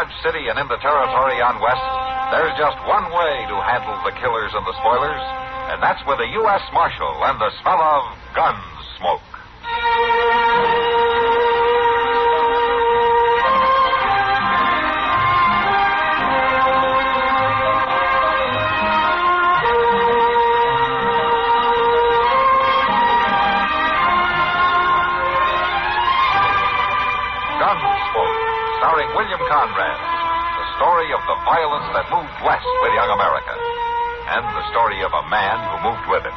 Dodge City and in the territory on West, there's just one way to handle the killers and the spoilers, and that's with a U.S. Marshal and the smell of Gunsmoke. Gunsmoke, starring William Conrad. The story of the violence that moved west with young America. And the story of a man who moved with it.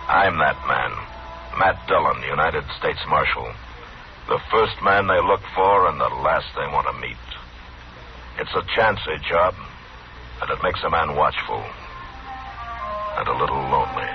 I'm that man. Matt Dillon, United States Marshal. The first man they look for and the last they want to meet. It's a chancy job, and it makes a man watchful. And a little lonely.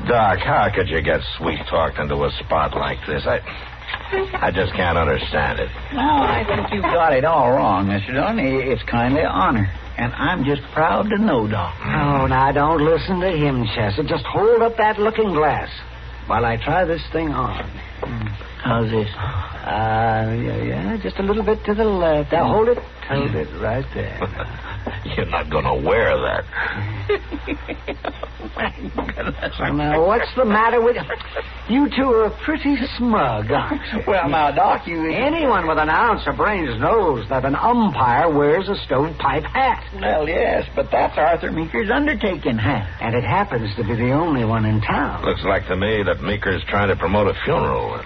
Doc, how could you get sweet-talked into a spot like this? I just can't understand it. No, I think you've got it all wrong, Mr. Dillon. It's kindly an honor. And I'm just proud to know, Doc. Oh, now, don't listen to him, Chester. Just hold up that looking glass while I try this thing on. How's this? Yeah, just a little bit to the left. Now, hold it right there. You're not going to wear that. My goodness. Now, what's the matter with you? You two are pretty smug, aren't you? Well, now, Doc, Anyone with an ounce of brains knows that an umpire wears a stovepipe hat. Well, yes, but that's Arthur Meeker's undertaking hat. And it happens to be the only one in town. Looks like to me that Meeker's trying to promote a funeral.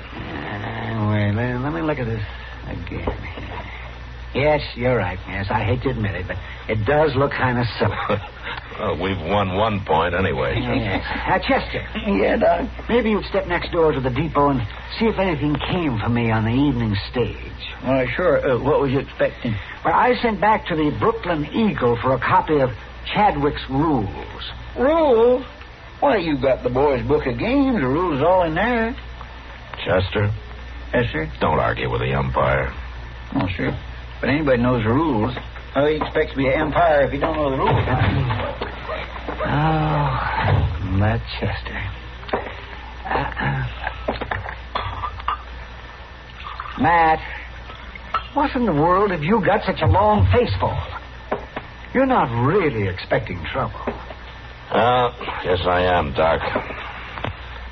Wait, let me look at this again. Yes, you're right. Yes, I hate to admit it, but it does look kind of silly. Well, we've won 1 point anyway. Yes. Chester. Yeah, Doc? Maybe you'd step next door to the depot and see if anything came for me on the evening stage. Well, sure. What was you expecting? Well, I sent back to the Brooklyn Eagle for a copy of Chadwick's Rules. Rules? Why, you got the boys' book of games. The rules all in there. Chester? Yes, sir? Don't argue with the umpire. Oh, sure. But anybody knows the rules. How he expects to be an umpire if he don't know the rules? Oh, Matt Chester. Matt, what in the world have you got such a long face for? You're not really expecting trouble. Yes, I am, Doc.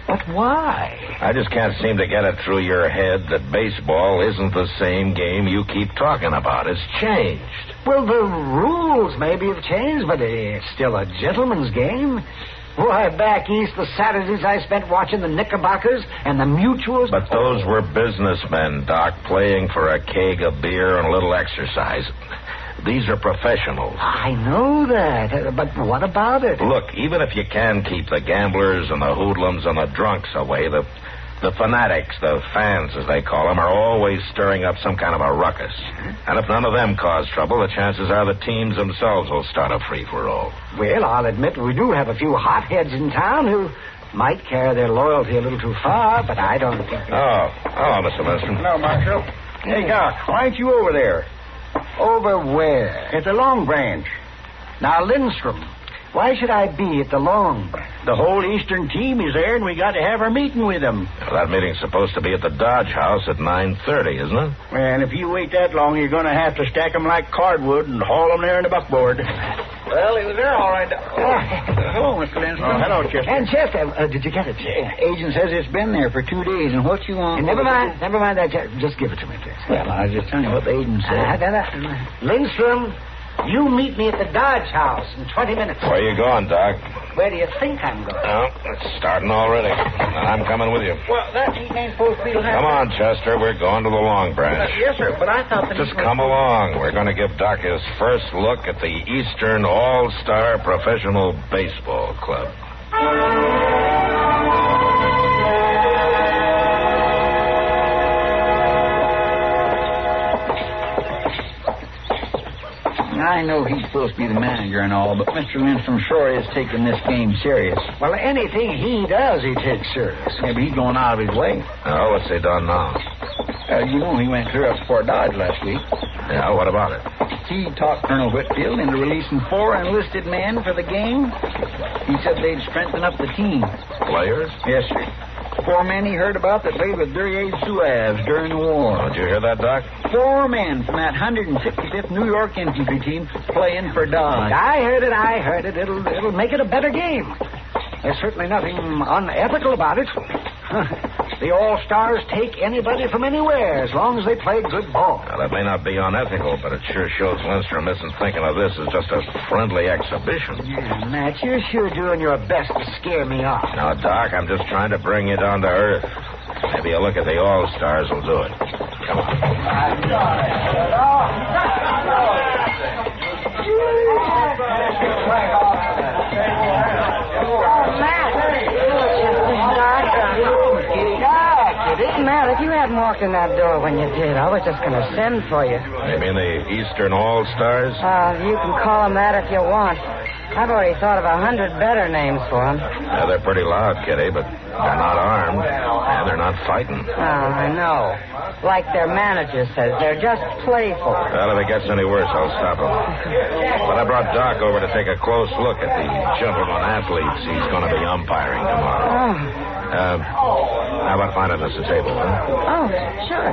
But why? I just can't seem to get it through your head that baseball isn't the same game you keep talking about. It's changed. Well, the rules maybe have changed, but it's still a gentleman's game. Why, back east, the Saturdays I spent watching the Knickerbockers and the Mutuals. But those were businessmen, Doc, playing for a keg of beer and a little exercise. These are professionals. I know that, but what about it? Look, even if you can keep the gamblers and the hoodlums and the drunks away, the fanatics, the fans, as they call them, are always stirring up some kind of a ruckus. And if none of them cause trouble, the chances are the teams themselves will start a free-for-all. Well, I'll admit we do have a few hotheads in town who might carry their loyalty a little too far, but I don't think... Oh, hello, Mr. Lindstrom. Hello, Marshal. Hey, Doc, why ain't you over there? Over where? At the Long Branch. Now, Lindstrom, why should I be at the Long Branch? The whole Eastern team is there, and we got to have our meeting with them. Well, that meeting's supposed to be at the Dodge House at 9:30, isn't it? And if you wait that long, you're going to have to stack them like cardwood and haul them there in the buckboard. Well, he was there all right. Hello, Mr. Lindstrom. Hello, Chester. And Chester, did you get it? Agent says it's been there for 2 days, and what you want... Never mind that. Just give it to me, please. Well, I was just telling you what the agent said. Lindstrom, you meet me at the Dodge House in 20 minutes. Where you going, Doc? Where do you think I'm going? Oh, it's starting already. I'm coming with you. Well, that ain't supposed to be... Come on, Chester. We're going to the Long Branch. Yes, sir, but I thought that... Just come along. We're going to give Doc his first look at the Eastern All-Star Professional Baseball Club. I I know he's supposed to be the manager and all, but Mr. Lindstrom sure is taking this game serious. Well, anything he does, he takes serious. Maybe he's going out of his way. Oh, what's he done now? You know he went clear up to Fort Dodge last week. Yeah, what about it? He talked Colonel Whitfield into releasing 4 enlisted men for the game. He said they'd strengthen up the team. Players? Yes, sir. 4 men he heard about that played with Duryea Zouaves during the war. Did you hear that, Doc? 4 men from that 165th New York infantry team playing for Dodge. I heard it. It'll make it a better game. There's certainly nothing unethical about it. The All-Stars take anybody from anywhere as long as they play good ball. Now, that may not be unethical, but it sure shows Lindstrom isn't thinking of this as just a friendly exhibition. Yeah, Matt, you're sure doing your best to scare me off. Now, Doc, I'm just trying to bring you down to earth. Maybe a look at the All-Stars will do it. Come on. Matt, if you hadn't walked in that door when you did, I was just going to send for you. You mean the Eastern All-Stars? You can call them that if you want. I've already thought of 100 better names for them. Yeah, they're pretty loud, Kitty, but they're not armed, and they're not fighting. Oh, I know. Like their manager says, they're just playful. Well, if it gets any worse, I'll stop him. But I brought Doc over to take a close look at the gentleman athletes he's going to be umpiring tomorrow. Oh. How about finding us a table, huh? Oh, sure.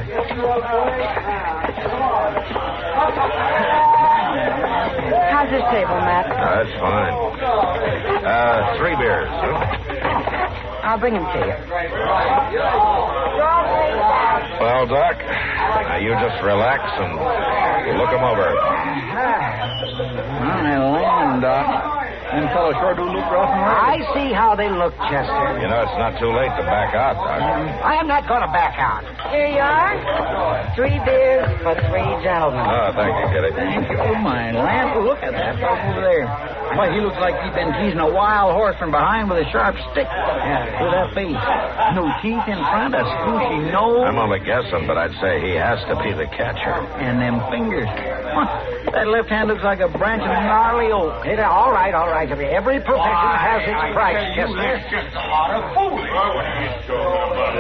How's this table, Matt? That's fine. 3 beers, huh? I'll bring them to you. Well, Doc, now you just relax and look them over. Well, land, Doc. Them fellows sure do look rough and ready. I see how they look, Chester. You know, it's not too late to back out, Doc. I am not going to back out. Here you are. 3 beers for 3 gentlemen. Oh, thank you, Kitty. Thank you. Oh, my land. Look at that fellow over there. Why, he looks like he's been teasing a wild horse from behind with a sharp stick. Yeah, look at that face. No teeth in front, a squishy nose. I'm only guessing, but I'd say he has to be the catcher. And them fingers. That left hand looks like a branch of a gnarly oak. All right. Every profession has its price, Chester.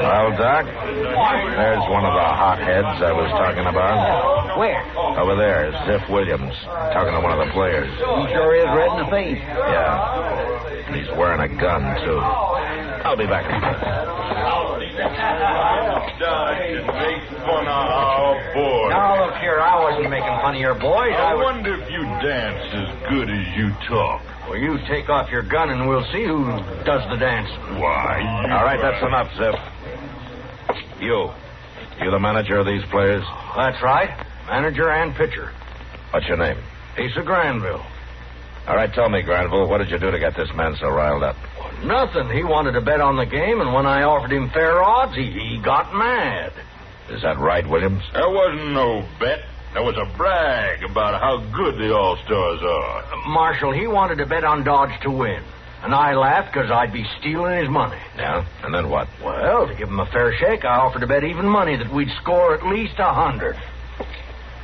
Well, Doc, there's one of the hotheads I was talking about. Where? Over there, Ziff Williams, talking to one of the players. He sure is red in the face. Yeah. And he's wearing a gun, too. I'll be back in a minute. Now, look here, I wasn't making fun of your boys. I wonder if you dance as good as you talk. Well, you take off your gun and we'll see who does the dancing. Why, All right, that's enough, Ziff. You the manager of these players? That's right. Manager and pitcher. What's your name? Asa Granville. All right, tell me, Granville, what did you do to get this man so riled up? Nothing. He wanted to bet on the game, and when I offered him fair odds, he got mad. Is that right, Williams? There wasn't no bet. There was a brag about how good the All-Stars are. Marshal, he wanted to bet on Dodge to win. And I laughed because I'd be stealing his money. Yeah? And then what? Well, to give him a fair shake, I offered to bet even money that we'd score at least 100.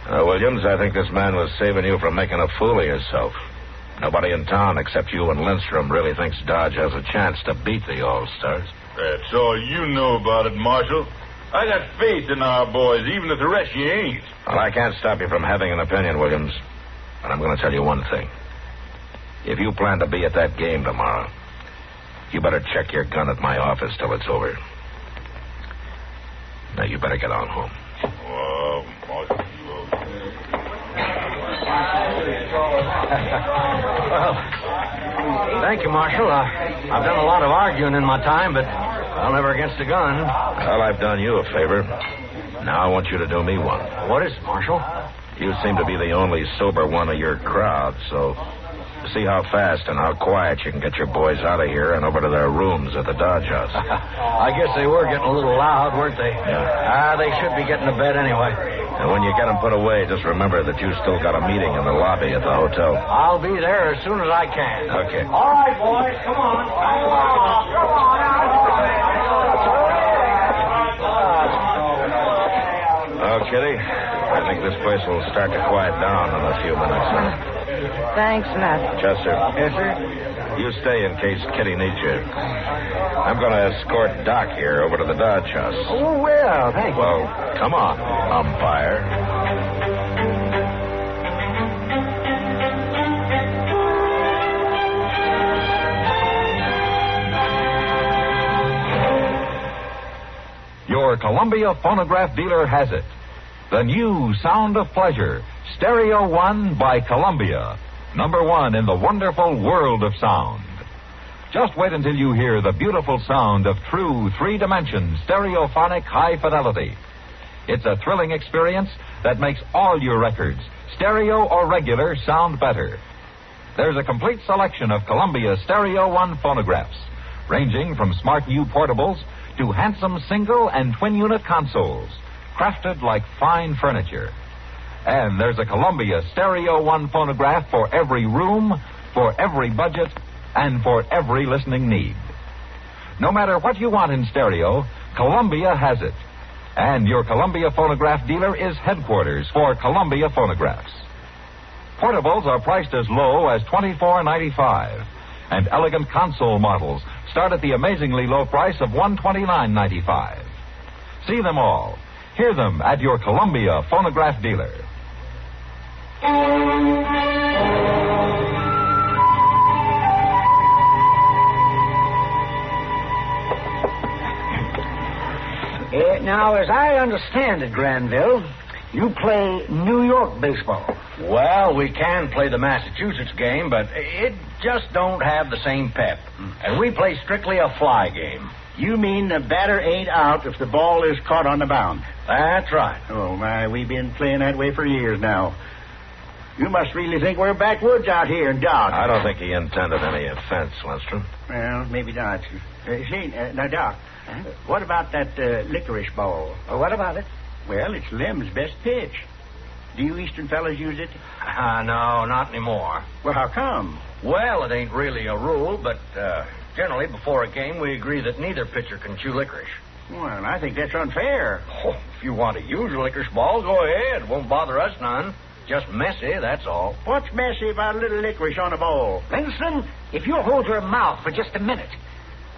Williams, I think this man was saving you from making a fool of yourself. Nobody in town except you and Lindstrom really thinks Dodge has a chance to beat the All-Stars. That's all you know about it, Marshal. I got faith in our boys, even if the rest of you ain't. Well, I can't stop you from having an opinion, Williams. But I'm going to tell you one thing. If you plan to be at that game tomorrow, you better check your gun at my office till it's over. Now, you better get on home. Marshal, Well, thank you, Marshal. I've done a lot of arguing in my time, but I'll never against a gun. Well, I've done you a favor. Now I want you to do me one. What is it, Marshal? You seem to be the only sober one of your crowd, so see how fast and how quiet you can get your boys out of here and over to their rooms at the Dodge House. I guess they were getting a little loud, weren't they? Yeah. They should be getting to bed anyway. And when you get them put away, just remember that you still got a meeting in the lobby at the hotel. I'll be there as soon as I can. Okay. All right, boys, come on. Well, Kitty, I think this place will start to quiet down in a few minutes. Thanks, Matt. Chester. Yes, sir? You stay in case Kitty needs you. I'm going to escort Doc here over to the Dodge House. Oh, well, thank you. Well, come on, umpire. Your Columbia phonograph dealer has it. The new Sound of Pleasure, Stereo 1 by Columbia. #1 in the wonderful world of sound. Just wait until you hear the beautiful sound of true three-dimension stereophonic high fidelity. It's a thrilling experience that makes all your records, stereo or regular, sound better. There's a complete selection of Columbia Stereo 1 phonographs, ranging from smart new portables to handsome single and twin-unit consoles, crafted like fine furniture. And there's a Columbia Stereo 1 phonograph for every room, for every budget, and for every listening need. No matter what you want in stereo, Columbia has it. And your Columbia phonograph dealer is headquarters for Columbia phonographs. Portables are priced as low as $24.95, and elegant console models start at the amazingly low price of $129.95. See them all. Hear them at your Columbia phonograph dealer. Now, as I understand it, Granville, you play New York baseball. Well, we can play the Massachusetts game, but it just don't have the same pep. And we play strictly a fly game. You mean the batter ain't out if the ball is caught on the mound? That's right. Oh, my, we've been playing that way for years now. You must really think we're backwoods out here in Doc. I don't think he intended any offense, Lindstrom. Well, maybe not. Now, Doc, what about that licorice ball? What about it? Well, it's Lem's best pitch. Do you Eastern fellas use it? No, not anymore. Well, how come? Well, it ain't really a rule, but generally before a game we agree that neither pitcher can chew licorice. Well, I think that's unfair. Oh, if you want to use a licorice ball, go ahead. Won't bother us none. Just messy, that's all. What's messy about a little licorice on a ball? Lindstrom, if you'll hold your mouth for just a minute,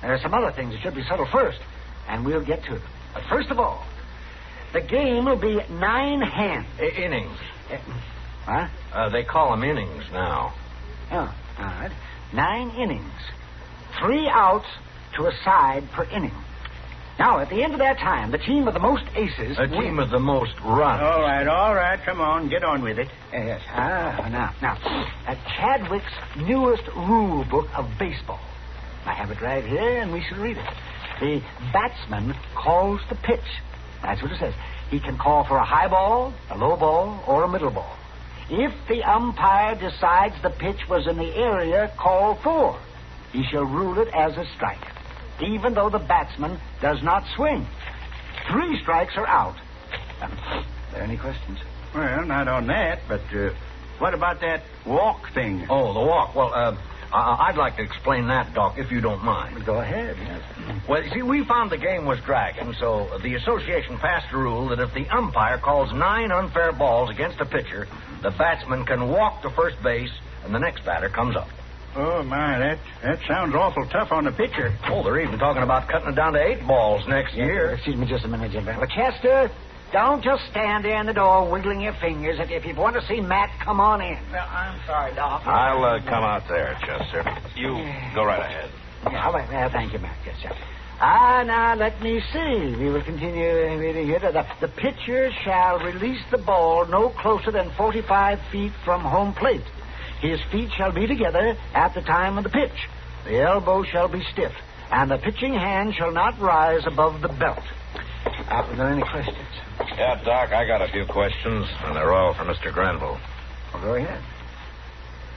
there are some other things that should be settled first, and we'll get to them. But first of all, the game will be 9 hands. Innings. Huh? They call them innings now. Oh, all right. 9 innings. 3 outs to a side per inning. Now, at the end of that time, the team with the most aces... The team with the most runs. All right. Come on, get on with it. Yes. Now, Chadwick's newest rule book of baseball. I have it right here, and we shall read it. The batsman calls the pitch. That's what it says. He can call for a high ball, a low ball, or a middle ball. If the umpire decides the pitch was in the area called for, he shall rule it as a strike, even though the batsman does not swing. 3 strikes are out. Are there any questions? Well, not on that, but what about that walk thing? Oh, the walk. Well, I'd like to explain that, Doc, if you don't mind. Go ahead, yes. Well, you see, we found the game was dragging, so the association passed a rule that if the umpire calls 9 unfair balls against a pitcher, the batsman can walk to first base, and the next batter comes up. Oh, my, that sounds awful tough on the pitcher. Oh, they're even talking about cutting it down to 8 balls next year. Excuse me just a minute, Jim. But Chester, don't just stand there in the door wiggling your fingers. If you want to see Matt, come on in. Well, I'm sorry, Doc. I'll come out there, Chester. You go right ahead. Yeah, all right. Well, thank you, Matt. Yes, sir. Now, let me see. We will continue reading here. The pitcher shall release the ball no closer than 45 feet from home plate. His feet shall be together at the time of the pitch. The elbow shall be stiff, and the pitching hand shall not rise above the belt. Are there any questions? Yeah, Doc, I got a few questions, and they're all for Mr. Granville. Well, go ahead.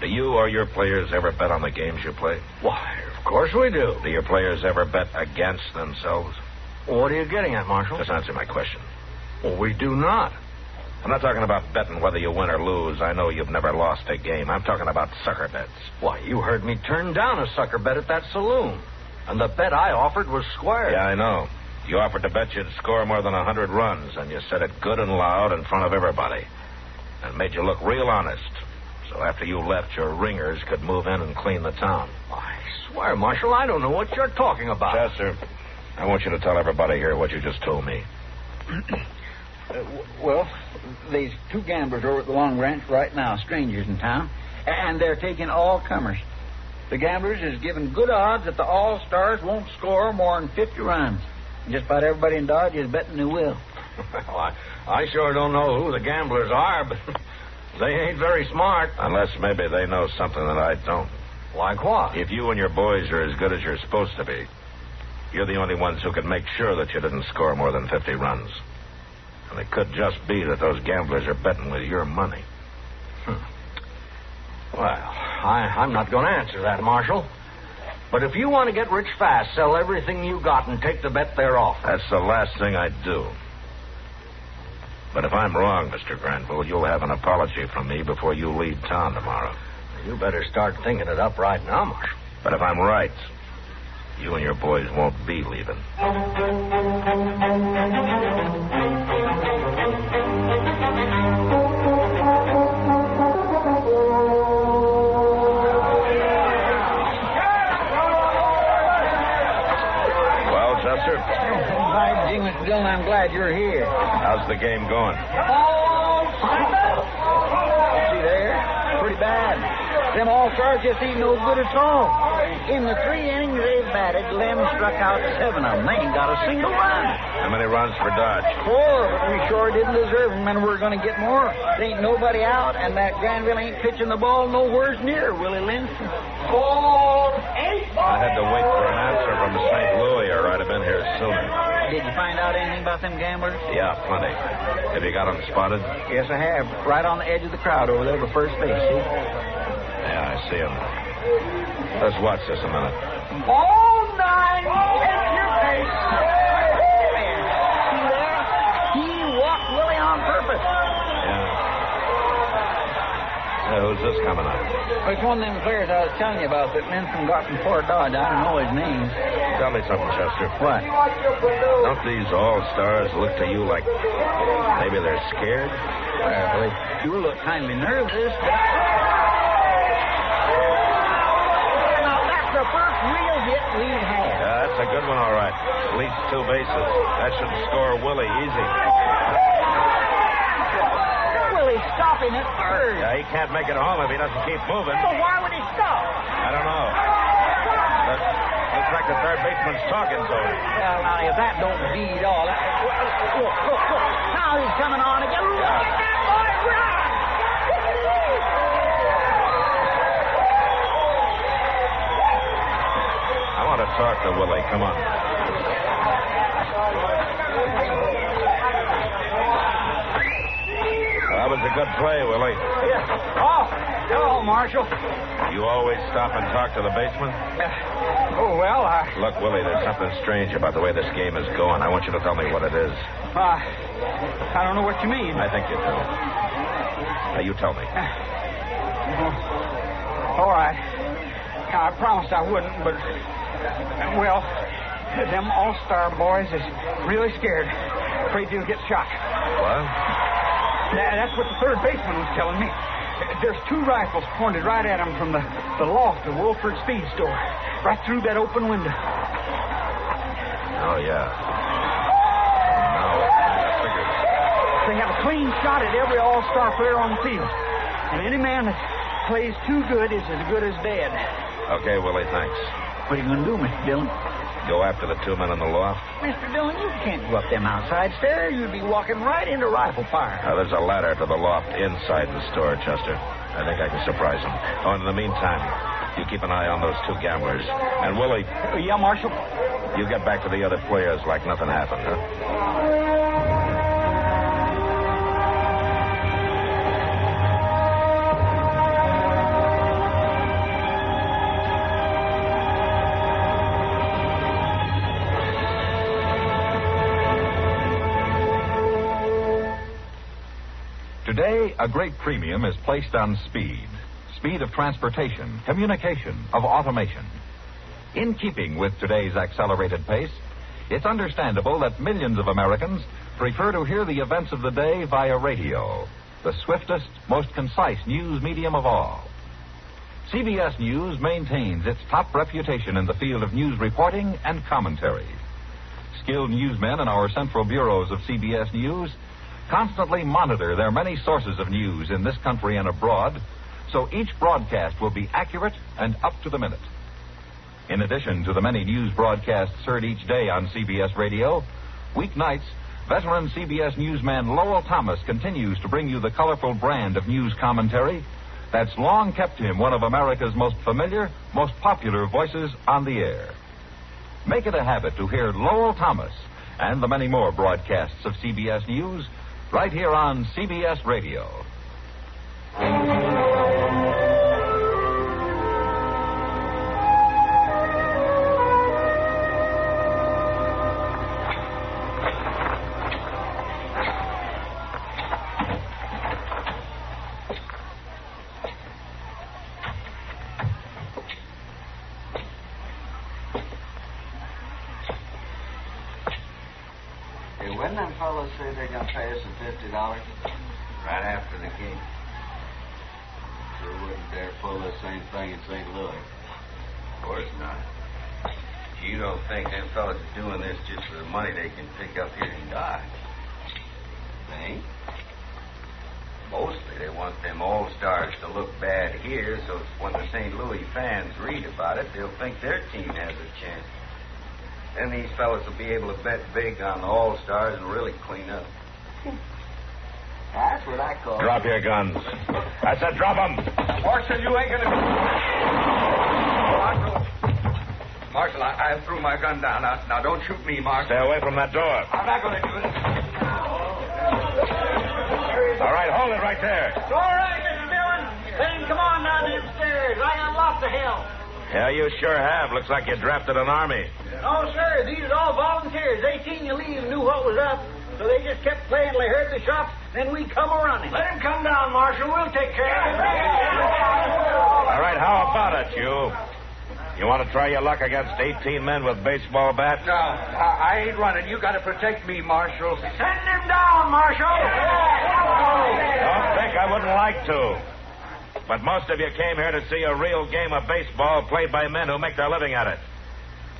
Do you or your players ever bet on the games you play? Why, of course we do. Do your players ever bet against themselves? What are you getting at, Marshal? Just answer my question. Well, we do not. I'm not talking about betting whether you win or lose. I know you've never lost a game. I'm talking about sucker bets. Why, you heard me turn down a sucker bet at that saloon. And the bet I offered was square. Yeah, I know. You offered to bet you'd score more than 100 runs, and you said it good and loud in front of everybody. And made you look real honest. So after you left, your ringers could move in and clean the town. I swear, Marshal, I don't know what you're talking about. Chester, I want you to tell everybody here what you just told me. Well, there's two gamblers over at the Long Ranch right now, strangers in town, and they're taking all comers. The gamblers is giving good odds that the All-Stars won't score more than 50 runs. Just about everybody in Dodge is betting they will. Well, I sure don't know who the gamblers are, but they ain't very smart. Unless maybe they know something that I don't. Like what? If you and your boys are as good as you're supposed to be, you're the only ones who can make sure that you didn't score more than 50 runs. And it could just be that those gamblers are betting with your money. Well, I'm not going to answer that, Marshal. But if you want to get rich fast, sell everything you got and take the bet they're off. That's the last thing I'd do. But if I'm wrong, Mr. Granville, you'll have an apology from me before you leave town tomorrow. You better start thinking it up right now, Marshal. But if I'm right, you and your boys won't be leaving. Well, Chester? By gee, Mr. Dillon, I'm glad you're here. How's the game going? See there? Pretty bad. Them All-Stars just ain't no good at all. In the 3 innings they've batted, Lem struck out 7 of them. They ain't got a single run. How many runs for Dodge? 4, but we sure didn't deserve them, and we're going to get more. There ain't nobody out, and that Granville ain't pitching the ball nowhere's near Willie Linson. I had to wait for an answer from St. Louis, or I'd have been here sooner. Did you find out anything about them gamblers? Yeah, plenty. Have you got them spotted? Yes, I have. Right on the edge of the crowd over there by first base, see? Yeah, I see them. Let's watch this a minute. All 9, take your pace. See there? He walked Willie on purpose. Yeah, who's this coming up? It's one of them players I was telling you about that Linson got from Fort Dodge. I don't know his name. Tell me something, Chester. What? Don't these All-Stars look to you like maybe they're scared? Well, they sure look kindly nervous. Now, that's the first real hit we've had. Yeah, that's a good one, all right. At least 2 bases. That should score Willie easy. Willie's stopping at third. Yeah, he can't make it home if he doesn't keep moving. So why would he stop? I don't know. But looks like the third baseman's talking to him. Well, now, if that don't beat all, look. Now he's coming on again. Look at that boy run! I want to talk to Willie. Come on. That was a good play, Willie. Yeah. Oh, hello, Marshal. You always stop and talk to the baseman? Well, Look, Willie, there's something strange about the way this game is going. I want you to tell me what it is. I don't know what you mean. I think you do. Now, you tell me. All right. I promised I wouldn't, but, well, them All-Star boys is really scared. Afraid you'll get shot. What? That's what the third baseman was telling me. There's 2 rifles pointed right at him from the loft of Wolford Speed store. Right through that open window. Oh, yeah. No, I figured. They have a clean shot at every All-Star player on the field. And any man that plays too good is as good as dead. Okay, Willie, thanks. What are you going to do, Mr. Dillon? Go after the 2 men in the loft? Mr. Dillon, you can't go up them outside stairs. You'd be walking right into rifle fire. Now, there's a ladder to the loft inside the store, Chester. I think I can surprise them. Oh, and in the meantime, you keep an eye on those 2 gamblers. And, Willie... Yeah, Marshal? You get back to the other players like nothing happened, huh? Today, a great premium is placed on speed. Speed of transportation, communication, of automation. In keeping with today's accelerated pace, it's understandable that millions of Americans prefer to hear the events of the day via radio. the swiftest, most concise news medium of all. CBS News maintains its top reputation in the field of news reporting and commentary. Skilled newsmen in our central bureaus of CBS News constantly monitor their many sources of news in this country and abroad, so each broadcast will be accurate and up to the minute. In addition to the many news broadcasts heard each day on CBS Radio, weeknights, veteran CBS newsman Lowell Thomas continues to bring you the colorful brand of news commentary that's long kept him one of America's most familiar, most popular voices on the air. Make it a habit to hear Lowell Thomas and the many more broadcasts of CBS News right here on CBS Radio. When them fellows say they're going to pay us $50 right after the game, sure wouldn't dare pull the same thing in St. Louis. Of course not. You don't think them fellas are doing this just for the money they can pick up here in Dodge? They ain't. Mostly they want them all-stars to look bad here, so when the St. Louis fans read about it, they'll think their team has a chance. Then these fellas will be able to bet big on the All-Stars and really clean up. That's what I call Drop your guns. I said drop them. Marshal, you ain't gonna... Marshal, I threw my gun down. Now, don't shoot me, Marshal. Stay away from that door. I'm not gonna do it. All right, hold it right there. It's all right, Mr. Dillon. Let him come on down the stairs. I got lots of help. Yeah, you sure have. Looks like you drafted an army. No, sir. These are all volunteers. They seen you leave and knew what was up. So they just kept playing till they heard the shots, then we come a-running. Let him come down, Marshal. We'll take care of him. All right, how about it, you? You want to try your luck against 18 men with baseball bats? No, I ain't running. You got to protect me, Marshal. Send him down, Marshal. Don't think I wouldn't like to. But most of you came here to see a real game of baseball played by men who make their living at it.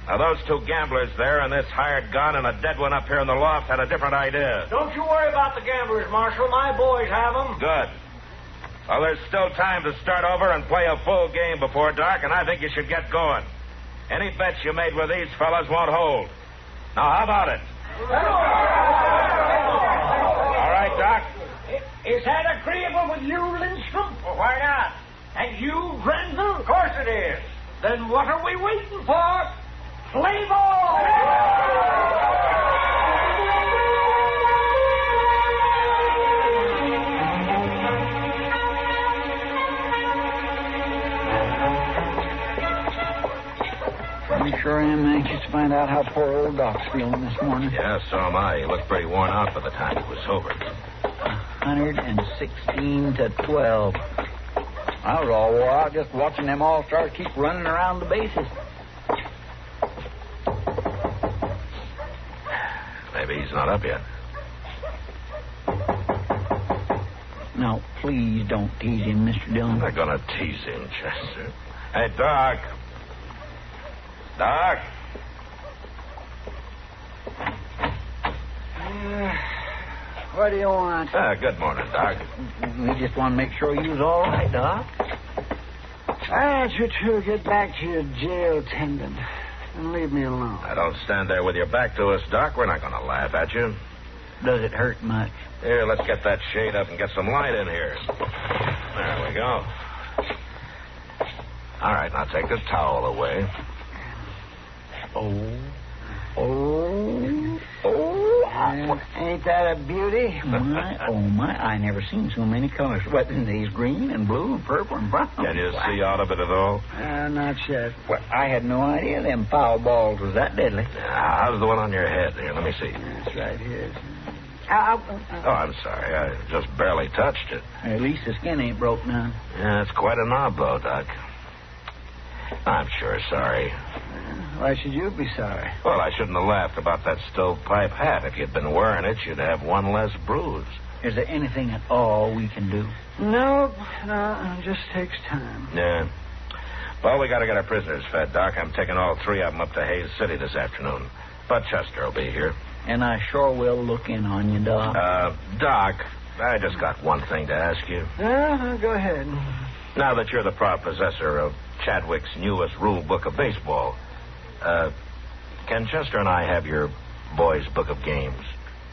Now, those two gamblers there and this hired gun and a dead one up here in the loft had a different idea. Don't you worry about the gamblers, Marshal. My boys have them. Good. Well, there's still time to start over and play a full game before dark, and I think you should get going. Any bets you made with these fellas won't hold. Now, how about it? All right, Doc. Is that agreeable with you, Lindstrom? Well, why not? And you, Grenville? Of course it is. Then what are we waiting for? Play ball! I sure am anxious to find out how poor old Doc's feeling this morning. Yeah, so am I. He looked pretty worn out by the time he was sober. 116 to 12. I was all wore out just watching them all-stars keep running around the bases. Maybe he's not up yet. Now, please don't tease him, Mr. Dillon. I'm not going to tease him, Chester. Hey, Doc. Doc? What do you want? Good morning, Doc. We just want to make sure you's all right, Doc. I want you to get back to your jail tendon and leave me alone. Now, don't stand there with your back to us, Doc. We're not going to laugh at you. Does it hurt much? Here, let's get that shade up and get some light in here. There we go. All right, now take the towel away. Ain't that a beauty? My, I never seen so many colors. What, these green and blue and purple and brown? Can you see out of it at all? Not yet. Well, I had no idea them foul balls was that deadly. How's the one on your head? Here, let me see. That's right here. Oh, I'm sorry. I just barely touched it. At least the skin ain't broke none. Yeah, it's quite a knob, though, Doc. I'm sure sorry. Why should you be sorry? Well, I shouldn't have laughed about that stovepipe hat. If you'd been wearing it, you'd have one less bruise. Is there anything at all we can do? No, it just takes time. Yeah. Well, we got to get our prisoners fed, Doc. I'm taking all 3 of them up to Hayes City this afternoon. But Chester will be here. And I sure will look in on you, Doc. Doc, I just got one thing to ask you. Go ahead. Now that you're the proud possessor of Chadwick's newest rule book of baseball, can Chester and I have your boys' book of games?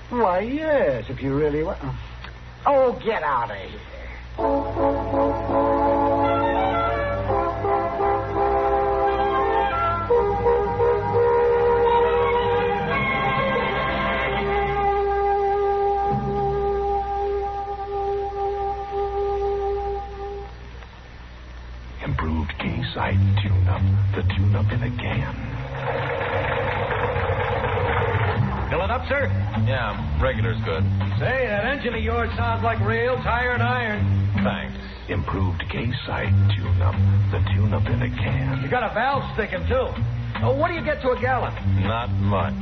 Why, yes, if you really want. Oh, get out of here. Improved K-Side tune-up. The tune-up in a can. Fill it up, sir? Yeah, regular's good. Say, that engine of yours sounds like real tired iron. Thanks. Improved K-Side tune-up. The tune-up in a can. You got a valve sticking, too. Oh, what do you get to a gallon? Not much.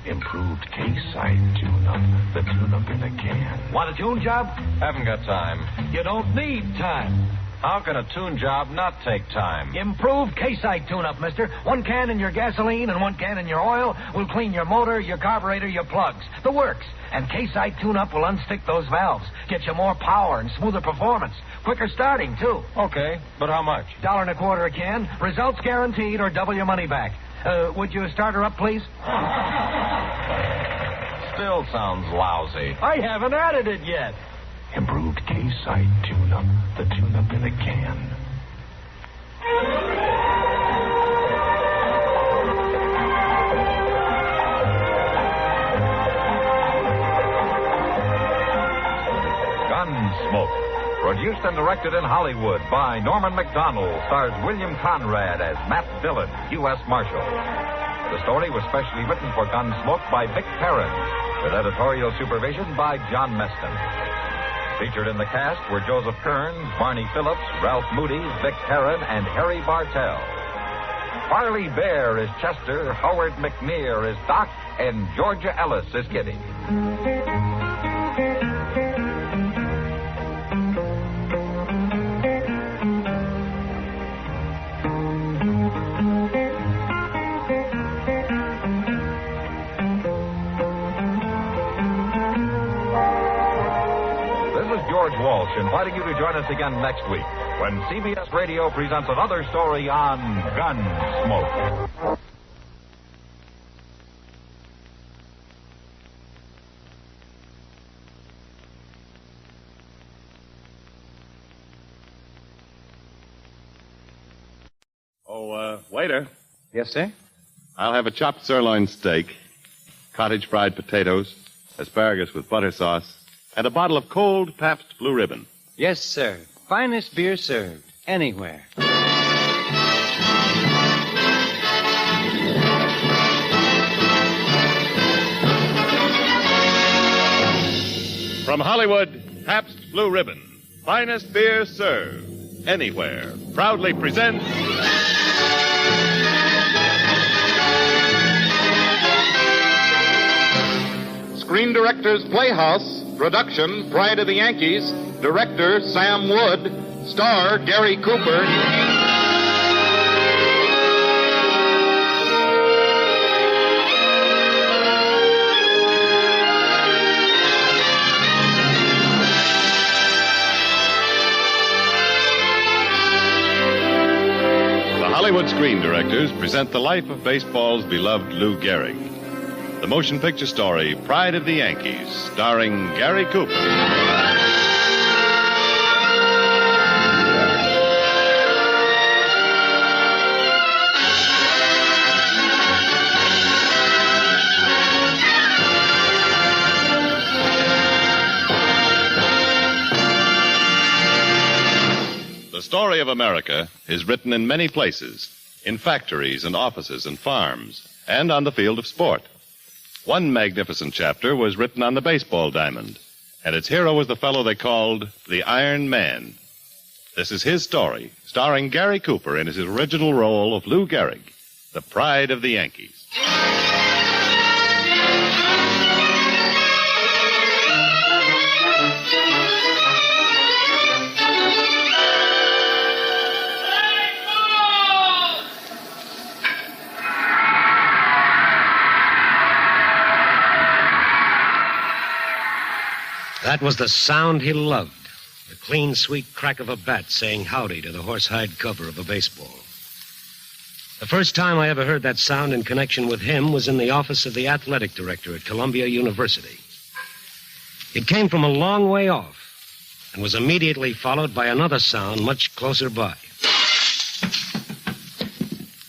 Improved K-Side tune-up. The tune-up in a can. Want a tune job? Haven't got time. You don't need time. How can a tune job not take time? Improved K-Side tune-up, mister. 1 can in your gasoline and 1 can in your oil will clean your motor, your carburetor, your plugs. The works. And K-Side tune-up will unstick those valves. Get you more power and smoother performance. Quicker starting, too. Okay, but how much? $1.25 a can. Results guaranteed or double your money back. Would you start her up, please? Still sounds lousy. I haven't added it yet. Improved K-Side tune-up. The tune-up in a can. Gunsmoke. Produced and directed in Hollywood by Norman Macdonald. Stars William Conrad as Matt Dillon, U.S. Marshal. The story was specially written for Gunsmoke by Vic Perrin, with editorial supervision by John Meston. Featured in the cast were Joseph Kearns, Barney Phillips, Ralph Moody, Vic Perrin, and Harry Bartell. Farley Bear is Chester, Howard McNear is Doc, and Georgia Ellis is Kitty. George Walsh inviting you to join us again next week when CBS Radio presents another story on Gunsmoke. Waiter. Yes, sir? I'll have a chopped sirloin steak, cottage fried potatoes, asparagus with butter sauce, and a bottle of cold Pabst Blue Ribbon. Yes, sir. Finest beer served anywhere. From Hollywood, Pabst Blue Ribbon. Finest beer served anywhere. Proudly presents... Screen Directors Playhouse. Production, Pride of the Yankees. Director, Sam Wood. Star, Gary Cooper. The Hollywood Screen Directors present the life of baseball's beloved Lou Gehrig. The motion picture story, Pride of the Yankees, starring Gary Cooper. The story of America is written in many places, in factories and offices and farms, and on the field of sport. One magnificent chapter was written on the baseball diamond, and its hero was the fellow they called the Iron Man. This is his story, starring Gary Cooper in his original role of Lou Gehrig, the Pride of the Yankees. That was the sound he loved. The clean, sweet crack of a bat saying howdy to the horsehide cover of a baseball. The first time I ever heard that sound in connection with him was in the office of the athletic director at Columbia University. It came from a long way off and was immediately followed by another sound much closer by.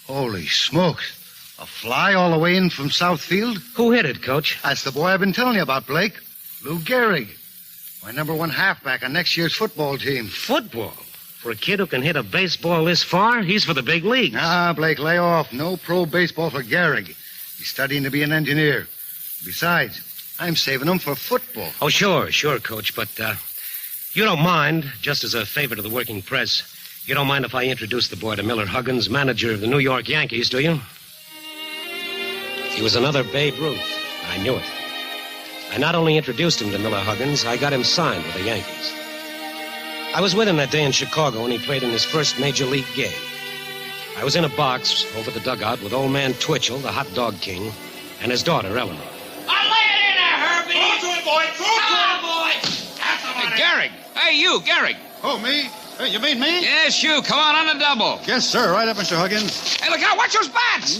Holy smokes. A fly all the way in from Southfield? Who hit it, Coach? That's the boy I've been telling you about, Blake. Lou Gehrig. My number one halfback on next year's football team. Football? For a kid who can hit a baseball this far, he's for the big leagues. Ah, Blake, lay off. No pro baseball for Gehrig. He's studying to be an engineer. Besides, I'm saving him for football. Oh, sure, Coach. But you don't mind, just as a favor to the working press, you don't mind if I introduce the boy to Miller Huggins, manager of the New York Yankees, do you? He was another Babe Ruth. I knew it. I not only introduced him to Miller Huggins, I got him signed with the Yankees. I was with him that day in Chicago when he played in his first major league game. I was in a box over the dugout with old man Twitchell, the hot dog king, and his daughter, Eleanor. I'll lay it in there, Herbie. Throw to it, boy. Throw to it, boy. That's the one. Hey, Gehrig. Hey, you, Gehrig. Oh, me? Hey, you mean me? Yes, you. Come on the double. Yes, sir. Right up, Mr. Huggins. Hey, look out. Watch those bats.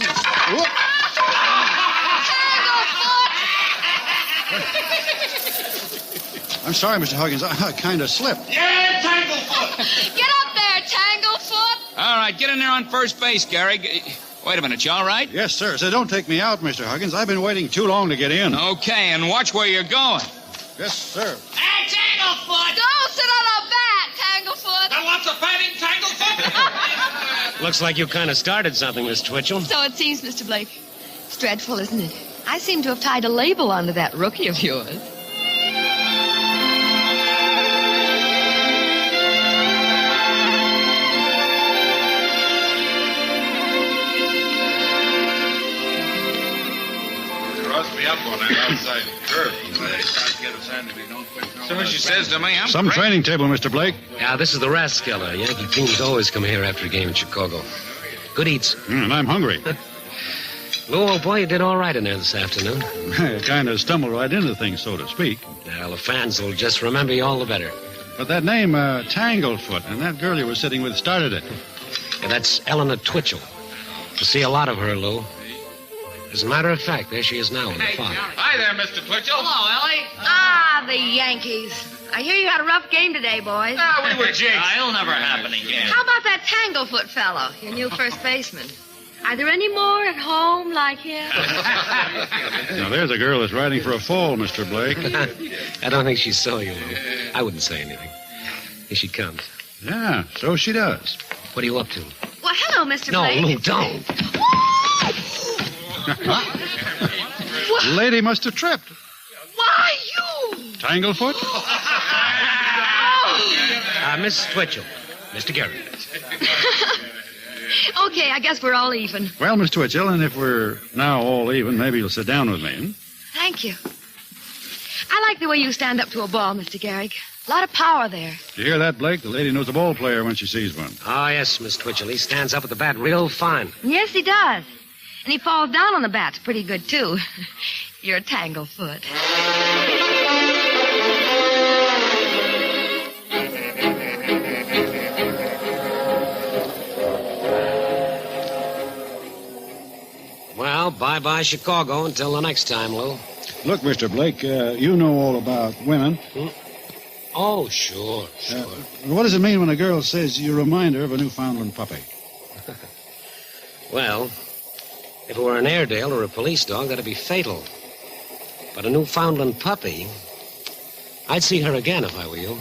I'm sorry, Mr. Huggins. I kind of slipped. Yeah, Tanglefoot. Get up there, Tanglefoot. All right, get in there on first base, Gehrig. Wait a minute, you all right? Yes, sir. So don't take me out, Mr. Huggins. I've been waiting too long to get in. Okay, and watch where you're going. Yes, sir. Hey, Tanglefoot. Don't sit on a bat, Tanglefoot. Got lots of batting, Tanglefoot. Looks like you kind of started something, Miss Twitchell. So it seems, Mr. Blake. It's dreadful, isn't it? I seem to have tied a label onto that rookie of yours. Me up on that outside curve. So what she says to me, I'm Some training table, Mr. Blake. Yeah, this is the Rathskeller. Yankee teams always come here after a game in Chicago. Good eats. And I'm hungry. Lou, old boy, you did all right in there this afternoon. I kind of stumbled right into things, so to speak. Well, the fans will just remember you all the better. But that name, Tanglefoot, and that girl you were sitting with started it. Yeah, that's Eleanor Twitchell. You see a lot of her, Lou. As a matter of fact, there she is now in the fog. Hi there, Mr. Twitchell. Hello, Ellie. Ah, the Yankees. I hear you had a rough game today, boys. Ah, we were jinxed. It'll never happen again. How about that Tanglefoot fellow, your new first baseman? Are there any more at home like him? Now, there's a girl that's riding for a fall, Mr. Blake. I don't think she saw you, Lou. I wouldn't say anything. Here she comes. Yeah, so she does. What are you up to? Well, hello, Mr. No, Blake. Lou, don't. The lady must have tripped. Why, you? Tanglefoot? Miss Twitchell. Mr. Gehrig. Okay, I guess we're all even. Well, Miss Twitchell, and if we're now all even, maybe you'll sit down with me. Hmm? Thank you. I like the way you stand up to a ball, Mr. Gehrig. A lot of power there. Did you hear that, Blake? The lady knows a ball player when she sees one. Oh, yes, Miss Twitchell. He stands up at the bat real fine. Yes, he does. And he falls down on the bats pretty good, too. You're a Tanglefoot. Well, bye-bye Chicago until the next time, Lou. Look, Mr. Blake, you know all about women. Hmm? Oh, sure. What does it mean when a girl says you remind her of a Newfoundland puppy? Well, if it were an Airedale or a police dog, that'd be fatal. But a Newfoundland puppy, I'd see her again if I were you.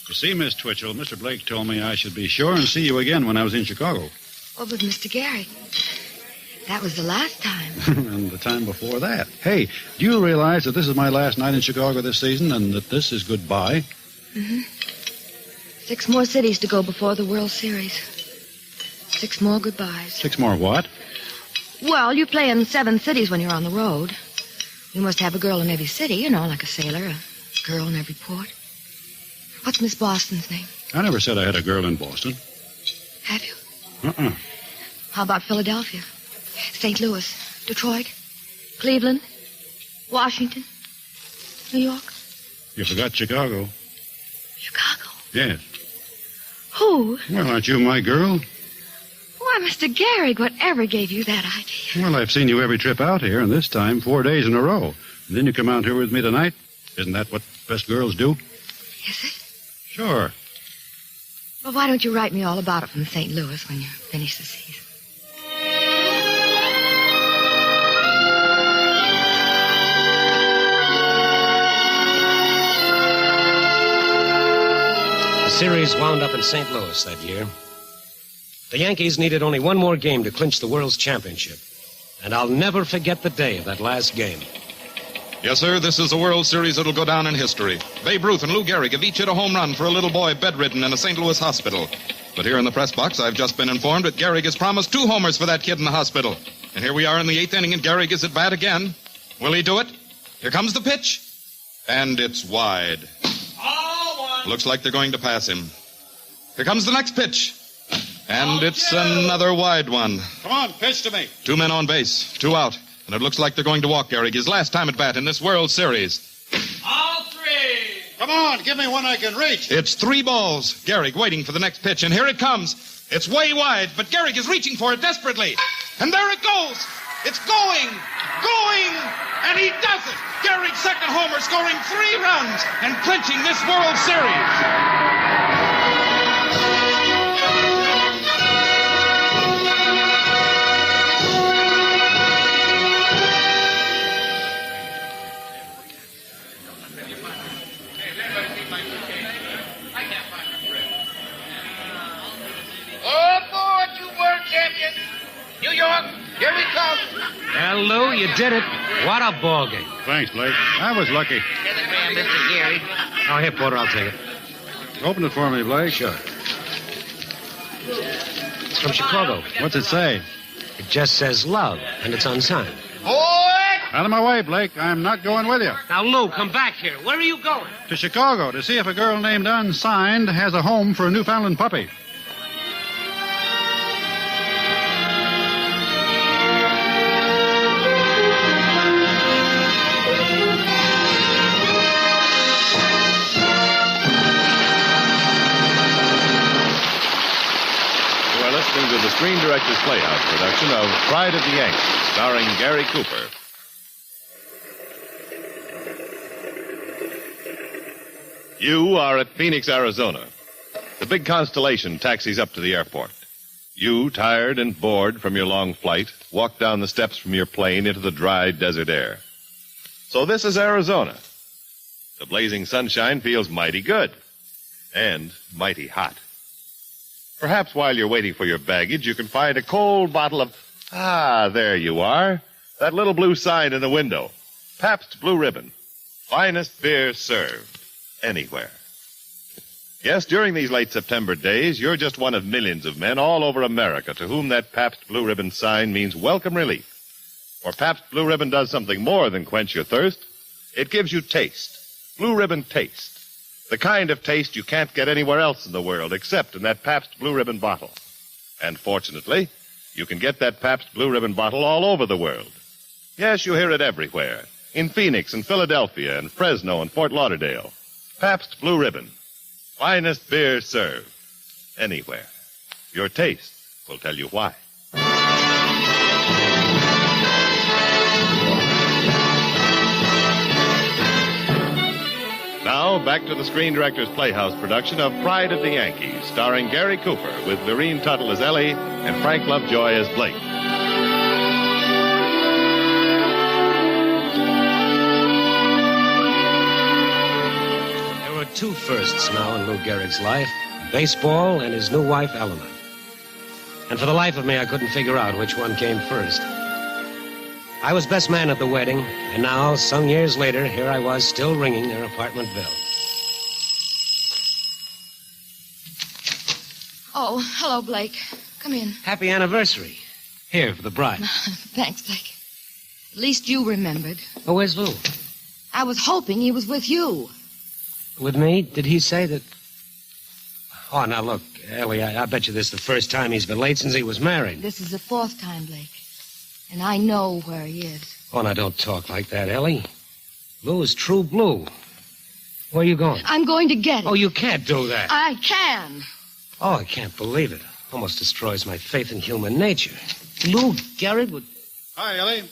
You see, Miss Twitchell, Mr. Blake told me I should be sure and see you again when I was in Chicago. Oh, but Mr. Gehrig, that was the last time. And the time before that. Hey, do you realize that this is my last night in Chicago this season and that this is goodbye? Mm-hmm. 6 more cities to go before the World Series. 6 more goodbyes. 6 more what? Well, you play in 7 cities when you're on the road. You must have a girl in every city, like a sailor, a girl in every port. What's Miss Boston's name? I never said I had a girl in Boston. Have you? Uh-uh. How about Philadelphia? St. Louis? Detroit? Cleveland? Washington? New York? You forgot Chicago. Chicago? Yes. Who? Well, aren't you my girl? Why, Mr. Garrick, whatever gave you that idea? Well, I've seen you every trip out here, and this time 4 days in a row. And then you come out here with me tonight. Isn't that what best girls do? Is it? Sure. Well, why don't you write me all about it from St. Louis when you finish the season? The series wound up in St. Louis that year. The Yankees needed only one more game to clinch the World's Championship. And I'll never forget the day of that last game. Yes, sir, this is a World Series that'll go down in history. Babe Ruth and Lou Gehrig have each hit a home run for a little boy bedridden in a St. Louis hospital. But here in the press box, I've just been informed that Gehrig has promised 2 homers for that kid in the hospital. And here we are in the 8th inning, and Gehrig is at bat again. Will he do it? Here comes the pitch. And it's wide. Looks like they're going to pass him. Here comes the next pitch. And it's another wide one. Come on, pitch to me. 2 men on base, 2 out. And it looks like they're going to walk Gehrig, his last time at bat in this World Series. All 3. Come on, give me one I can reach. It's 3 balls. Gehrig waiting for the next pitch, and here it comes. It's way wide, but Gehrig is reaching for it desperately. And there it goes. It's going, and he does it. Gehrig's second homer, scoring 3 runs and clinching this World Series. New York, here we come. Well, Lou, you did it. What a ball game. Thanks, Blake. I was lucky. Telegram, Mr. Gehrig. Oh, here, Porter, I'll take it. Open it for me, Blake. Sure. It's from Chicago. What's it say? It just says love, and it's unsigned. Boy! Out of my way, Blake. I'm not going with you. Now, Lou, come back here. Where are you going? To Chicago to see if a girl named Unsigned has a home for a Newfoundland puppy. To the Screen Directors Playhouse production of Pride of the Yankees, starring Gary Cooper. You are at Phoenix, Arizona. The big Constellation taxis up to the airport. You, tired and bored from your long flight, walk down the steps from your plane into the dry desert air. So this is Arizona. The blazing sunshine feels mighty good and mighty hot. Perhaps while you're waiting for your baggage, you can find a cold bottle of... Ah, there you are. That little blue sign in the window. Pabst Blue Ribbon. Finest beer served anywhere. Yes, during these late September days, you're just one of millions of men all over America to whom that Pabst Blue Ribbon sign means welcome relief. For Pabst Blue Ribbon does something more than quench your thirst. It gives you taste. Blue Ribbon taste. The kind of taste you can't get anywhere else in the world except in that Pabst Blue Ribbon bottle. And fortunately, you can get that Pabst Blue Ribbon bottle all over the world. Yes, you hear it everywhere. In Phoenix and Philadelphia and Fresno and Fort Lauderdale. Pabst Blue Ribbon. Finest beer served anywhere. Your taste will tell you why. Now, back to the Screen Directors Playhouse production of Pride of the Yankees, starring Gary Cooper with Lorene Tuttle as Ellie and Frank Lovejoy as Blake. There were 2 firsts now in Lou Gehrig's life, baseball and his new wife, Eleanor. And for the life of me, I couldn't figure out which one came first. I was best man at the wedding, and now, some years later, here I was still ringing their apartment bell. Oh, hello, Blake. Come in. Happy anniversary. Here, for the bride. Thanks, Blake. At least you remembered. Oh, where's Lou? I was hoping he was with you. With me? Did he say that... Oh, now look, Ellie, I bet you this is the first time he's been late since he was married. This is the 4th time, Blake. And I know where he is. Oh, now don't talk like that, Ellie. Lou is true blue. Where are you going? I'm going to get it. Oh, you can't do that. I can. Oh, I can't believe it. Almost destroys my faith in human nature. Lou Gehrig would... Hi, Ellie.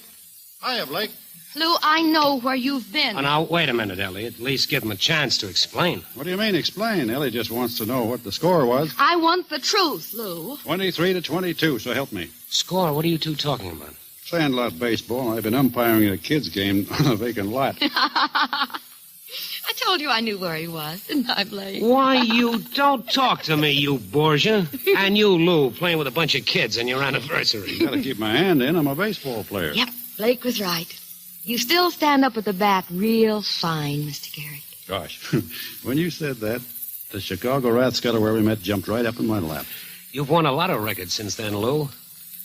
Hiya, Blake. Lou, I know where you've been. Oh, now, wait a minute, Ellie. At least give him a chance to explain. What do you mean, explain? Ellie just wants to know what the score was. I want the truth, Lou. 23-22, so help me. Score? What are you two talking about? Sandlot baseball. I've been umpiring a kid's game on a vacant lot. I told you I knew where he was, didn't I, Blake? Why, you don't talk to me, you Borgia. And you, Lou, playing with a bunch of kids on your anniversary. Gotta keep my hand in. I'm a baseball player. Yep, Blake was right. You still stand up at the bat real fine, Mr. Gehrig. Gosh, when you said that, the Chicago Rathskeller where we met jumped right up in my lap. You've won a lot of records since then, Lou.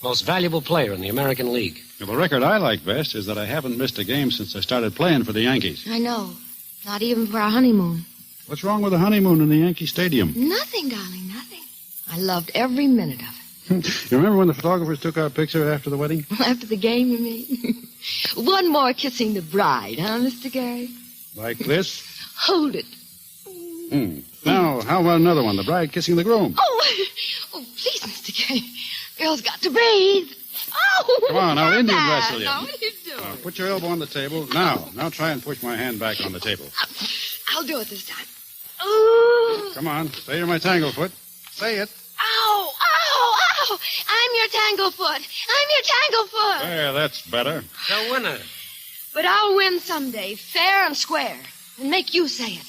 Most valuable player in the American League. Well, the record I like best is that I haven't missed a game since I started playing for the Yankees. I know. Not even for our honeymoon. What's wrong with a honeymoon in the Yankee Stadium? Nothing, darling, nothing. I loved every minute of it. You remember when the photographers took our picture after the wedding? After the game, you mean? One more kissing the bride, huh, Mr. Gehrig? Like this? Hold it. Now, how about another one? The bride kissing the groom. Oh, please, Mr. Gehrig. Girl's got to breathe. Oh, come on, I'll Indian wrestle you. Now, what are you doing? Put your elbow on the table. Now try and push my hand back on the table. I'll do it this time. Ooh. Come on, say you're my tanglefoot. Say it. Ow, ow, ow. I'm your tanglefoot. There, that's better. The winner. But I'll win someday, fair and square, and make you say it.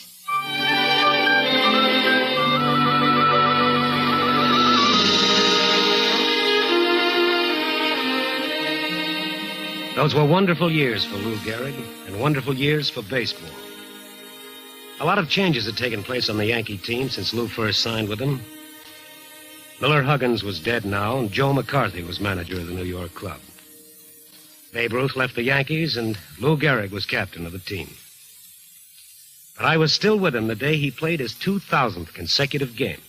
Those were wonderful years for Lou Gehrig and wonderful years for baseball. A lot of changes had taken place on the Yankee team since Lou first signed with them. Miller Huggins was dead now, and Joe McCarthy was manager of the New York club. Babe Ruth left the Yankees, and Lou Gehrig was captain of the team. But I was still with him the day he played his 2,000th consecutive game.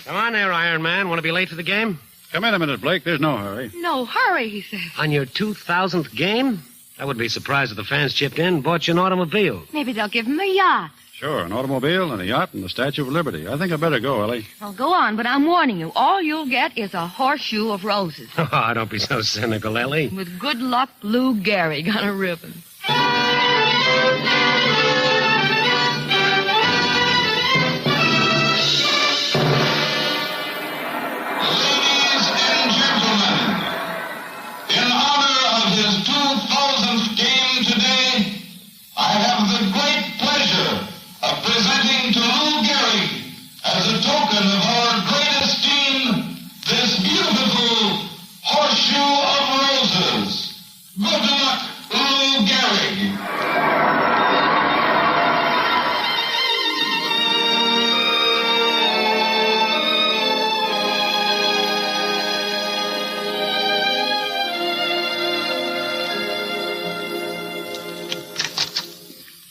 Come on there, Iron Man. Want to be late for the game? Come in a minute, Blake. There's no hurry. No hurry, he said. On your 2,000th game? I wouldn't be surprised if the fans chipped in and bought you an automobile. Maybe they'll give him a yacht. Sure, an automobile and a yacht and the Statue of Liberty. I think I better go, Ellie. Well, go on, but I'm warning you. All you'll get is a horseshoe of roses. Oh, don't be so cynical, Ellie. With good luck, Lou Gehrig on a ribbon. His 2,000th game today, I have the great pleasure of presenting to Lou Gehrig, as a token of our great esteem, this beautiful horseshoe of roses. Good luck, Lou Gehrig.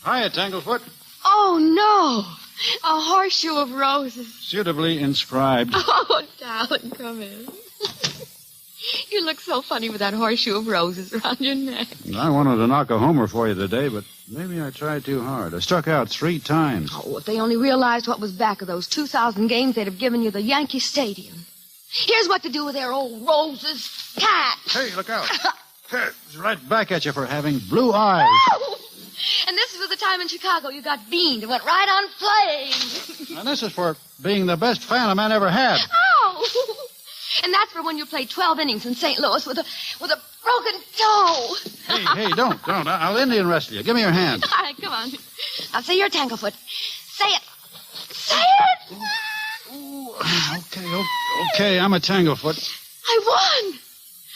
Hiya, Tanglefoot. Oh, no. A horseshoe of roses. Suitably inscribed. Oh, darling, come in. You look so funny with that horseshoe of roses around your neck. I wanted to knock a homer for you today, but maybe I tried too hard. I struck out 3 times. Oh, if they only realized what was back of those 2,000 games, they'd have given you the Yankee Stadium. Here's what to do with their old roses. Cat. Hey, look out. It's right back at you for having blue eyes. Oh! And this was the time in Chicago you got beamed and went right on playing. And this is for being the best fan a man ever had. Oh! And that's for when you played 12 innings in St. Louis with a broken toe. Hey, don't. I'll Indian wrestle you. Give me your hand. All right, come on. I'll say you're Tanglefoot. Say it. Say it. Ooh, okay, I'm a Tanglefoot. I won.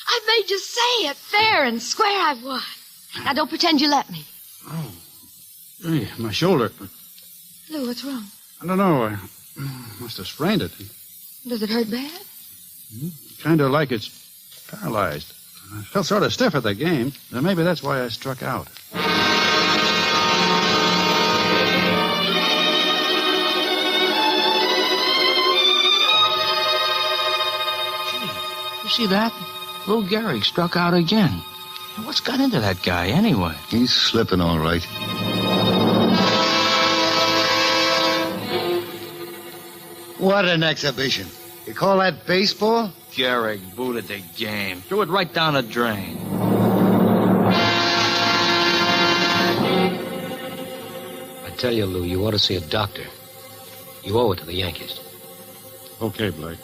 I made you say it fair and square. I've won. Now, don't pretend you let me. Oh. Hey, my shoulder. Lou, what's wrong? I don't know. I must have sprained it. Does it hurt bad? Kind of like it's paralyzed. I felt sort of stiff at the game. Maybe that's why I struck out. see that? Lou Gehrig struck out again. What's got into that guy, anyway? He's slipping all right. What an exhibition. You call that baseball? Gehrig booted the game. Threw it right down the drain. I tell you, Lou, you ought to see a doctor. You owe it to the Yankees. Okay, Blake.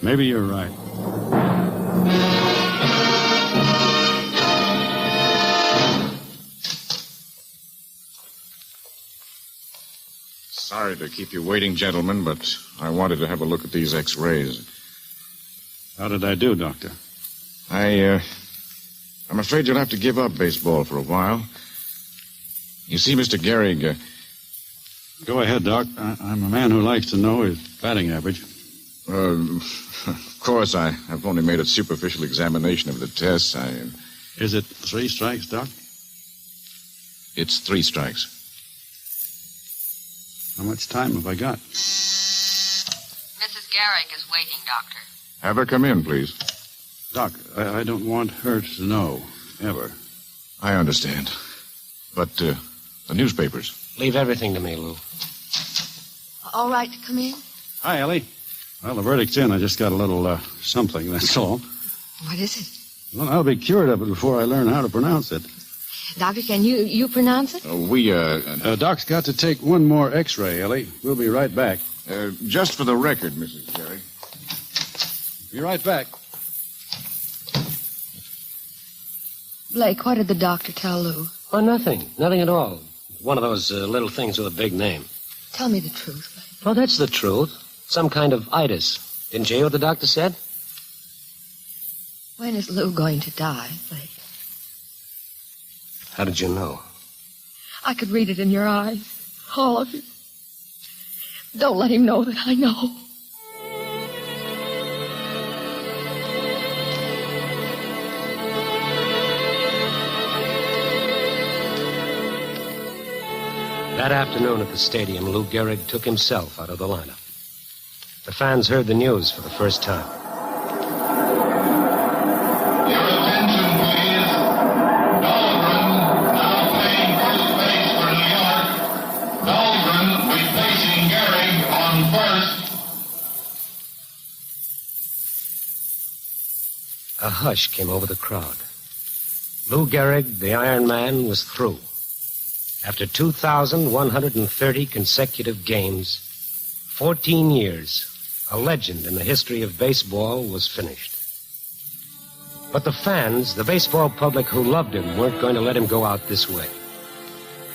Maybe you're right. Sorry to keep you waiting, gentlemen, but I wanted to have a look at these X-rays. How did I do, Doctor? I'm afraid you'll have to give up baseball for a while. You see, Mr. Gehrig... Go ahead, Doc. I'm a man who likes to know his batting average. Of course, I've only made a superficial examination of the tests. Is it 3 strikes, Doc? It's 3 strikes. How much time have I got? Mrs. Gehrig is waiting, Doctor. Have her come in, please. Doc, I don't want her to know, ever. I understand. But, the newspapers. Leave everything to me, Lou. All right to come in? Hi, Ellie. Well, the verdict's in. I just got a little, something, that's all. What is it? Well, I'll be cured of it before I learn how to pronounce it. Doctor, can you pronounce it? Doc's got to take one more X-ray, Ellie. We'll be right back. Just for the record, Mrs. Gehrig. Be right back. Blake, what did the doctor tell Lou? Oh, nothing. Nothing at all. One of those little things with a big name. Tell me the truth, Blake. Oh, that's the truth. Some kind of itis. Didn't you hear what the doctor said? When is Lou going to die, Blake? How did you know? I could read it in your eyes. All of you. Don't let him know that I know. That afternoon at the stadium, Lou Gehrig took himself out of the lineup. The fans heard the news for the first time. Your attention, please. Dahlgren now playing first base for New York. Dahlgren replacing Gehrig on first. A hush came over the crowd. Lou Gehrig, the Iron Man, was through. After 2,130 consecutive games, 14 years, a legend in the history of baseball was finished. But the fans, the baseball public who loved him, weren't going to let him go out this way.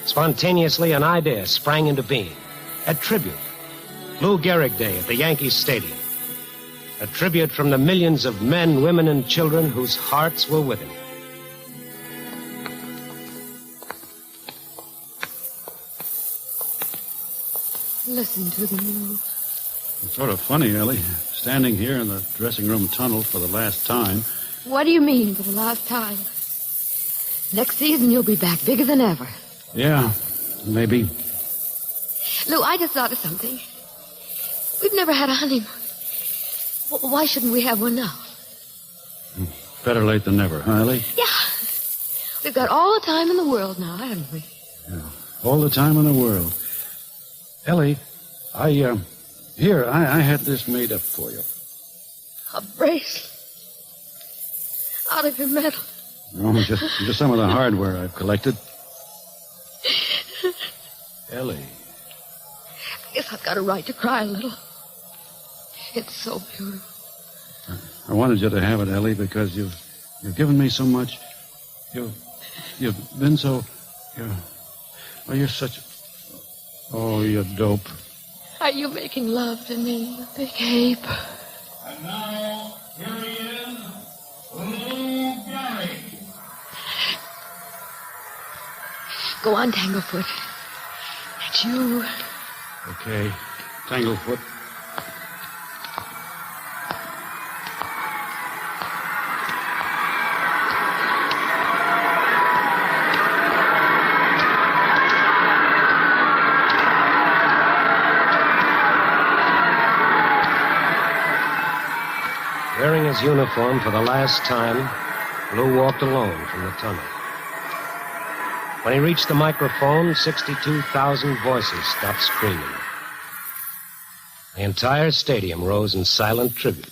Spontaneously, an idea sprang into being. A tribute. Lou Gehrig Day at the Yankees Stadium. A tribute from the millions of men, women, and children whose hearts were with him. Listen to the news. It's sort of funny, Ellie, standing here in the dressing room tunnel for the last time. What do you mean for the last time? Next season you'll be back bigger than ever. Yeah, maybe. Lou, I just thought of something. We've never had a honeymoon. Why shouldn't we have one now? Better late than never, huh, Ellie? Yeah. We've got all the time in the world now, haven't we? Yeah, all the time in the world. Ellie, I had this made up for you. A bracelet. Out of your metal. No, just some of the hardware I've collected. Ellie. I guess I've got a right to cry a little. It's so beautiful. I wanted you to have it, Ellie, because you've given me so much. You've been so. You're such. Oh, you dope. Are you making love to me, you big ape? And now, here he is, Lou Gehrig. Go on, Tanglefoot. It's you. Okay, Tanglefoot. Wearing a his uniform for the last time, Lou walked alone from the tunnel. When he reached the microphone, 62,000 voices stopped screaming. The entire stadium rose in silent tribute,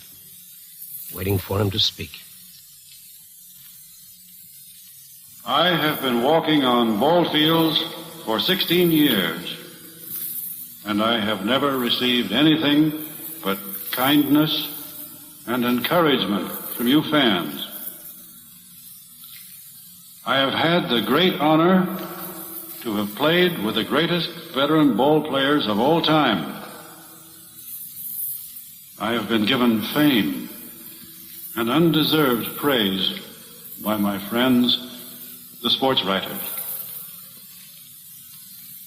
waiting for him to speak. I have been walking on ball fields for 16 years, and I have never received anything but kindness and encouragement from you fans. I have had the great honor to have played with the greatest veteran ball players of all time. I have been given fame and undeserved praise by my friends, the sports writers.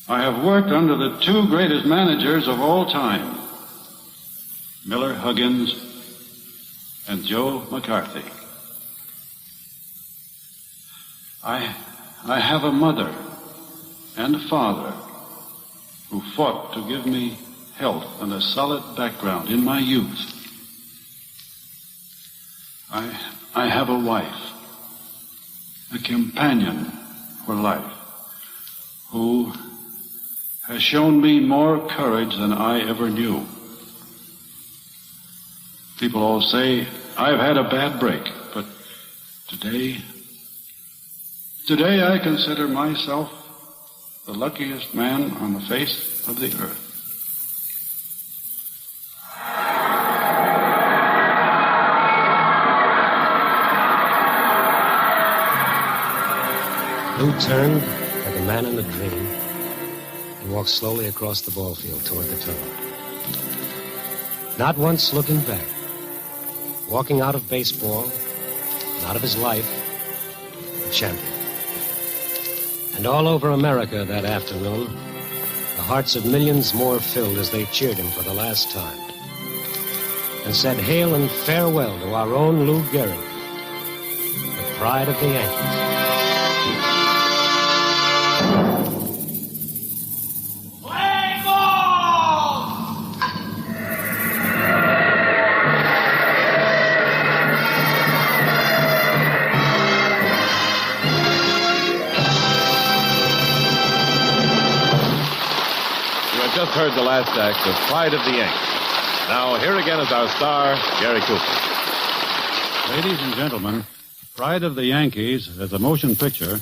I have worked under the two greatest managers of all time, Miller Huggins and Joe McCarthy. I have a mother and a father who fought to give me health and a solid background in my youth. I have a wife, a companion for life, who has shown me more courage than I ever knew. People all say I've had a bad break, but today I consider myself the luckiest man on the face of the earth. Lou turned like a man in a dream and walked slowly across the ball field toward the tunnel. Not once looking back. Walking out of baseball, and out of his life, a champion. And all over America that afternoon, the hearts of millions more filled as they cheered him for the last time and said hail and farewell to our own Lou Gehrig, the pride of the Yankees. Just heard the last act of Pride of the Yankees. Now, here again is our star, Gary Cooper. Ladies and gentlemen, Pride of the Yankees, as a motion picture,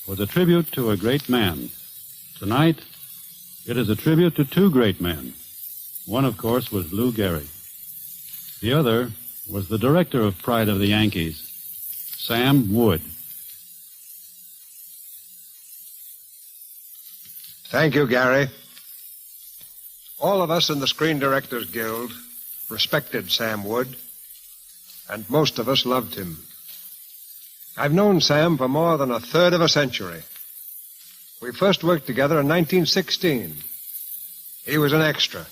was a tribute to a great man. Tonight, it is a tribute to two great men. One, of course, was Lou Gehrig. The other was the director of Pride of the Yankees, Sam Wood. Thank you, Gary. All of us in the Screen Directors Guild respected Sam Wood, and most of us loved him. I've known Sam for more than a third of a century. We first worked together in 1916. He was an extra,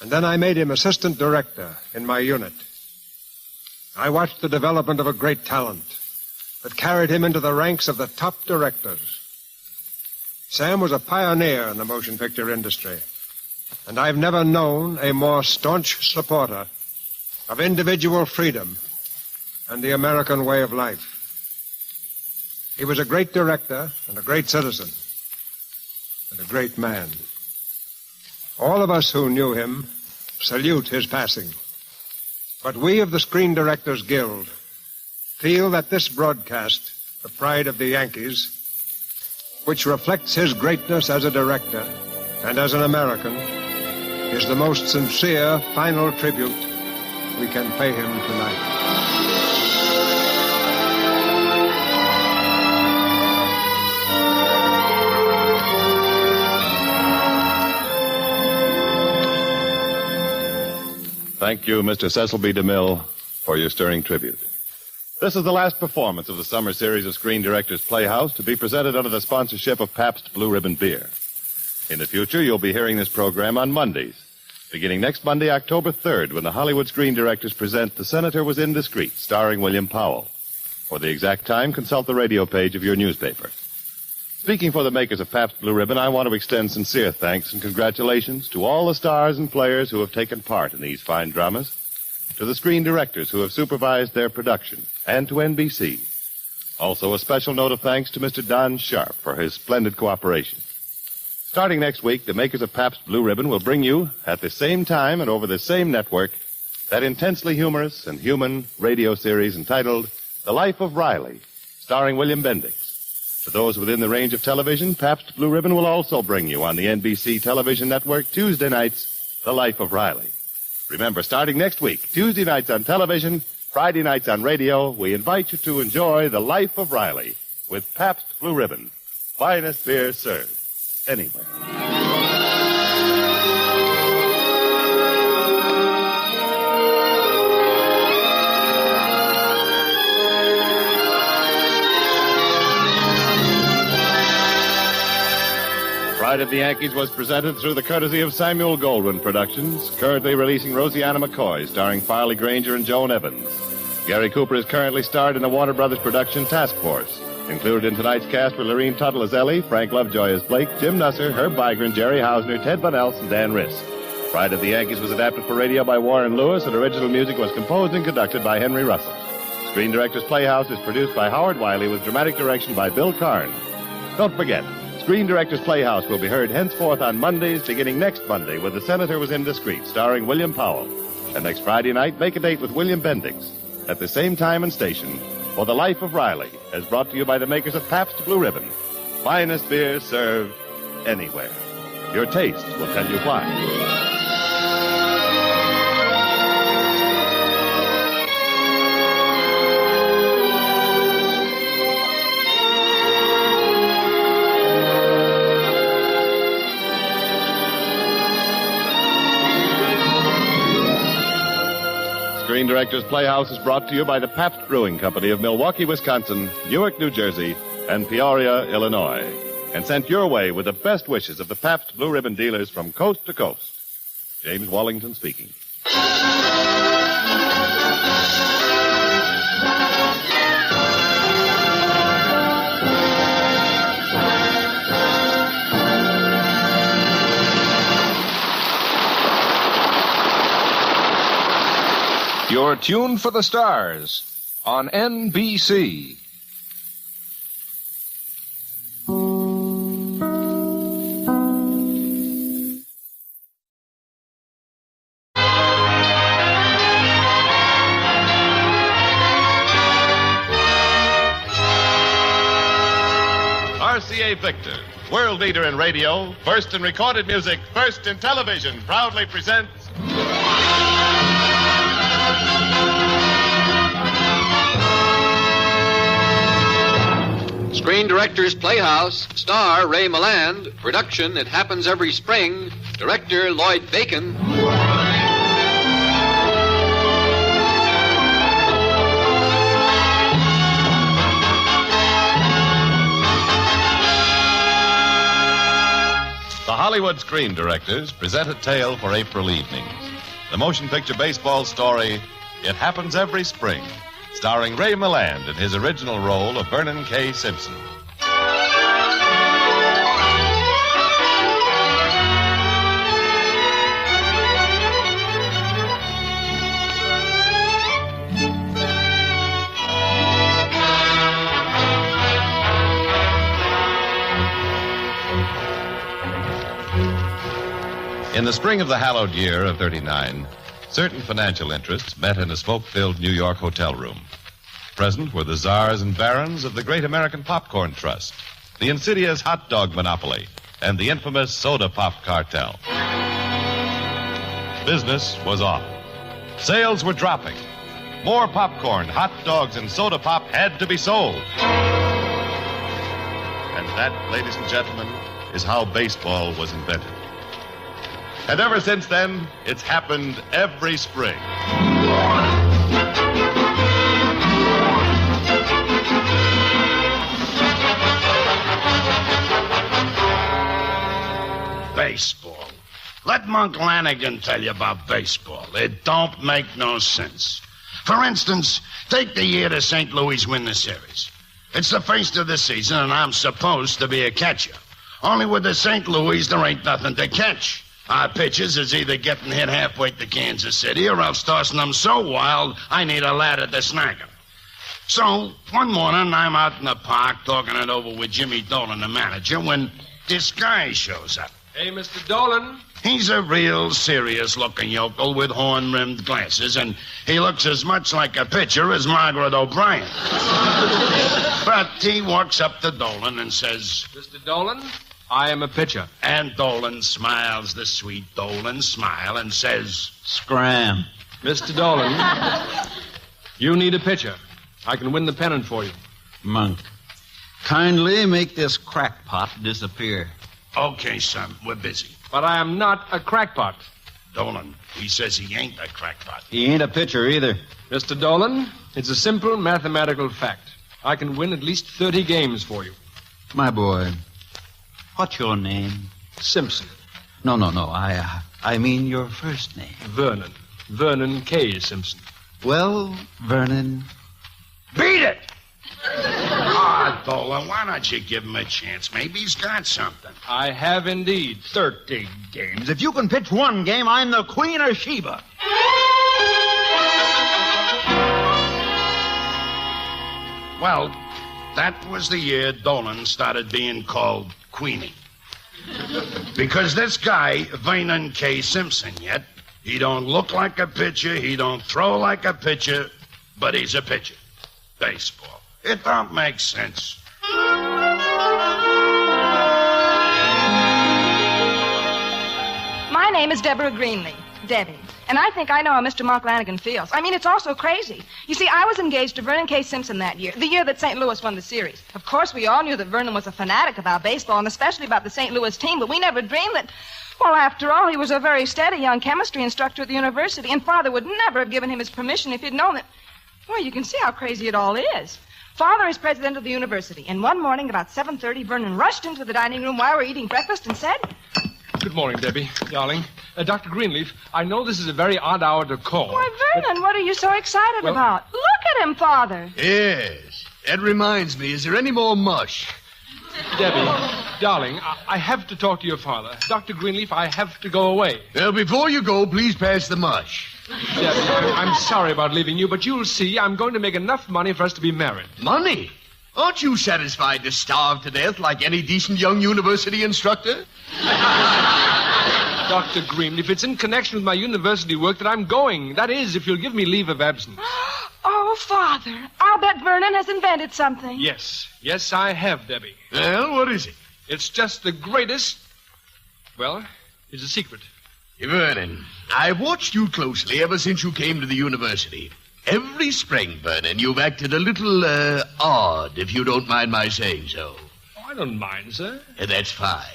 and then I made him assistant director in my unit. I watched the development of a great talent that carried him into the ranks of the top directors. Sam was a pioneer in the motion picture industry, and I've never known a more staunch supporter of individual freedom and the American way of life. He was a great director and a great citizen and a great man. All of us who knew him salute his passing. But we of the Screen Directors Guild feel that this broadcast, The Pride of the Yankees, which reflects his greatness as a director and as an American, is the most sincere final tribute we can pay him tonight. Thank you, Mr. Cecil B. DeMille, for your stirring tribute. This is the last performance of the summer series of Screen Directors Playhouse to be presented under the sponsorship of Pabst Blue Ribbon Beer. In the future, you'll be hearing this program on Mondays, beginning next Monday, October 3rd, when the Hollywood Screen Directors present The Senator Was Indiscreet, starring William Powell. For the exact time, consult the radio page of your newspaper. Speaking for the makers of Pabst Blue Ribbon, I want to extend sincere thanks and congratulations to all the stars and players who have taken part in these fine dramas, to the screen directors who have supervised their production, and to NBC. Also, a special note of thanks to Mr. Don Sharp for his splendid cooperation. Starting next week, the makers of Pabst Blue Ribbon will bring you, at the same time and over the same network, that intensely humorous and human radio series entitled The Life of Riley, starring William Bendix. To those within the range of television, Pabst Blue Ribbon will also bring you on the NBC television network Tuesday nights, The Life of Riley. Remember, starting next week, Tuesday nights on television, Friday nights on radio, we invite you to enjoy The Life of Riley with Pabst Blue Ribbon. Finest beer served anywhere. Pride of the Yankees was presented through the courtesy of Samuel Goldwyn Productions, currently releasing Roseanna McCoy, starring Farley Granger and Joan Evans. Gary Cooper is currently starred in the Warner Brothers production Task Force. Included in tonight's cast were Lorene Tuttle as Ellie, Frank Lovejoy as Blake, Jim Nusser, Herb Vigran, Jerry Hausner, Ted Van Elst, and Dan Riss. Pride of the Yankees was adapted for radio by Warren Lewis, and original music was composed and conducted by Henry Russell. Screen Directors Playhouse is produced by Howard Wiley with dramatic direction by Bill Karn. Don't forget, Screen Directors Playhouse will be heard henceforth on Mondays, beginning next Monday with The Senator Was Indiscreet, starring William Powell. And next Friday night, make a date with William Bendix at the same time and station for The Life of Riley, as brought to you by the makers of Pabst Blue Ribbon. Finest beer served anywhere. Your taste will tell you why. Screen Directors Playhouse is brought to you by the Pabst Brewing Company of Milwaukee, Wisconsin, Newark, New Jersey, and Peoria, Illinois, and sent your way with the best wishes of the Pabst Blue Ribbon dealers from coast to coast. James Wallington speaking. You're tuned for the stars on NBC. RCA Victor, world leader in radio, first in recorded music, first in television, proudly presents... Screen Directors Playhouse, star Ray Milland, production It Happens Every Spring, director Lloyd Bacon. The Hollywood Screen Directors present a tale for April evenings. The motion picture baseball story, It Happens Every Spring, starring Ray Milland in his original role of Vernon K. Simpson. In the spring of the hallowed year of 39, certain financial interests met in a smoke-filled New York hotel room. Present were the czars and barons of the Great American Popcorn Trust, the insidious hot dog monopoly, and the infamous soda pop cartel. Business was off. Sales were dropping. More popcorn, hot dogs, and soda pop had to be sold. And that, ladies and gentlemen, is how baseball was invented. And ever since then, it's happened every spring. Baseball. Let Monk Lanigan tell you about baseball. It don't make no sense. For instance, take the year the St. Louis win the series. It's the first of the season, and I'm supposed to be a catcher. Only with the St. Louis, there ain't nothing to catch. Our pitchers is either getting hit halfway to Kansas City or else tossing them so wild I need a ladder to snag them. So, one morning, I'm out in the park talking it over with Jimmy Dolan, the manager, when this guy shows up. Hey, Mr. Dolan. He's a real serious-looking yokel with horn-rimmed glasses, and he looks as much like a pitcher as Margaret O'Brien. But he walks up to Dolan and says, Mr. Dolan, I am a pitcher. And Dolan smiles the sweet Dolan smile and says, Scram. Mr. Dolan, you need a pitcher. I can win the pennant for you. Monk, kindly make this crackpot disappear. Okay, son, we're busy. But I am not a crackpot. Dolan, he says he ain't a crackpot. He ain't a pitcher either. Mr. Dolan, it's a simple mathematical fact. I can win at least 30 games for you. My boy, what's your name? Simpson. No. I mean your first name. Vernon. Vernon K. Simpson. Well, Vernon. Beat it! Dolan, why don't you give him a chance? Maybe he's got something. I have indeed. 30 games. If you can pitch one game, I'm the Queen of Sheba. Well, that was the year Dolan started being called Queenie. Because this guy, Vernon K. Simpson, yet, he don't look like a pitcher, he don't throw like a pitcher, but he's a pitcher. Baseball. It don't make sense. My name is Deborah Greenlee, Debbie, and I think I know how Mr. Monk Lanigan feels. I mean, it's all so crazy. You see, I was engaged to Vernon K. Simpson that year, the year that St. Louis won the series. Of course, we all knew that Vernon was a fanatic about baseball, and especially about the St. Louis team, but we never dreamed that, well, after all, he was a very steady young chemistry instructor at the university, and Father would never have given him his permission if he'd known that. Well, you can see how crazy it all is. Father is president of the university, and one morning about 7:30, Vernon rushed into the dining room while we were eating breakfast and said... Good morning, Debbie, darling. Dr. Greenleaf, I know this is a very odd hour to call. Why, Vernon, what are you so excited about? Look at him, Father. Yes. That reminds me, is there any more mush? Debbie, darling, I have to talk to your father. Dr. Greenleaf, I have to go away. Well, before you go, please pass the mush. Debbie, I'm sorry about leaving you, but you'll see I'm going to make enough money for us to be married. Money? Aren't you satisfied to starve to death like any decent young university instructor? Dr. Greenleaf, it's in connection with my university work that I'm going. That is, if you'll give me leave of absence. Oh, Father, I'll bet Vernon has invented something. Yes, I have, Debbie. Well, what is it? It's just the greatest... Well, it's a secret. Vernon, I've watched you closely ever since you came to the university. Every spring, Vernon, you've acted a little, odd, if you don't mind my saying so. Oh, I don't mind, sir. That's fine.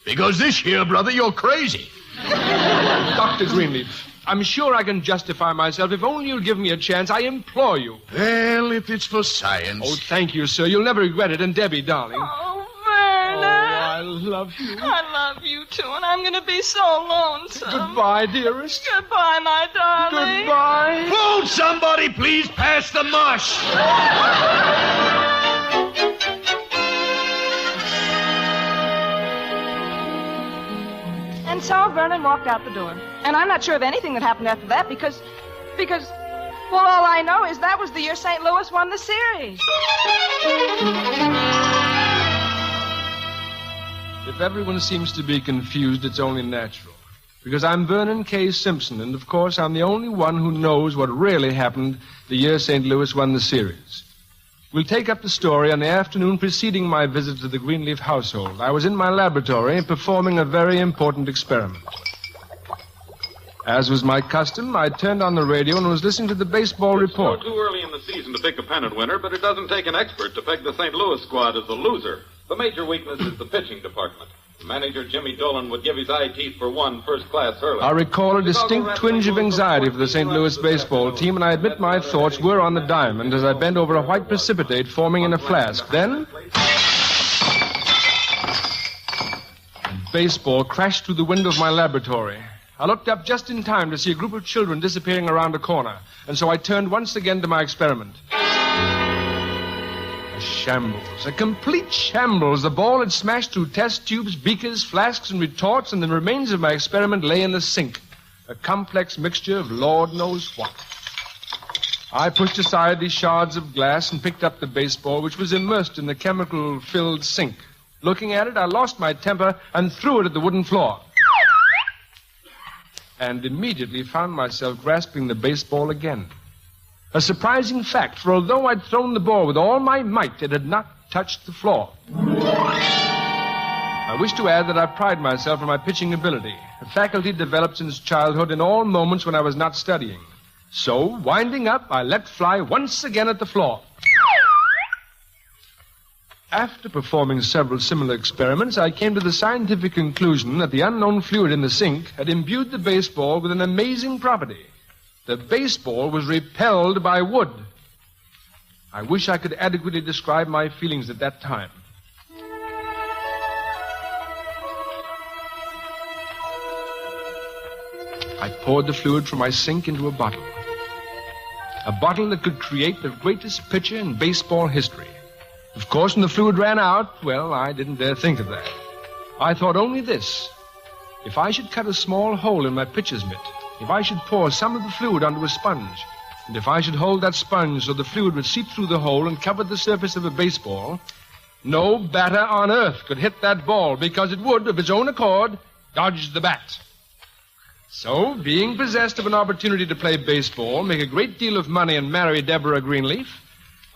Because this year, brother, you're crazy. Dr. Greenleaf, I'm sure I can justify myself. If only you'll give me a chance, I implore you. Well, if it's for science... Oh, thank you, sir. You'll never regret it. And Debbie, darling... Oh, Vernon. Oh, I love you. I love you, too, and I'm going to be so lonesome. Goodbye, dearest. Goodbye, my darling. Goodbye. Won't somebody please pass the mush? And so Vernon walked out the door. And I'm not sure of anything that happened after that because, well, all I know is that was the year St. Louis won the series. If everyone seems to be confused, it's only natural. Because I'm Vernon K. Simpson, and of course I'm the only one who knows what really happened the year St. Louis won the series. We'll take up the story on the afternoon preceding my visit to the Greenleaf household. I was in my laboratory performing a very important experiment. As was my custom, I turned on the radio and was listening to the baseball report. It's still too early in the season to pick a pennant winner, but it doesn't take an expert to peg the St. Louis squad as the loser. The major weakness is the pitching department. Manager Jimmy Dolan would give his eye teeth for one first-class hurler. I recall a distinct twinge of anxiety for the St. Louis baseball team, and I admit my thoughts were on the diamond as I bent over a white precipitate forming in a flask. Then... baseball crashed through the window of my laboratory. I looked up just in time to see a group of children disappearing around a corner, and so I turned once again to my experiment. A shambles. A complete shambles. The ball had smashed through test tubes, beakers, flasks, and retorts, and the remains of my experiment lay in the sink. A complex mixture of Lord knows what. I pushed aside these shards of glass and picked up the baseball, which was immersed in the chemical-filled sink. Looking at it, I lost my temper and threw it at the wooden floor. And immediately found myself grasping the baseball again. A surprising fact, for although I'd thrown the ball with all my might, it had not touched the floor. I wish to add that I pride myself on my pitching ability, a faculty developed since childhood in all moments when I was not studying. So, winding up, I let fly once again at the floor. After performing several similar experiments, I came to the scientific conclusion that the unknown fluid in the sink had imbued the baseball with an amazing property. The baseball was repelled by wood. I wish I could adequately describe my feelings at that time. I poured the fluid from my sink into a bottle. A bottle that could create the greatest pitcher in baseball history. Of course, when the fluid ran out, well, I didn't dare think of that. I thought only this. If I should cut a small hole in my pitcher's mitt, if I should pour some of the fluid onto a sponge, and if I should hold that sponge so the fluid would seep through the hole and cover the surface of a baseball, no batter on earth could hit that ball because it would, of its own accord, dodge the bat. So, being possessed of an opportunity to play baseball, make a great deal of money, and marry Deborah Greenleaf,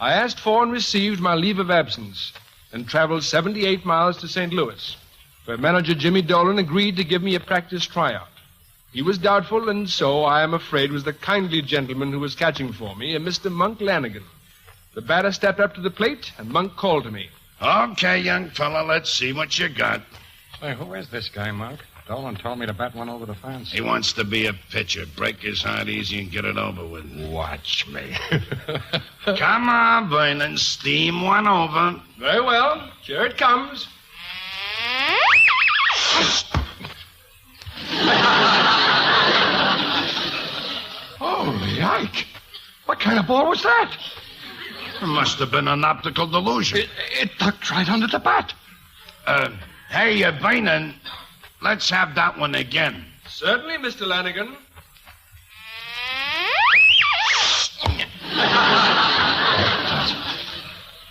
I asked for and received my leave of absence and traveled 78 miles to St. Louis, where manager Jimmy Dolan agreed to give me a practice tryout. He was doubtful, and so, I am afraid, was the kindly gentleman who was catching for me, a Mr. Monk Lanigan. The batter stepped up to the plate, and Monk called to me. Okay, young fella, let's see what you got. Say, who is this guy, Monk? Dolan told me to bat one over the fence. He wants to be a pitcher. Break his heart easy and get it over with. Watch me. Come on, Vernon. Steam one over. Very well. Here it comes. Holy Ike. What kind of ball was that? It must have been an optical delusion. It ducked right under the bat. Hey, Vernon. Let's have that one again. Certainly, Mr. Lanigan.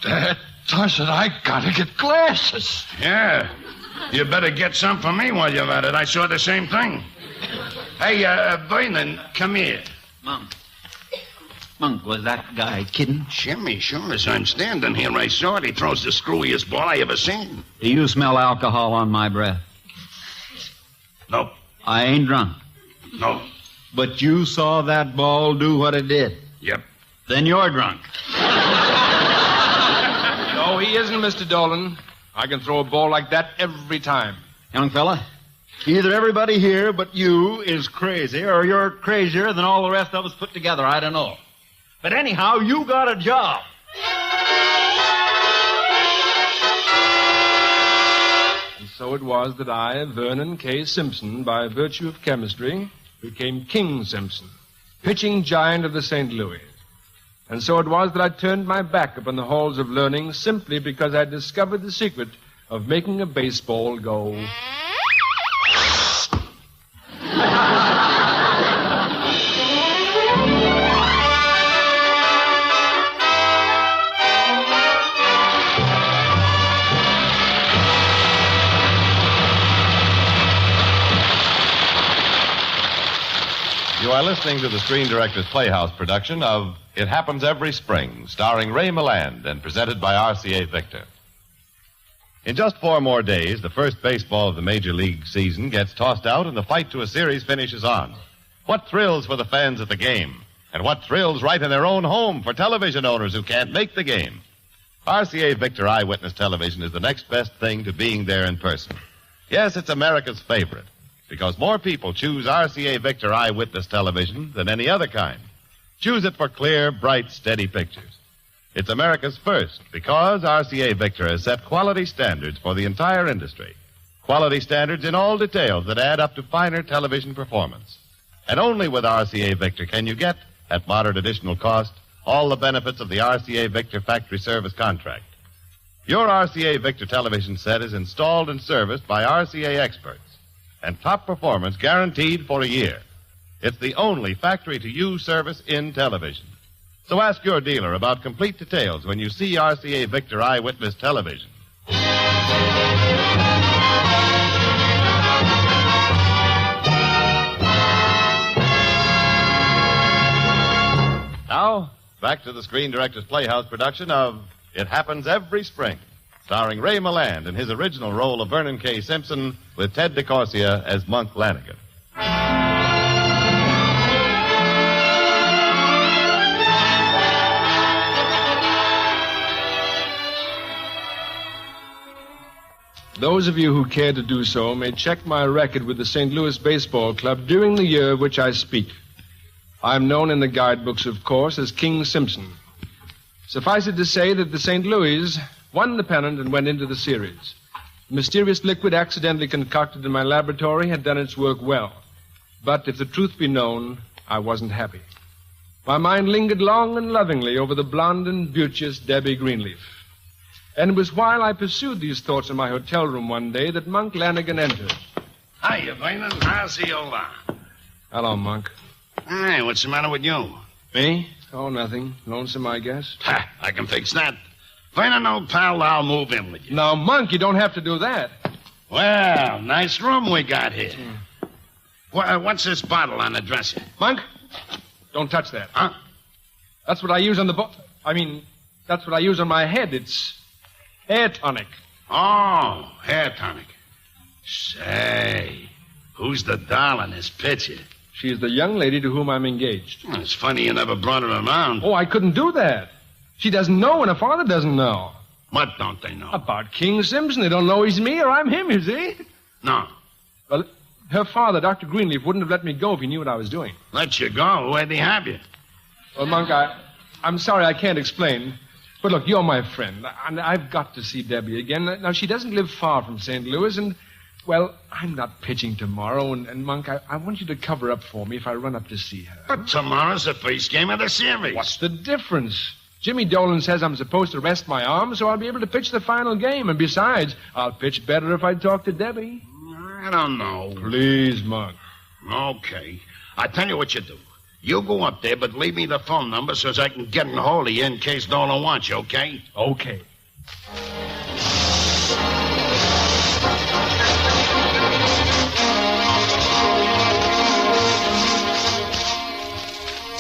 That does it. I gotta get glasses. Yeah. You better get some for me while you're at it. I saw the same thing. Hey, Vernon, come here. Monk, was that guy kidding? Jimmy, sure as I'm standing here, I saw it. He throws the screwiest ball I ever seen. Do you smell alcohol on my breath? Nope. I ain't drunk. Nope. But you saw that ball do what it did. Yep. Then you're drunk. No, he isn't, Mr. Dolan. I can throw a ball like that every time. Young fella, either everybody here but you is crazy, or you're crazier than all the rest of us put together. I don't know. But anyhow, you got a job. And so it was that I, Vernon K. Simpson, by virtue of chemistry, became King Simpson, pitching giant of the St. Louis. And so it was that I turned my back upon the halls of learning simply because I had discovered the secret of making a baseball go. You are listening to the Screen Director's Playhouse production of It Happens Every Spring, starring Ray Milland and presented by RCA Victor. In just 4 more days, the first baseball of the Major League season gets tossed out and the fight to a series finishes on. What thrills for the fans at the game, and what thrills right in their own home for television owners who can't make the game. RCA Victor Eyewitness Television is the next best thing to being there in person. Yes, it's America's favorite, because more people choose RCA Victor Eyewitness Television than any other kind. Choose it for clear, bright, steady pictures. It's America's first because RCA Victor has set quality standards for the entire industry. Quality standards in all details that add up to finer television performance. And only with RCA Victor can you get, at moderate additional cost, all the benefits of the RCA Victor factory service contract. Your RCA Victor television set is installed and serviced by RCA experts, and top performance guaranteed for a year. It's the only factory-to-use service in television. So ask your dealer about complete details when you see RCA Victor Eyewitness Television. Now, back to the Screen Director's Playhouse production of It Happens Every Spring, starring Ray Milland in his original role of Vernon K. Simpson with Ted DeCorsia as Monk Lanigan. Those of you who care to do so may check my record with the St. Louis Baseball Club during the year of which I speak. I'm known in the guidebooks, of course, as King Simpson. Suffice it to say that the St. Louis won the pennant and went into the series. The mysterious liquid accidentally concocted in my laboratory had done its work well. But if the truth be known, I wasn't happy. My mind lingered long and lovingly over the blonde and beauteous Debbie Greenleaf. And it was while I pursued these thoughts in my hotel room one day that Monk Lanigan entered. Hiya, Vernon. How's the old lot? Hello, Monk. Hey, what's the matter with you? Me? Oh, nothing. Lonesome, I guess. Ha, I can fix that. Vernon, old pal, I'll move in with you. Now, Monk, you don't have to do that. Well, nice room we got here. What's this bottle on the dresser? Monk, don't touch that. Huh? That's what I use on that's what I use on my head. It's hair tonic. Oh, hair tonic. Say, who's the doll in this picture? She's the young lady to whom I'm engaged. Well, it's funny you never brought her around. Oh, I couldn't do that. She doesn't know and her father doesn't know. What don't they know? About King Simpson. They don't know he's me or I'm him, you see? No. Well, her father, Dr. Greenleaf, wouldn't have let me go if he knew what I was doing. Let you go? Where'd he have you? Well, Monk, I'm sorry I can't explain. But look, you're my friend, and I've got to see Debbie again. Now, she doesn't live far from St. Louis, and, well, I'm not pitching tomorrow, and Monk, I want you to cover up for me if I run up to see her. But tomorrow's the first game of the series. What's the difference? Jimmy Dolan says I'm supposed to rest my arm, so I'll be able to pitch the final game, and besides, I'll pitch better if I talk to Debbie. I don't know. Please, Monk. Okay. I'll tell you what you do. You go up there, but leave me the phone number so as I can get in hold of you in case Dolan wants you, okay? Okay.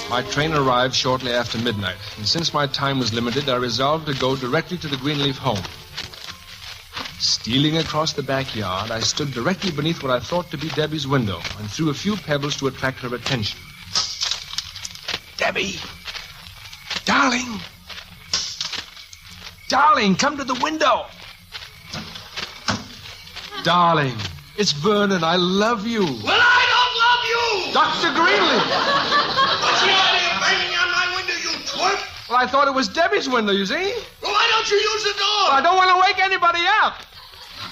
My train arrived shortly after midnight, and since my time was limited, I resolved to go directly to the Greenleaf home. Stealing across the backyard, I stood directly beneath what I thought to be Debbie's window and threw a few pebbles to attract her attention. Debbie! Darling! Darling, come to the window! Darling, it's Vernon. I love you. Well, I don't love you! Dr. Greenleaf! What's the idea of banging on my window, you twerp? Well, I thought it was Debbie's window, you see? Well, why don't you use the door? Well, I don't want to wake anybody up.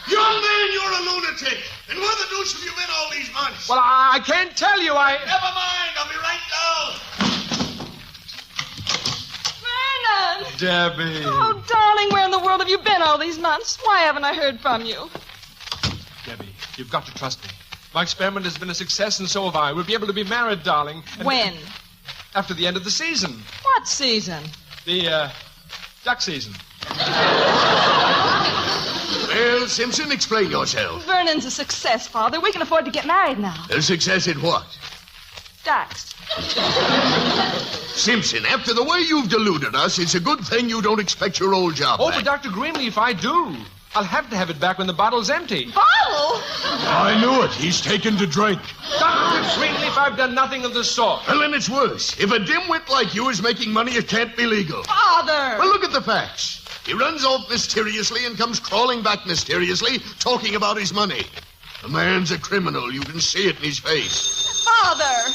Young man, you're a lunatic. And where the deuce have you been all these months? Well, I can't tell you. Never mind. I'll be right down. Vernon! Debbie. Oh, darling, where in the world have you been all these months? Why haven't I heard from you? Debbie, you've got to trust me. My experiment has been a success, and so have I. We'll be able to be married, darling. When? After the end of the season. What season? The, duck season. Well, Simpson, explain yourself. Vernon's a success, Father. We can afford to get married now. A success at what? Ducks. Simpson, after the way you've deluded us, it's a good thing you don't expect your old job Oh, back. but Dr. Greenleaf, I do. I'll have to have it back when the bottle's empty. Bottle? I knew it. He's taken to drink. Dr. Greenleaf, I've done nothing of the sort. Well, then it's worse. If a dimwit like you is making money, it can't be legal. Father! Well, look at the facts. He runs off mysteriously and comes crawling back mysteriously, talking about his money. The man's a criminal. You can see it in his face. Father!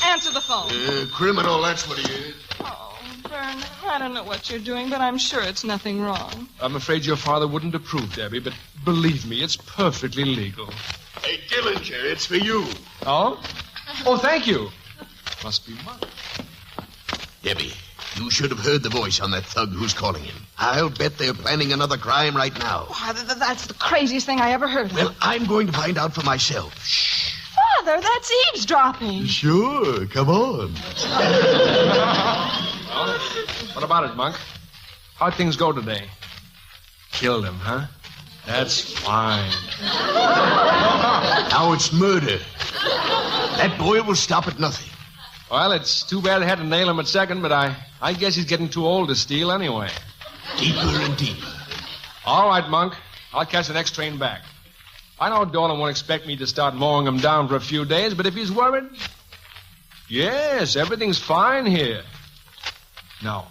Answer the phone. Criminal, that's what he is. Oh, Vernon, I don't know what you're doing, but I'm sure it's nothing wrong. I'm afraid your father wouldn't approve, Debbie, but believe me, it's perfectly legal. Hey, Dillinger, it's for you. Oh? Oh, thank you. Must be Monk. Debbie, You should have heard the voice on that thug who's calling him. I'll bet they're planning another crime right now. Why, that's the craziest thing I ever heard of. Well, I'm going to find out for myself. Father, that's eavesdropping. Sure, come on. Well, what about it, Monk? How'd things go today? Killed him, huh? That's fine. Now it's murder. That boy will stop at nothing. Well, it's too bad I had to nail him at second, but I guess he's getting too old to steal anyway. Deeper and deeper. All right, Monk. I'll catch the next train back. I know Dolan won't expect me to start mowing him down for a few days, but if he's worried... Yes, everything's fine here. No,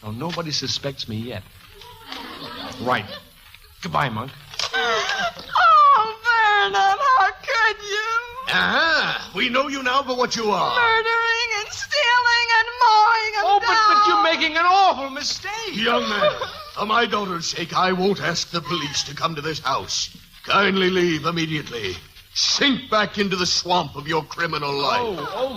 nobody suspects me yet. Right. Goodbye, Monk. Oh, Vernon, how could you? Uh-huh. We know you now for what you are. Murdering and stealing and mowing him down. But you're making an awful mistake. Young man, for my daughter's sake, I won't ask the police to come to this house. Kindly leave immediately. Sink back into the swamp of your criminal life. Oh,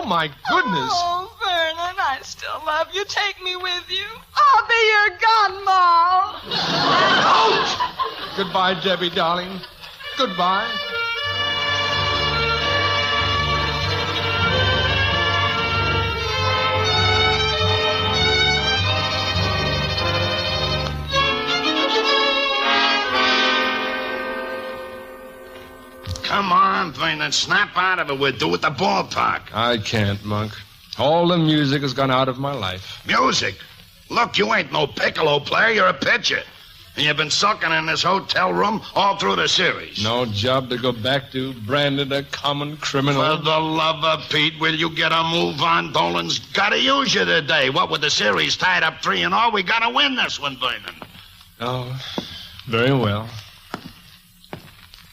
my goodness. Oh, Vernon, I still love you. Take me with you. I'll be your gun ball. Out! Goodbye, Debbie, darling. Goodbye. Come on, Vernon, snap out of it. We're due at the ballpark. I can't, Monk. All the music has gone out of my life. Music? Look, you ain't no piccolo player. You're a pitcher. And you've been sulking in this hotel room all through the series. No job to go back to. Branded a common criminal. For the love of Pete, will you get a move on? Dolan's got to use you today. What with the series tied up 3-0, we got to win this one, Vernon. Oh, very well.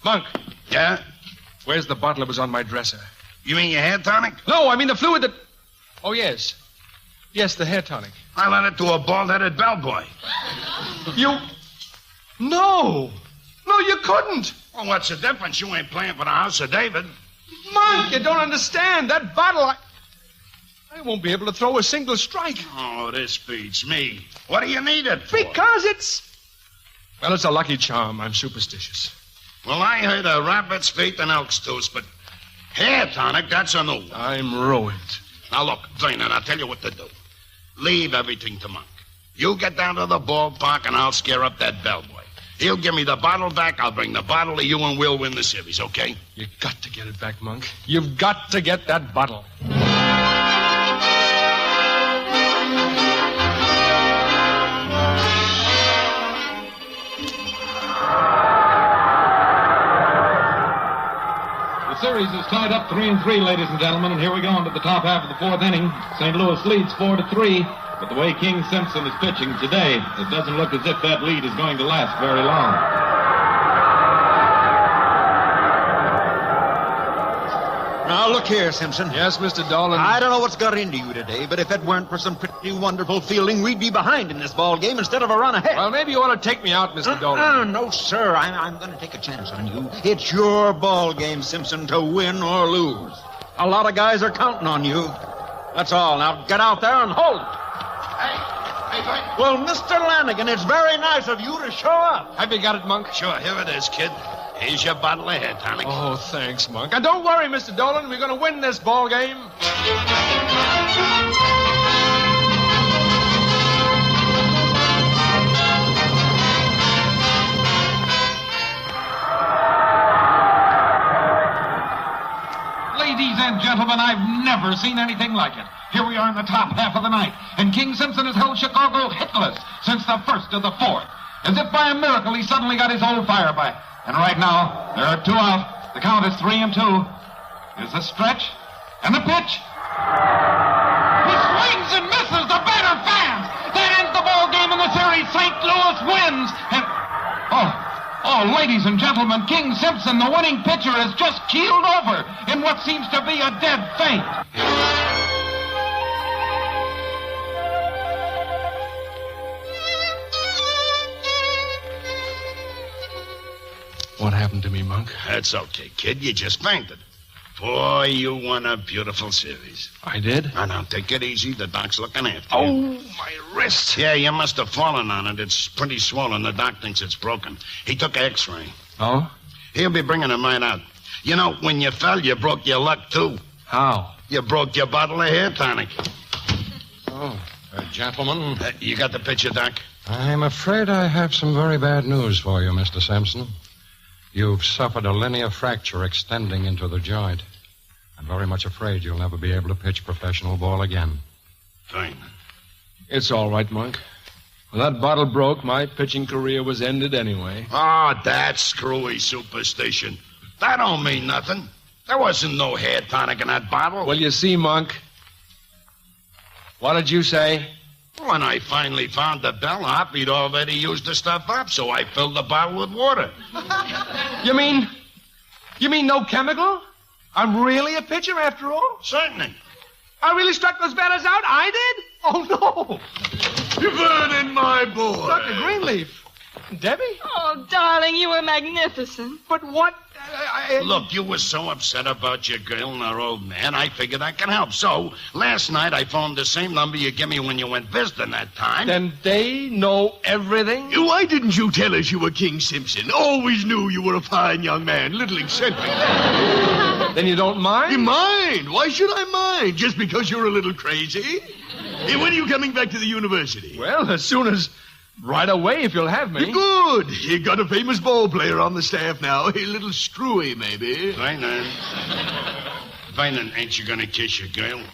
Monk. Yeah? Where's the bottle that was on my dresser? You mean your hair tonic? No, I mean the fluid that... Oh, yes. Yes, the hair tonic. I lent it to a bald-headed bellboy. You... No, you couldn't. Well, what's the difference? You ain't playing for the house of David. Monk, you don't understand. That bottle, I won't be able to throw a single strike. Oh, this beats me. What do you need it for? Because it's... Well, it's a lucky charm. I'm superstitious. Well, I heard of rabbit's feet and elk's tooth, but hair tonic, that's a new one. I'm ruined. Now, look, Vernon, I'll tell you what to do. Leave everything to Monk. You get down to the ballpark, and I'll scare up that bellboy. He'll give me the bottle back. I'll bring the bottle to you, and we'll win the series, okay? You got to get it back, Monk. You've got to get that bottle. The series is tied up 3-3, ladies and gentlemen, and here we go into the top half of the fourth inning. St. Louis leads 4-3. But the way King Simpson is pitching today, it doesn't look as if that lead is going to last very long. Now, look here, Simpson. Yes, Mr. Dolan? I don't know what's got into you today, but if it weren't for some pretty wonderful fielding, we'd be behind in this ball game instead of a run ahead. Well, maybe you ought to take me out, Mr. Dolan. No, sir. I'm going to take a chance on you. It's your ball game, Simpson, to win or lose. A lot of guys are counting on you. That's all. Now, get out there and hold it. Well, Mr. Lanigan, it's very nice of you to show up. Have you got it, Monk? Sure, here it is, kid. Here's your bottle of hair tonic. Oh, thanks, Monk. And don't worry, Mr. Dolan. We're going to win this ball game. Ladies and gentlemen, I've never seen anything like it. Here we are in the top half of the ninth, and King Simpson has held Chicago hitless since the first of the fourth. As if by a miracle, he suddenly got his old fire back. And right now, there are 2 out. The count is 3-2. Here's the stretch, and the pitch. He swings and misses. The batter fans. That ends the ball game in the series. St. Louis wins. And ladies and gentlemen, King Simpson, the winning pitcher, has just keeled over in what seems to be a dead faint. What happened to me, Monk? That's okay, kid. You just fainted. Boy, you won a beautiful series. I did? Now, take it easy. The doc's looking after Oh, you. my wrist. Yeah, you must have fallen on it. It's pretty swollen. The doc thinks it's broken. He took an X-ray. Oh? He'll be bringing it right out. You know, when you fell, you broke your luck, too. How? You broke your bottle of hair tonic. Oh, gentlemen. You got the picture, Doc? I'm afraid I have some very bad news for you, Mr. Simpson. You've suffered a linear fracture extending into the joint. I'm very much afraid you'll never be able to pitch professional ball again. Fine. It's all right, Monk. When that bottle broke, my pitching career was ended anyway. Oh, that screwy superstition. That don't mean nothing. There wasn't no hair tonic in that bottle. Well, you see, Monk. What did you say? When I finally found the bellhop, he'd already used the stuff up, so I filled the bottle with water. You mean no chemical? I'm really a pitcher after all? Certainly. I really struck those batters out? I did? Oh, no. Vernon, my boy. Dr. Greenleaf. Debbie? Oh, darling, you were magnificent. But what? Look, you were so upset about your girl and her old man, I figured I could help. So, last night I phoned the same number you gave me when you went visiting that time. Then they know everything? Why didn't you tell us you were King Simpson? Always knew you were a fine young man, little eccentric. Then you don't mind? You mind? Why should I mind? Just because you're a little crazy? Hey, when are you coming back to the university? Well, as soon as... Right away, if you'll have me. Good. You got a famous ball player on the staff now. A little screwy, maybe. Vernon, ain't you gonna kiss your girl?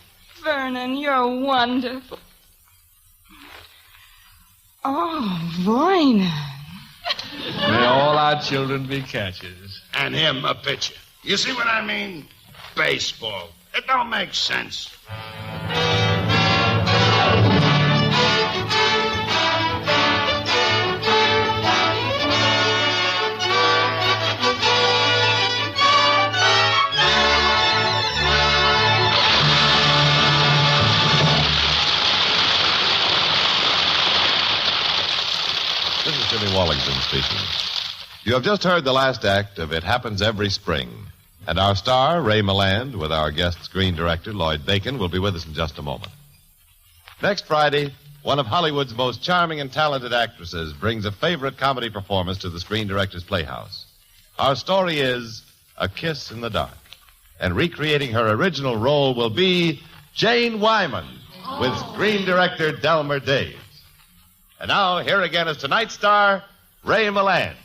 Vernon, you're wonderful. Oh, Vernon. May all our children be catchers. And him a pitcher. You see what I mean? Baseball. It don't make sense. This is Jimmy Wallington speaking. You have just heard the last act of It Happens Every Spring. And our star, Ray Milland, with our guest screen director, Lloyd Bacon, will be with us in just a moment. Next Friday, one of Hollywood's most charming and talented actresses brings a favorite comedy performance to the Screen Director's Playhouse. Our story is A Kiss in the Dark. And recreating her original role will be Jane Wyman, with Screen Director Delmer Daves. And now, here again is tonight's star, Ray Milland.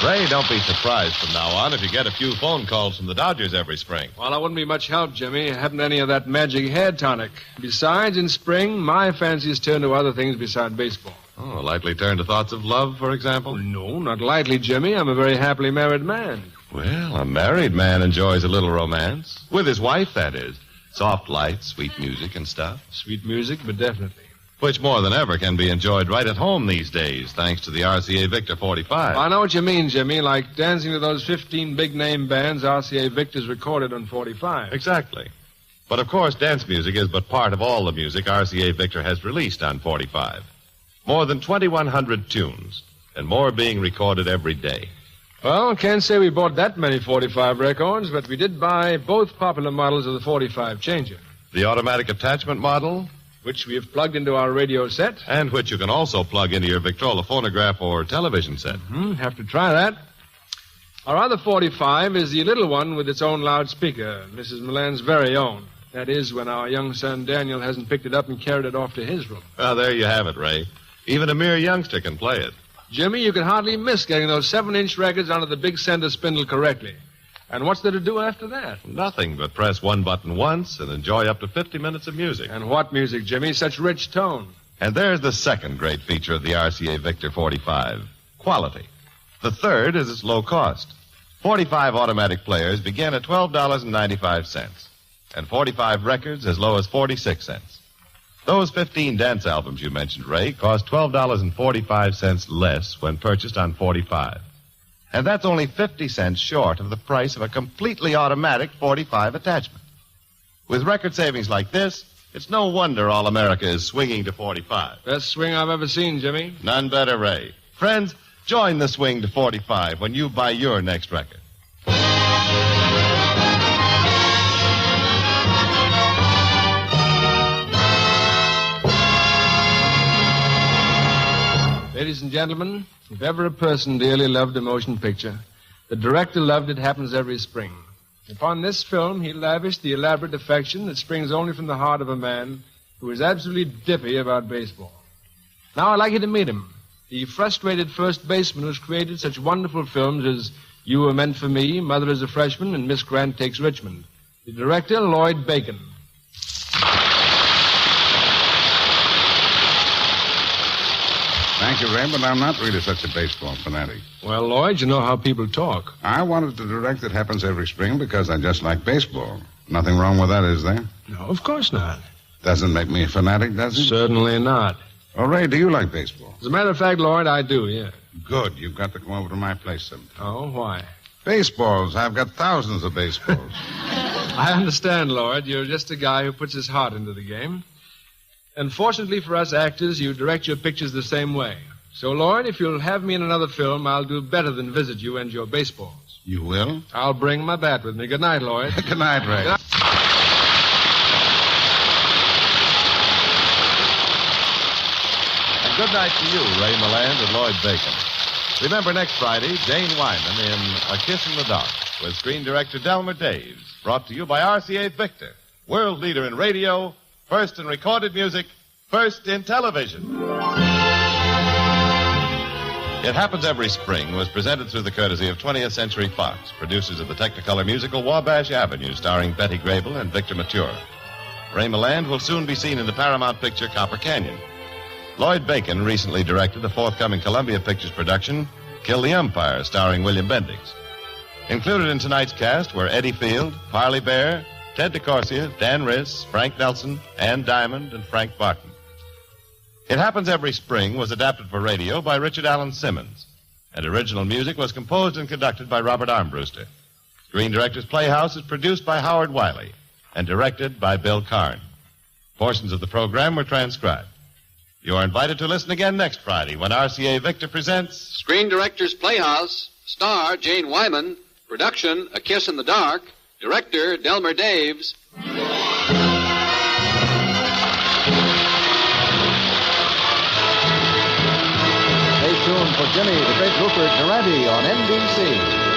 Ray, don't be surprised from now on if you get a few phone calls from the Dodgers every spring. Well, I wouldn't be much help, Jimmy. I haven't any of that magic hair tonic. Besides, in spring, my fancies turn to other things besides baseball. Oh, likely turn to thoughts of love, for example? No, not likely, Jimmy. I'm a very happily married man. Well, a married man enjoys a little romance. With his wife, that is. Soft lights, sweet music and stuff. Sweet music, but definitely. Which more than ever can be enjoyed right at home these days, thanks to the RCA Victor 45. I know what you mean, Jimmy, like dancing to those 15 big-name bands RCA Victor's recorded on 45. Exactly. But of course, dance music is but part of all the music RCA Victor has released on 45. More than 2,100 tunes, and more being recorded every day. Well, can't say we bought that many 45 records, but we did buy both popular models of the 45 changer. The automatic attachment model, which we have plugged into our radio set. And which you can also plug into your Victrola phonograph or television set. Have to try that. Our other 45 is the little one with its own loudspeaker, Mrs. Milland's very own. That is, when our young son Daniel hasn't picked it up and carried it off to his room. Well, there you have it, Ray. Even a mere youngster can play it. Jimmy, you can hardly miss getting those 7-inch records onto the big center spindle correctly. And what's there to do after that? Nothing but press one button once and enjoy up to 50 minutes of music. And what music, Jimmy? Such rich tone. And there's the second great feature of the RCA Victor 45, quality. The third is its low cost. 45 automatic players begin at $12.95, and 45 records as low as 46 cents. Those 15 dance albums you mentioned, Ray, cost $12.45 less when purchased on 45. And that's only 50 cents short of the price of a completely automatic 45 attachment. With record savings like this, it's no wonder all America is swinging to 45. Best swing I've ever seen, Jimmy. None better, Ray. Friends, Join the swing to 45 when you buy your next record. Ladies and gentlemen, if ever a person dearly loved a motion picture, the director loved It Happens Every Spring. Upon this film, he lavished the elaborate affection that springs only from the heart of a man who is absolutely dippy about baseball. Now I'd like you to meet him, the frustrated first baseman who's created such wonderful films as You Were Meant for Me, Mother is a Freshman, and Miss Grant Takes Richmond. The director, Lloyd Bacon. Thank you, Ray, but I'm not really such a baseball fanatic. Well, Lloyd, you know how people talk. I wanted to direct It Happens Every Spring because I just like baseball. Nothing wrong with that, is there? No, of course not. Doesn't make me a fanatic, does it? Certainly not. Oh, Ray, do you like baseball? As a matter of fact, Lloyd, I do, yeah. Good. You've got to come over to my place sometime. Oh, why? Baseballs. I've got thousands of baseballs. I understand, Lloyd. You're just a guy who puts his heart into the game. And fortunately for us actors, you direct your pictures the same way. So, Lloyd, if you'll have me in another film, I'll do better than visit you and your baseballs. You will? I'll bring my bat with me. Good night, Lloyd. Good night, Ray. Good night. And good night to you, Ray Milland and Lloyd Bacon. Remember next Friday, Jane Wyman in A Kiss in the Dark with screen director Delmer Daves. Brought to you by RCA Victor, world leader in radio, first in recorded music, first in television. It Happens Every Spring was presented through the courtesy of 20th Century Fox, producers of the Technicolor musical Wabash Avenue, starring Betty Grable and Victor Mature. Ray Milland will soon be seen in the Paramount picture Copper Canyon. Lloyd Bacon recently directed the forthcoming Columbia Pictures production, Kill the Umpire, starring William Bendix. Included in tonight's cast were Eddie Field, Parley Bear, Ted DeCorsia, Dan Riss, Frank Nelson, Ann Diamond, and Frank Barton. It Happens Every Spring was adapted for radio by Richard Allen Simmons, and original music was composed and conducted by Robert Armbruster. Screen Directors Playhouse is produced by Howard Wiley and directed by Bill Karn. Portions of the program were transcribed. You are invited to listen again next Friday when RCA Victor presents Screen Directors Playhouse, star Jane Wyman, production A Kiss in the Dark, director Delmer Daves. Stay tuned for Jimmy the Great Rupert Durante on NBC.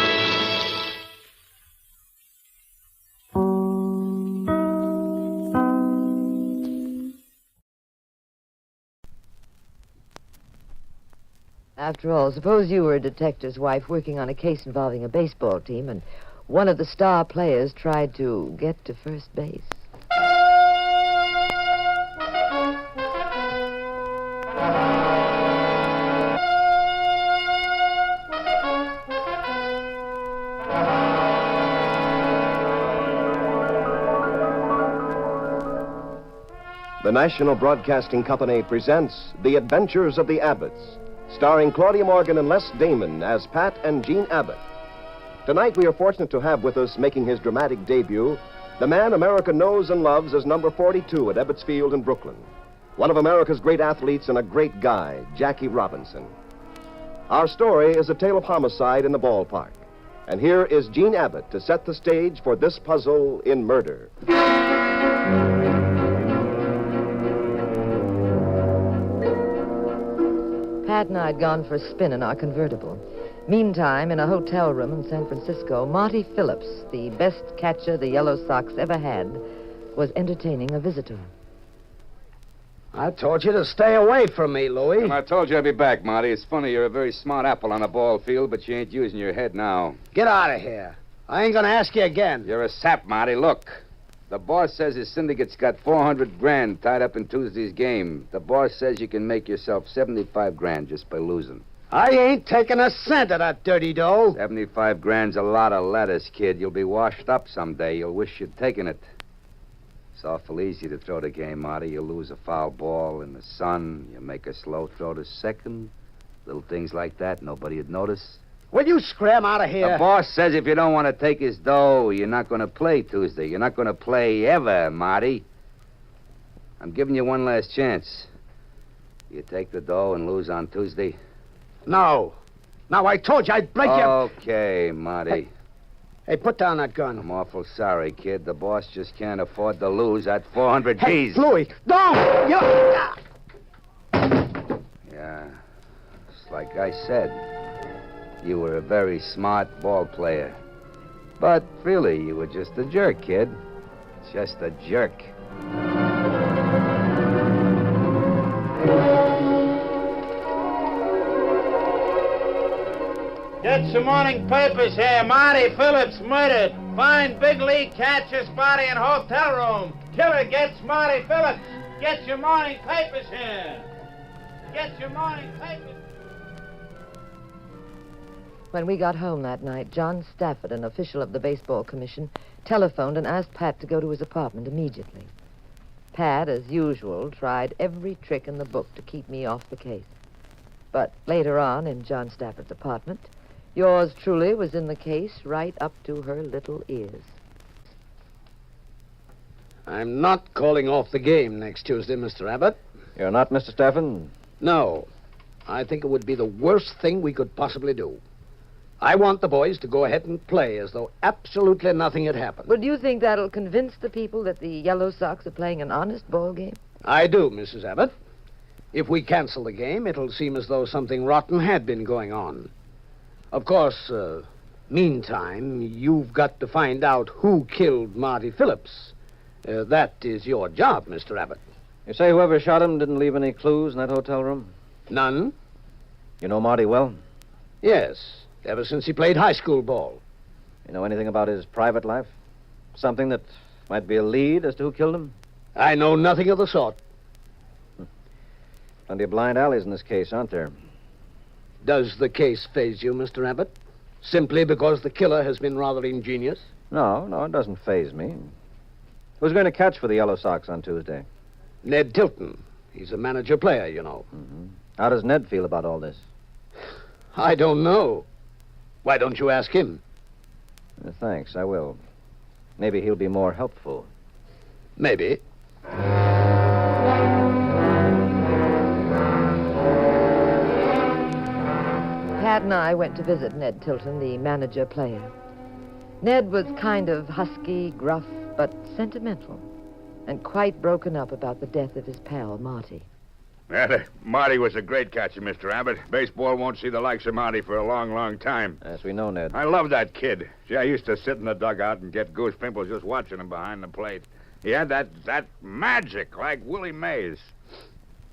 After all, suppose you were a detective's wife working on a case involving a baseball team, and one of the star players tried to get to first base. The National Broadcasting Company presents The Adventures of the Abbotts, starring Claudia Morgan and Les Damon as Pat and Jean Abbott. Tonight we are fortunate to have with us, making his dramatic debut, the man America knows and loves as number 42 at Ebbotts Field in Brooklyn. One of America's great athletes and a great guy, Jackie Robinson. Our story is a tale of homicide in the ballpark. And here is Jean Abbott to set the stage for this puzzle in murder. Pat and I had gone for a spin in our convertible. Meantime, in a hotel room in San Francisco, Monty Phillips, the best catcher the Yellow Sox ever had, was entertaining a visitor. I told you to stay away from me, Louie. And I told you I'd be back, Marty. It's funny, you're a very smart apple on a ball field, but you ain't using your head now. Get out of here. I ain't gonna ask you again. You're a sap, Marty. Look. The boss says his syndicate's got $400,000 tied up in Tuesday's game. The boss says you can make yourself $75,000 just by losing. I ain't taking a cent of that dirty dough. $75,000's a lot of lettuce, kid. You'll be washed up someday. You'll wish you'd taken it. It's awful easy to throw the game, Marty. You lose a foul ball in the sun. You make a slow throw to second. Little things like that, nobody'd notice. Will you scram out of here? The boss says if you don't want to take his dough, you're not going to play Tuesday. You're not going to play ever, Marty. I'm giving you one last chance. You take the dough and lose on Tuesday? No. Now, I told you I'd break you. Okay, Marty. Hey, put down that gun. I'm awful sorry, kid. The boss just can't afford to lose that 400 Hey, G's. Louie, don't! Yeah. It's like I said. You were a very smart ball player. But really, you were just a jerk, kid. Just a jerk. Get some morning papers here. Marty Phillips murdered. Find big league catcher's body in hotel room. Killer gets Marty Phillips. Get your morning papers here. Get your morning papers. When we got home that night, John Stafford, an official of the Baseball Commission, telephoned and asked Pat to go to his apartment immediately. Pat, as usual, tried every trick in the book to keep me off the case. But later on, in John Stafford's apartment, yours truly was in the case right up to her little ears. I'm not calling off the game next Tuesday, Mr. Abbott. You're not, Mr. Stafford? No. I think it would be the worst thing we could possibly do. I want the boys to go ahead and play as though absolutely nothing had happened. But do you think that'll convince the people that the Yellow Sox are playing an honest ball game? I do, Mrs. Abbott. If we cancel the game, it'll seem as though something rotten had been going on. Of course, meantime, you've got to find out who killed Marty Phillips. That is your job, Mr. Abbott. You say whoever shot him didn't leave any clues in that hotel room? None. You know Marty well? Yes, ever since he played high school ball. You know anything about his private life? Something that might be a lead as to who killed him? I know nothing of the sort. Plenty of blind alleys in this case, aren't there? Does the case faze you, Mr. Abbott? Simply because the killer has been rather ingenious? No, it doesn't faze me. Who's going to catch for the Yellow Sox on Tuesday? Ned Tilton. He's a manager player, you know. Mm-hmm. How does Ned feel about all this? I don't know. Why don't you ask him? Thanks, I will. Maybe he'll be more helpful. Maybe. Pat and I went to visit Ned Tilton, the manager player. Ned was kind of husky, gruff, but sentimental, and quite broken up about the death of his pal, Marty. Marty was a great catcher, Mr. Abbott. Baseball won't see the likes of Marty for a long, long time. Yes, we know, Ned. I love that kid. See, I used to sit in the dugout and get goose pimples just watching him behind the plate. He had that magic, like Willie Mays.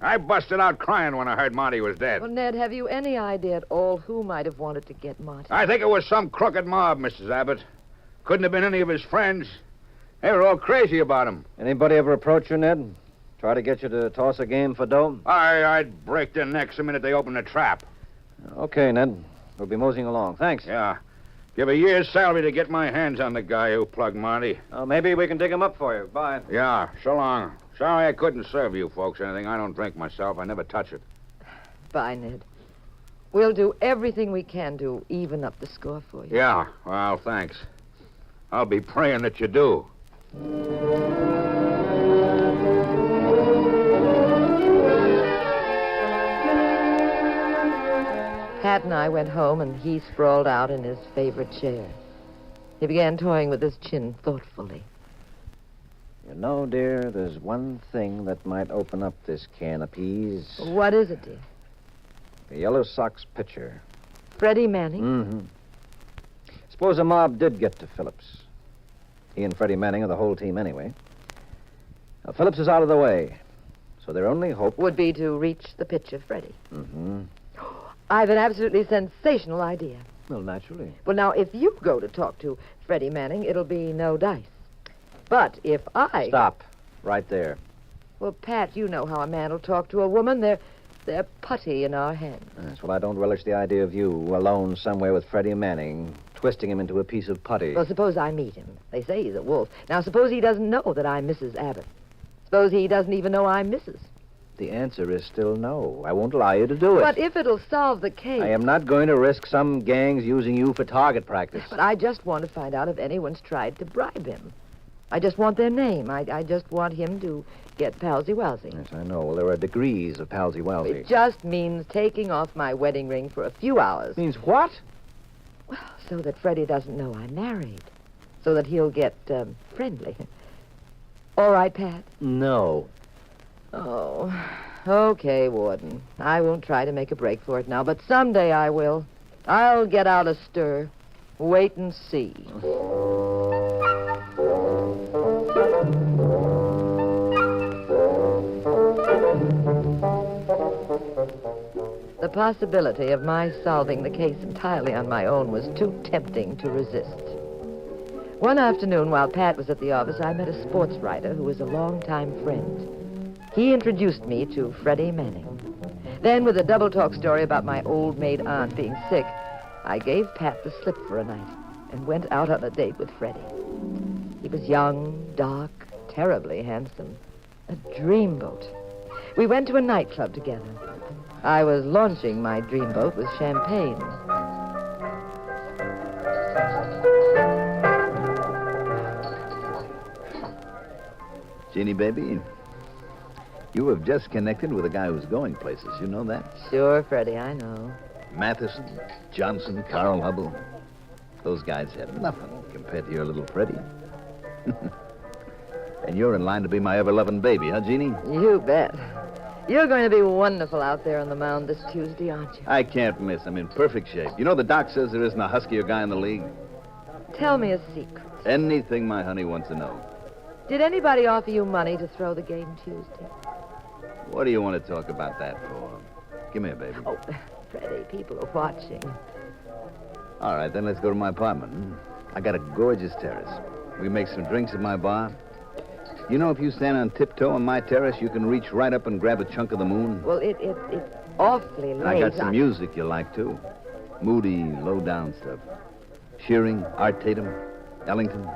I busted out crying when I heard Marty was dead. Well, Ned, have you any idea at all who might have wanted to get Marty? I think it was some crooked mob, Mrs. Abbott. Couldn't have been any of his friends. They were all crazy about him. Anybody ever approach you, Ned? Try to get you to toss a game for dough? I'd break their necks the minute they opened the trap. Okay, Ned. We'll be moseying along. Thanks. Yeah. Give a year's salary to get my hands on the guy who plugged Marty. Maybe we can dig him up for you. Bye. Yeah, so long. Sorry I couldn't serve you folks anything. I don't drink myself. I never touch it. Bye, Ned. We'll do everything we can to even up the score for you. Yeah, well, thanks. I'll be praying that you do. Pat and I went home, and he sprawled out in his favorite chair. He began toying with his chin thoughtfully. You know, dear, there's one thing that might open up this can of peas. What is it, dear? The Yellow Sox pitcher. Freddie Manning? Mm-hmm. Suppose a mob did get to Phillips. He and Freddie Manning are the whole team anyway. Now, Phillips is out of the way, so their only hope would be to reach the pitcher, Freddie. Mm-hmm. I've an absolutely sensational idea. Well, naturally. Well, now, if you go to talk to Freddie Manning, it'll be no dice. But if I... Stop. Right there. Well, Pat, you know how a man will talk to a woman. They're putty in our hands. Yes, well, I don't relish the idea of you alone somewhere with Freddie Manning, twisting him into a piece of putty. Well, suppose I meet him. They say he's a wolf. Now, suppose he doesn't know that I'm Mrs. Abbott. Suppose he doesn't even know I'm Mrs. The answer is still no. I won't allow you to do it. But if it'll solve the case... I am not going to risk some gangs using you for target practice. But I just want to find out if anyone's tried to bribe him. I just want their name. I just want him to get palsy-walsy. Yes, I know. Well, there are degrees of palsy-walsy. It just means taking off my wedding ring for a few hours. Means what? Well, so that Freddie doesn't know I'm married. So that he'll get friendly. All right, Pat? No. Oh, okay, Warden. I won't try to make a break for it now, but someday I will. I'll get out a stir. Wait and see. The possibility of my solving the case entirely on my own was too tempting to resist. One afternoon, while Pat was at the office, I met a sports writer who was a longtime friend. He introduced me to Freddie Manning. Then, with a double-talk story about my old maid aunt being sick, I gave Pat the slip for a night and went out on a date with Freddie. He was young, dark, terribly handsome. A dreamboat. We went to a nightclub together. I was launching my dreamboat with champagne. Jeannie, baby, you have just connected with a guy who's going places. You know that? Sure, Freddie, I know. Matheson, Johnson, Carl Hubble. Those guys have nothing compared to your little Freddie. And you're in line to be my ever-loving baby, huh, Jeannie? You bet. You're going to be wonderful out there on the mound this Tuesday, aren't you? I can't miss. I'm in perfect shape. You know the doc says there isn't a huskier guy in the league? Tell me a secret. Anything my honey wants to know. Did anybody offer you money to throw the game Tuesday? What do you want to talk about that for? Give me a baby. Oh, Freddie, people are watching. All right, then let's go to my apartment. I got a gorgeous terrace. We make some drinks at my bar. You know, if you stand on tiptoe on my terrace, you can reach right up and grab a chunk of the moon. Well, it's awfully late. I got some music you like, too. Moody, low-down stuff. Shearing, Art Tatum, Ellington.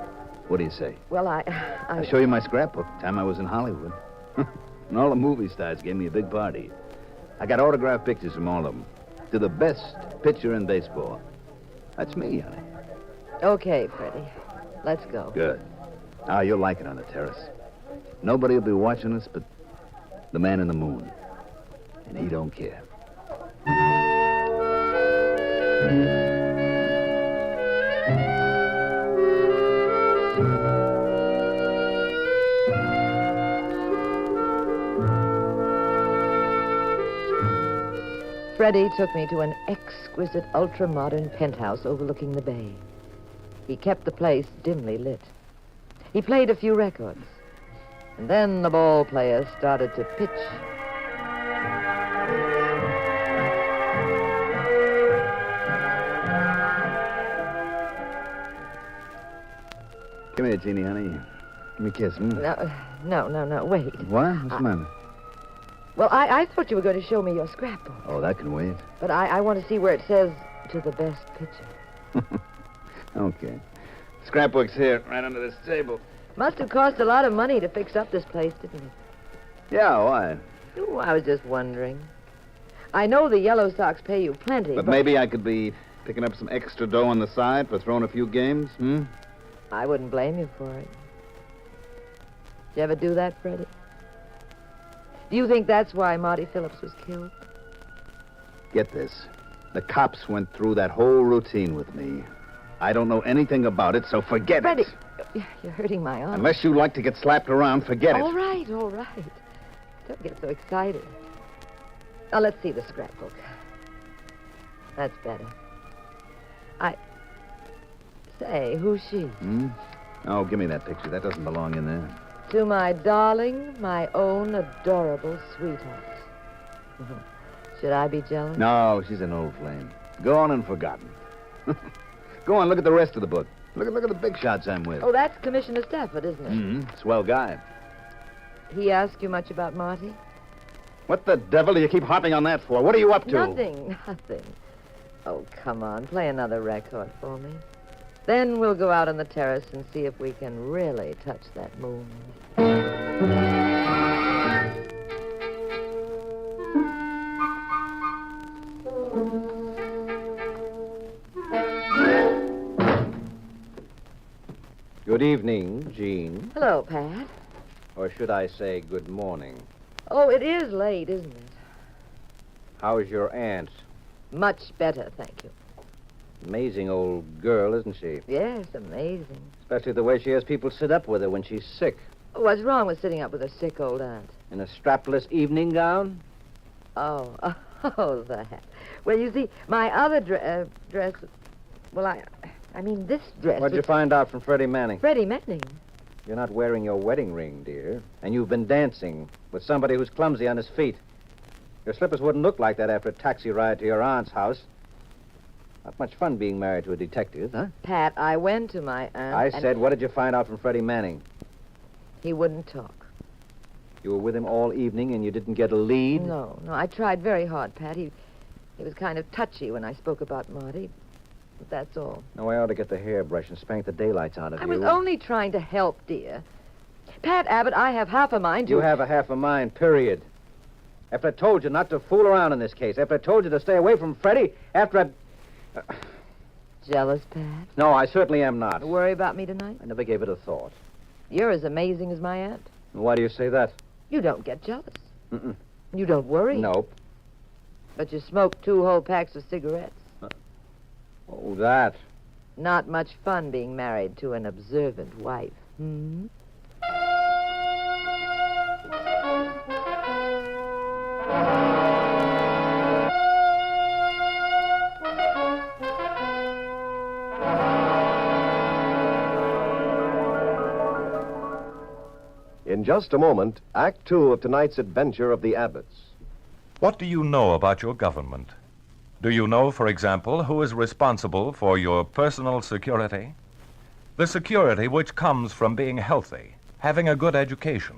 What do you say? Well, I'll show you my scrapbook. Time I was in Hollywood. And all the movie stars gave me a big party. I got autographed pictures from all of them. To the best pitcher in baseball. That's me, honey. Okay, Freddie. Let's go. Good. Ah, you'll like it on the terrace. Nobody will be watching us but the man in the moon. And he don't care. Freddie took me to an exquisite, ultra-modern penthouse overlooking the bay. He kept the place dimly lit. He played a few records. And then the ball players started to pitch. Come here, Jeannie, honey. Give me a kiss, hmm? No, wait. What? What's the matter? Well, I thought you were going to show me your scrapbook. Oh, that can wait. But I want to see where it says, to the best pitcher. Okay. Scrapbook's here, right under this table. Must have cost a lot of money to fix up this place, didn't it? Yeah, why? Oh, I was just wondering. I know the Yellow Sox pay you plenty, But maybe I could be picking up some extra dough on the side for throwing a few games, hmm? I wouldn't blame you for it. Did you ever do that, Freddie? Do you think that's why Marty Phillips was killed? Get this. The cops went through that whole routine with me. I don't know anything about it, so forget Freddie, it. You're hurting my arm. Unless you like to get slapped around, forget it. All right. Don't get so excited. Now, let's see the scrapbook. That's better. Say, who's she? Hmm? Oh, give me that picture. That doesn't belong in there. To my darling, my own adorable sweetheart. Should I be jealous? No, she's an old flame. Gone and forgotten. Go on, look at the rest of the book. Look at the big shots I'm with. Oh, that's Commissioner Stafford, isn't it? Mm-hmm. Swell guy. He asked you much about Marty? What the devil do you keep harping on that for? What are you up to? Nothing. Oh, come on. Play another record for me. Then we'll go out on the terrace and see if we can really touch that moon. Good evening, Jean. Hello, Pat. Or should I say good morning? Oh, it is late, isn't it? How's your aunt? Much better, thank you. Amazing old girl, isn't she? Yes, amazing. Especially the way she has people sit up with her when she's sick. What's wrong with sitting up with a sick old aunt? In a strapless evening gown? Oh, that. Well, you see, my other dress... Well, I mean, this dress... What'd you find out from Freddie Manning? Freddie Manning? You're not wearing your wedding ring, dear. And you've been dancing with somebody who's clumsy on his feet. Your slippers wouldn't look like that after a taxi ride to your aunt's house. Not much fun being married to a detective, huh? Pat, I went to my aunt... I said, what did you find out from Freddie Manning? He wouldn't talk. You were with him all evening and you didn't get a lead? No, I tried very hard, Pat. He was kind of touchy when I spoke about Marty. But that's all. No, I ought to get the hairbrush and spank the daylights out of you. I was only trying to help, dear. Pat Abbott, I have half a mind to... You have a half a mind, period. After I told you not to fool around in this case, after I told you to stay away from Freddie, after I... Jealous, Pat? No, I certainly am not. Worry about me tonight? I never gave it a thought. You're as amazing as my aunt. Why do you say that? You don't get jealous. Mm-mm. You don't worry. Nope. But you smoke 2 whole packs of cigarettes. Oh, that. Not much fun being married to an observant wife. Hmm? In just a moment, Act 2 of tonight's adventure of the Abbotts. What do you know about your government? Do you know, for example, who is responsible for your personal security? The security which comes from being healthy, having a good education,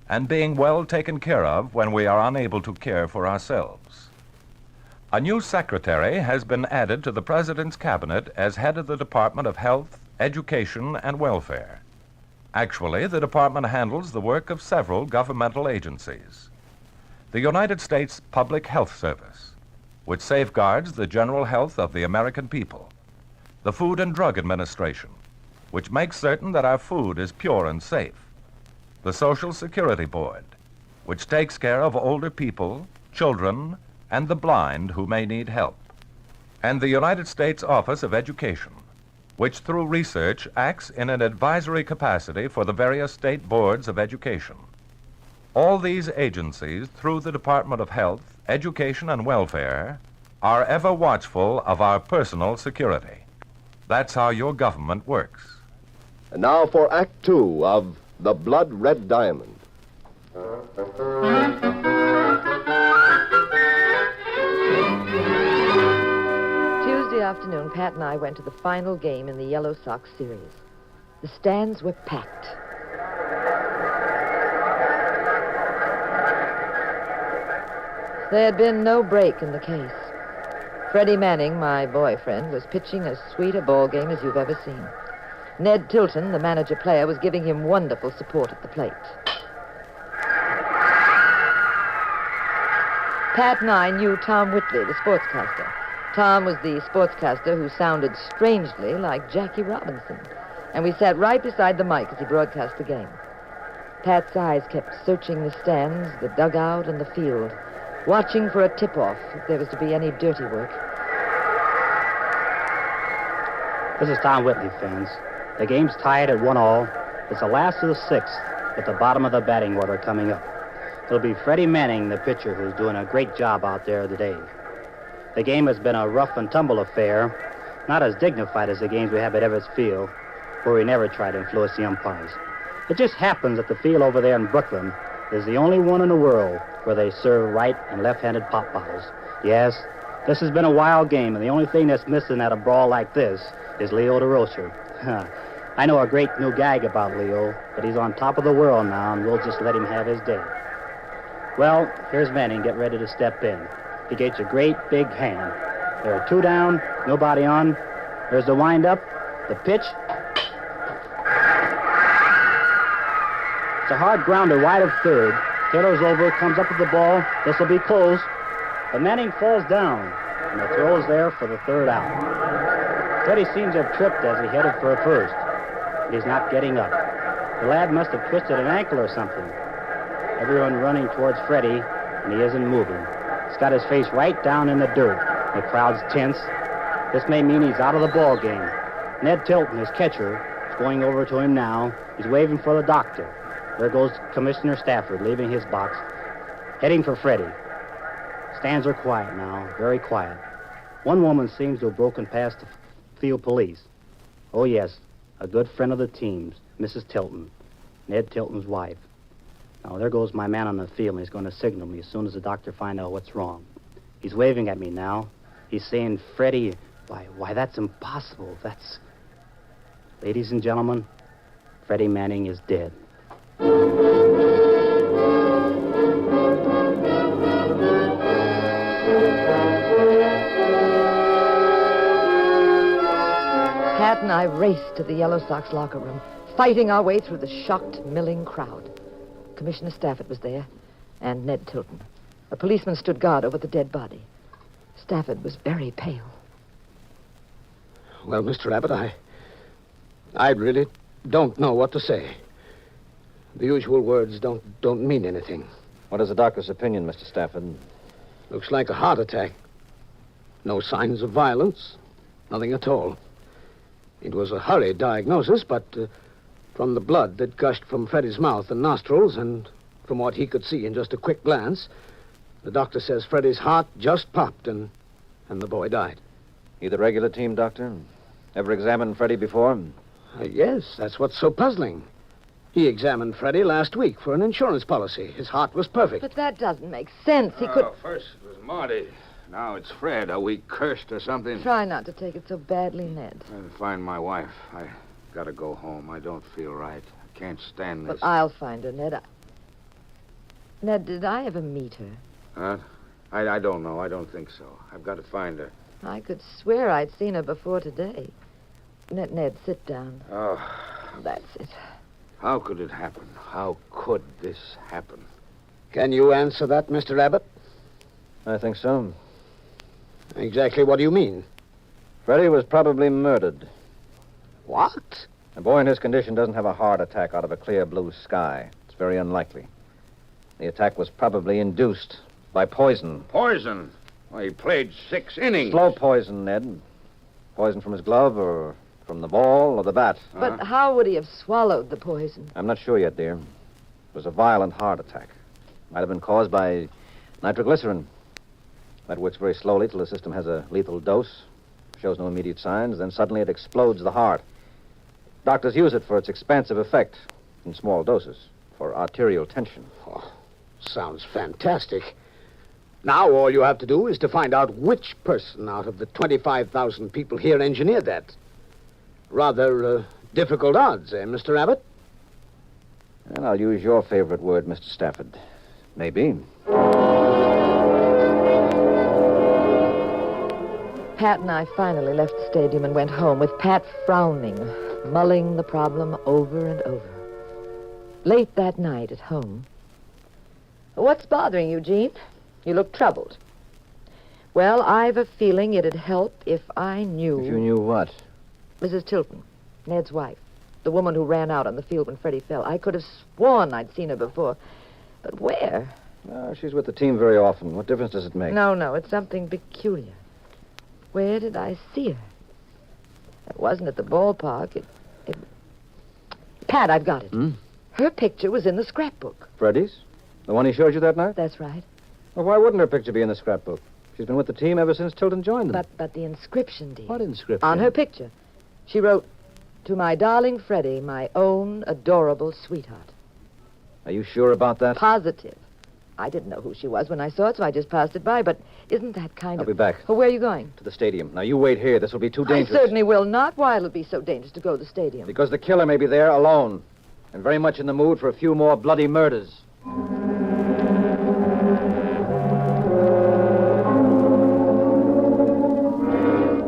and being well taken care of when we are unable to care for ourselves. A new secretary has been added to the President's cabinet as head of the Department of Health, Education, and Welfare. Actually, the department handles the work of several governmental agencies. The United States Public Health Service, which safeguards the general health of the American people. The Food and Drug Administration, which makes certain that our food is pure and safe. The Social Security Board, which takes care of older people, children, and the blind who may need help. And the United States Office of Education, which through research acts in an advisory capacity for the various state boards of education. All these agencies, through the Department of Health, Education, and Welfare, are ever watchful of our personal security. That's how your government works. And now for Act 2 of The Blood Red Diamond. Tuesday afternoon, Pat and I went to the final game in the Yellow Sox series. The stands were packed. There had been no break in the case. Freddie Manning, my boyfriend, was pitching as sweet a ball game as you've ever seen. Ned Tilton, the manager-player, was giving him wonderful support at the plate. Pat and I knew Tom Whitley, the sportscaster. Tom was the sportscaster who sounded strangely like Jackie Robinson, and we sat right beside the mic as he broadcast the game. Pat's eyes kept searching the stands, the dugout, and the field, watching for a tip-off if there was to be any dirty work. This is Tom Whitley, fans. The game's tied at 1-1. It's the last of the 6th, at the bottom of the batting order coming up. It'll be Freddie Manning, the pitcher, who's doing a great job out there today. The game has been a rough and tumble affair, not as dignified as the games we have at Ebbotts Field, where we never try to influence the umpires. It just happens that the field over there in Brooklyn is the only one in the world where they serve right and left-handed pop bottles. Yes, this has been a wild game, and the only thing that's missing at a brawl like this is Leo the Roaster. I know a great new gag about Leo, but he's on top of the world now, and we'll just let him have his day. Well, here's Manning getting ready to step in. He gets a great big hand. There are 2 down, nobody on. There's the wind-up, the pitch. It's a hard grounder wide of third. Taylor's over, comes up with the ball. This will be close. But Manning falls down, and the throw is there for the 3rd out. Freddie seems to have tripped as he headed for a first. he's not getting up. The lad must have twisted an ankle or something. Everyone running towards Freddie, and he isn't moving. He's got his face right down in the dirt. The crowd's tense. This may mean he's out of the ball game. Ned Tilton, his catcher, is going over to him now. He's waving for the doctor. There goes Commissioner Stafford, leaving his box, heading for Freddie. Stands are quiet now, very quiet. One woman seems to have broken past the field police. Oh, yes, a good friend of the team's, Mrs. Tilton, Ned Tilton's wife. Now, there goes my man on the field, and he's going to signal me as soon as the doctor finds out what's wrong. He's waving at me now. He's saying, Freddie, why, that's impossible. That's... Ladies and gentlemen, Freddie Manning is dead. Pat and I raced to the Yellow Sox locker room, fighting our way through the shocked, milling crowd. Commissioner Stafford was there, and Ned Tilton. A policeman stood guard over the dead body. Stafford was very pale. Well, Mr. Abbott, I really don't know what to say. The usual words don't mean anything. What is the doctor's opinion, Mr. Stafford? Looks like a heart attack. No signs of violence. Nothing at all. It was a hurried diagnosis, but from the blood that gushed from Freddie's mouth and nostrils, and from what he could see in just a quick glance, the doctor says Freddie's heart just popped and the boy died. You the regular team doctor? Ever examined Freddie before? Yes, that's what's so puzzling. He examined Freddie last week for an insurance policy. His heart was perfect. But that doesn't make sense. He could... First it was Marty. Now it's Fred. Are we cursed or something? Try not to take it so badly, Ned. I'll find my wife. I gotta go home. I don't feel right. I can't stand this. But I'll find her, Ned. Ned, did I ever meet her? Huh? I don't know. I don't think so. I've got to find her. I could swear I'd seen her before today. Ned, sit down. Oh. That's it. How could it happen? How could this happen? Can you answer that, Mr. Abbott? I think so. Exactly what do you mean? Freddie was probably murdered. What? A boy in his condition doesn't have a heart attack out of a clear blue sky. It's very unlikely. The attack was probably induced by poison. Poison? Well, he played 6 innings. Slow poison, Ned. Poison from his glove or from the ball or the bat. But how would he have swallowed the poison? I'm not sure yet, dear. It was a violent heart attack. Might have been caused by nitroglycerin. That works very slowly till the system has a lethal dose, shows no immediate signs, then suddenly it explodes the heart. Doctors use it for its expansive effect in small doses for arterial tension. Oh, sounds fantastic. Now all you have to do is to find out which person out of the 25,000 people here engineered that. Rather difficult odds, eh, Mr. Abbott? And I'll use your favorite word, Mr. Stafford. Maybe. Pat and I finally left the stadium and went home with Pat frowning, mulling the problem over and over. Late that night at home. What's bothering you, Jean? You look troubled. Well, I've a feeling it'd help if I knew... If you knew what? Mrs. Tilton, Ned's wife. The woman who ran out on the field when Freddie fell. I could have sworn I'd seen her before. But where? She's with the team very often. What difference does it make? No, it's something peculiar. Where did I see her? It wasn't at the ballpark. It... Pat, I've got it. Her picture was in the scrapbook. Freddie's? The one he showed you that night? That's right. Well, why wouldn't her picture be in the scrapbook? She's been with the team ever since Tilton joined them. But the inscription, dear. What inscription? On her picture. She wrote, "To my darling Freddie, my own adorable sweetheart." Are you sure about that? Positive. I didn't know who she was when I saw it, so I just passed it by, but isn't that kind I'll of... be back. Well, where are you going? To the stadium. Now, you wait here. This will be too dangerous. I certainly will not. Why will it be so dangerous to go to the stadium? Because the killer may be there alone, and very much in the mood for a few more bloody murders.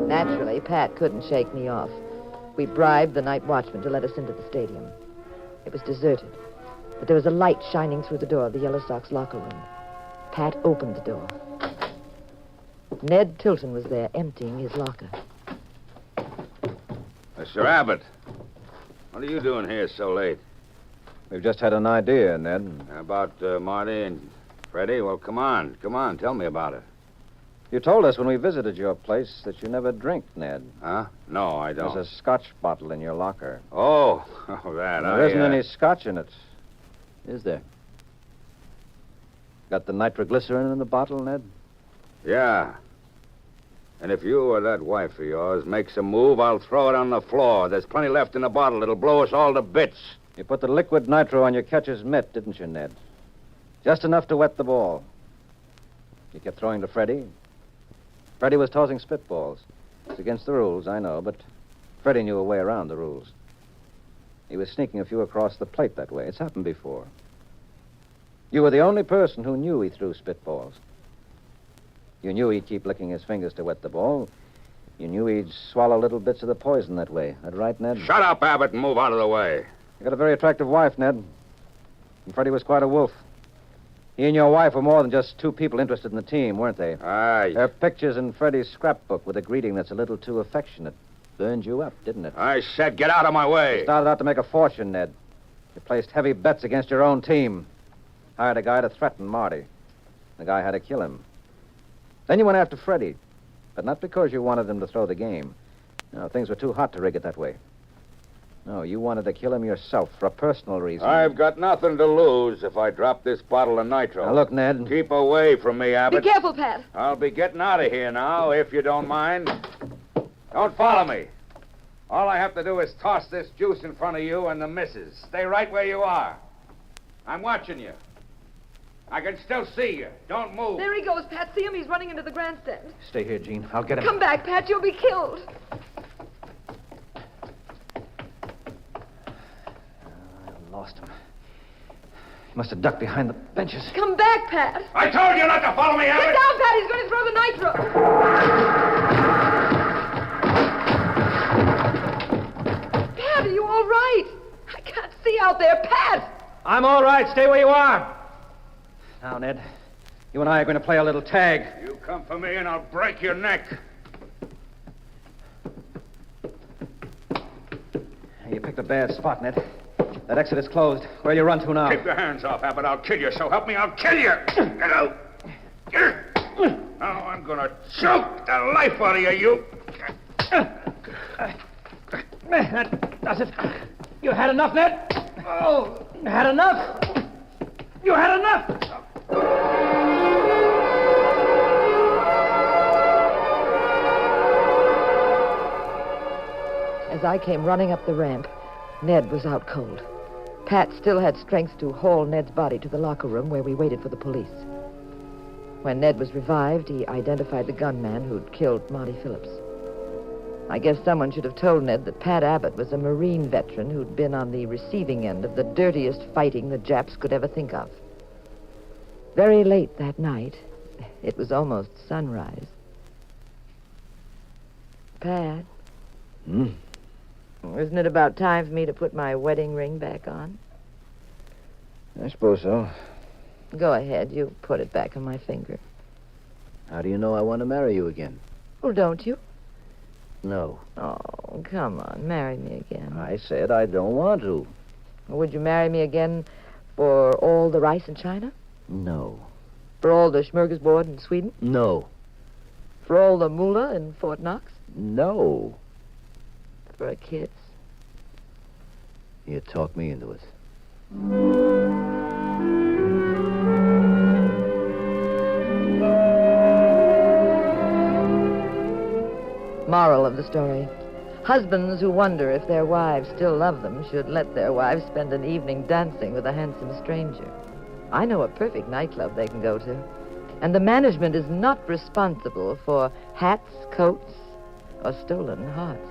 Naturally, Pat couldn't shake me off. We bribed the night watchman to let us into the stadium. It was deserted, but there was a light shining through the door of the Yellow Sox locker room. Pat opened the door. Ned Tilton was there, emptying his locker. Mr. Abbott. What are you doing here so late? We've just had an idea, Ned. About Marty and Freddie? Well, come on. Tell me about it. You told us when we visited your place that you never drink, Ned. Huh? No, I don't. There's a scotch bottle in your locker. Oh, that. There isn't any scotch in it. Is there? Got the nitroglycerin in the bottle, Ned? Yeah. And if you or that wife of yours makes a move, I'll throw it on the floor. There's plenty left in the bottle. It'll blow us all to bits. You put the liquid nitro on your catcher's mitt, didn't you, Ned? Just enough to wet the ball. You kept throwing to Freddie. Freddie was tossing spitballs. It's against the rules, I know, but Freddie knew a way around the rules. He was sneaking a few across the plate that way. It's happened before. You were the only person who knew he threw spitballs. You knew he'd keep licking his fingers to wet the ball. You knew he'd swallow little bits of the poison that way. That right, Ned? Shut up, Abbott, and move out of the way. You got a very attractive wife, Ned. And Freddie was quite a wolf. He and your wife were more than just two people interested in the team, weren't they? Aye. Their pictures in Freddie's scrapbook with a greeting that's a little too affectionate burned you up, didn't it? I said get out of my way. You started out to make a fortune, Ned. You placed heavy bets against your own team. Hired a guy to threaten Marty. The guy had to kill him. Then you went after Freddie. But not because you wanted him to throw the game. No, things were too hot to rig it that way. No, you wanted to kill him yourself for a personal reason. I've got nothing to lose if I drop this bottle of nitro. Now, look, Ned. Keep away from me, Abbott. Be careful, Pat. I'll be getting out of here now, if you don't mind. Don't follow me. All I have to do is toss this juice in front of you and the missus. Stay right where you are. I'm watching you. I can still see you. Don't move. There he goes, Pat. See him? He's running into the grandstand. Stay here, Gene. I'll get him. Come back, Pat. You'll be killed. Lost him. He must have ducked behind the benches. Come back, Pat. I told you not to follow me, Abbott. Get down, Pat. He's going to throw the nitro. Pat, are you all right? I can't see out there. Pat! I'm all right. Stay where you are. Now, Ned, you and I are going to play a little tag. You come for me and I'll break your neck. You picked a bad spot, Ned. That exit is closed. Where you run to now? Keep your hands off, Abbott. I'll kill you. So help me, I'll kill you. Get out. Now I'm going to choke the life out of you. That does it. You had enough, Ned? Oh, you had enough? You had enough? As I came running up the ramp, Ned was out cold. Pat still had strength to haul Ned's body to the locker room where we waited for the police. When Ned was revived, he identified the gunman who'd killed Marty Phillips. I guess someone should have told Ned that Pat Abbott was a Marine veteran who'd been on the receiving end of the dirtiest fighting the Japs could ever think of. Very late that night, it was almost sunrise. Pat? Isn't it about time for me to put my wedding ring back on? I suppose so. Go ahead, you put it back on my finger. How do you know I want to marry you again? Well, don't you? No. Oh, come on, marry me again. I said I don't want to. Would you marry me again for all the rice in China? No. For all the smorgasbord in Sweden? No. For all the moolah in Fort Knox? No. For a kiss? You talked me into it. Moral of the story. Husbands who wonder if their wives still love them should let their wives spend an evening dancing with a handsome stranger. I know a perfect nightclub they can go to. And the management is not responsible for hats, coats, or stolen hearts.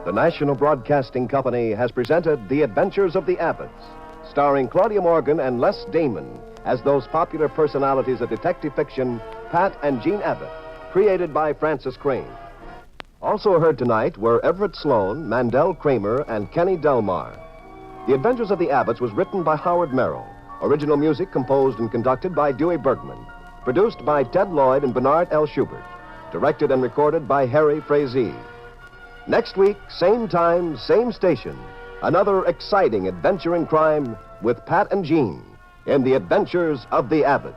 The National Broadcasting Company has presented The Adventures of the Abbotts, starring Claudia Morgan and Les Damon as those popular personalities of detective fiction, Pat and Jean Abbott. created by Francis Crane. Also heard tonight were Everett Sloan, Mandel Kramer, and Kenny Delmar. The Adventures of the Abbotts was written by Howard Merrill. Original music composed and conducted by Dewey Bergman. Produced by Ted Lloyd and Bernard L. Schubert. Directed and recorded by Harry Frazee. Next week, same time, same station. Another exciting adventure in crime with Pat and Jean in The Adventures of the Abbotts.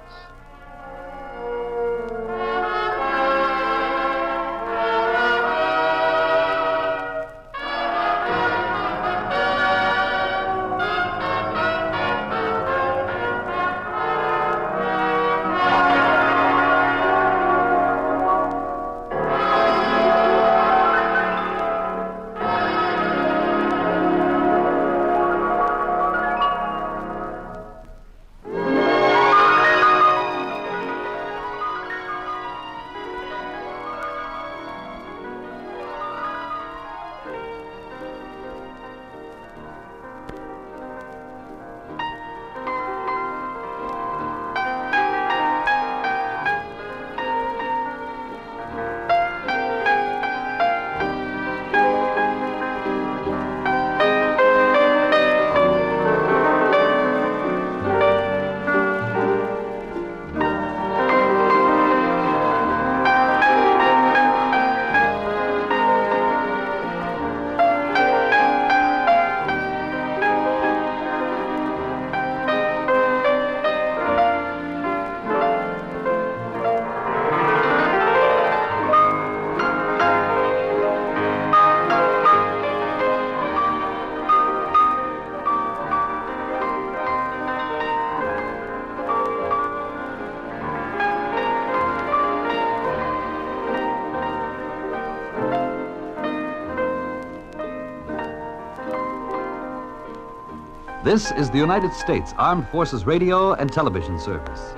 This is the United States Armed Forces Radio and Television Service.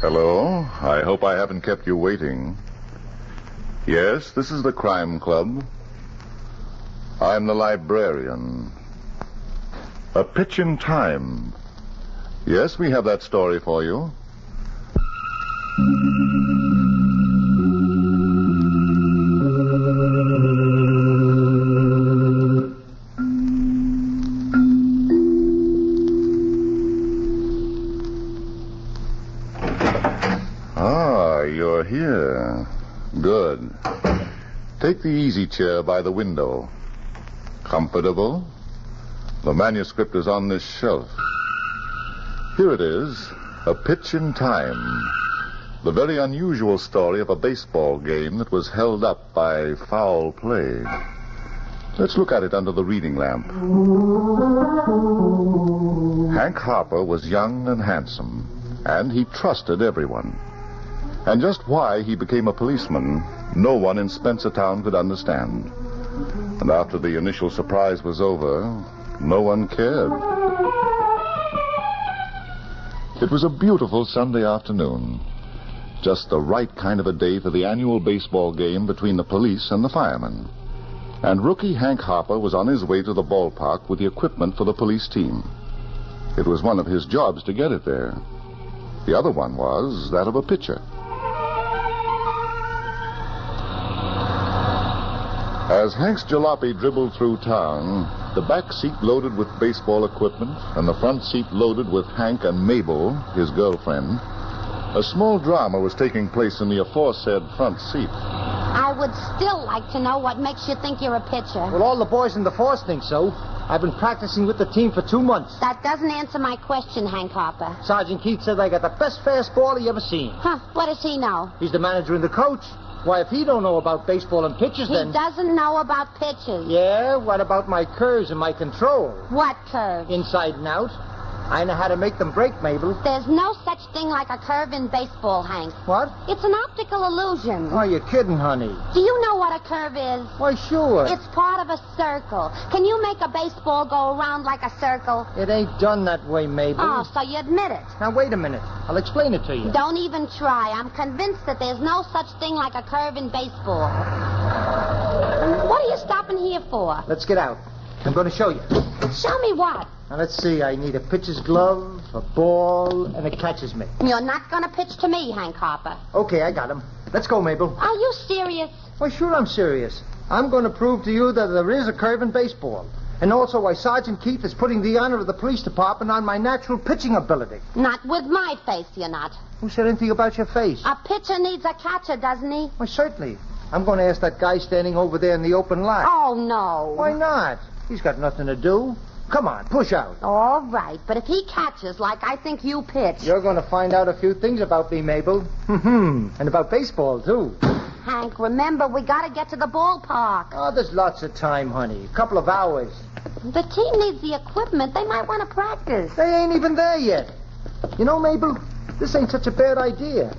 Hello. I hope I haven't kept you waiting. Yes, this is the Crime Club. I'm the librarian. A Pitch in Time. Yes, we have that story for you. You're here. Good. Take the easy chair by the window. Comfortable? The manuscript is on this shelf. Here it is, A Pitch in Time. The very unusual story of a baseball game that was held up by foul play. Let's look at it under the reading lamp. Hank Harper was young and handsome, and he trusted everyone. And just why he became a policeman, no one in Spencertown could understand. And after the initial surprise was over, no one cared. It was a beautiful Sunday afternoon. Just the right kind of a day for the annual baseball game between the police and the firemen. And rookie Hank Hopper was on his way to the ballpark with the equipment for the police team. It was one of his jobs to get it there. The other one was that of a pitcher. As Hank's jalopy dribbled through town, the back seat loaded with baseball equipment and the front seat loaded with Hank and Mabel, his girlfriend, a small drama was taking place in the aforesaid front seat. I would still like to know what makes you think you're a pitcher. Well, all the boys in the force think so. I've been practicing with the team for 2 months. That doesn't answer my question, Hank Hopper. Sergeant Keith said I got the best fastball he ever seen. Huh, what does he know? He's the manager and the coach. Why, if he don't know about baseball and pitches, then... He doesn't know about pitches. Yeah, what about my curves and my control? What curves? Inside and out. I know how to make them break, Mabel. There's no such thing like a curve in baseball, Hank. What? It's an optical illusion. Oh, you're kidding, honey. Do you know what a curve is? Why, sure. It's part of a circle. Can you make a baseball go around like a circle? It ain't done that way, Mabel. Oh, so you admit it. Now, wait a minute. I'll explain it to you. Don't even try. I'm convinced that there's no such thing like a curve in baseball. What are you stopping here for? Let's get out. I'm going to show you. Show me what? Now, let's see. I need a pitcher's glove, a ball, and a catcher's mitt. You're not going to pitch to me, Hank Hopper. Okay, I got him. Let's go, Mabel. Are you serious? Well, sure I'm serious. I'm going to prove to you that there is a curve in baseball. And also why Sergeant Keith is putting the honor of the police department on my natural pitching ability. Not with my face, you're not. Who said anything about your face? A pitcher needs a catcher, doesn't he? Why, certainly. I'm going to ask that guy standing over there in the open lot. Oh, no. Why not? He's got nothing to do. Come on, push out. All right, but if he catches like I think you pitch... You're going to find out a few things about me, Mabel. And about baseball, too. Hank, remember, we got to get to the ballpark. Oh, there's lots of time, honey. A couple of hours. The team needs the equipment. They might want to practice. They ain't even there yet. You know, Mabel, this ain't such a bad idea.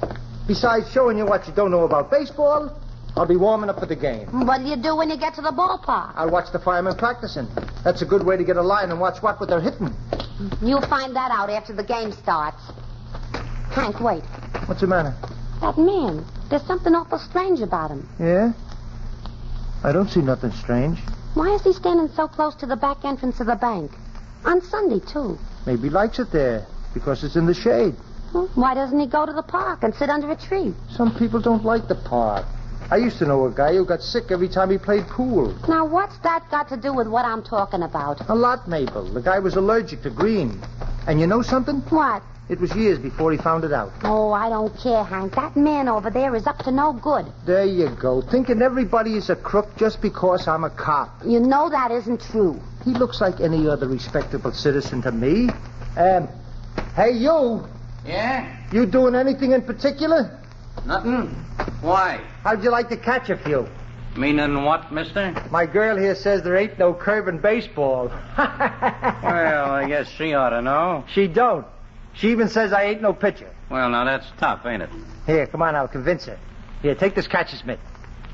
Besides showing you what you don't know about baseball, I'll be warming up for the game. What'll you do when you get to the ballpark? I'll watch the firemen practicing. That's a good way to get a line and watch what they're hitting. You'll find that out after the game starts. Hank, wait. What's the matter? That man. There's something awful strange about him. Yeah? I don't see nothing strange. Why is he standing so close to the back entrance of the bank? On Sunday, too. Maybe he likes it there because it's in the shade. Well, why doesn't he go to the park and sit under a tree? Some people don't like the park. I used to know a guy who got sick every time he played pool. Now, what's that got to do with what I'm talking about? A lot, Mabel. The guy was allergic to green. And you know something? What? It was years before he found it out. Oh, I don't care, Hank. That man over there is up to no good. There you go. Thinking everybody is a crook just because I'm a cop. You know that isn't true. He looks like any other respectable citizen to me. Hey, you. Yeah? You doing anything in particular? Nothing. Why? How'd you like to catch a few? Meaning what, mister? My girl here says there ain't no curve in baseball. Well, I guess she ought to know. She don't. She even says I ain't no pitcher. Well, now that's tough, ain't it? Here, come on, I'll convince her. Here, take this catcher's mitt.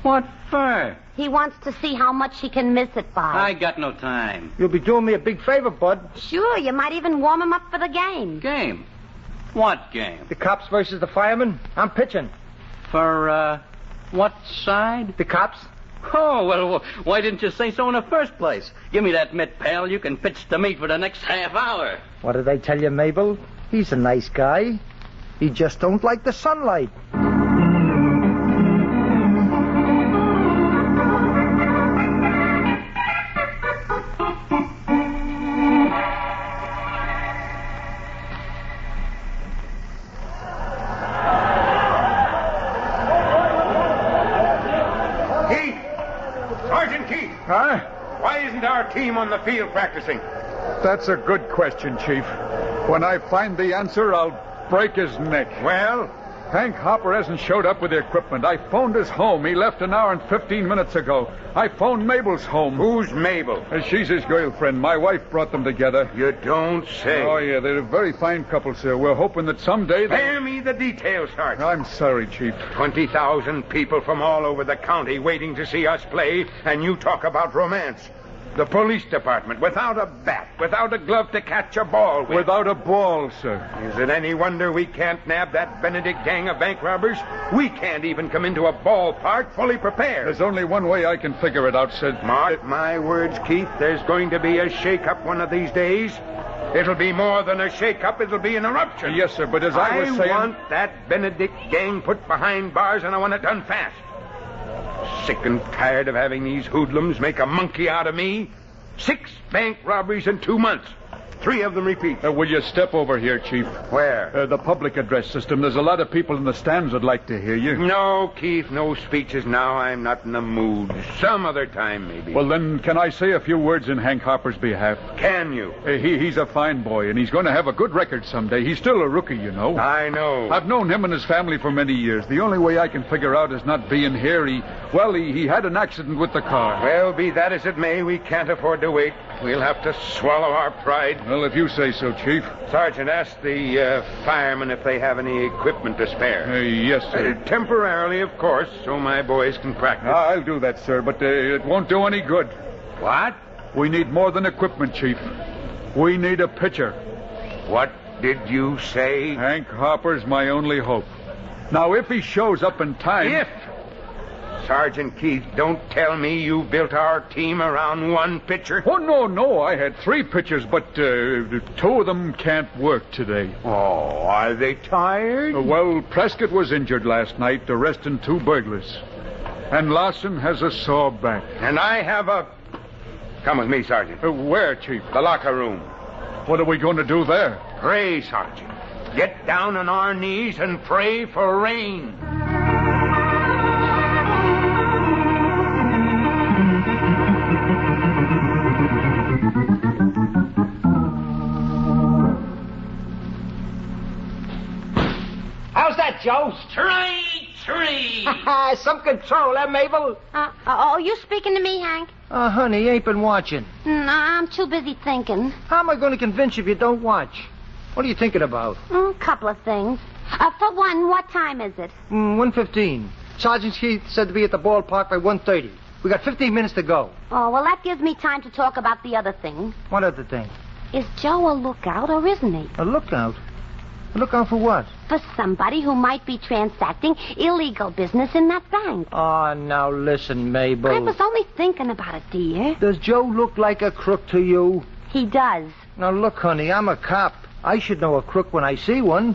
What for? He wants to see how much he can miss it by. I got no time. You'll be doing me a big favor, bud. Sure, you might even warm him up for the game. Game? What game? The cops versus the firemen. I'm pitching. For, what side? The cops. Oh, well, why didn't you say so in the first place? Give me that mitt, pal. You can pitch to me for the next half hour. What did I tell you, Mabel? He's a nice guy. He just don't like the sunlight. Huh? Why isn't our team on the field practicing? That's a good question, Chief. When I find the answer, I'll break his neck. Well? Hank Hopper hasn't showed up with the equipment. I phoned his home. He left an hour and 15 minutes ago. I phoned Mabel's home. Who's Mabel? She's his girlfriend. My wife brought them together. You don't say. Oh, yeah, they're a very fine couple, sir. We're hoping that someday they... Spare me the details, Sergeant. I'm sorry, Chief. 20,000 people from all over the county waiting to see us play, and you talk about romance. The police department, without a bat, without a glove to catch a ball with. Without a ball, sir. Is it any wonder we can't nab that Benedict gang of bank robbers? We can't even come into a ballpark fully prepared. There's only one way I can figure it out, sir. Mark my words, Keith, there's going to be a shake-up one of these days. It'll be more than a shake-up, it'll be an eruption. Yes, sir, but as I was saying... I want that Benedict gang put behind bars, and I want it done fast. Sick and tired of having these hoodlums make a monkey out of me. 6 bank robberies in 2 months. 3 of them repeat. Will you step over here, Chief? Where? The public address system. There's a lot of people in the stands that'd like to hear you. No, Keith, no speeches now. I'm not in the mood. Some other time, maybe. Well, then, can I say a few words in Hank Harper's behalf? Can you? He's a fine boy, and he's going to have a good record someday. He's still a rookie, you know. I know. I've known him and his family for many years. The only way I can figure out is not being here. He had an accident with the car. Well, be that as it may, we can't afford to wait. We'll have to swallow our pride. Well, if you say so, Chief. Sergeant, ask the firemen if they have any equipment to spare. Yes, sir. Temporarily, of course, so my boys can practice. I'll do that, sir, but it won't do any good. What? We need more than equipment, Chief. We need a pitcher. What did you say? Hank Harper's my only hope. Now, if he shows up in time... If? Sergeant Keith, don't tell me you built our team around one pitcher. Oh, no. I had 3 pitchers, but 2 of them can't work today. Oh, are they tired? Well, Prescott was injured last night, arresting 2 burglars. And Larson has a sore back. And I have a... Come with me, Sergeant. Where, Chief? The locker room. What are we going to do there? Pray, Sergeant. Get down on our knees and pray for rain. How's that, Joe? Straight 3. Some control, Mabel? You speaking to me, Hank? Honey, you ain't been watching. No, I'm too busy thinking. How am I going to convince you if you don't watch? What are you thinking about? A couple of things. For one, what time is it? 1:15. Sergeant Keith said to be at the ballpark by 1:30. We got 15 minutes to go. Oh, well, that gives me time to talk about the other thing. What other thing? Is Joe a lookout or isn't he? A lookout? A lookout for what? For somebody who might be transacting illegal business in that bank. Oh, now listen, Mabel. I was only thinking about it, dear. Does Joe look like a crook to you? He does. Now, look, honey, I'm a cop. I should know a crook when I see one.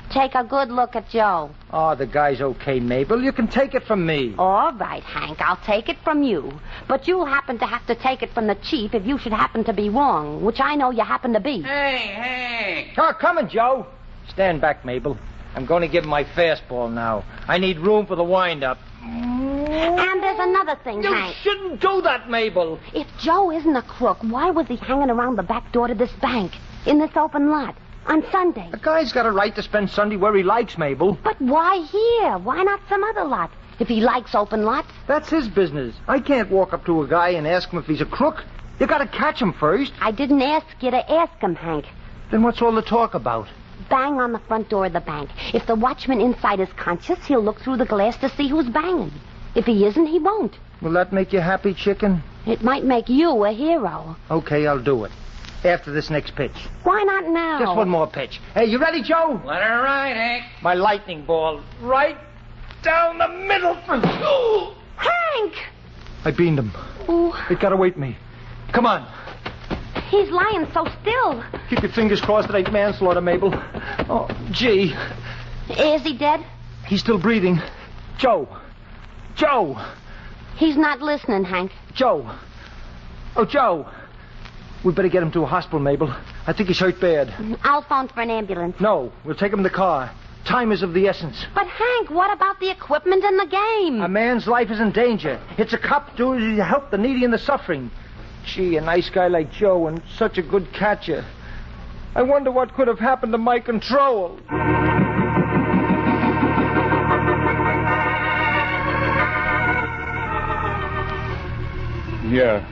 Take a good look at Joe. Oh, the guy's okay, Mabel. You can take it from me. All right, Hank, I'll take it from you. But you'll happen to have to take it from the chief if you should happen to be wrong, which I know you happen to be. Hey. Oh, coming, Joe. Stand back, Mabel. I'm going to give him my fastball now. I need room for the wind-up. And there's another thing, Hank. You shouldn't do that, Mabel. If Joe isn't a crook, why was he hanging around the back door to this bank in this open lot on Sunday? A guy's got a right to spend Sunday where he likes, Mabel. But why here? Why not some other lot? If he likes open lots? That's his business. I can't walk up to a guy and ask him if he's a crook. You got to catch him first. I didn't ask you to ask him, Hank. Then what's all the talk about? Bang on the front door of the bank. If the watchman inside is conscious, he'll look through the glass to see who's banging. If he isn't, he won't. Will that make you happy, chicken? It might make you a hero. Okay, I'll do it. After this next pitch. Why not now? Just one more pitch. Hey, you ready, Joe? Let her ride, Hank. My lightning ball right down the middle. Ooh, Hank! I beamed him. Ooh. It got away from me. Come on. He's lying so still. Keep your fingers crossed it ain't manslaughter, Mabel. Oh, gee. Is he dead? He's still breathing. Joe. He's not listening, Hank. Joe. Oh, Joe. We better get him to a hospital, Mabel. I think he's hurt bad. I'll phone for an ambulance. No, we'll take him in the car. Time is of the essence. But, Hank, what about the equipment in the game? A man's life is in danger. It's a cop's duty to help the needy and the suffering. Gee, a nice guy like Joe and such a good catcher. I wonder what could have happened to my control. Yeah.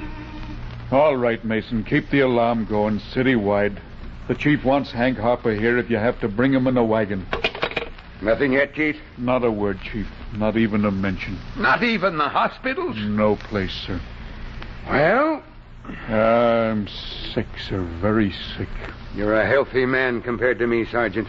All right, Mason. Keep the alarm going citywide. The chief wants Hank Harper here if you have to bring him in a wagon. Nothing yet, Chief? Not a word, Chief. Not even a mention. Not even the hospitals? No place, sir. Well, I'm sick, sir. Very sick. You're a healthy man compared to me, Sergeant.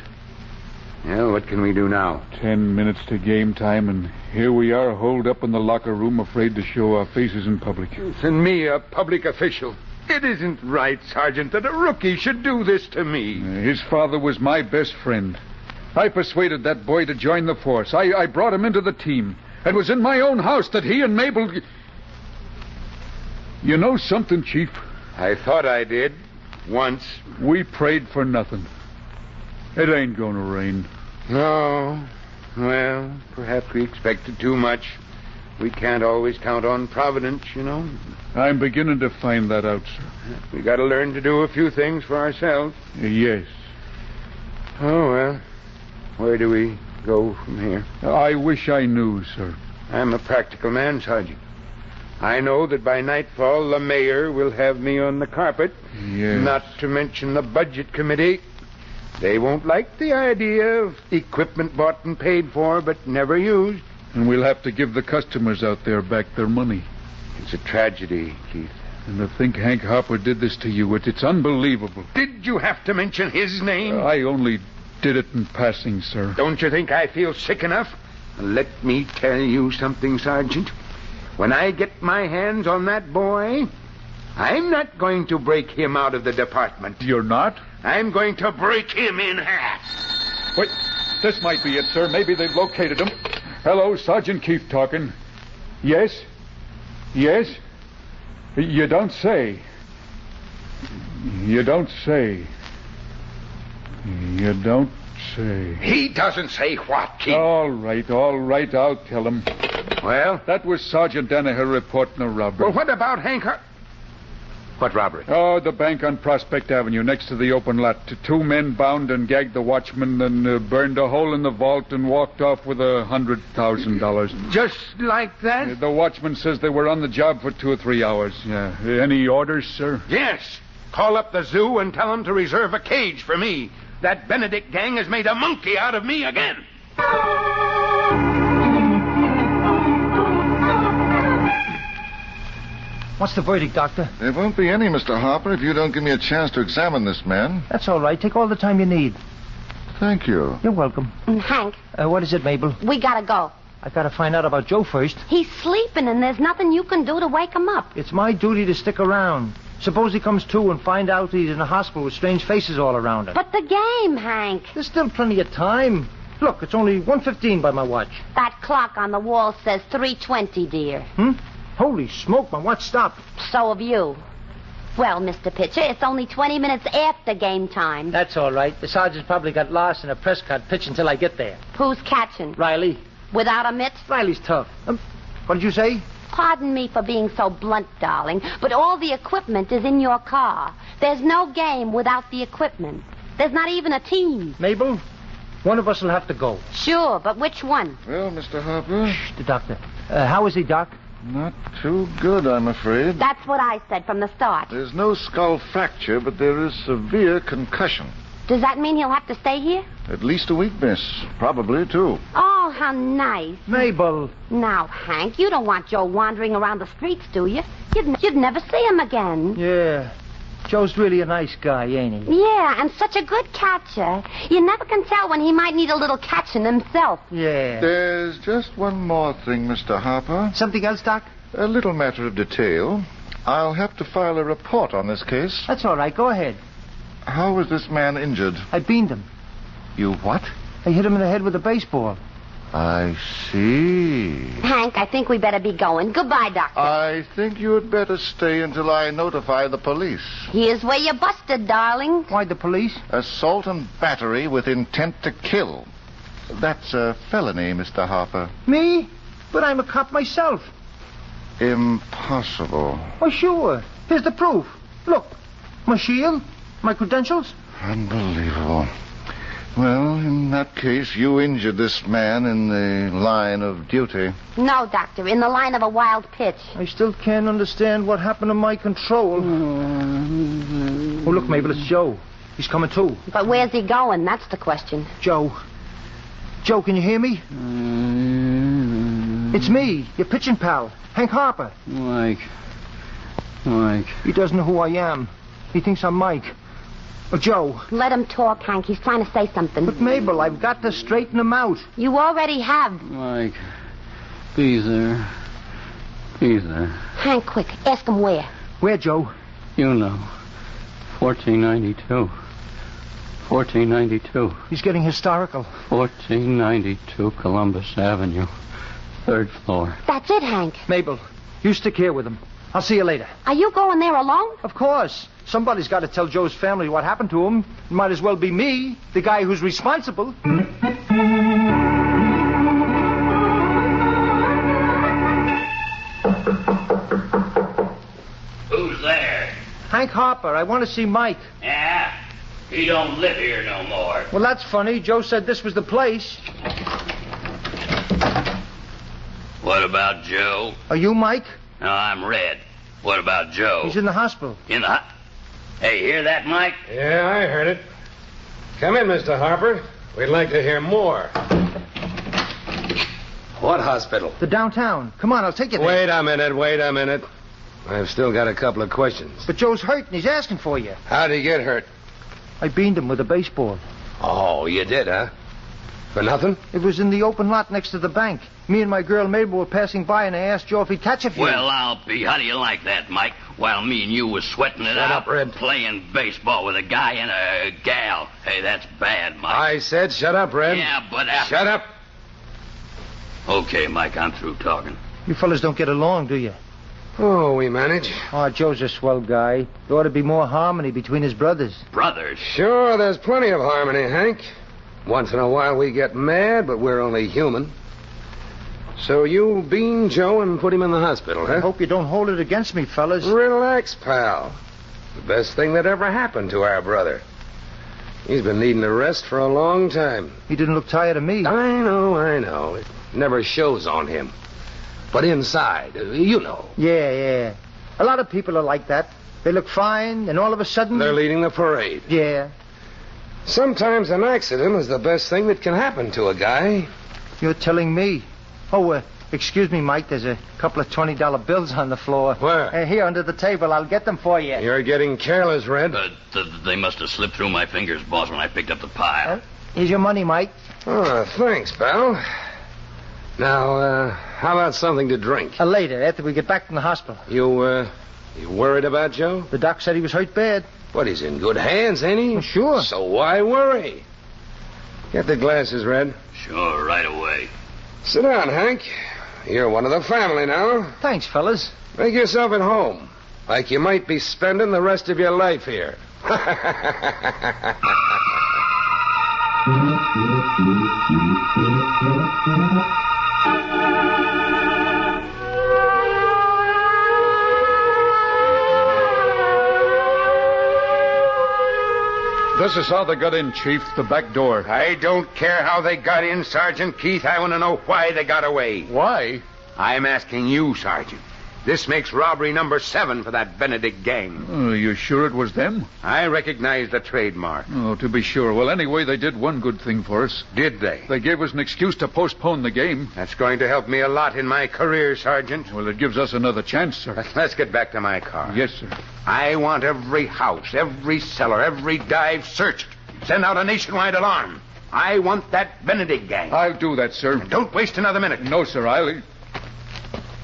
Well, what can we do now? 10 minutes to game time, and here we are holed up in the locker room, afraid to show our faces in public. And me, a public official. It isn't right, Sergeant, that a rookie should do this to me. His father was my best friend. I persuaded that boy to join the force. I brought him into the team. It was in my own house that he and Mabel... You know something, Chief? I thought I did. Once. We prayed for nothing. It ain't gonna rain. No. Well, perhaps we expected too much. We can't always count on Providence, you know. I'm beginning to find that out, sir. We gotta learn to do a few things for ourselves. Yes. Oh, well. Where do we go from here? I wish I knew, sir. I'm a practical man, Sergeant. I know that by nightfall the mayor will have me on the carpet. Yes. Not to mention the budget committee. They won't like the idea of equipment bought and paid for but never used. And we'll have to give the customers out there back their money. It's a tragedy, Keith. And to think Hank Harper did this to you, it's unbelievable. Did you have to mention his name? I only did it in passing, sir. Don't you think I feel sick enough? Let me tell you something, Sergeant. When I get my hands on that boy, I'm not going to break him out of the department. You're not? I'm going to break him in half. Wait, this might be it, sir. Maybe they've located him. Hello, Sergeant Keefe talking. Yes? Yes? You don't say. You don't say. You don't say. He doesn't say what, Keith. All right, I'll tell him. Well? That was Sergeant Danaher reporting a robbery. Well, what about Hank? What robbery? Oh, the bank on Prospect Avenue, next to the open lot. 2 men bound and gagged the watchman, then burned a hole in the vault and walked off with $100,000. Just like that? The watchman says they were on the job for 2 or 3 hours. Yeah. Any orders, sir? Yes. Call up the zoo and tell them to reserve a cage for me. That Benedict gang has made a monkey out of me again. What's the verdict, Doctor? There won't be any, Mr. Harper, if you don't give me a chance to examine this man. That's all right. Take all the time you need. Thank you. You're welcome. Hank. What is it, Mabel? We gotta go. I gotta find out about Joe first. He's sleeping, and there's nothing you can do to wake him up. It's my duty to stick around. Suppose he comes to and find out he's in a hospital with strange faces all around him. But the game, Hank. There's still plenty of time. Look, it's only 1:15 by my watch. That clock on the wall says 3:20, dear. Holy smoke, my watch stopped. So have you. Well, Mr. Pitcher, it's only 20 minutes after game time. That's all right. The sergeant's probably got lost in a press cut pitch until I get there. Who's catching? Riley. Without a mitt? Riley's tough. What did you say? Pardon me for being so blunt, darling, but all the equipment is in your car. There's no game without the equipment. There's not even a team. Mabel, one of us will have to go. Sure, but which one? Well, Mr. Harper... Shh, the doctor. How is he, Doc? Not too good, I'm afraid. That's what I said from the start. There's no skull fracture, but there is severe concussion. Does that mean he'll have to stay here? At least a week, miss. Probably, too. Oh, how nice. Mabel. Now, Hank, you don't want Joe wandering around the streets, do you? You'd never see him again. Yeah. Joe's really a nice guy, ain't he? Yeah, and such a good catcher. You never can tell when he might need a little catching himself. Yeah. There's just one more thing, Mr. Harper. Something else, Doc? A little matter of detail. I'll have to file a report on this case. That's all right. Go ahead. How was this man injured? I beamed him. You what? I hit him in the head with a baseball. I see. Hank, I think we better be going. Goodbye, Doctor. I think you had better stay until I notify the police. Here's where you busted, darling. Why the police? Assault and battery with intent to kill. That's a felony, Mr. Harper. Me? But I'm a cop myself. Impossible. Well, sure. Here's the proof. Look. My shield. My credentials. Unbelievable. Well, in that case, you injured this man in the line of duty. No, Doctor, in the line of a wild pitch. I still can't understand what happened to my control. Oh, look, Mabel, it's Joe. He's coming too. But where's he going? That's the question. Joe. Joe, can you hear me? It's me, your pitching pal, Hank Harper. Mike. Mike. He doesn't know who I am. He thinks I'm Mike. Joe. Let him talk, Hank. He's trying to say something. But, Mabel, I've got to straighten him out. You already have. Mike. Be there. Be there. Hank, quick. Ask him where. Where, Joe? You know. 1492. 1492. He's getting historical. 1492 Columbus Avenue. 3rd floor. That's it, Hank. Mabel, you stick here with him. I'll see you later. Are you going there alone? Of course. Somebody's got to tell Joe's family what happened to him. It might as well be me, the guy who's responsible. Who's there? Hank Harper. I want to see Mike. Yeah? He don't live here no more. Well, that's funny. Joe said this was the place. What about Joe? Are you Mike? No, I'm Red. What about Joe? He's in the hospital. In the Hey, hear that, Mike? Yeah, I heard it. Come in, Mr. Harper. We'd like to hear more. What hospital? The downtown. Come on, I'll take you there. Wait a minute. I've still got a couple of questions. But Joe's hurt and he's asking for you. How'd he get hurt? I beamed him with a baseball. Oh, you did, huh? For nothing? It was in the open lot next to the bank. Me and my girl Mabel were passing by, and I asked Joe if he'd catch a few. Well, I'll be. How do you like that, Mike? While me and you was sweating it Shut out, up, Red. playing baseball with a guy and a gal. Hey, that's bad, Mike. I said shut up, Red. Yeah, but Shut up. Okay, Mike, I'm through talking. You fellas don't get along, do you? Oh, we manage. Oh, Joe's a swell guy. There ought to be more harmony between his brothers. Brothers? Sure, there's plenty of harmony, Hank. Once in a while we get mad, but we're only human. So you bean Joe and put him in the hospital, huh? I hope you don't hold it against me, fellas. Relax, pal. The best thing that ever happened to our brother. He's been needing a rest for a long time. He didn't look tired of me. I know. It never shows on him. But inside, you know. Yeah. A lot of people are like that. They look fine, and all of a sudden... They're leading the parade. Yeah. Sometimes an accident is the best thing that can happen to a guy. You're telling me. Oh, excuse me, Mike. There's a couple of $20 bills on the floor. Where? Here under the table. I'll get them for you. You're getting careless, Red. They must have slipped through my fingers, boss, when I picked up the pile. Here's your money, Mike. Oh, thanks, pal. Now, how about something to drink? Later, after we get back from the hospital. You worried about Joe? The doc said he was hurt bad. But he's in good hands, ain't he? Well, sure. So why worry? Get the glasses, Red. Sure, right away. Sit down, Hank. You're one of the family now. Thanks, fellas. Make yourself at home. Like you might be spending the rest of your life here. This is how they got in, Chief. The back door. I don't care how they got in, Sergeant Keith. I want to know why they got away. Why? I'm asking you, Sergeant. This makes robbery number 7 for that Benedict gang. Oh, you sure it was them? I recognize the trademark. Oh, to be sure. Well, anyway, they did one good thing for us. Did they? They gave us an excuse to postpone the game. That's going to help me a lot in my career, Sergeant. Well, it gives us another chance, sir. Let's get back to my car. Yes, sir. I want every house, every cellar, every dive searched. Send out a nationwide alarm. I want that Benedict gang. I'll do that, sir. And don't waste another minute. No, sir, I'll...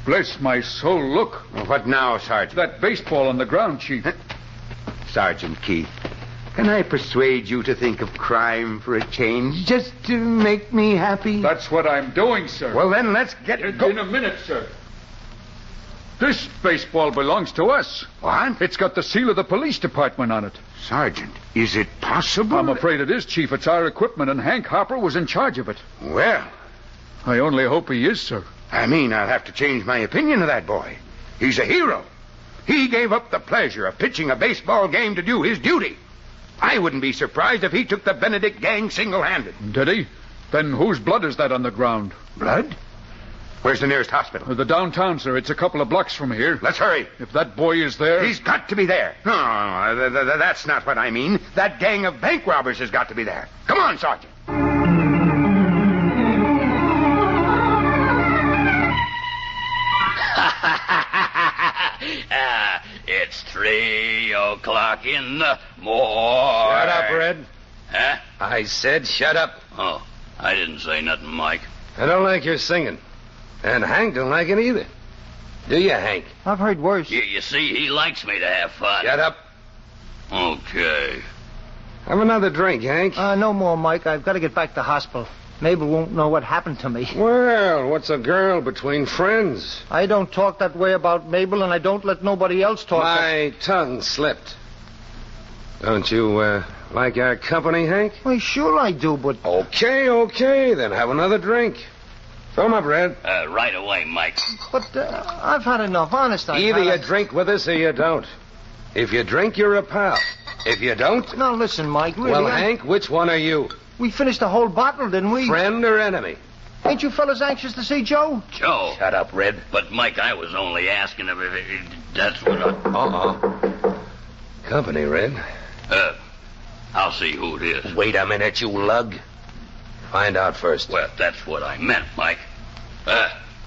Bless my soul, look. What now, Sergeant? That baseball on the ground, Chief. Sergeant Keith, can I persuade you to think of crime for a change, just to make me happy? That's what I'm doing, sir. Well, then, let's get go. In a minute, sir. This baseball belongs to us. What? It's got the seal of the police department on it. Sergeant, is it possible? I'm afraid it is, Chief. It's our equipment, and Hank Harper was in charge of it. Well, I only hope he is, sir. I mean, I'll have to change my opinion of that boy. He's a hero. He gave up the pleasure of pitching a baseball game to do his duty. I wouldn't be surprised if he took the Benedict gang single-handed. Did he? Then whose blood is that on the ground? Blood? Where's the nearest hospital? The downtown, sir. It's a couple of blocks from here. Let's hurry. If that boy is there... He's got to be there. No, that's not what I mean. That gang of bank robbers has got to be there. Come on, Sergeant. It's 3 o'clock in the morning. Shut up, Red. Huh? I said shut up. Oh, I didn't say nothing, Mike. I don't like your singing. And Hank don't like it either. Do you, Hank? I've heard worse. You see, he likes me to have fun. Shut up. Okay. Have another drink, Hank. No more, Mike. I've got to get back to hospital. Mabel won't know what happened to me. Well, what's a girl between friends? I don't talk that way about Mabel, and I don't let nobody else talk. My tongue slipped. Don't you, like our company, Hank? Well, sure I do, but... Okay, then have another drink. Fill 'em up, Red. Right away, Mike. But I've had enough, honest. Either you drink with us or you don't. If you drink, you're a pal. If you don't... Now, listen, Mike, really... Well, Hank, which one are you? We finished the whole bottle, didn't we? Friend or enemy? Ain't you fellas anxious to see Joe? Joe? Shut up, Red. But, Mike, I was only asking if that's what I... Company, Red. I'll see who it is. Wait a minute, you lug. Find out first. Well, that's what I meant, Mike.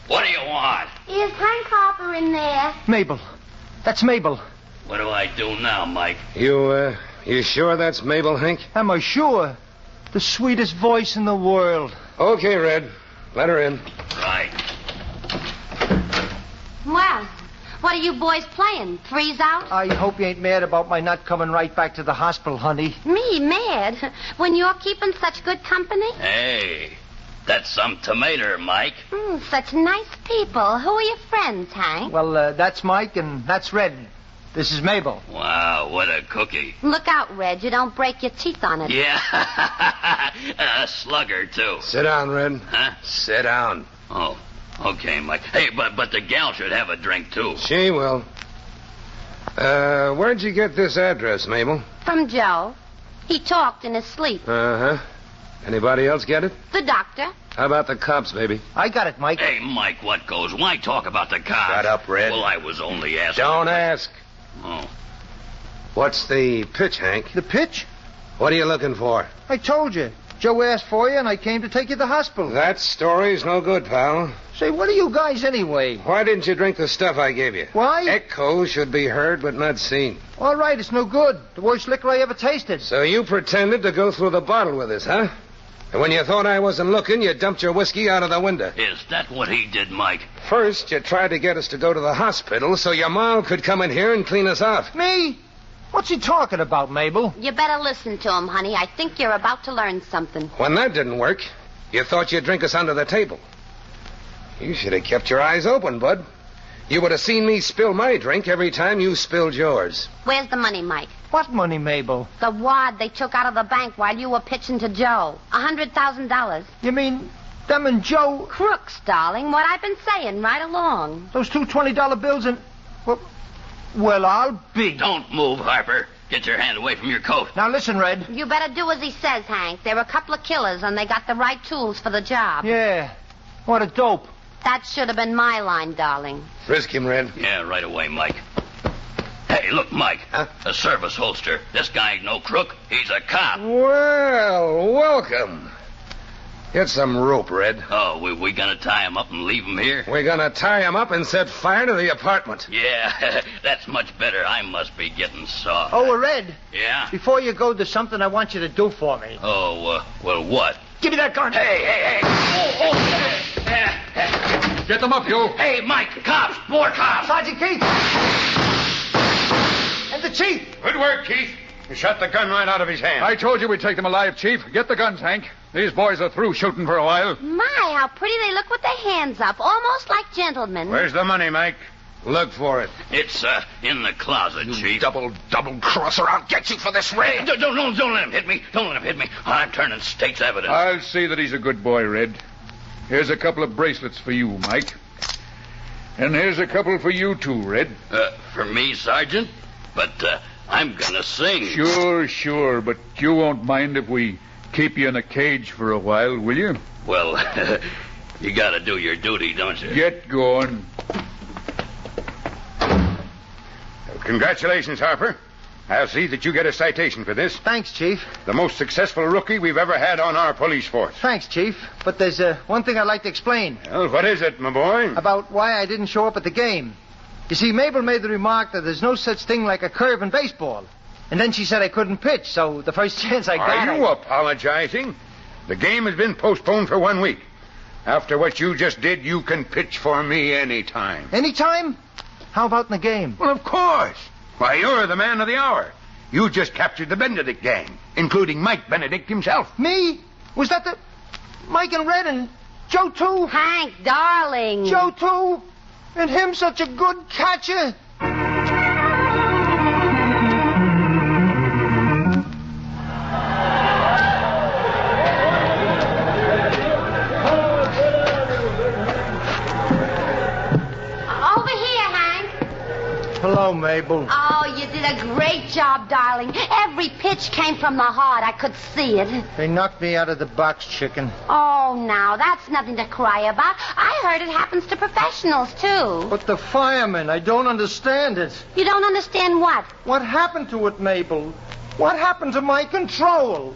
What do you want? Is Hank Harper in there? Mabel. That's Mabel. What do I do now, Mike? You sure that's Mabel, Hank? Am I sure? The sweetest voice in the world. Okay, Red. Let her in. Right. Well, what are you boys playing? Threes out? I hope you ain't mad about my not coming right back to the hospital, honey. Me mad? When you're keeping such good company? Hey, that's some tomato, Mike. Such nice people. Who are your friends, Hank? Well, that's Mike and that's Red. This is Mabel. Wow, what a cookie. Look out, Red. You don't break your teeth on it. Yeah, a slugger, too. Sit down, Red. Huh? Sit down. Oh, okay, Mike. Hey, but the gal should have a drink, too. She will. Where'd you get this address, Mabel? From Joe. He talked in his sleep. Uh-huh. Anybody else get it? The doctor. How about the cops, baby? I got it, Mike. Hey, Mike, what goes? Why talk about the cops? Shut up, Red. Well, I was only asking. Don't ask. Oh. What's the pitch, Hank? The pitch? What are you looking for? I told you. Joe asked for you, and I came to take you to the hospital. That story's no good, pal. Say, what are you guys anyway? Why didn't you drink the stuff I gave you? Why? Echoes should be heard but not seen. All right, it's no good. The worst liquor I ever tasted. So you pretended to go through the bottle with us, huh? And when you thought I wasn't looking, you dumped your whiskey out of the window. Is that what he did, Mike? First, you tried to get us to go to the hospital so your mom could come in here and clean us out. Me? What's he talking about, Mabel? You better listen to him, honey. I think you're about to learn something. When that didn't work, you thought you'd drink us under the table. You should have kept your eyes open, Bud. You would have seen me spill my drink every time you spilled yours. Where's the money, Mike? What money, Mabel? The wad they took out of the bank while you were pitching to Joe. $100,000. You mean them and Joe? Crooks, darling. What I've been saying right along. Those two $20 bills and... Well, I'll be... Don't move, Harper. Get your hand away from your coat. Now, listen, Red. You better do as he says, Hank. They're a couple of killers, and they got the right tools for the job. Yeah. What a dope. That should have been my line, darling. Frisk him, Red. Yeah, right away, Mike. Hey, look, Mike. Huh? A service holster. This guy ain't no crook. He's a cop. Well, welcome. Get some rope, Red. Oh, we gonna tie him up and leave him here? We're gonna tie him up and set fire to the apartment. Yeah, that's much better. I must be getting soft. Oh, Red. Yeah? Before you go, there's something I want you to do for me. Oh, well, what? Give me that gun. Hey. Get them up, you. Hey, Mike, cops, more cops. Sergeant Keith. And the chief. Good work, Keith. You shot the gun right out of his hand. I told you we'd take them alive, Chief. Get the guns, Hank. These boys are through shooting for a while. My, how pretty they look with their hands up. Almost like gentlemen. Where's the money, Mike? Look for it. It's, in the closet, Chief. Double crosser. I'll get you for this raid. Don't let him hit me. Don't let him hit me. I'm turning state's evidence. I'll see that he's a good boy, Red. Here's a couple of bracelets for you, Mike. And here's a couple for you, too, Red. For me, Sergeant? But, I'm gonna sing. Sure, but you won't mind if we keep you in a cage for a while, will you? Well, you gotta do your duty, don't you? Get going. Congratulations, Harper. I'll see that you get a citation for this. Thanks, Chief. The most successful rookie we've ever had on our police force. Thanks, Chief. But there's one thing I'd like to explain. Well, what is it, my boy? About why I didn't show up at the game. You see, Mabel made the remark that there's no such thing like a curve in baseball. And then she said I couldn't pitch, so the first chance I got... Are you apologizing? The game has been postponed for 1 week. After what you just did, you can pitch for me anytime. Anytime? How about in the game? Well, of course. Why, you're the man of the hour. You just captured the Benedict gang, including Mike Benedict himself. Me? Was that the... Mike and Red and Joe, too? Hank, darling. Joe, too? And him such a good catcher? Hello, Mabel. Oh, you did a great job, darling. Every pitch came from the heart. I could see it. They knocked me out of the box, chicken. Oh, now, that's nothing to cry about. I heard it happens to professionals, too. But the firemen, I don't understand it. You don't understand what? What happened to it, Mabel? What happened to my control?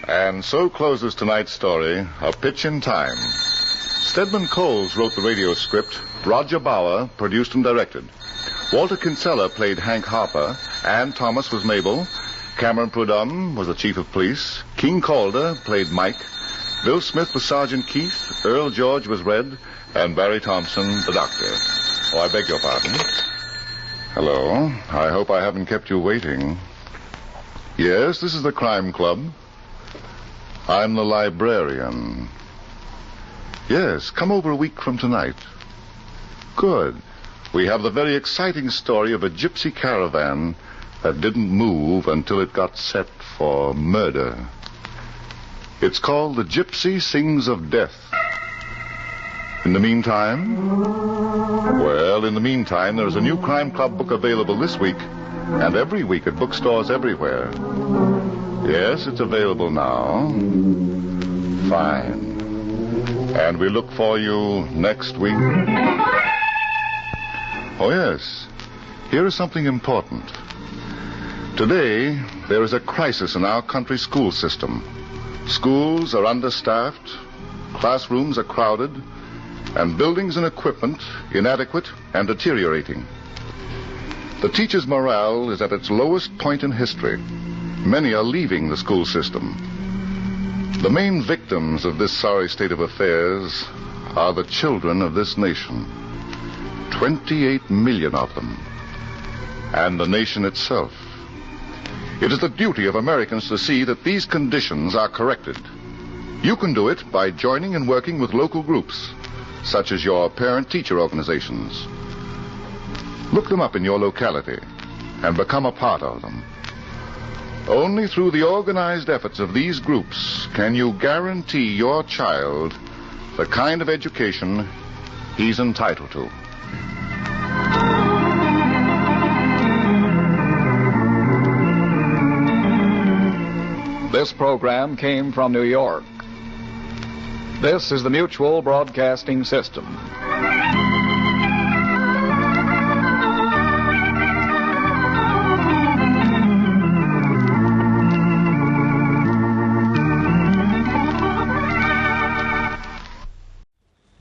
And so closes tonight's story, A Pitch in Time. Stedman Coles wrote the radio script. Roger Bauer produced and directed. Walter Kinsella played Hank Harper. Ann Thomas was Mabel. Cameron Prudhomme was the chief of police. King Calder played Mike. Bill Smith was Sergeant Keith. Earl George was Red. And Barry Thompson, the doctor. Oh, I beg your pardon. Hello. I hope I haven't kept you waiting. Yes, this is the Crime Club. I'm the librarian. Yes, come over a week from tonight. Good. We have the very exciting story of a gypsy caravan that didn't move until it got set for murder. It's called The Gypsy Sings of Death. In the meantime? Well, in the meantime, there's a new Crime Club book available this week and every week at bookstores everywhere. Yes, it's available now. Fine. And we look for you next week. Oh, yes. Here is something important. Today, there is a crisis in our country school system. Schools are understaffed, classrooms are crowded, and buildings and equipment inadequate and deteriorating. The teachers' morale is at its lowest point in history. Many are leaving the school system. The main victims of this sorry state of affairs are the children of this nation. 28 million of them. And the nation itself. It is the duty of Americans to see that these conditions are corrected. You can do it by joining and working with local groups, such as your parent-teacher organizations. Look them up in your locality and become a part of them. Only through the organized efforts of these groups can you guarantee your child the kind of education he's entitled to. This program came from New York. This is the Mutual Broadcasting System.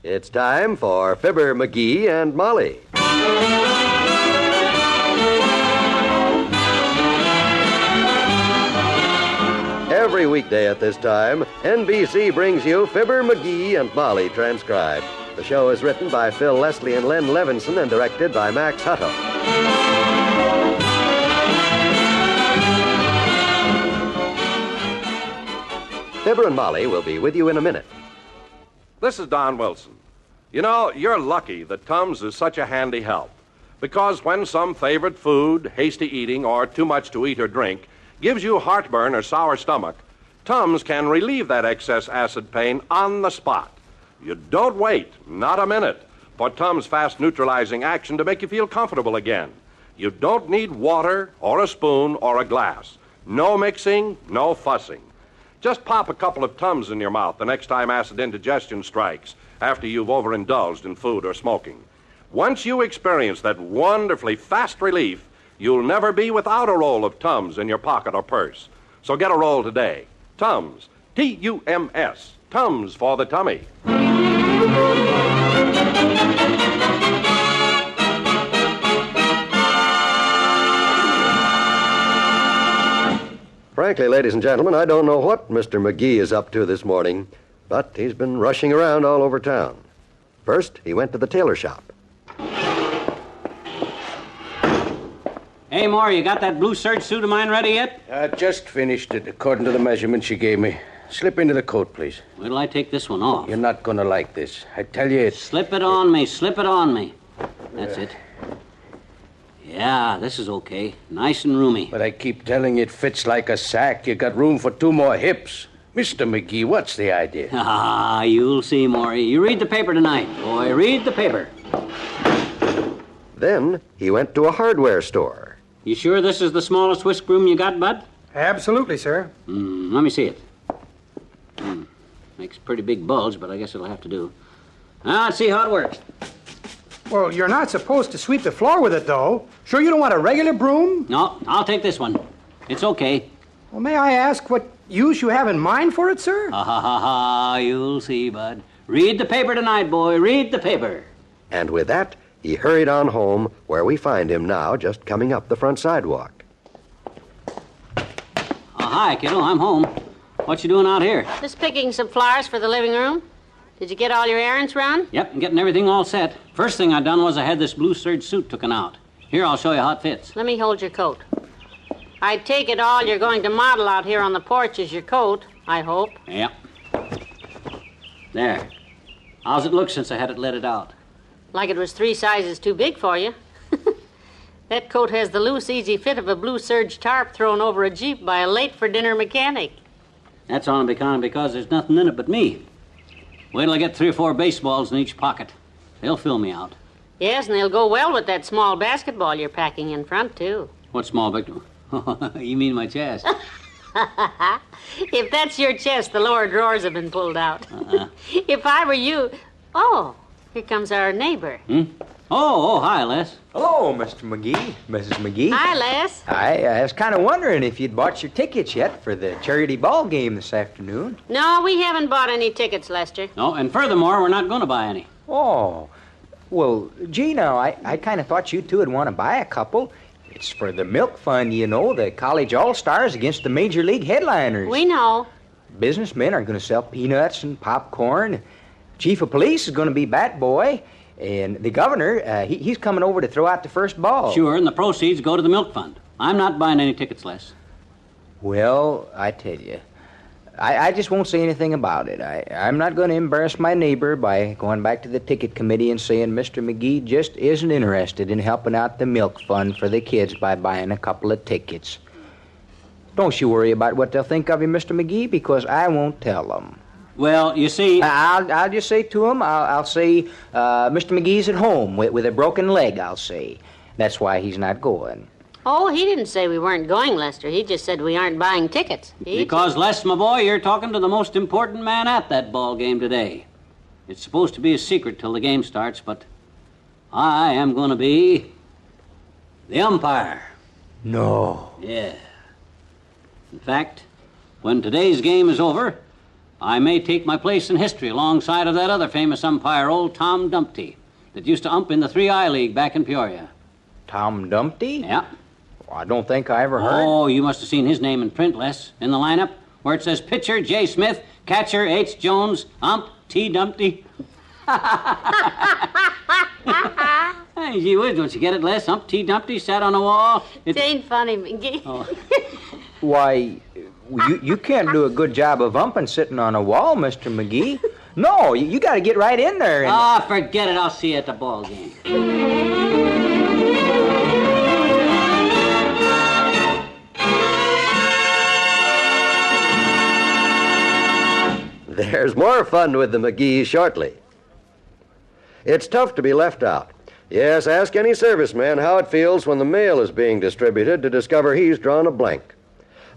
It's time for Fibber, McGee, and Molly. Every weekday at this time, NBC brings you Fibber, McGee, and Molly transcribed. The show is written by Phil Leslie and Len Levinson and directed by Max Hutto. Fibber and Molly will be with you in a minute. This is Don Wilson. You know, you're lucky that Tums is such a handy help. Because when some favorite food, hasty eating, or too much to eat or drink gives you heartburn or sour stomach, Tums can relieve that excess acid pain on the spot. You don't wait, not a minute, for Tums' fast neutralizing action to make you feel comfortable again. You don't need water or a spoon or a glass. No mixing, no fussing. Just pop a couple of Tums in your mouth the next time acid indigestion strikes after you've overindulged in food or smoking. Once you experience that wonderfully fast relief, you'll never be without a roll of Tums in your pocket or purse. So get a roll today. Tums, T-U-M-S, Tums for the tummy. Frankly, ladies and gentlemen, I don't know what Mr. McGee is up to this morning, but he's been rushing around all over town. First, he went to the tailor shop. Hey, Moore, you got that blue serge suit of mine ready yet? Just finished it, according to the measurements you gave me. Slip into the coat, please. Wait till I take this one off. You're not going to like this. I tell you, it's... Slip it on me, slip it on me. That's it. Yeah, this is okay. Nice and roomy. But I keep telling you it fits like a sack. You got room for 2 more hips. Mr. McGee, what's the idea? Ah, you'll see, Maury. You read the paper tonight, boy. Read the paper. Then he went to a hardware store. You sure this is the smallest whisk broom you got, Bud? Absolutely, sir. Let me see it. Makes a pretty big bulge, but I guess it'll have to do. Now, let's see how it works. Well, you're not supposed to sweep the floor with it, though. Sure you don't want a regular broom? No, I'll take this one. It's okay. Well, may I ask what use you have in mind for it, sir? Ha, you'll see, Bud. Read the paper tonight, boy. Read the paper. And with that, he hurried on home, where we find him now just coming up the front sidewalk. Hi, kiddo. I'm home. What you doing out here? Just picking some flowers for the living room. Did you get all your errands run? Yep, I'm getting everything all set. First thing I done was I had this blue serge suit taken out. Here, I'll show you how it fits. Let me hold your coat. I take it all you're going to model out here on the porch is your coat, I hope. Yep. There. How's it look since I had it letted out? Like it was 3 sizes too big for you. That coat has the loose, easy fit of a blue serge tarp thrown over a Jeep by a late-for-dinner mechanic. That's on because there's nothing in it but me. Wait till I get 3 or 4 baseballs in each pocket. They'll fill me out. Yes, and they'll go well with that small basketball you're packing in front, too. What small basketball? You mean my chest? If that's your chest, the lower drawers have been pulled out. If I were you... Oh, here comes our neighbor. Oh, hi, Les. Hello, Mr. McGee, Mrs. McGee. Hi, Les. I was kind of wondering if you'd bought your tickets yet for the charity ball game this afternoon. No, we haven't bought any tickets, Lester. No, and furthermore, we're not going to buy any. Oh, well, gee, now, I kind of thought you two would want to buy a couple. It's for the milk fund, you know, the college all-stars against the major league headliners. We know. Businessmen are going to sell peanuts and popcorn. Chief of police is going to be bat boy. And the governor, he's coming over to throw out the first ball. Sure, and the proceeds go to the milk fund. I'm not buying any tickets, Les. Well, I tell you, I just won't say anything about it. I'm not going to embarrass my neighbor by going back to the ticket committee and saying Mr. McGee just isn't interested in helping out the milk fund for the kids by buying a couple of tickets. Don't you worry about what they'll think of you, Mr. McGee, because I won't tell them. Well, you see... I'll just say to him, I'll say, Mr. McGee's at home with a broken leg, I'll say. That's why he's not going. Oh, he didn't say we weren't going, Lester. He just said we aren't buying tickets. Because, Les, my boy, you're talking to the most important man at that ball game today. It's supposed to be a secret till the game starts, but I am going to be the umpire. No. Yeah. In fact, when today's game is over... I may take my place in history alongside of that other famous umpire, old Tom Dumpty, that used to ump in the 3I League back in Peoria. Tom Dumpty? Yeah. Well, I don't think I ever heard. Oh, you must have seen his name in print, Les, in the lineup, where it says pitcher J. Smith, catcher H. Jones, ump T. Dumpty. Hey, gee whiz, don't you get it, Les? Ump T. Dumpty sat on a wall. It ain't funny, McGee. Oh. Why... You can't do a good job of umping sitting on a wall, Mr. McGee. No, you got to get right in there. And... forget it. I'll see you at the ball game. There's more fun with the McGees shortly. It's tough to be left out. Yes, ask any serviceman how it feels when the mail is being distributed to discover he's drawn a blank.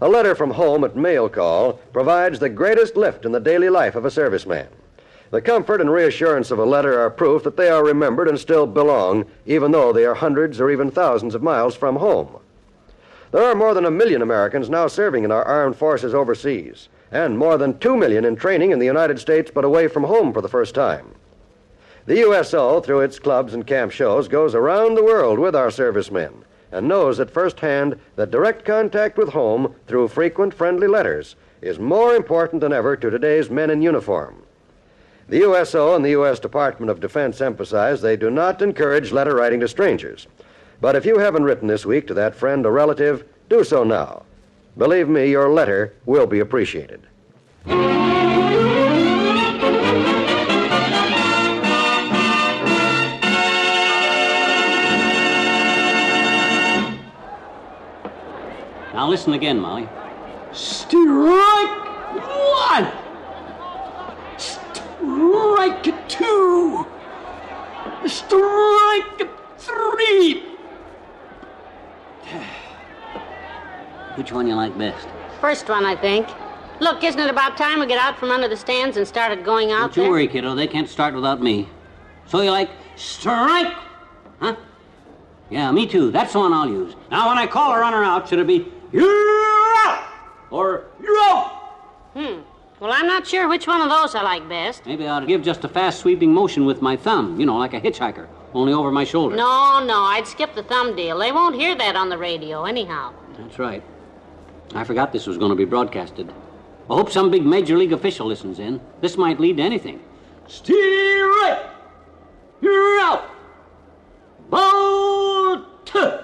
A letter from home at mail call provides the greatest lift in the daily life of a serviceman. The comfort and reassurance of a letter are proof that they are remembered and still belong, even though they are hundreds or even thousands of miles from home. There are more than 1 million Americans now serving in our armed forces overseas, and more than 2 million in training in the United States but away from home for the first time. The USO, through its clubs and camp shows, goes around the world with our servicemen and knows at first hand that direct contact with home through frequent friendly letters is more important than ever to today's men in uniform. The USO and the U.S. Department of Defense emphasize they do not encourage letter writing to strangers. But if you haven't written this week to that friend or relative, do so now. Believe me, your letter will be appreciated. Now listen again, Molly. Strike one! Strike two! Strike three! Which one you like best? First one, I think. Look, isn't it about time we get out from under the stands and started going out Don't you worry, kiddo. They can't start without me. So you like strike? Huh? Yeah, me too. That's the one I'll use. Now, when I call a runner out, should it be you're out or you're out? Well, I'm not sure which one of those I like best. Maybe I ought to give just a fast sweeping motion with my thumb, like a hitchhiker, only over my shoulder. No, I'd skip the thumb deal. They won't hear that on the radio anyhow. That's right. I forgot this was going to be broadcasted. I hope some big major league official listens in. This might lead to anything. Steer right. You're out. Ball two.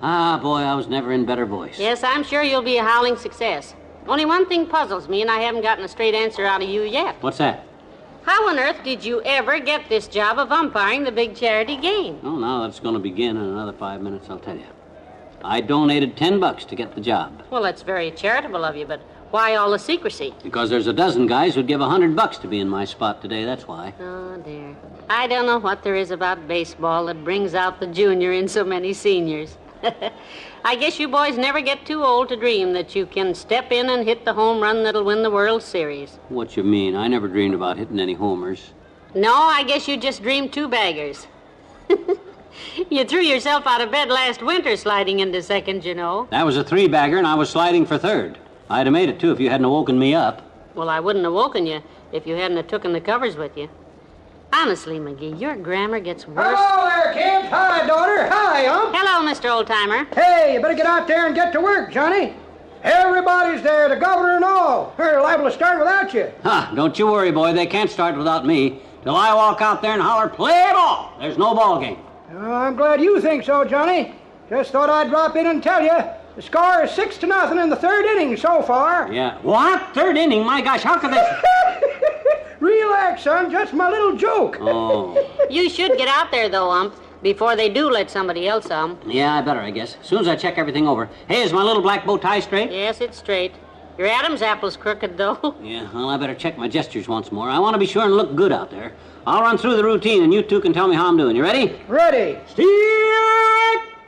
Ah, boy, I was never in better voice. Yes, I'm sure you'll be a howling success. Only one thing puzzles me, and I haven't gotten a straight answer out of you yet. What's that? How on earth did you ever get this job of umpiring the big charity game? Oh, now that's going to begin in another 5 minutes, I'll tell you. I donated $10 to get the job. Well, that's very charitable of you, but why all the secrecy? Because there's a dozen guys who'd give $100 to be in my spot today, that's why. Oh, dear. I don't know what there is about baseball that brings out the junior in so many seniors. I guess you boys never get too old to dream that you can step in and hit the home run that'll win the World Series. What you mean? I never dreamed about hitting any homers. No, I guess you just dreamed two baggers. You threw yourself out of bed last winter sliding into second, That was a 3-bagger, and I was sliding for third. I'd have made it, too, if you hadn't woken me up. Well, I wouldn't have woken you if you hadn't have taken the covers with you. Honestly, McGee, your grammar gets worse. Hello there, kids. Hi, daughter. Hi, Ump. Hello, Mr. Oldtimer. Hey, you better get out there and get to work, Johnny. Everybody's there, the governor and all. They're liable to start without you. Don't you worry, boy. They can't start without me. Till I walk out there and holler, play ball. There's no ball game. Oh, I'm glad you think so, Johnny. Just thought I'd drop in and tell you. The score is 6-0 in the third inning so far. Yeah. What? Third inning? My gosh, how could they... Relax, son. Just my little joke. Oh. You should get out there, though, Ump, before they do let somebody else ump. Yeah, I better, I guess. As soon as I check everything over. Hey, is my little black bow tie straight? Yes, it's straight. Your Adam's apple's crooked, though. Yeah, well, I better check my gestures once more. I want to be sure and look good out there. I'll run through the routine, and you two can tell me how I'm doing. You ready? Ready. Strike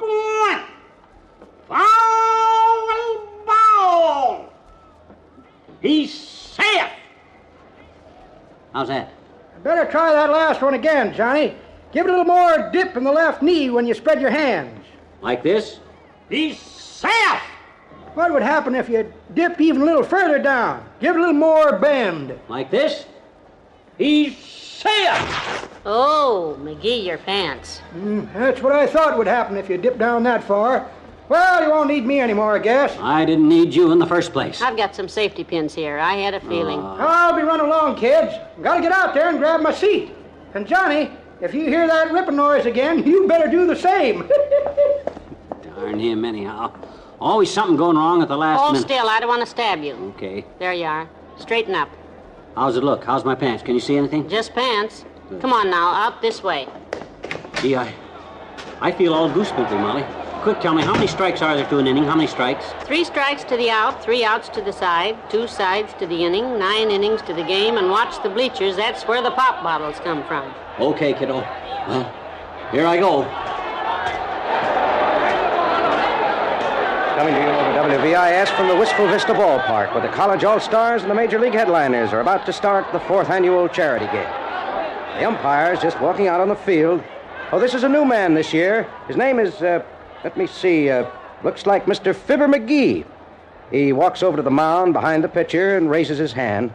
one. Foul ball. He's safe. How's that? Better try that last one again, Johnny. Give it a little more dip in the left knee when you spread your hands. Like this? He's safe. What would happen if you dip even a little further down? Give it a little more bend. Like this? He's safe. Oh, McGee, your pants. That's what I thought would happen if you dip down that far. Well, you won't need me anymore, I guess. I didn't need you in the first place. I've got some safety pins here. I had a feeling. I'll be running along, kids. Gotta get out there and grab my seat. And Johnny, if you hear that ripping noise again, you better do the same. Darn him, anyhow. Always something going wrong at the last minute. Hold still. I don't want to stab you. Okay. There you are. Straighten up. How's it look? How's my pants? Can you see anything? Just pants. Come on now, out this way. Gee, I feel all goosebumpy, Molly. Quick, tell me, how many strikes are there to an inning? How many strikes? 3 strikes to the out, 3 outs to the side, 2 sides to the inning, 9 innings to the game, and watch the bleachers. That's where the pop bottles come from. Okay, kiddo. Well, here I go. Coming to you over WVIS from the Wistful Vista Ballpark, where the college all-stars and the major league headliners are about to start the 4th annual charity game. The umpire's just walking out on the field. Oh, this is a new man this year. His name is, let me see, Looks like Mr. Fibber McGee. He walks over to the mound behind the pitcher and raises his hand.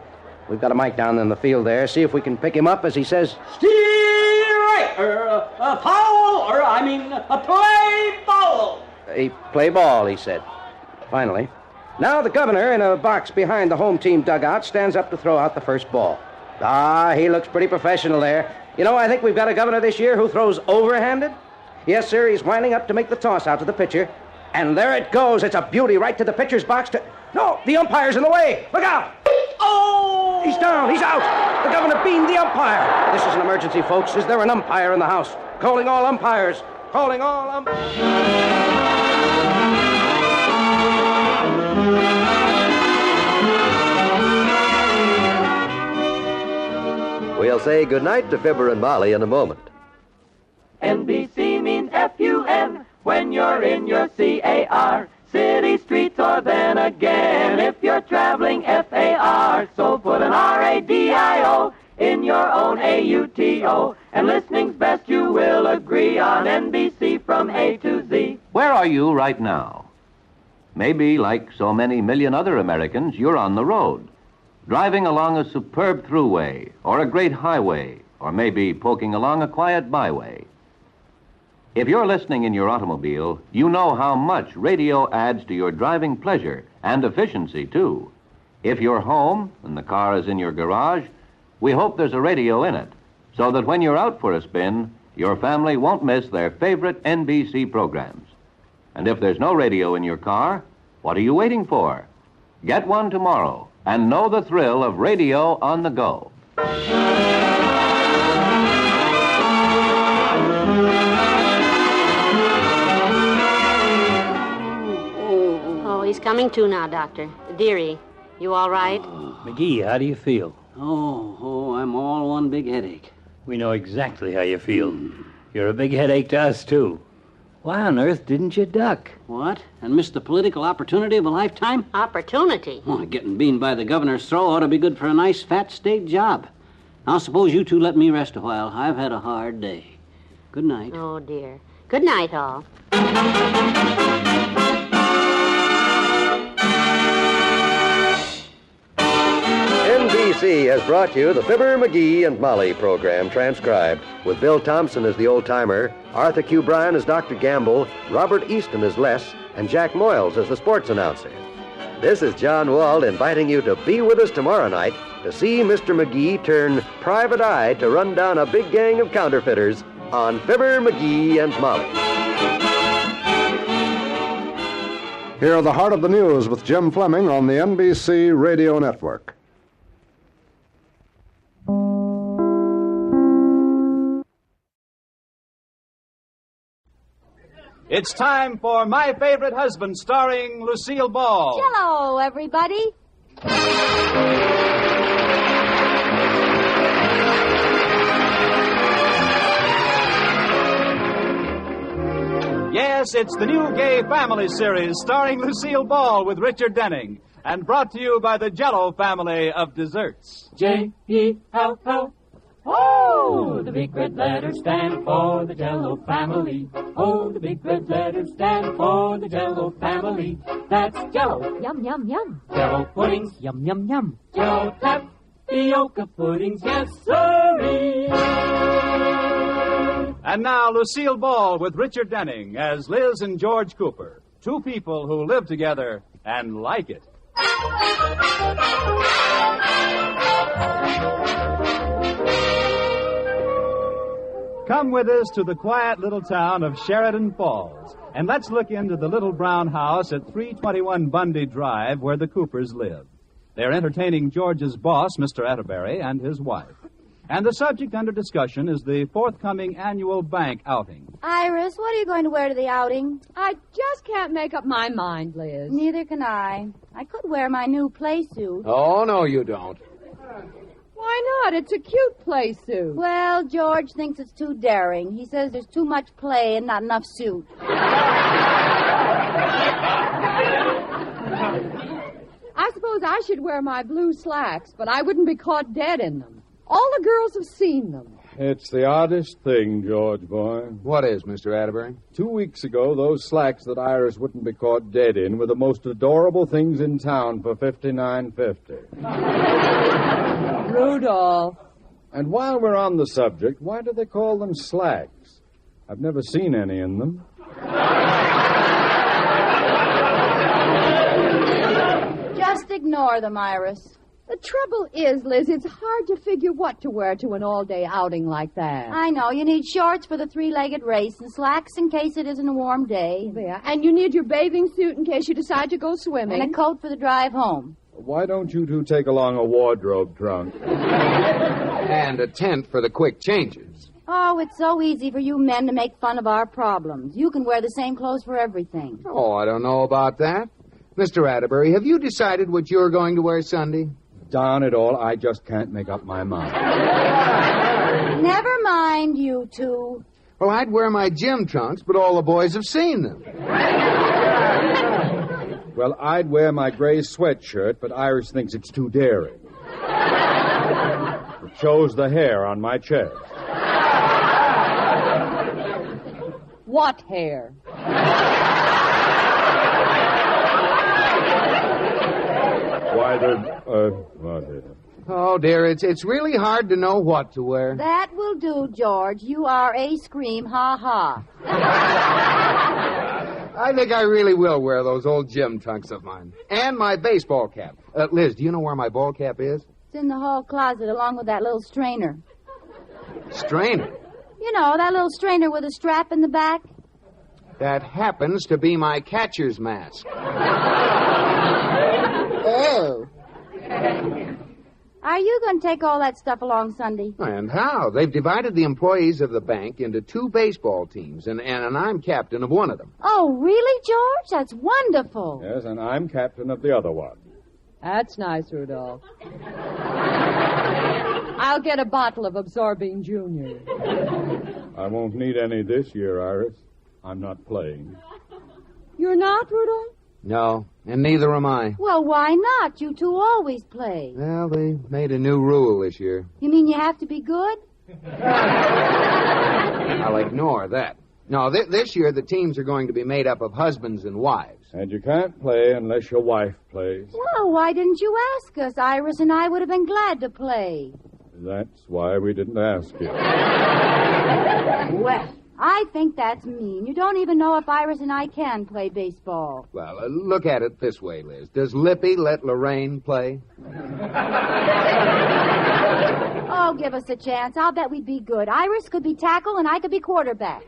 We've got a mic down in the field there. See if we can pick him up as he says, Strike! Foul! Play foul! He play ball, he said. Finally. Now the governor, in a box behind the home team dugout, stands up to throw out the first ball. He looks pretty professional there. You know, I think we've got a governor this year who throws overhanded. Yes, sir, he's winding up to make the toss out to the pitcher. And there it goes. It's a beauty right to the pitcher's box. No, the umpire's in the way. Look out! Oh! He's down. He's out. The governor beamed the umpire. This is an emergency, folks. Is there an umpire in the house? Calling all umpires. Calling all umpires. We'll say goodnight to Fibber and Molly in a moment. NBC means F-U-N when you're in your C-A-R. City streets or then again if you're traveling F-A-R. So put an R-A-D-I-O in your own A-U-T-O. And listening's best, you will agree, on NBC from A to Z. Where are you right now? Maybe, like so many million other Americans, you're on the road, driving along a superb thruway or a great highway, or maybe poking along a quiet byway. If you're listening in your automobile, you know how much radio adds to your driving pleasure and efficiency, too. If you're home and the car is in your garage, we hope there's a radio in it, so that when you're out for a spin, your family won't miss their favorite NBC programs. And if there's no radio in your car, what are you waiting for? Get one tomorrow and know the thrill of radio on the go. He's coming to now, Doctor. Dearie, you all right? McGee, how do you feel? I'm all one big headache. We know exactly how you feel. You're a big headache to us, too. Why on earth didn't you duck? What? And miss the political opportunity of a lifetime? Opportunity? Getting beaned by the governor's throw ought to be good for a nice fat state job. Now suppose you two let me rest a while. I've had a hard day. Good night. Oh, dear. Good night, all. NBC has brought you the Fibber, McGee, and Molly program transcribed, with Bill Thompson as the old-timer, Arthur Q. Bryan as Dr. Gamble, Robert Easton as Les, and Jack Moyles as the sports announcer. This is John Wald inviting you to be with us tomorrow night to see Mr. McGee turn private eye to run down a big gang of counterfeiters on Fibber, McGee, and Molly. Here are the Heart of the News with Jim Fleming on the NBC Radio Network. It's time for My Favorite Husband, starring Lucille Ball. Hello, everybody. Yes, it's the new gay family series starring Lucille Ball with Richard Denning, and brought to you by the Jell-O family of desserts. J-E-L-L. Oh, the big red letters stand for the Jell-O family. Oh, the big red letters stand for the Jell-O family. That's Jell-O. Yum, yum, yum. Jell-O puddings. Yum, yum, yum. Jell-O tapioca puddings. Yes, sirree. And now, Lucille Ball with Richard Denning as Liz and George Cooper, two people who live together and like it. Come with us to the quiet little town of Sheridan Falls, and let's look into the little brown house at 321 Bundy Drive where the Coopers live. They're entertaining George's boss, Mr. Atterbury, and his wife. And the subject under discussion is the forthcoming annual bank outing. Iris, what are you going to wear to the outing? I just can't make up my mind, Liz. Neither can I. I could wear my new play suit. Oh, no, you don't. Why not? It's a cute play suit. Well, George thinks it's too daring. He says there's too much play and not enough suit. I suppose I should wear my blue slacks, but I wouldn't be caught dead in them. All the girls have seen them. It's the oddest thing, George boy. What is, Mr. Atterbury? 2 weeks ago, those slacks that Iris wouldn't be caught dead in were the most adorable things in town for $59.50. Rudolph. And while we're on the subject, why do they call them slacks? I've never seen any in them. Just ignore them, Iris. The trouble is, Liz, it's hard to figure what to wear to an all-day outing like that. I know. You need shorts for the three-legged race and slacks in case it isn't a warm day. Yeah, and you need your bathing suit in case you decide to go swimming. And a coat for the drive home. Why don't you two take along a wardrobe trunk? And a tent for the quick changes. Oh, it's so easy for you men to make fun of our problems. You can wear the same clothes for everything. Oh, I don't know about that. Mr. Atterbury, have you decided what you're going to wear Sunday? Darn it all, I just can't make up my mind. Never mind, you two. Well, I'd wear my gym trunks, but all the boys have seen them. Well, I'd wear my gray sweatshirt, but Iris thinks it's too daring. It shows the hair on my chest. What hair? Why, what hair? Oh, dear, it's really hard to know what to wear. That will do, George. You are a scream ha-ha. I think I really will wear those old gym trunks of mine. And my baseball cap. Liz, do you know where my ball cap is? It's in the hall closet along with that little strainer. Strainer? You know, that little strainer with a strap in the back. That happens to be my catcher's mask. Oh. Are you going to take all that stuff along Sunday? And how? They've divided the employees of the bank into 2 baseball teams, and I'm captain of one of them. Oh, really, George? That's wonderful. Yes, and I'm captain of the other one. That's nice, Rudolph. I'll get a bottle of Absorbing Junior. I won't need any this year, Iris. I'm not playing. You're not, Rudolph? No, and neither am I. Well, why not? You two always play. Well, they made a new rule this year. You mean you have to be good? I'll ignore that. No, this year the teams are going to be made up of husbands and wives. And you can't play unless your wife plays. Well, why didn't you ask us? Iris and I would have been glad to play. That's why we didn't ask you. Well, I think that's mean. You don't even know if Iris and I can play baseball. Well, look at it this way, Liz. Does Lippy let Lorraine play? Oh, give us a chance. I'll bet we'd be good. Iris could be tackle and I could be quarterback.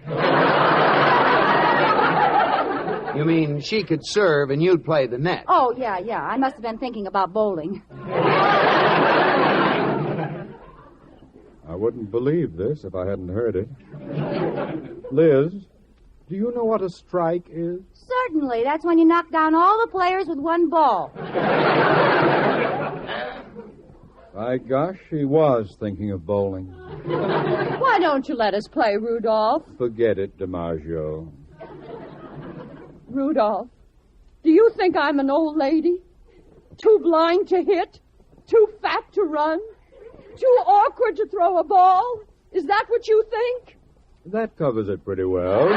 You mean she could serve and you'd play the net? Oh, yeah. I must have been thinking about bowling. I wouldn't believe this if I hadn't heard it. Liz, do you know what a strike is? Certainly. That's when you knock down all the players with one ball. By gosh, she was thinking of bowling. Why don't you let us play, Rudolph? Forget it, DiMaggio. Rudolph, do you think I'm an old lady? Too blind to hit? Too fat to run? Too awkward to throw a ball? Is that what you think? That covers it pretty well.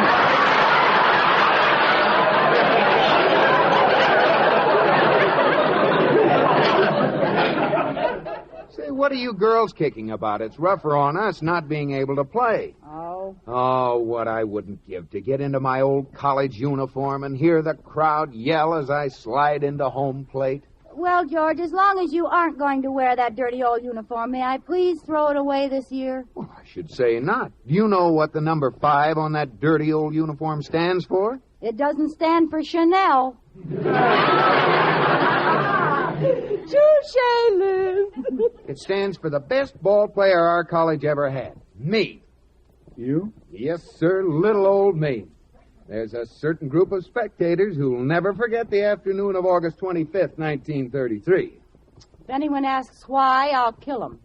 Say, what are you girls kicking about? It's rougher on us not being able to play. Oh? Oh, what I wouldn't give to get into my old college uniform and hear the crowd yell as I slide into home plate. Well, George, as long as you aren't going to wear that dirty old uniform, may I please throw it away this year? Well, I should say not. Do you know what the number 5 on that dirty old uniform stands for? It doesn't stand for Chanel. Touché, Liz. It stands for the best ball player our college ever had. Me. You? Yes, sir, little old me. There's a certain group of spectators who'll never forget the afternoon of August 25th, 1933. If anyone asks why, I'll kill him.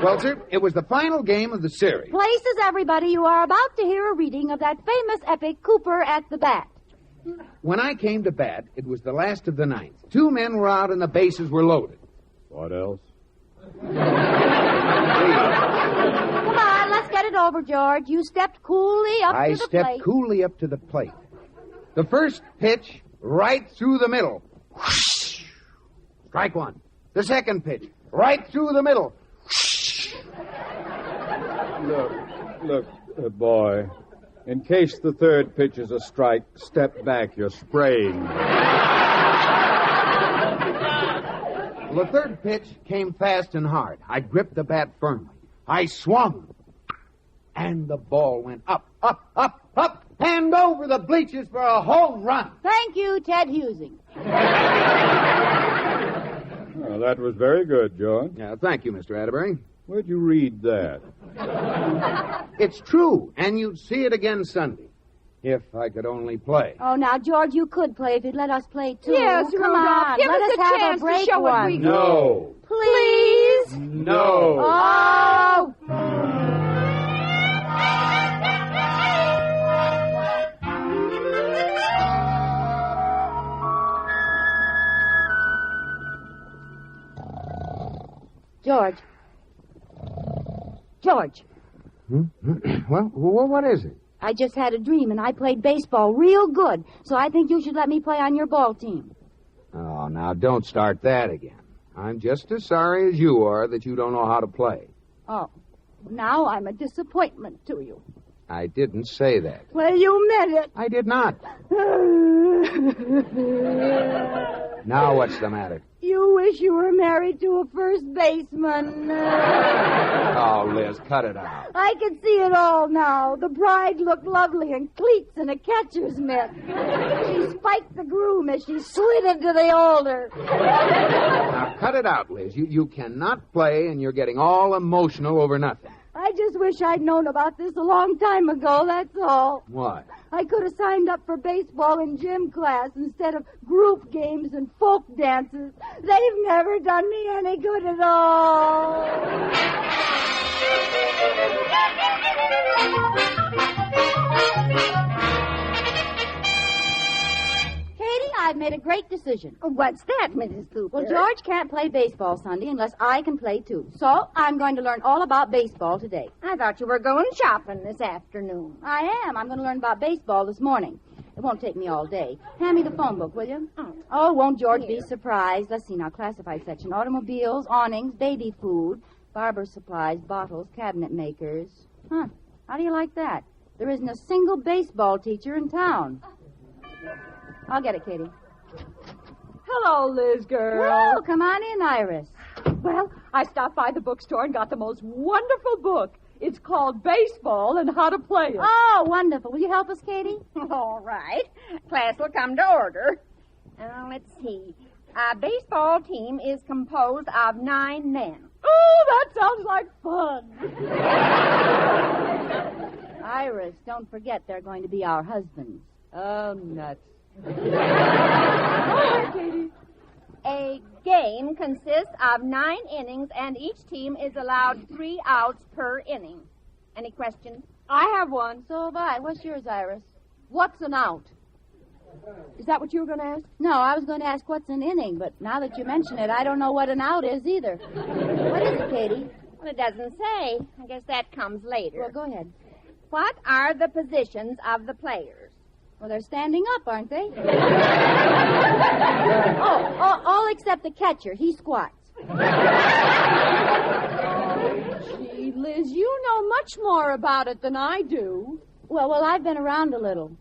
Well, sir, it was the final game of the series. Places, everybody, you are about to hear a reading of that famous epic, Cooper at the Bat. When I came to bat, it was the last of the ninth. 2 men were out and the bases were loaded. What else? Come on, let's get it over, George. You stepped coolly up to the plate. I stepped coolly up to the plate. The first pitch, right through the middle. Whoosh. Strike one. The second pitch, right through the middle. Look, boy. In case the third pitch is a strike, step back. You're spraying. The third pitch came fast and hard. I gripped the bat firmly. I swung. And the ball went up, and over the bleachers for a home run. Thank you, Ted Husing. Well, that was very good, George. Yeah, thank you, Mr. Atterbury. Where'd you read that? It's true, and you'd see it again Sunday. If I could only play. Oh, now, George, you could play if you'd let us play, too. Yes, come Rudolph, on. give let us us a have chance a break to show what one. we can. No. Please? No. Oh! George. Well, what is it? I just had a dream, and I played baseball real good, so I think you should let me play on your ball team. Oh, now, don't start that again. I'm just as sorry as you are that you don't know how to play. Oh, now I'm a disappointment to you. I didn't say that. Well, you meant it. I did not. Now what's the matter? You wish you were married to a first baseman. Oh, Liz, cut it out. I can see it all now. The bride looked lovely in cleats and a catcher's mitt. She spiked the groom as she slid into the altar. Now, cut it out, Liz. You cannot play, and you're getting all emotional over nothing. I just wish I'd known about this a long time ago, that's all. What? I could have signed up for baseball in gym class instead of group games and folk dances. They've never done me any good at all. Katie, I've made a great decision. What's that, Mrs. Cooper? Well, George can't play baseball Sunday unless I can play, too. So I'm going to learn all about baseball today. I thought you were going shopping this afternoon. I am. I'm going to learn about baseball this morning. It won't take me all day. Hand me the phone book, will you? Oh, won't George be surprised? Let's see now. Classified section. Automobiles, awnings, baby food, barber supplies, bottles, cabinet makers. Huh. How do you like that? There isn't a single baseball teacher in town. I'll get it, Katie. Hello, Liz girl. Well, come on in, Iris. Well, I stopped by the bookstore and got the most wonderful book. It's called Baseball and How to Play It. Oh, wonderful. Will you help us, Katie? All right. Class will come to order. Let's see. A baseball team is composed of 9 men. Oh, that sounds like fun. Iris, don't forget they're going to be our husbands. Oh, nuts. Katie. A game consists of 9 innings, and each team is allowed 3 outs per inning. Any questions? I have one. So have I. What's yours, Iris? What's an out? Is that what you were going to ask? No, I was going to ask what's an inning, but now that you mention it, I don't know what an out is either. What is it, Katie? Well, it doesn't say. I guess that comes later. Well, go ahead. What are the positions of the players? Well, they're standing up, aren't they? all except the catcher. He squats. Gee, Liz, you know much more about it than I do. Well, I've been around a little.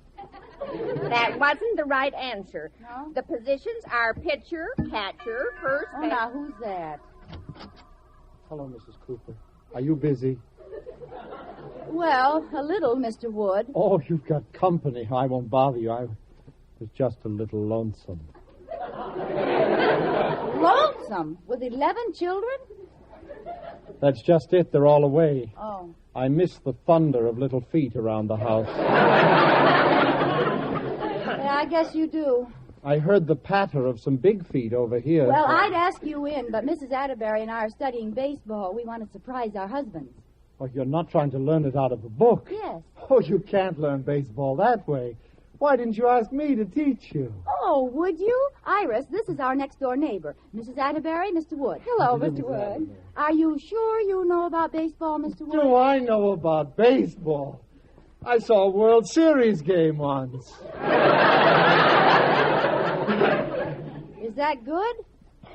That wasn't the right answer. No? The positions are pitcher, catcher, first base. Oh, now, who's that? Hello, Mrs. Cooper. Are you busy? Well, a little, Mr. Wood. Oh, you've got company. I won't bother you. I was just a little lonesome. Lonesome? With 11 children? That's just it. They're all away. Oh. I miss the thunder of little feet around the house. Yeah, I guess you do. I heard the patter of some big feet over here. Well, I'd ask you in, but Mrs. Atterbury and I are studying baseball. We want to surprise our husbands. Oh, you're not trying to learn it out of a book? Yes. Oh, you can't learn baseball that way. Why didn't you ask me to teach you? Oh, would you? Iris, this is our next-door neighbor, Mrs. Atterbury, Mr. Wood. Hello, Mr. Wood. Are you sure you know about baseball, Mr. Wood? Do I know about baseball? I saw a World Series game once. Is that good?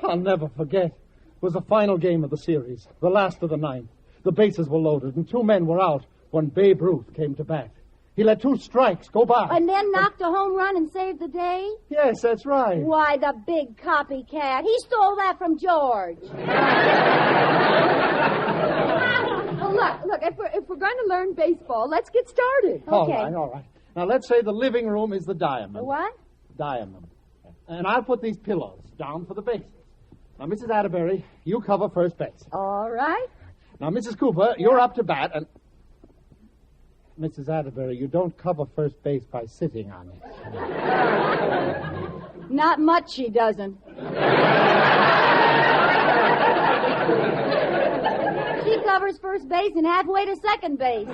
I'll never forget. It was the final game of the series, the last of the ninth. The bases were loaded, and 2 men were out when Babe Ruth came to bat. He let 2 strikes go by. And then knocked a home run and saved the day? Yes, that's right. Why, the big copycat. He stole that from George. Look, if we're going to learn baseball, let's get started. Okay. All right. Now, let's say the living room is the diamond. The what? Diamond. And I'll put these pillows down for the bases. Now, Mrs. Atterbury, you cover first base. All right. Now, Mrs. Cooper, you're up to bat, and... Mrs. Atterbury, you don't cover first base by sitting on it. Not much she doesn't. She covers first base and halfway to second base.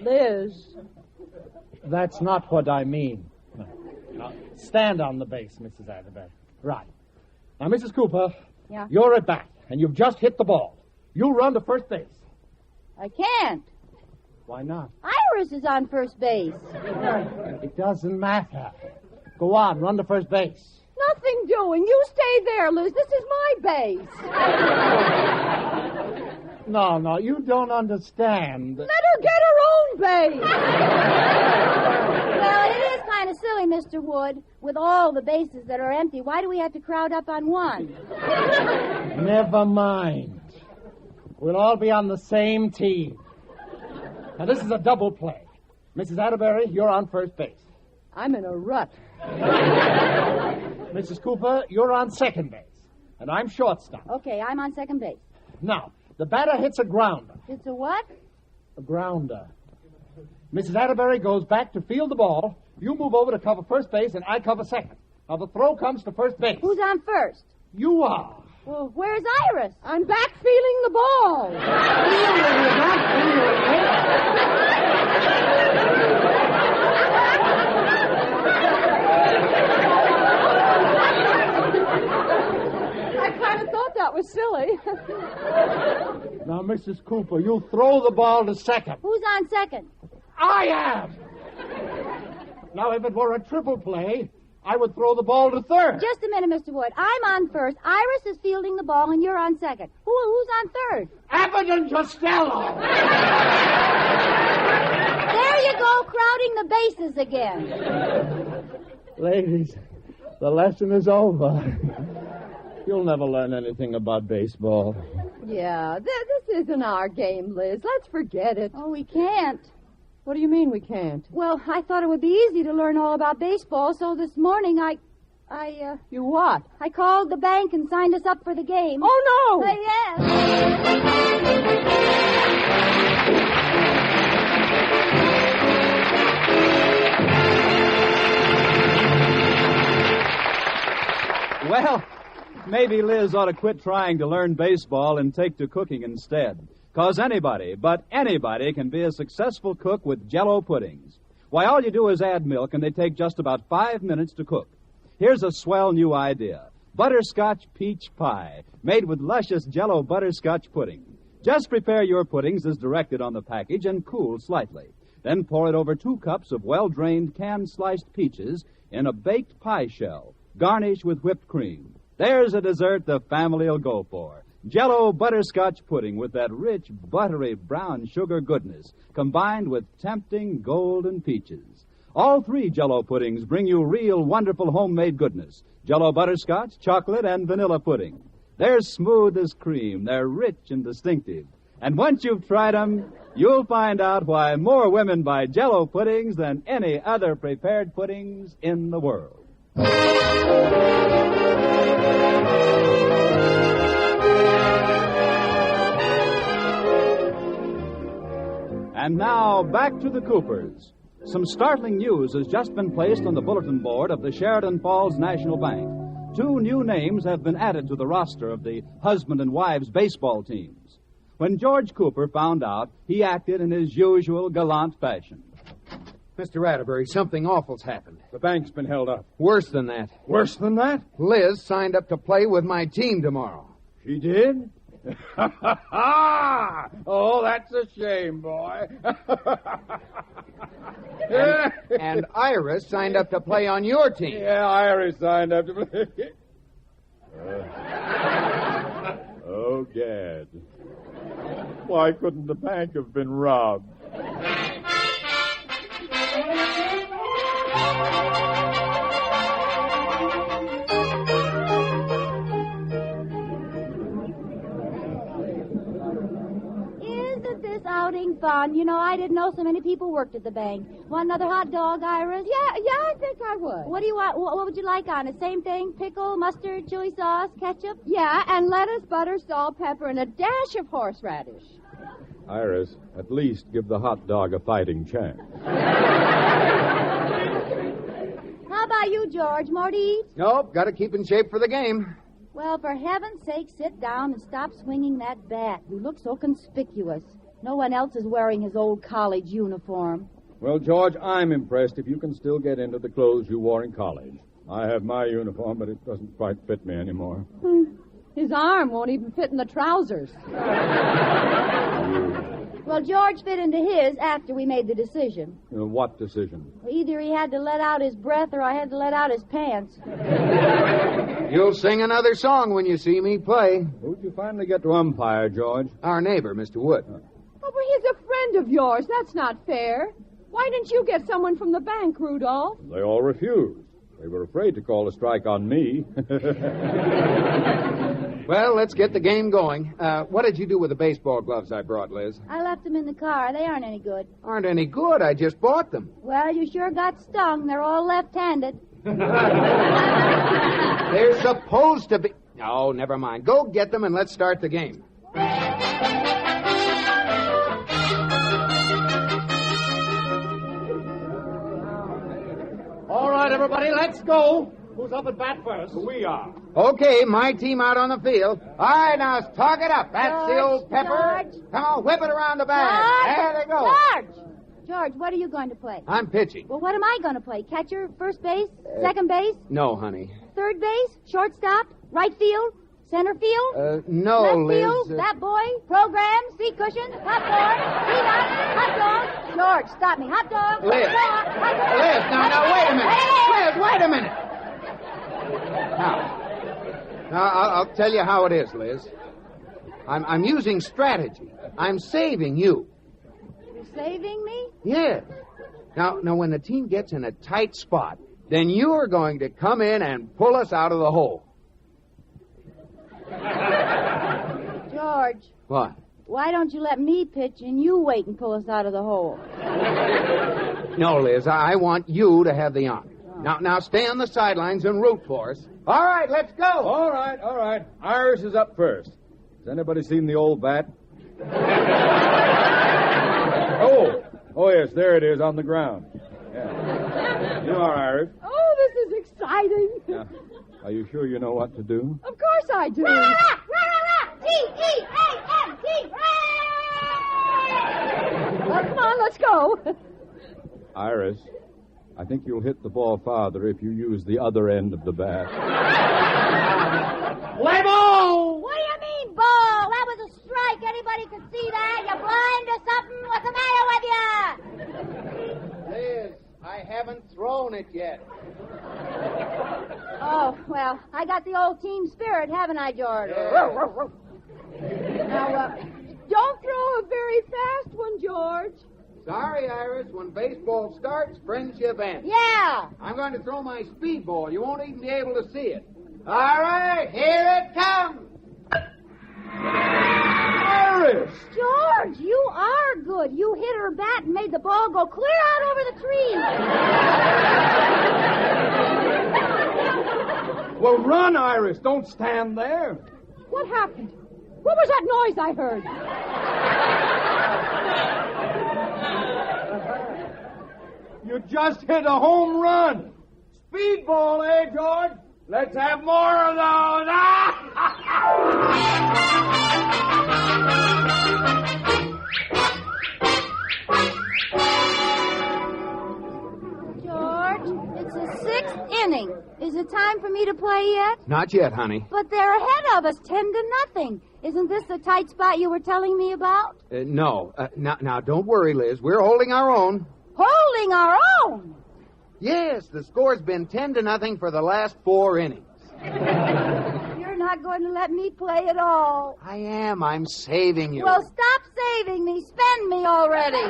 Liz. That's not what I mean. No. Now, stand on the base, Mrs. Atterbury. Right. Now, Mrs. Cooper, you're at bat, and you've just hit the ball. You run to first base. I can't. Why not? Iris is on first base. It doesn't matter. Go on, run to first base. Nothing doing. You stay there, Liz. This is my base. No, you don't understand. Let her get her own base. Well, it is kind of silly, Mr. Wood. With all the bases that are empty, why do we have to crowd up on one? Never mind. We'll all be on the same team. Now, this is a double play. Mrs. Atterbury, you're on first base. I'm in a rut. Mrs. Cooper, you're on second base. And I'm shortstop. Okay, I'm on second base. Now, the batter hits a grounder. It's a what? A grounder. Mrs. Atterbury goes back to field the ball. You move over to cover first base, and I cover second. Now, the throw comes to first base. Who's on first? You are. Well, where's Iris? I'm back feeling the ball. I kind of thought that was silly. Now, Mrs. Cooper, you throw the ball to second. Who's on second? I am. Now, if it were a triple play, I would throw the ball to third. Just a minute, Mr. Wood. I'm on first. Iris is fielding the ball, and you're on second. Who's on third? Abbott and Costello. There you go, crowding the bases again. Ladies, the lesson is over. You'll never learn anything about baseball. Yeah, this isn't our game, Liz. Let's forget it. Oh, we can't. What do you mean we can't? Well, I thought it would be easy to learn all about baseball, so this morning You what? I called the bank and signed us up for the game. Oh, no! Yes. Well, maybe Liz ought to quit trying to learn baseball and take to cooking instead. 'Cause anybody, but anybody, can be a successful cook with Jell-O puddings. Why, all you do is add milk, and they take just about 5 minutes to cook. Here's a swell new idea. Butterscotch peach pie, made with luscious Jell-O butterscotch pudding. Just prepare your puddings as directed on the package and cool slightly. Then pour it over 2 cups of well-drained canned sliced peaches in a baked pie shell. Garnish with whipped cream. There's a dessert the family'll go for. Jell-O butterscotch pudding with that rich, buttery brown sugar goodness, combined with tempting golden peaches. All 3 Jell-O puddings bring you real, wonderful homemade goodness. Jell-O butterscotch, chocolate, and vanilla pudding. They're smooth as cream. They're rich and distinctive. And once you've tried them, you'll find out why more women buy Jell-O puddings than any other prepared puddings in the world. And now, back to the Coopers. Some startling news has just been placed on the bulletin board of the Sheridan Falls National Bank. 2 new names have been added to the roster of the husband and wives baseball teams. When George Cooper found out, he acted in his usual gallant fashion. Mr. Atterbury, something awful's happened. The bank's been held up. Worse than that. Worse than that? Liz signed up to play with my team tomorrow. She did? Oh, that's a shame, boy. And Iris signed up to play on your team. Yeah, Iris signed up to play. Oh, Gad. Why couldn't the bank have been robbed? Isn't this outing fun? You know, I didn't know so many people worked at the bank. Want another hot dog, Iris? Yeah, I think I would. What do you want? What would you like on it? Same thing? Pickle, mustard, chili sauce, ketchup? Yeah, and lettuce, butter, salt, pepper, and a dash of horseradish. Iris, at least give the hot dog a fighting chance. How about you, George? More to eat? Nope, got to keep in shape for the game. Well, for heaven's sake, sit down and stop swinging that bat. You look so conspicuous. No one else is wearing his old college uniform. Well, George, I'm impressed if you can still get into the clothes you wore in college. I have my uniform, but it doesn't quite fit me anymore. His arm won't even fit in the trousers. Well, George fit into his after we made the decision. What decision? Either he had to let out his breath or I had to let out his pants. You'll sing another song when you see me play. Who'd you finally get to umpire, George? Our neighbor, Mr. Wood. Oh, but he's a friend of yours. That's not fair. Why didn't you get someone from the bank, Rudolph? They all refused. They were afraid to call a strike on me. Well, let's get the game going. What did you do with the baseball gloves I brought, Liz? I left them in the car. They aren't any good. Aren't any good. I just bought them. Well, you sure got stung. They're all left-handed. They're supposed to be... Oh, never mind. Go get them and let's start the game. All right, everybody, let's go. Who's up at bat first? We are. Okay, my team out on the field. All right, now talk it up. That's George, the old pepper. George. Come on, whip it around the bag. There they go. George, what are you going to play? I'm pitching. Well, what am I going to play? Catcher, first base, second base, No, honey. third base, shortstop, right field, center field, No, left Liz. field, bat boy, program, seat cushion, hot dog, peanut, hot dog. George, stop me. Hot dog. Liz. Hot dog. Liz, now, wait a minute. Hey! Liz, wait a minute. Now, I'll tell you how it is, Liz. I'm using strategy. I'm saving you. You're saving me? Yes. Now, when the team gets in a tight spot, then you're going to come in and pull us out of the hole. George. What? Why don't you let me pitch and you wait and pull us out of the hole? No, Liz, I want you to have the honor. Now stay on the sidelines and root for us. All right, let's go. All right. Iris is up first. Has anybody seen the old bat? Oh, yes, there it is on the ground. Yeah. You are, Iris. Oh, this is exciting. Yeah. Are you sure you know what to do? Of course I do. T-E-A-M-T. Well, come on, let's go. Iris, I think you'll hit the ball farther if you use the other end of the bat. Play ball! What do you mean, ball? That was a strike. Anybody could see that. You blind or something? What's the matter with you? Liz, I haven't thrown it yet. Oh, well, I got the old team spirit, haven't I, George? Now, don't throw a very fast one, George. Sorry, Iris. When baseball starts, friendship ends. Yeah. I'm going to throw my speedball. You won't even be able to see it. All right, here it comes. Iris! George, you are good. You hit her bat and made the ball go clear out over the tree. Well, run, Iris. Don't stand there. What happened? What was that noise I heard? You just hit a home run. Speedball, eh, George? Let's have more of those. Is it time for me to play yet? Not yet, honey. But they're ahead of us, 10-0. Isn't this the tight spot you were telling me about? No. Now, don't worry, Liz. We're holding our own. Holding our own? Yes, the score's been 10-0 for the last 4 innings. You're not going to let me play at all. I am. I'm saving you. Well, stop saving me. Spend me already.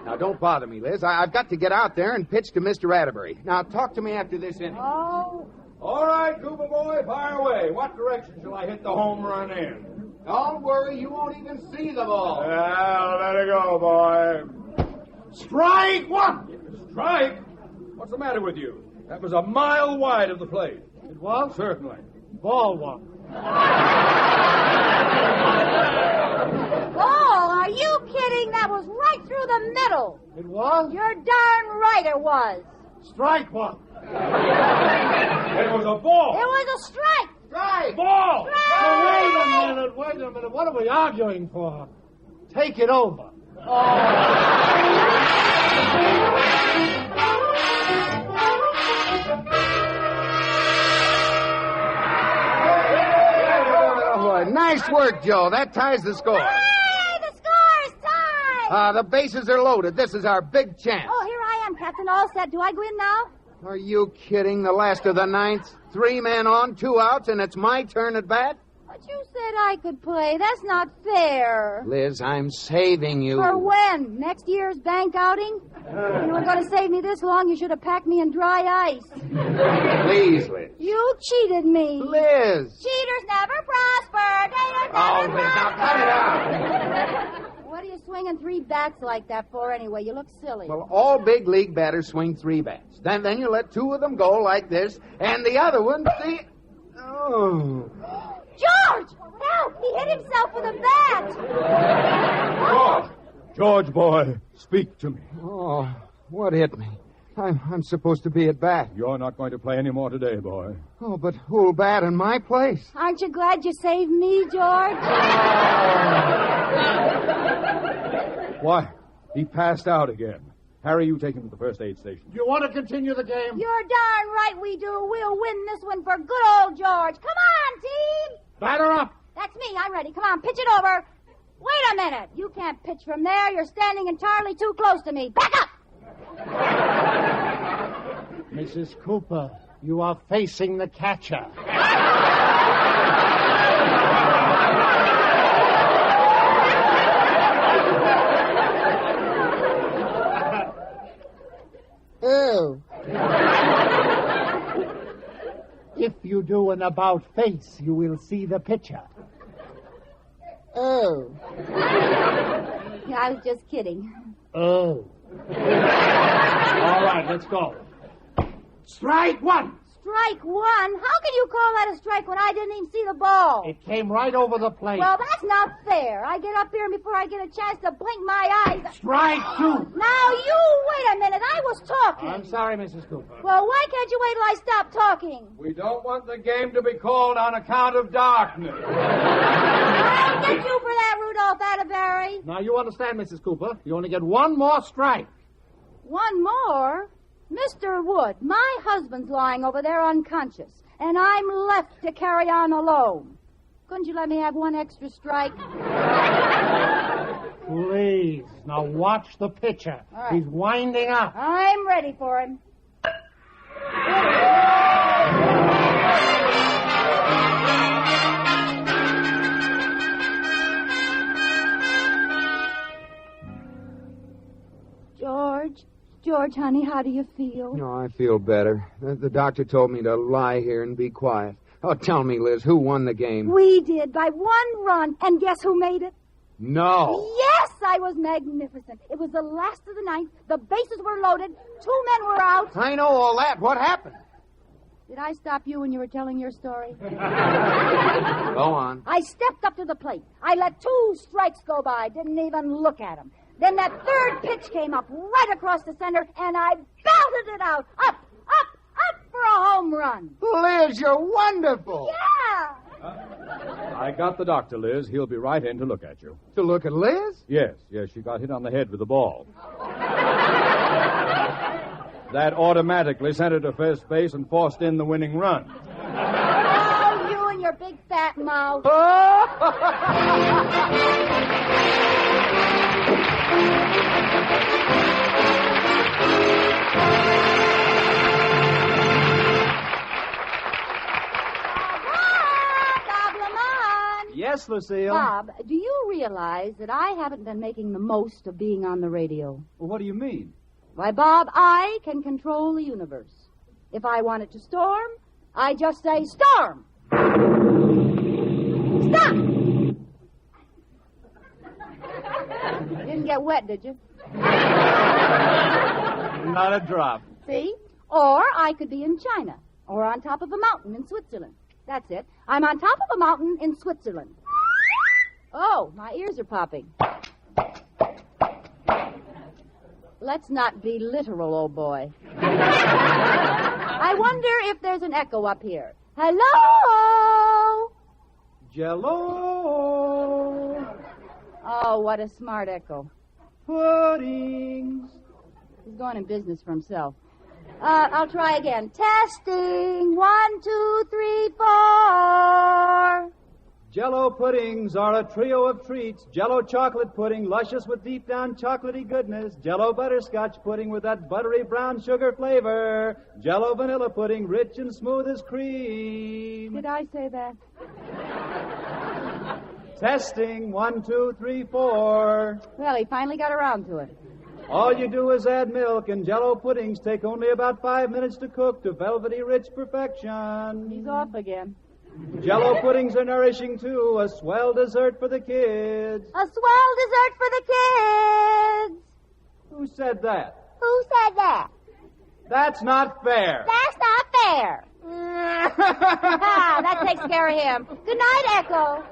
Now, don't bother me, Liz. I've got to get out there and pitch to Mr. Atterbury. Now, talk to me after this inning. Oh. All right, Cooper boy, fire away. What direction shall I hit the home run in? Don't worry, you won't even see the ball. Well, let it go, boy. Strike one! Strike? What's the matter with you? That was a mile wide of the plate. It was? Certainly. Ball one. Ball? Are you kidding? That was right through the middle. It was? You're darn right it was. Strike one. It was a ball. It was a strike. Strike. Ball. Strike. Now, wait a minute. What are we arguing for? Take it over. Oh, nice work, Joe. That ties the score. Hey, the score is tied. The bases are loaded. This is our big chance. Oh, here I am, Captain. All set. Do I go in now? Are you kidding? The last of the ninth? 3 men on, 2 outs, and it's my turn at bat? But you said I could play. That's not fair. Liz, I'm saving you. For when? Next year's bank outing? If you were going to save me this long, you should have packed me in dry ice. Please, Liz. You cheated me. Liz. Cheaters never prosper. Gators Oh, never Liz, now cut it out. What are you swinging 3 bats like that for anyway? You look silly. Well, all big league batters swing 3 bats. Then you let 2 of them go like this, and the other one, see... Oh... George! Help! He hit himself with a bat! George, boy, speak to me. Oh, what hit me? I'm supposed to be at bat. You're not going to play any more today, boy. Oh, but who'll bat in my place? Aren't you glad you saved me, George? Why? He passed out again. Harry, you take him to the first aid station. Do you want to continue the game? You're darn right we do. We'll win this one for good old George. Come on, team! Batter up. That's me. I'm ready. Come on, pitch it over. Wait a minute. You can't pitch from there. You're standing entirely too close to me. Back up! Mrs. Cooper, you are facing the catcher. Ooh. If you do an about face, you will see the pitcher. Oh. Yeah, I was just kidding. Oh. All right, let's go. Strike one. Strike one? How can you call that a strike when I didn't even see the ball? It came right over the plate. Well, that's not fair. I get up here and before I get a chance to blink my eyes... Strike two. Now, you wait a minute. I was talking. I'm sorry, Mrs. Cooper. Well, why can't you wait till I stop talking? We don't want the game to be called on account of darkness. I'll get you for that, Rudolph Atterbury. Now, you understand, Mrs. Cooper. You only get one more strike. One more? Mr. Wood, my husband's lying over there unconscious, and I'm left to carry on alone. Couldn't you let me have one extra strike? Please. Now watch the pitcher. Right. He's winding up. I'm ready for him. George, honey, how do you feel? No, I feel better. The doctor told me to lie here and be quiet. Oh, tell me, Liz, who won the game? We did, by 1 run. And guess who made it? No. Yes, I was magnificent. It was the last of the ninth. The bases were loaded. 2 men were out. I know all that. What happened? Did I stop you when you were telling your story? Go on. I stepped up to the plate. I let 2 strikes go by. Didn't even look at them. Then that third pitch came up right across the center, and I belted it out. Up for a home run. Liz, you're wonderful. Yeah. I got the doctor, Liz. He'll be right in to look at you. To look at Liz? Yes, she got hit on the head with the ball. That automatically sent her to first base and forced in the winning run. Oh, you and your big fat mouth. Yes, Lucille. Bob, do you realize that I haven't been making the most of being on the radio? Well, what do you mean? Why, Bob, I can control the universe. If I want it to storm, I just say, storm! Stop! You didn't get wet, did you? Not a drop. See? Or I could be in China, or on top of a mountain in Switzerland. That's it. I'm on top of a mountain in Switzerland. Oh, my ears are popping. Let's not be literal, old boy. I wonder if there's an echo up here. Hello? Jell-O. Oh, what a smart echo. Puddings. He's going in business for himself. I'll try again. Testing. 1, 2, 3, 4. Jell-O puddings are a trio of treats. Jell-O chocolate pudding, luscious with deep down chocolatey goodness. Jell-O butterscotch pudding with that buttery brown sugar flavor. Jell-O vanilla pudding, rich and smooth as cream. Did I say that? Testing. 1, 2, 3, 4. Well, he finally got around to it. All you do is add milk, and Jell-O puddings take only about 5 minutes to cook to velvety rich perfection. He's off again. Jell-O puddings are nourishing, too. A swell dessert for the kids. A swell dessert for the kids. Who said that? Who said that? That's not fair. That's not fair. That takes care of him. Good night, Echo.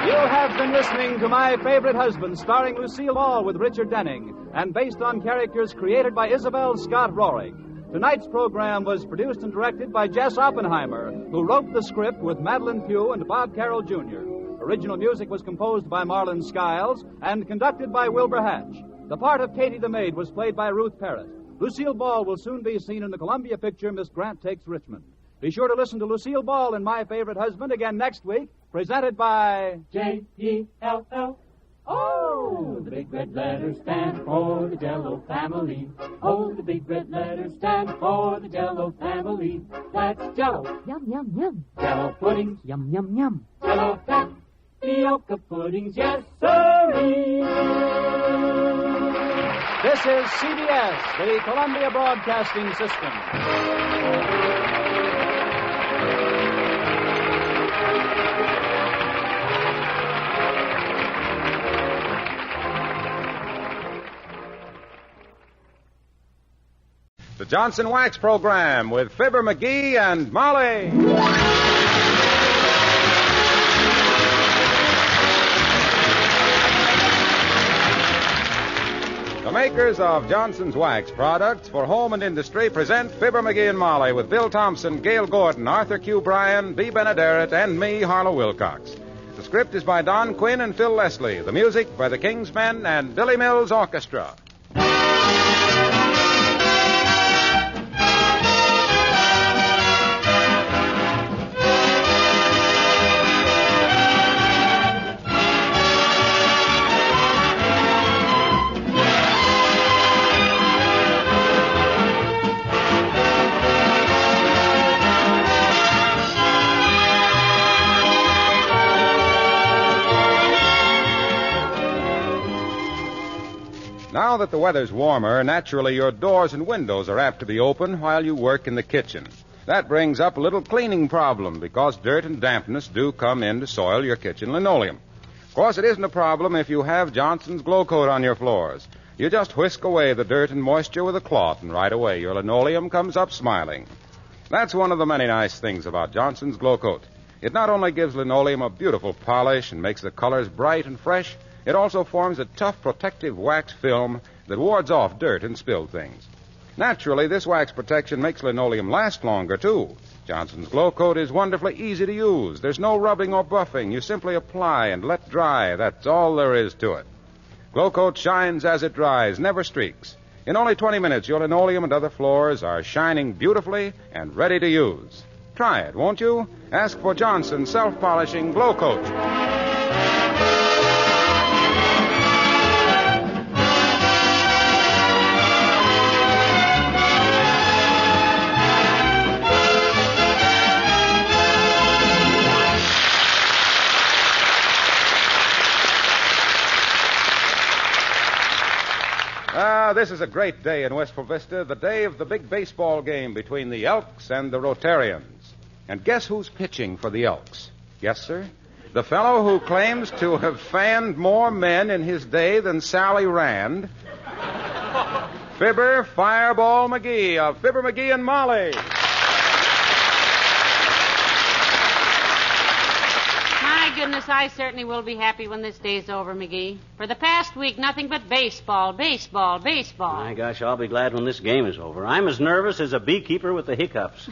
You have been listening to My Favorite Husband, starring Lucille Ball with Richard Denning, and based on characters created by Isabel Scott Rohrig. Tonight's program was produced and directed by Jess Oppenheimer, who wrote the script with Madeline Pugh and Bob Carroll Jr. Original music was composed by Marlon Skiles and conducted by Wilbur Hatch. The part of Katie the Maid was played by Ruth Parrott. Lucille Ball will soon be seen in the Columbia picture Miss Grant Takes Richmond. Be sure to listen to Lucille Ball and My Favorite Husband again next week, presented by J-E-L-L. Oh, the big red letters stand for the Jell-O family. Oh, the big red letters stand for the Jell-O family. That's Jell-O. Yum, yum, yum. Jell-O puddings. Yum, yum, yum. Jell-O tapioca puddings, yes, sirree. This is CBS, the Columbia Broadcasting System. The Johnson Wax Program with Fibber, McGee, and Molly. The makers of Johnson's Wax products for home and industry present Fibber, McGee, and Molly with Bill Thompson, Gail Gordon, Arthur Q. Bryan, B. Benaderet, and me, Harlow Wilcox. The script is by Don Quinn and Phil Leslie. The music by the King's Men and Billy Mills Orchestra. Now that the weather's warmer, naturally your doors and windows are apt to be open while you work in the kitchen. That brings up a little cleaning problem because dirt and dampness do come in to soil your kitchen linoleum. Of course, it isn't a problem if you have Johnson's Glow Coat on your floors. You just whisk away the dirt and moisture with a cloth, and right away your linoleum comes up smiling. That's one of the many nice things about Johnson's Glow Coat. It not only gives linoleum a beautiful polish and makes the colors bright and fresh, it also forms a tough protective wax film that wards off dirt and spilled things. Naturally, this wax protection makes linoleum last longer, too. Johnson's Glow Coat is wonderfully easy to use. There's no rubbing or buffing. You simply apply and let dry. That's all there is to it. Glow Coat shines as it dries, never streaks. In only 20 minutes, your linoleum and other floors are shining beautifully and ready to use. Try it, won't you? Ask for Johnson's self-polishing Glow Coat. This is a great day in Wistful Vista, the day of the big baseball game between the Elks and the Rotarians. And guess who's pitching for the Elks? Yes, sir? The fellow who claims to have fanned more men in his day than Sally Rand. Fibber Fireball McGee of Fibber, McGee, and Molly. My goodness, I certainly will be happy when this day's over, McGee. For the past week, nothing but baseball, baseball, baseball. My gosh, I'll be glad when this game is over. I'm as nervous as a beekeeper with the hiccups.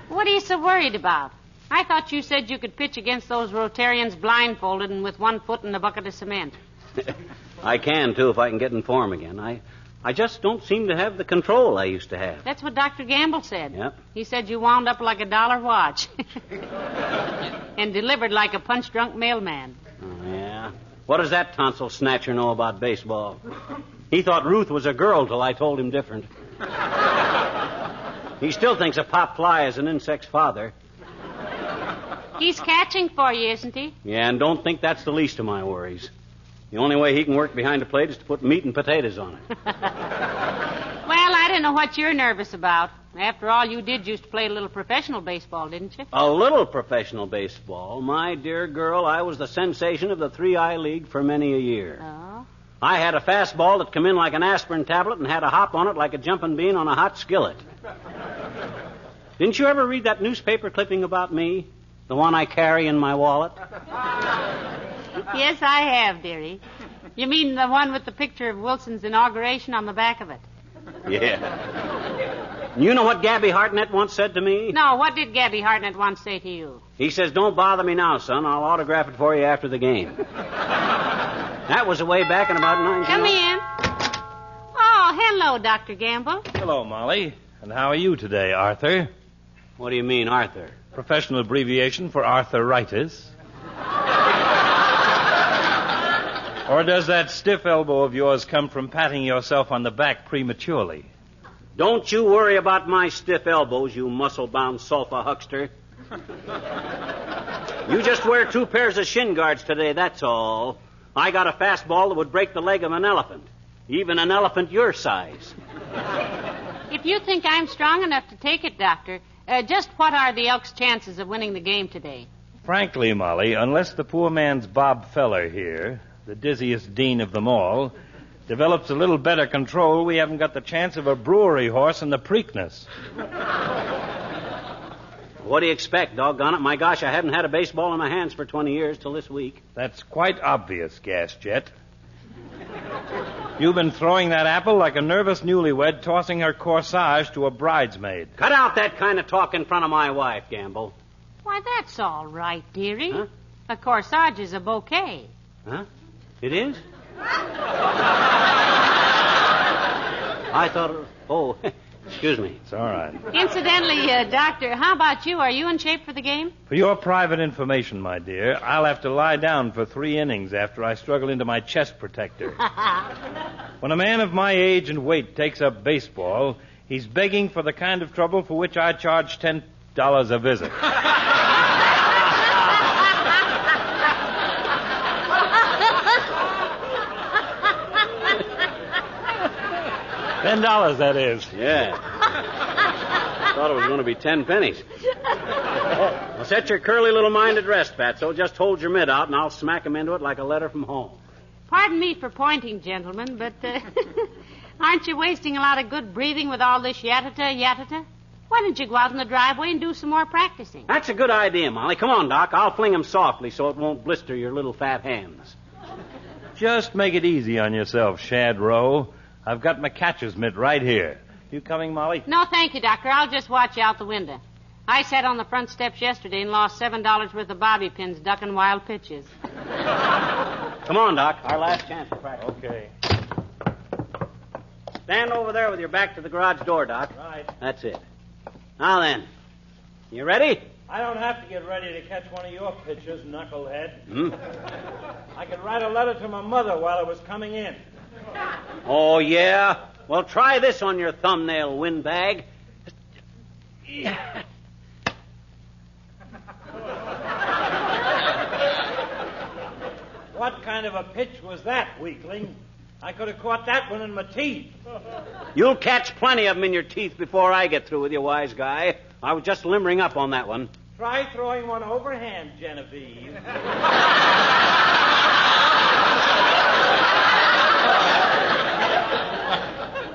What are you so worried about? I thought you said you could pitch against those Rotarians blindfolded and with one foot in a bucket of cement. I can, too, if I can get in form again. I just don't seem to have the control I used to have. That's what Dr. Gamble said. Yep. He said you wound up like a $1 watch. And delivered like a punch-drunk mailman. Oh, yeah? What does that tonsil snatcher know about baseball? He thought Ruth was a girl till I told him different. He still thinks a pop fly is an insect's father. He's catching for you, isn't he? Yeah, and don't think that's the least of my worries. The only way he can work behind a plate is to put meat and potatoes on it. Well, I don't know what you're nervous about. After all, you did used to play a little professional baseball, didn't you? A little professional baseball? My dear girl, I was the sensation of the 3I League for many a year. Oh? I had a fastball that come in like an aspirin tablet and had a hop on it like a jumping bean on a hot skillet. Didn't you ever read that newspaper clipping about me? The one I carry in my wallet? Yes, I have, dearie. You mean the one with the picture of Wilson's inauguration on the back of it? Yeah. You know what Gabby Hartnett once said to me? No, what did Gabby Hartnett once say to you? He says, don't bother me now, son. I'll autograph it for you after the game. That was way back in about 19... Come in. Oh, hello, Dr. Gamble. Hello, Molly. And how are you today, Arthur? What do you mean, Arthur? Professional abbreviation for arthritis. Or does that stiff elbow of yours come from patting yourself on the back prematurely? Don't you worry about my stiff elbows, you muscle-bound sulfa huckster. You just wear 2 pairs of shin guards today, that's all. I got a fastball that would break the leg of an elephant. Even an elephant your size. If you think I'm strong enough to take it, Doctor, just what are the Elks' chances of winning the game today? Frankly, Molly, unless the poor man's Bob Feller here, the dizziest dean of them all, develops a little better control, we haven't got the chance of a brewery horse in the Preakness. What do you expect, doggone it? My gosh, I haven't had a baseball in my hands for 20 years till this week. That's quite obvious, Gas Jet. You've been throwing that apple like a nervous newlywed tossing her corsage to a bridesmaid. Cut out that kind of talk in front of my wife, Gamble. Why, that's all right, dearie. Huh? A corsage is a bouquet. Huh? It is? I thought... Oh, excuse me. It's all right. Incidentally, Doctor, how about you? Are you in shape for the game? For your private information, my dear, I'll have to lie down for 3 innings after I struggle into my chest protector. When a man of my age and weight takes up baseball, he's begging for the kind of trouble for which I charge $10 a visit. $10, that is. Yeah. Thought it was going to be 10 pennies. Well, set your curly little mind at rest, Fatso. Just hold your mitt out, and I'll smack him into it like a letter from home. Pardon me for pointing, gentlemen, but aren't you wasting a lot of good breathing with all this yatta-ta? Why don't you go out in the driveway and do some more practicing? That's a good idea, Molly. Come on, Doc. I'll fling him softly so it won't blister your little fat hands. Just make it easy on yourself, Shad Rowe. I've got my catcher's mitt right here. You coming, Molly? No, thank you, Doctor. I'll just watch you out the window. I sat on the front steps yesterday and lost $7 worth of bobby pins ducking wild pitches. Come on, Doc. Our last chance to practice. Okay. Stand over there with your back to the garage door, Doc. Right. That's it. Now then, you ready? I don't have to get ready to catch one of your pitches, knucklehead. Hmm? I could write a letter to my mother while I was coming in. Oh, yeah? Well, try this on your thumbnail, windbag. What kind of a pitch was that, weakling? I could have caught that one in my teeth. You'll catch plenty of them in your teeth before I get through with you, wise guy. I was just limbering up on that one. Try throwing one overhand, Genevieve.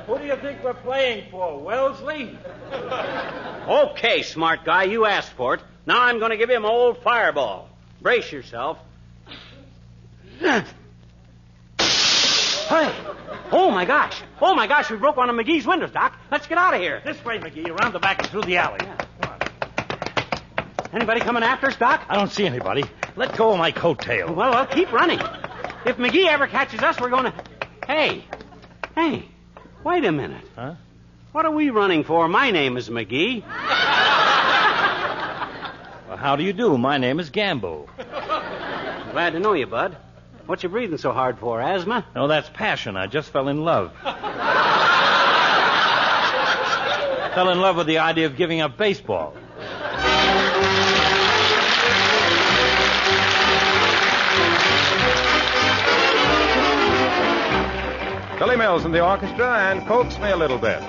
Who do you think we're playing for, Wellesley? Okay, smart guy, you asked for it. Now I'm going to give him an old fireball. Brace yourself. Hey! Oh, my gosh. Oh, my gosh, we broke one of McGee's windows, Doc. Let's get out of here. This way, McGee, around the back and through the alley. Yeah. Anybody coming after us, Doc? I don't see anybody. Let go of my coattail. Well, I'll keep running. If McGee ever catches us, we're going to... Hey, wait a minute. Huh? What are we running for? My name is McGee. Well, how do you do? My name is Gambo. Glad to know you, Bud. What you breathing so hard for, asthma? No, that's passion. I just fell in love. Fell in love with the idea of giving up baseball. Billy Mills in the orchestra, and coax me a little bit.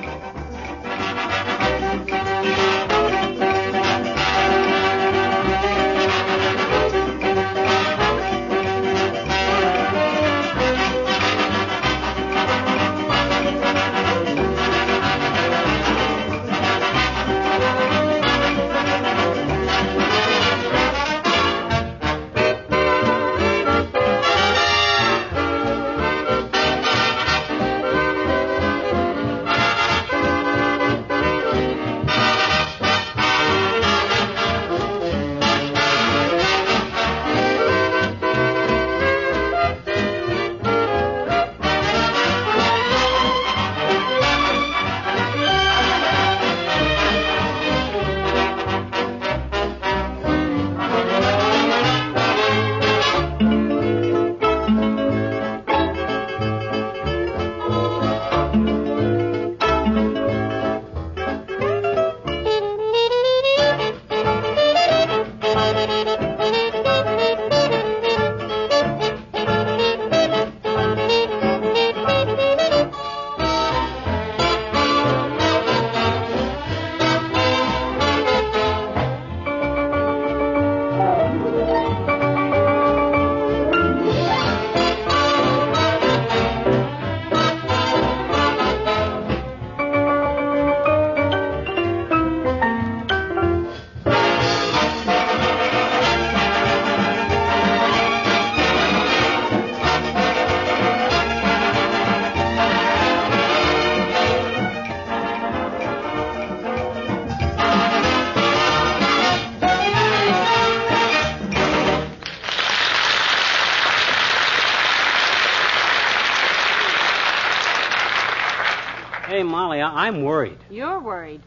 Hey, Molly, I'm worried. You're worried.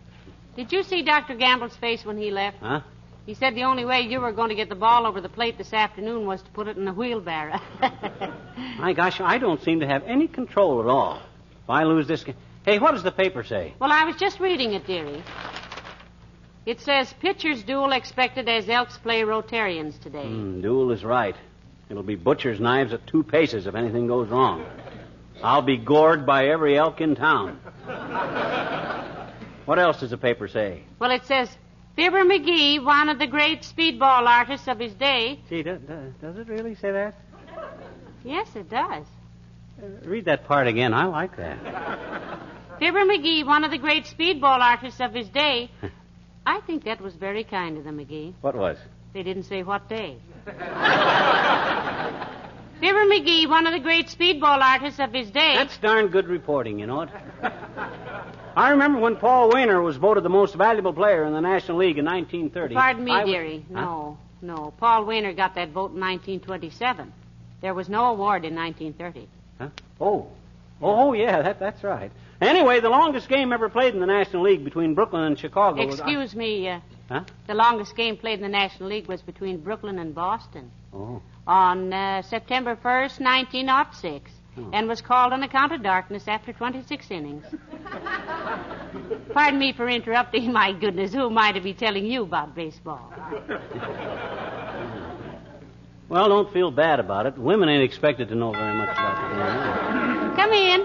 Did you see Dr. Gamble's face when he left? Huh? He said the only way you were going to get the ball over the plate this afternoon was to put it in a wheelbarrow. My gosh, I don't seem to have any control at all. If I lose this game... Hey, what does the paper say? Well, I was just reading it, dearie. It says, pitcher's duel expected as Elks play Rotarians today. Duel is right. It'll be butcher's knives at 2 paces if anything goes wrong. I'll be gored by every elk in town. What else does the paper say? Well, it says, Fibber McGee, one of the great speedball artists of his day. Gee, does it really say that? Yes, it does. Read that part again. I like that. Fibber McGee, one of the great speedball artists of his day. I think that was very kind of them, McGee. What was? They didn't say what day. Fibber McGee, one of the great speedball artists of his day. That's darn good reporting, you know it. I remember when Paul Wainer was voted the most valuable player in the National League in 1930. Pardon me, dearie. No. Paul Wainer got that vote in 1927. There was no award in 1930. Huh? Oh, yeah, that's right. Anyway, the longest game ever played in the National League between Brooklyn and Chicago was... Excuse me. Huh? The longest game played in the National League was between Brooklyn and Boston. Oh. On September 1st, 1906. And was called on account of darkness after 26 innings. Pardon me for interrupting. My goodness, who am I to be telling you about baseball? Well, don't feel bad about it. Women ain't expected to know very much about the game. Come in.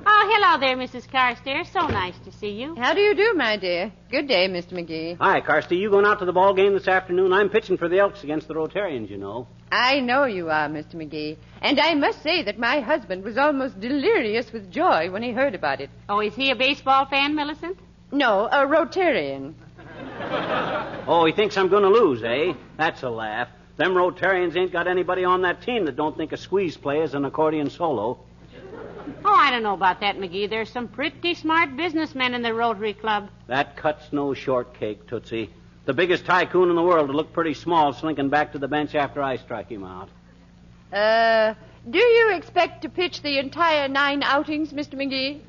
Oh, hello there, Mrs. Carstairs. So nice to see you. How do you do, my dear? Good day, Mr. McGee. Hi, Carsty. You going out to the ball game this afternoon? I'm pitching for the Elks against the Rotarians, you know. I know you are, Mr. McGee. And I must say that my husband was almost delirious with joy when he heard about it. Oh, is he a baseball fan, Millicent? No, a Rotarian. Oh, he thinks I'm going to lose, eh? That's a laugh. Them Rotarians ain't got anybody on that team that don't think a squeeze play is an accordion solo. Oh, I don't know about that, McGee. There's some pretty smart businessmen in the Rotary Club. That cuts no shortcake, Tootsie. The biggest tycoon in the world will look pretty small slinking back to the bench after I strike him out. Do you expect to pitch the entire 9 outings, Mr. McGee?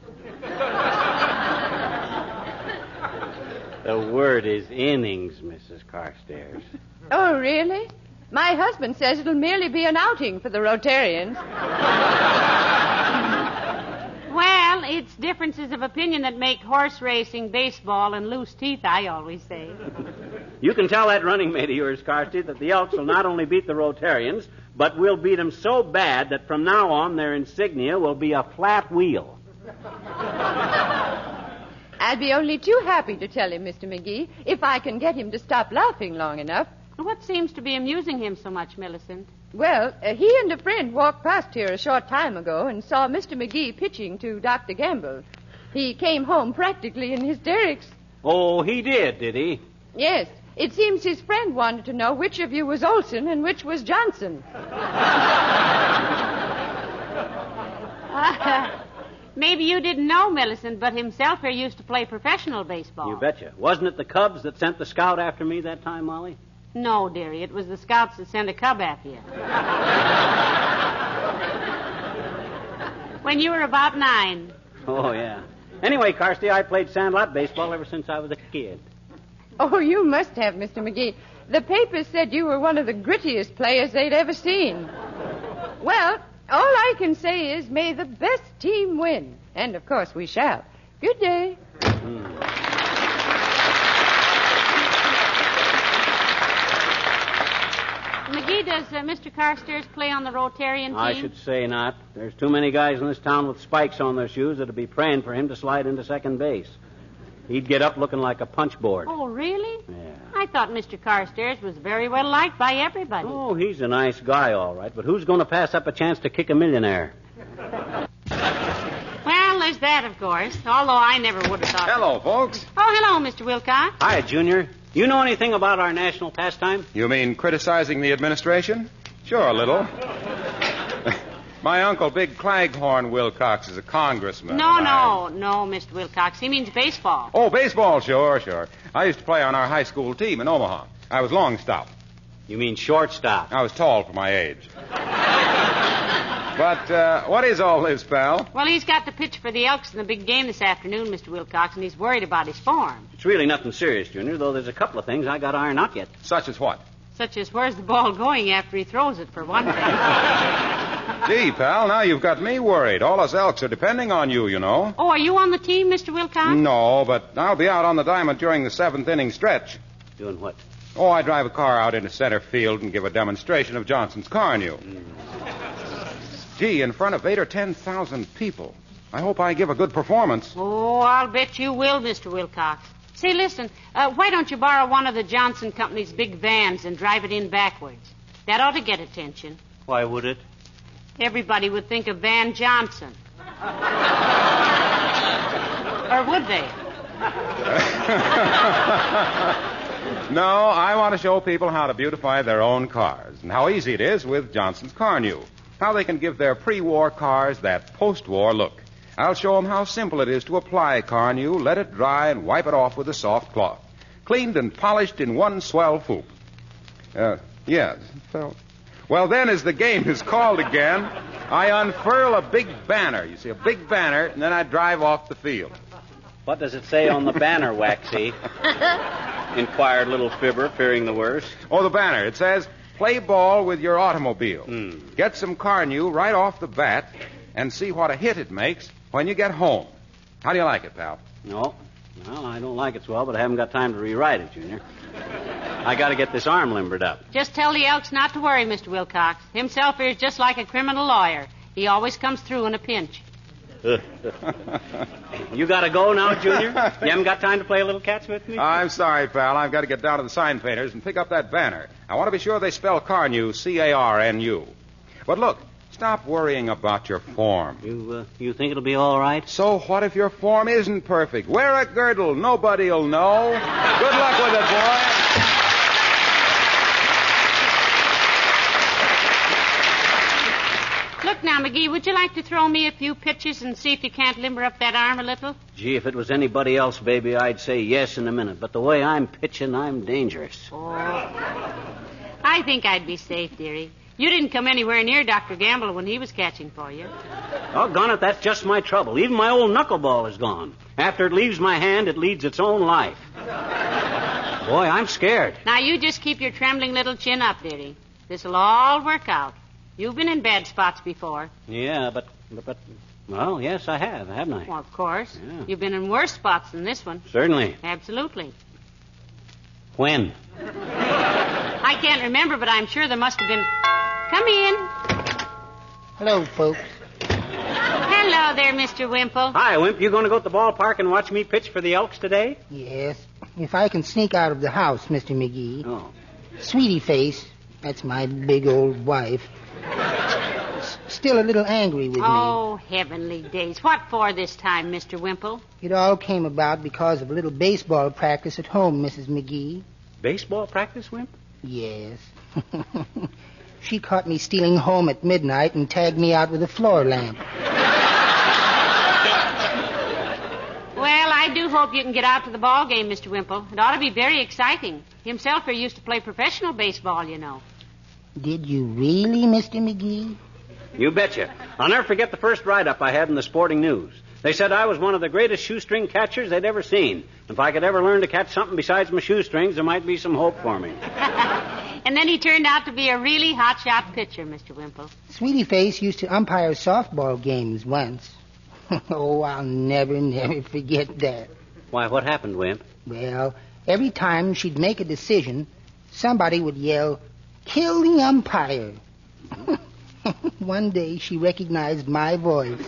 The word is innings, Mrs. Carstairs. Oh, really? My husband says it'll merely be an outing for the Rotarians. Well, it's differences of opinion that make horse racing, baseball, and loose teeth, I always say. You can tell that running mate of yours, Carsty, that the Elks will not only beat the Rotarians, but we'll beat them so bad that from now on their insignia will be a flat wheel. I'll be only too happy to tell him, Mr. McGee, if I can get him to stop laughing long enough. What seems to be amusing him so much, Millicent? Well, he and a friend walked past here a short time ago and saw Mr. McGee pitching to Dr. Gamble. He came home practically in hysterics. Oh, he did he? Yes. It seems his friend wanted to know which of you was Olson and which was Johnson. Maybe you didn't know, Millicent, but himself here used to play professional baseball. You betcha. Wasn't it the Cubs that sent the scout after me that time, Molly? No, dearie. It was the scouts that sent a cub after you. When you were about 9. Oh, yeah. Anyway, Carsty, I played sandlot baseball ever since I was a kid. Oh, you must have, Mr. McGee. The papers said you were one of the grittiest players they'd ever seen. Well, all I can say is may the best team win. And, of course, we shall. Good day. McGee, does Mr. Carstairs play on the Rotarian team? I should say not. There's too many guys in this town with spikes on their shoes that'd be praying for him to slide into second base. He'd get up looking like a punch board. Oh, really? Yeah. I thought Mr. Carstairs was very well liked by everybody. Oh, he's a nice guy, all right. But who's going to pass up a chance to kick a millionaire? Well, there's that, of course. Although I never would have thought... Hello, folks. Oh, hello, Mr. Wilcox. Hi, Junior. You know anything about our national pastime? You mean criticizing the administration? Sure, a little. My uncle, Big Claghorn Wilcox, is a congressman. No, Mr. Wilcox. He means baseball. Oh, baseball, sure. I used to play on our high school team in Omaha. I was long stop. You mean shortstop? I was tall for my age. But what is all this, pal? Well, he's got to pitch for the Elks in the big game this afternoon, Mr. Wilcox, and he's worried about his form. It's really nothing serious, Junior, though there's a couple of things I got to iron out yet. Such as what? Such as where's the ball going after he throws it, for one thing. Gee, pal, now you've got me worried. All us Elks are depending on you, you know. Oh, are you on the team, Mr. Wilcox? No, but I'll be out on the diamond during the 7th inning stretch. Doing what? Oh, I drive a car out into center field and give a demonstration of Johnson's Carnew. Gee, in front of 8,000 or 10,000 people. I hope I give a good performance. Oh, I'll bet you will, Mr. Wilcox. Say, listen, why don't you borrow one of the Johnson Company's big vans and drive it in backwards? That ought to get attention. Why would it? Everybody would think of Van Johnson. Or would they? No, I want to show people how to beautify their own cars and how easy it is with Johnson's Car New. How they can give their pre-war cars that post-war look. I'll show them how simple it is to apply Car New, let it dry, and wipe it off with a soft cloth. Cleaned and polished in one swell swoop. Yes. Well, then, as the game is called again, I unfurl a big banner. You see, a big banner, and then I drive off the field. What does it say on the banner, Waxy? Inquired little Fibber, fearing the worst. Oh, the banner. It says, play ball with your automobile. Get some Car New right off the bat and see what a hit it makes when you get home. How do you like it, pal? No. Well, I don't like it so well, but I haven't got time to rewrite it, Junior. I got to get this arm limbered up. Just tell the Elks not to worry, Mr. Wilcox. Himself is just like a criminal lawyer. He always comes through in a pinch. You got to go now, Junior? You haven't got time to play a little catch with me? I'm sorry, pal. I've got to get down to the sign painters and pick up that banner. I want to be sure they spell Car New C-A-R-N-U. But look, stop worrying about your form. You think it'll be all right? So what if your form isn't perfect? Wear a girdle. Nobody'll know. Good luck with it, boy. Look now, McGee, would you like to throw me a few pitches and see if you can't limber up that arm a little? Gee, if it was anybody else, baby, I'd say yes in a minute. But the way I'm pitching, I'm dangerous. Oh. I think I'd be safe, dearie. You didn't come anywhere near Dr. Gamble when he was catching for you. Doggone it, that's just my trouble. Even my old knuckleball is gone. After it leaves my hand, it leads its own life. Boy, I'm scared. Now, you just keep your trembling little chin up, dearie. This'll all work out. You've been in bad spots before. Yeah, but well, yes, I have, haven't I? Well, of course. Yeah. You've been in worse spots than this one. Certainly. Absolutely. When? I can't remember, but I'm sure there must have been... Come in. Hello, folks. Hello there, Mr. Wimple. Hi, Wimp. You going to go to the ballpark and watch me pitch for the Elks today? Yes, if I can sneak out of the house, Mr. McGee. Oh. Sweetie Face, that's my big old wife, still a little angry with me. Oh, heavenly days. What for this time, Mr. Wimple? It all came about because of a little baseball practice at home, Mrs. McGee. Baseball practice, Wimp? Yes. She caught me stealing home at midnight and tagged me out with a floor lamp. Well, I do hope you can get out to the ball game, Mr. Wimple. It ought to be very exciting. Himself here used to play professional baseball, you know. Did you really, Mr. McGee? You betcha. I'll never forget the first write-up I had in the Sporting News. They said I was one of the greatest shoestring catchers they'd ever seen. If I could ever learn to catch something besides my shoestrings, there might be some hope for me. And then he turned out to be a really hot-shot pitcher, Mr. Wimple. Sweetie Face used to umpire softball games once. Oh, I'll never forget that. Why, what happened, Wimp? Well, every time she'd make a decision, somebody would yell, "Kill the umpire." One day she recognized my voice.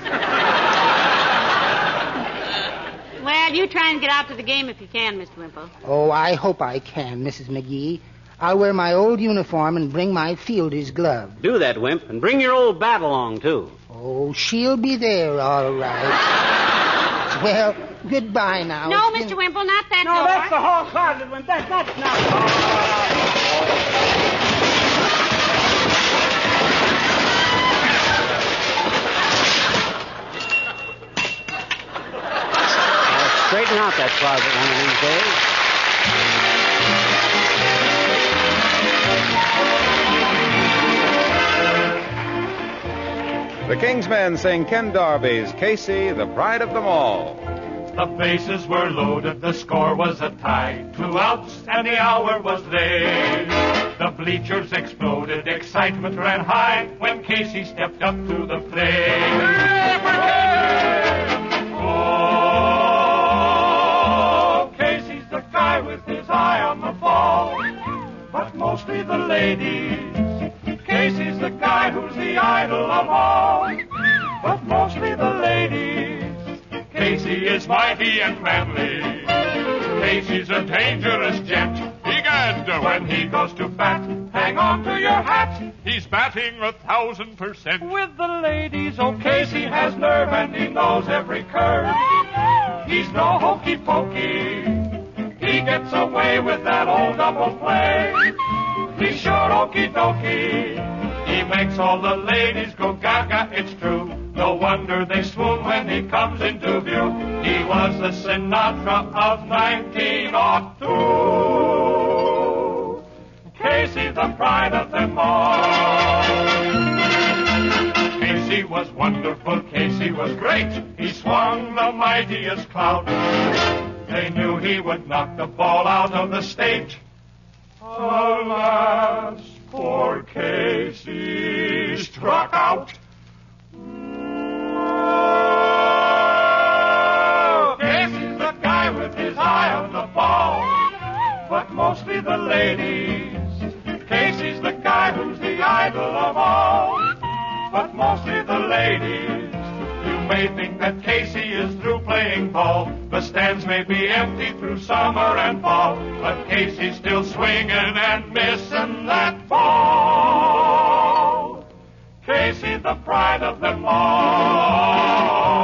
Well, you try and get out to the game if you can, Mr. Wimple. Oh, I hope I can, Mrs. McGee. I'll wear my old uniform and bring my fielder's glove. Do that, Wimp, and bring your old bat along, too. Oh, she'll be there, all right. Well, goodbye now. No, Mr. Wimple, not that door. No, that's the hall closet, Wimp. That's not... Straighten out that closet one of these days. The King's Men sing Ken Darby's Casey, the pride of them all. The bases were loaded, the score was a tie. 2 outs and the hour was late. The bleachers exploded, excitement ran high when Casey stepped up to the plate. Oh, Casey's the guy with his eye on the ball, but mostly the ladies. Casey's the guy who's the idol of all, but mostly the ladies. Casey is mighty and manly. Casey's a dangerous gent. Egad, when he goes to bat, hang on to your hat. He's batting 1,000%. With the ladies, oh, Casey has nerve and he knows every curve. He's no hokey pokey. He he gets away with that old double play. He's sure okie dokie. He makes all the ladies go gaga, it's true. No wonder they swoon when he comes into view. He was the Sinatra of 1902. Casey, the pride of them all. Casey was wonderful, Casey was great. He swung the mightiest clout. They knew he would knock the ball out of the state. Alas, poor Casey struck out. Casey's the guy with his eye on the ball, but mostly the ladies. Casey's the guy who's the idol of all, but mostly the ladies. You may think that Casey is through playing ball. The stands may be empty through summer and fall, but Casey's still swinging and missing that ball. Casey, the pride of them all.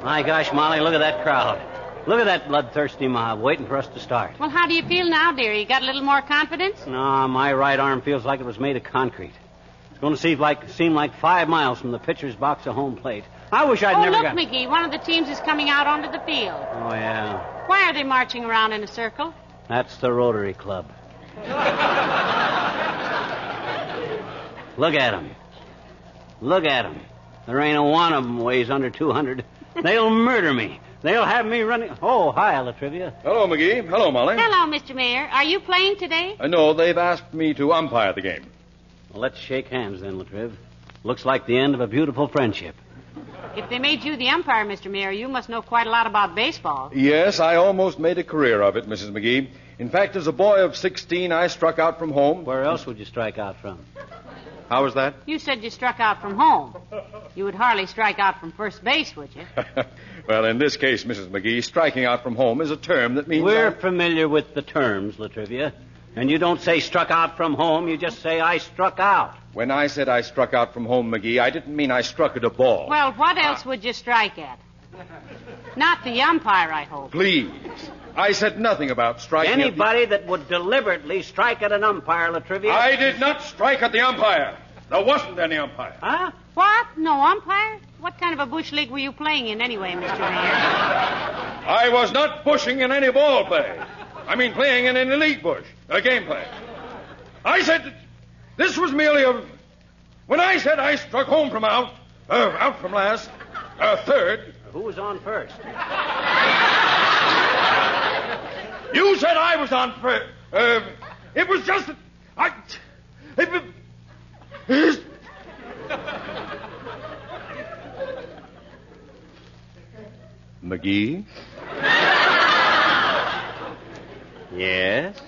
My gosh, Molly, look at that crowd. Look at that bloodthirsty mob waiting for us to start. Well, how do you feel now, dear? You got a little more confidence? No, my right arm feels like it was made of concrete. It's going to seem like 5 miles from the pitcher's box to home plate. I wish I'd never got... McGee, one of the teams is coming out onto the field. Oh, yeah. Why are they marching around in a circle? That's the Rotary Club. Look at them. Look at them. There ain't a one of them weighs under 200. They'll murder me. They'll have me running... Oh, hi, Latrivia. Hello, McGee. Hello, Molly. Hello, Mr. Mayor. Are you playing today? No, they've asked me to umpire the game. Well, let's shake hands then, Latriv. Looks like the end of a beautiful friendship. If they made you the umpire, Mr. Mayor, you must know quite a lot about baseball. Yes, I almost made a career of it, Mrs. McGee. In fact, as a boy of 16, I struck out from home. Where else would you strike out from? How was that? You said you struck out from home. You would hardly strike out from first base, would you? Well, in this case, Mrs. McGee, striking out from home is a term that means... We're familiar with the terms, Latrivia. And you don't say struck out from home, you just say I struck out. When I said I struck out from home, McGee, I didn't mean I struck at a ball. Well, what else would you strike at? Not the umpire, I hope. Please. I said nothing about striking Anybody that would deliberately strike at an umpire, Latrivia... I did not strike at the umpire. There wasn't any umpire. Huh? What? No umpire? What kind of a bush league were you playing in anyway, Mr. Mayor? I was not bushing in any ball play. I mean playing in any league bush, a game play. I said that this was merely a... When I said I struck home from out from last, third... Who was on first? You said I was on first. It was just that McGee? Yes?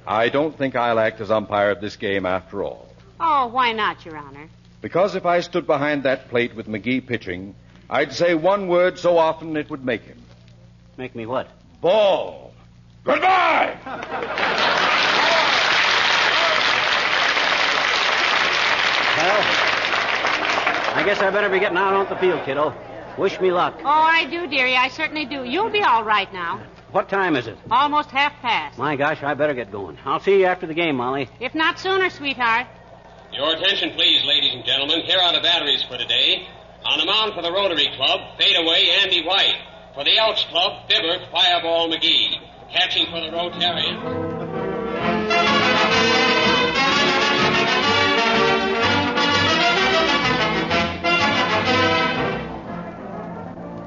I don't think I'll act as umpire of this game after all. Oh, why not, Your Honor? Because if I stood behind that plate with McGee pitching, I'd say one word so often it would make him. Make me what? Ball. Goodbye! Well, I guess I better be getting out on the field, kiddo. Wish me luck. Oh, I do, dearie. I certainly do. You'll be all right now. What time is it? Almost 1:30. My gosh, I better get going. I'll see you after the game, Molly. If not sooner, sweetheart. Your attention, please, ladies and gentlemen. Here are the batteries for today. On the mound for the Rotary Club, fadeaway Andy White. For the Elks Club, Fibber, Fireball McGee. Catching for the Rotarians.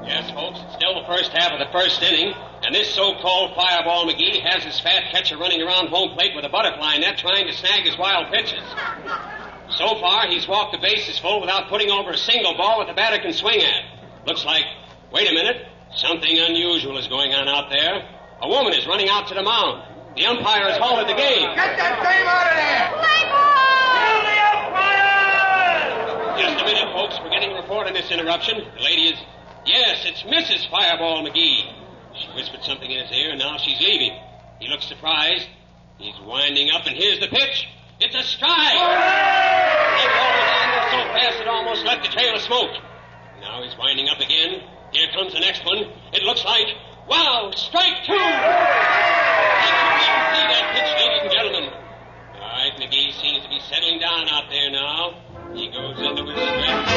Yes, folks, it's still the first half of the first inning, and this so-called Fireball McGee has his fat catcher running around home plate with a butterfly net trying to snag his wild pitches. So far, he's walked the bases full without putting over a single ball that the batter can swing at. Looks like, wait a minute, something unusual is going on out there. A woman is running out to the mound. The umpire has halted the game. Get that dame out of there! Play ball! Kill the umpire! Just a minute, folks. We're getting a report on this interruption. The lady is... Yes, it's Mrs. Fireball McGee. She whispered something in his ear, and now she's leaving. He looks surprised. He's winding up, and here's the pitch. It's a strike! That ball was on so fast it almost left a trail of smoke. Now he's winding up again. Here comes the next one. It looks like, wow, strike two! I can wait and see that pitch, ladies and gentlemen. All right, McGee seems to be settling down out there now. He goes into his stretch.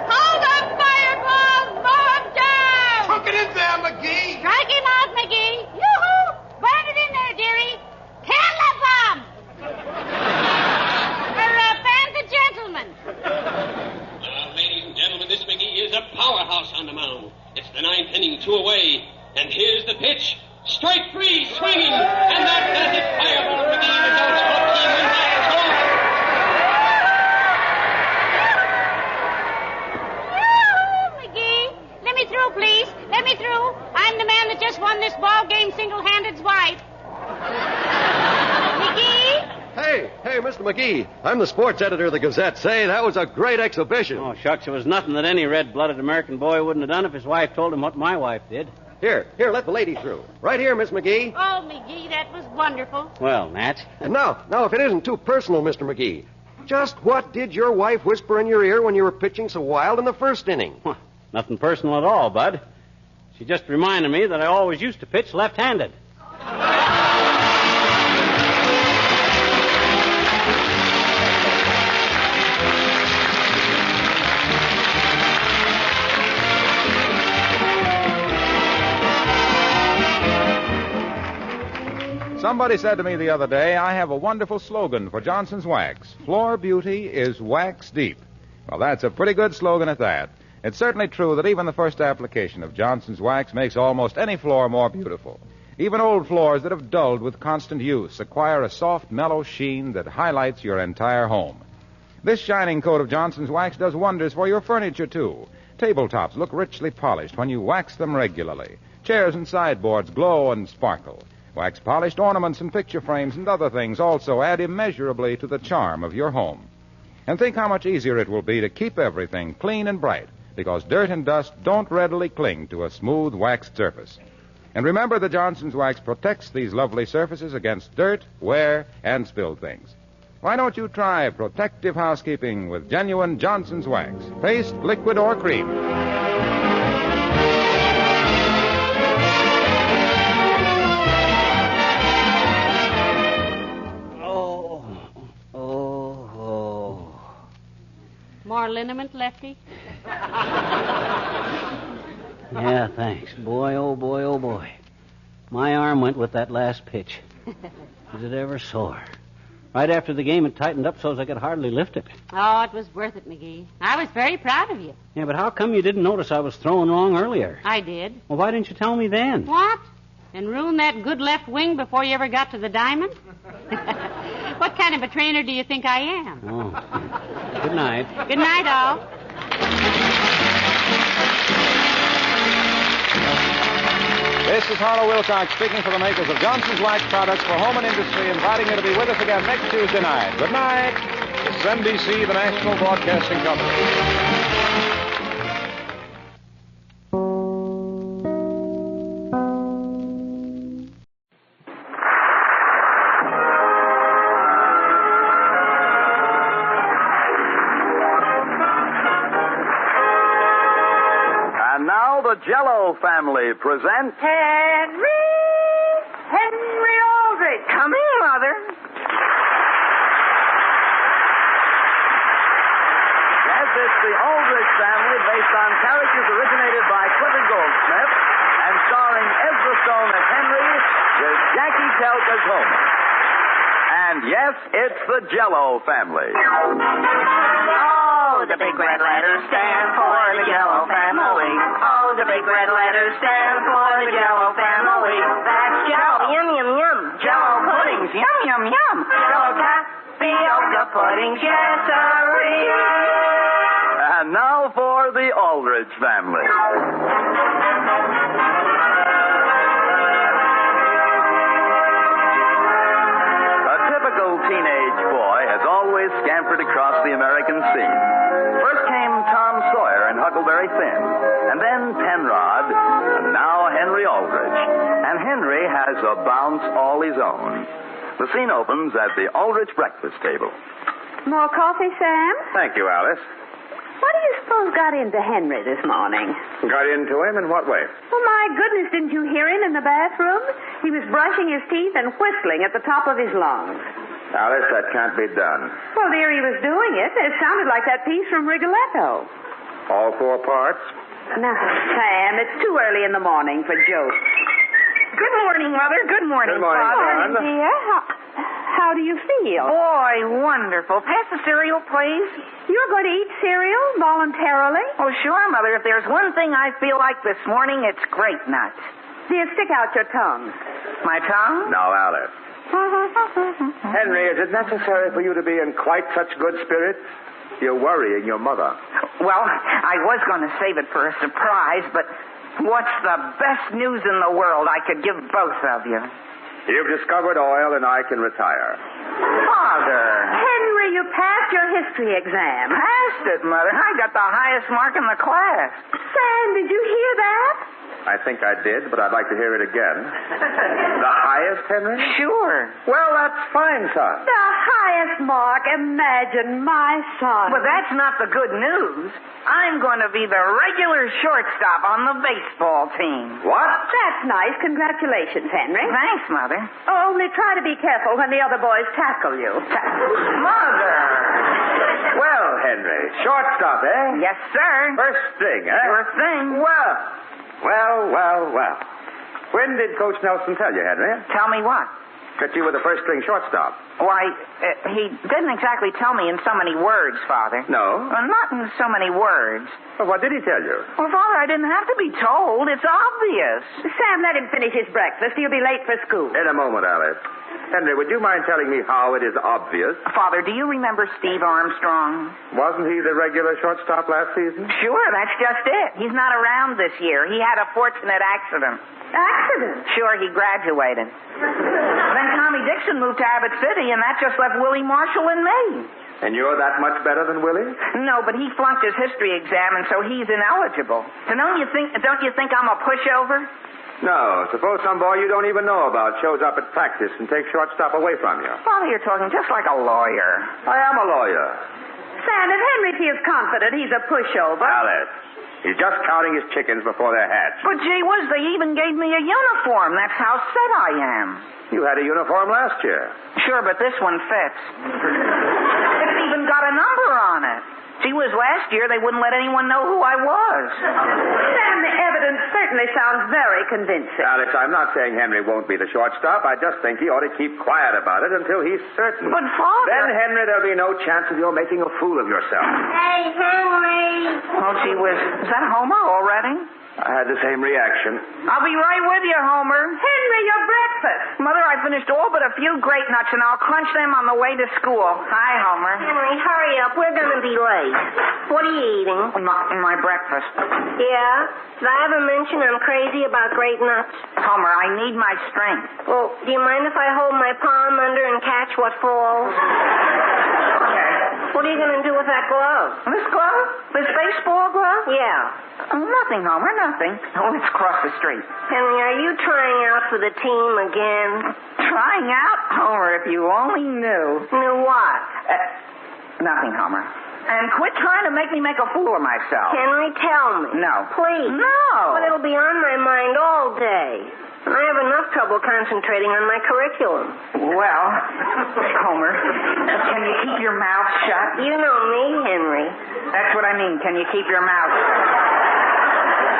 Hold up, Fireball! Mow him down! Hook it in there, McGee! Strike him out, McGee! Yoo-hoo! Burn it in there, dearie! Candle fan the gentleman. Ladies and gentlemen, this McGee is a powerhouse on the mound. It's the ninth inning, 2 away. And here's the pitch. Strike 3, swinging. And that does it. Fireball McGee results 14 wins by a score. McGee, let me through, please. Let me through. I'm the man that just won this ball game single-handed's wife. McGee? Hey, Mr. McGee. I'm the sports editor of the Gazette. Say, that was a great exhibition. Oh, shucks, it was nothing that any red-blooded American boy wouldn't have done if his wife told him what my wife did. Here, let the lady through. Right here, Miss McGee. Oh, McGee, that was wonderful. Well, Nat. And now, if it isn't too personal, Mr. McGee, just what did your wife whisper in your ear when you were pitching so wild in the first inning? Nothing personal at all, Bud. She just reminded me that I always used to pitch left-handed. Somebody said to me the other day, I have a wonderful slogan for Johnson's Wax. Floor beauty is wax deep. Well, that's a pretty good slogan at that. It's certainly true that even the first application of Johnson's Wax makes almost any floor more beautiful. Even old floors that have dulled with constant use acquire a soft, mellow sheen that highlights your entire home. This shining coat of Johnson's Wax does wonders for your furniture, too. Tabletops look richly polished when you wax them regularly. Chairs and sideboards glow and sparkle. Wax-polished ornaments and picture frames and other things also add immeasurably to the charm of your home. And think how much easier it will be to keep everything clean and bright, because dirt and dust don't readily cling to a smooth waxed surface. And remember that Johnson's Wax protects these lovely surfaces against dirt, wear, and spilled things. Why don't you try protective housekeeping with genuine Johnson's Wax, paste, liquid, or cream? More liniment, Lefty? Yeah, thanks. Boy, oh boy, oh boy. My arm went with that last pitch. Was it ever sore? Right after the game, it tightened up so as I could hardly lift it. Oh, it was worth it, McGee. I was very proud of you. Yeah, but how come you didn't notice I was throwing wrong earlier? I did. Well, why didn't you tell me then? What? And ruin that good left wing before you ever got to the diamond? What kind of a trainer do you think I am? Oh. Good night. Good night, all. This is Harlow Wilcox speaking for the makers of Johnson's Wax products for home and industry, inviting you to be with us again next Tuesday night. Good night. This is NBC, the National Broadcasting Company. The Jell-O family presents... Henry Aldrich. Come in, Mother. Yes, it's the Aldrich family based on characters originated by Clifford Goldsmith and starring Ezra Stone as Henry with Jackie Kelk as Homer. And yes, it's the Jell-O family. Oh, the big red letters stand for the Jell-O family. Oh, the big red letters stand for the Jell-O family. That's Jell-O, yum, yum, yum. Jell-O puddings, yum, yum, yum. Jell-O tapioca puddings, yes, sirree. And now for the Aldrich family. A typical teenage boy has always scampered across the American scene. First came Tom Sawyer and Huckleberry Finn, and then Penrod, and now Henry Aldrich. And Henry has a bounce all his own. The scene opens at the Aldrich breakfast table. More coffee, Sam? Thank you, Alice. What do you suppose got into Henry this morning? Got into him in what way? Oh, my goodness, didn't you hear him in the bathroom? He was brushing his teeth and whistling at the top of his lungs. Alice, that can't be done. Well, dear, he was doing it. It sounded like that piece from Rigoletto. All 4 parts? Now, Sam, it's too early in the morning for jokes. Good morning, Mother. Good morning, Good morning, Father. Son. Dear, how do you feel? Boy, wonderful. Pass the cereal, please. You're going to eat cereal voluntarily? Oh, sure, Mother. If there's one thing I feel like this morning, it's grape nuts. Dear, stick out your tongue. My tongue? Now, Alice. Henry, is it necessary for you to be in quite such good spirits? You're worrying your mother. Well, I was going to save it for a surprise, but what's the best news in the world I could give both of you? You've discovered oil and I can retire. Father. Henry, you passed your history exam. Passed it, Mother. I got the highest mark in the class. Sam, did you hear that? I think I did, but I'd like to hear it again. The highest, Henry? Sure. Well, that's fine, son. The highest mark. Imagine my son. But that's not the good news. I'm going to be the regular shortstop on the baseball team. What? That's nice. Congratulations, Henry. Thanks, Mother. Only try to be careful when the other boys tackle you. Mother! Well, Henry, shortstop, eh? Yes, sir. First thing, eh? Sure thing. Well. When did Coach Nelson tell you, Henry? Tell me what? That you were the first-string shortstop. Why, he didn't exactly tell me in so many words, Father. No? Not in so many words. Well, what did he tell you? Well, Father, I didn't have to be told. It's obvious. Sam, let him finish his breakfast. He'll be late for school. In a moment, Alice. Henry, would you mind telling me how it is obvious? Father, do you remember Steve Armstrong? Wasn't he the regular shortstop last season? Sure, that's just it. He's not around this year. He had a fortunate accident. Accident? Sure, he graduated. Then Tommy Dixon moved to Abbott City, and that just left Willie Marshall and me. And you're that much better than Willie? No, but he flunked his history exam, and so he's ineligible. So don't you think I'm a pushover? No. Suppose some boy you don't even know about shows up at practice and takes shortstop away from you. Father, you're talking just like a lawyer. I am a lawyer. Sam, if Henry feels confident he's a pushover. Alice, he's just counting his chickens before they're hatched. But gee whiz, they even gave me a uniform. That's how set I am. You had a uniform last year. Sure, but this one fits. It's even got a number on it. Gee whiz, last year they wouldn't let anyone know who I was. Sam, the evidence certainly sounds very convincing. Alice, I'm not saying Henry won't be the shortstop. I just think he ought to keep quiet about it until he's certain. But, Father... Then, Henry, there'll be no chance of your making a fool of yourself. Hey, Henry! Oh, gee whiz, is that Homer already? I had the same reaction. I'll be right with you, Homer. Henry, your breakfast. Mother, I finished all but a few grape nuts, and I'll crunch them on the way to school. Hi, Homer. Henry, hurry up. We're going to be late. What are you eating? My breakfast. Yeah? Did I ever mention I'm crazy about grape nuts? Homer, I need my strength. Well, do you mind if I hold my palm under and catch what falls? Okay. What are you going to do with that glove? This glove? This baseball glove? Yeah. Nothing, Homer, nothing. Oh, let's cross the street. Henry, are you trying out for the team again? Trying out? Homer, if you only knew. Knew what? Nothing, Homer. And quit trying to make me make a fool of myself. Henry, tell me. No. Please. No. But it'll be on my mind all day. I have enough trouble concentrating on my curriculum. Well, Homer, can you keep your mouth shut? You know me, Henry. That's what I mean. Can you keep your mouth shut?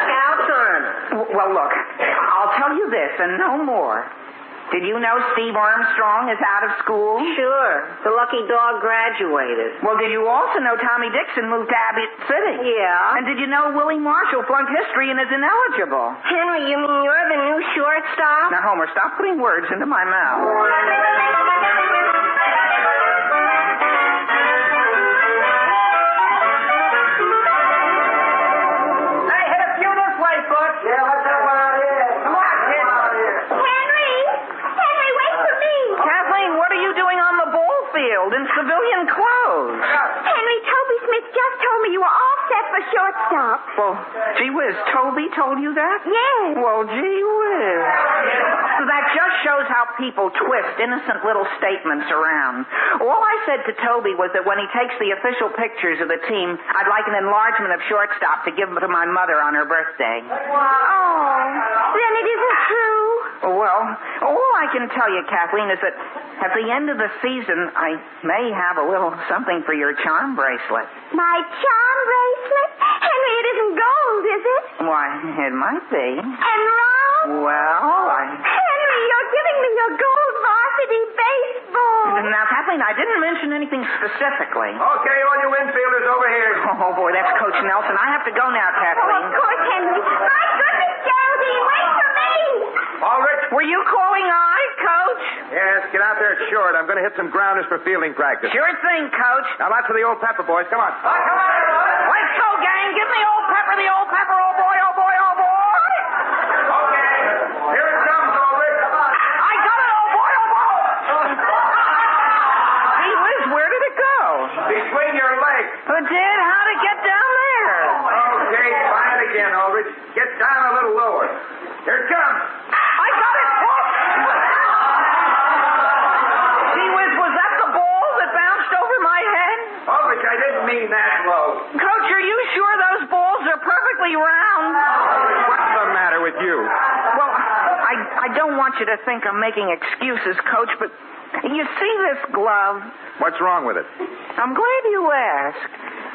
Scouts on. Well, look, I'll tell you this and no more. Did you know Steve Armstrong is out of school? Sure. The lucky dog graduated. Well, did you also know Tommy Dixon moved to Abbott City? Yeah. And did you know Willie Marshall flunked history and is ineligible? Henry, you mean you're the new shortstop? Now, Homer, stop putting words into my mouth. Hey, hit a few this way, Butch. Yeah, let's have one out here. Come on, kid. Henry, Kathleen, what are you doing on the ball field in civilian clothes? Henry, Toby's Smith just told me you were all set for shortstop. Well, gee whiz, Toby told you that? Yes. Well, gee whiz. That just shows how people twist innocent little statements around. All I said to Toby was that when he takes the official pictures of the team, I'd like an enlargement of shortstop to give to my mother on her birthday. Oh, then it isn't true. Well, all I can tell you, Kathleen, is that at the end of the season, I may have a little something for your charm bracelet. My charm bracelet? Henry, it isn't gold, is it? Why, it might be. And round? Well, Henry, you're giving me your gold varsity baseball. Now, Kathleen, I didn't mention anything specifically. Okay, all you infielders over here. Oh, boy, that's Coach Nelson. I have to go now, Kathleen. Oh, of course, Henry. My goodness, Geraldine, wait for me. Aldrich. Were you calling I, Coach? Yes, get out there short. I'm going to hit some grounders for fielding practice. Sure thing, Coach. Now, lots for the old Pepper boys. Come on. Come on, let's go, gang. Give me old Pepper, the old Pepper. Oh, boy, oh, boy, oh, boy. Okay. Here it comes, Aldrich. I got it, oh, boy, oh, boy. Gee whiz, where did it go? Between your legs. It did? How'd it get down there? Okay, try it again, Aldrich. Get down a little lower. Here it comes. I got it. Gee whiz, was that the ball that bounced over my head? Aldrich, I didn't mean that low. Coach, are you sure those balls are perfectly round? What's the matter with you? Well, I don't want you to think I'm making excuses, Coach, but you see this glove? What's wrong with it? I'm glad you asked.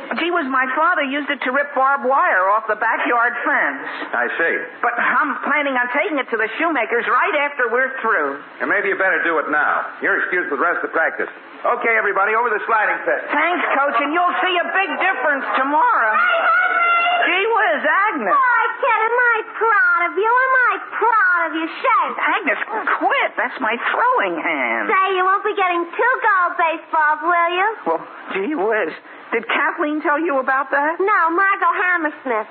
Gee whiz, my father used it to rip barbed wire off the backyard fence. I see. But I'm planning on taking it to the shoemakers right after we're through. And maybe you better do it now. You're excused for the rest of the practice. Okay, everybody, over the sliding set. Thanks, Coach, and you'll see a big difference tomorrow. Gee whiz, Agnes. Why, Ted, am I proud of you? Am I proud of your shape? Agnes, quit. That's my throwing hand. Say, you won't be getting 2 gold baseballs, will you? Well, gee whiz. Did Kathleen tell you about that? No, Margot Hammersmith.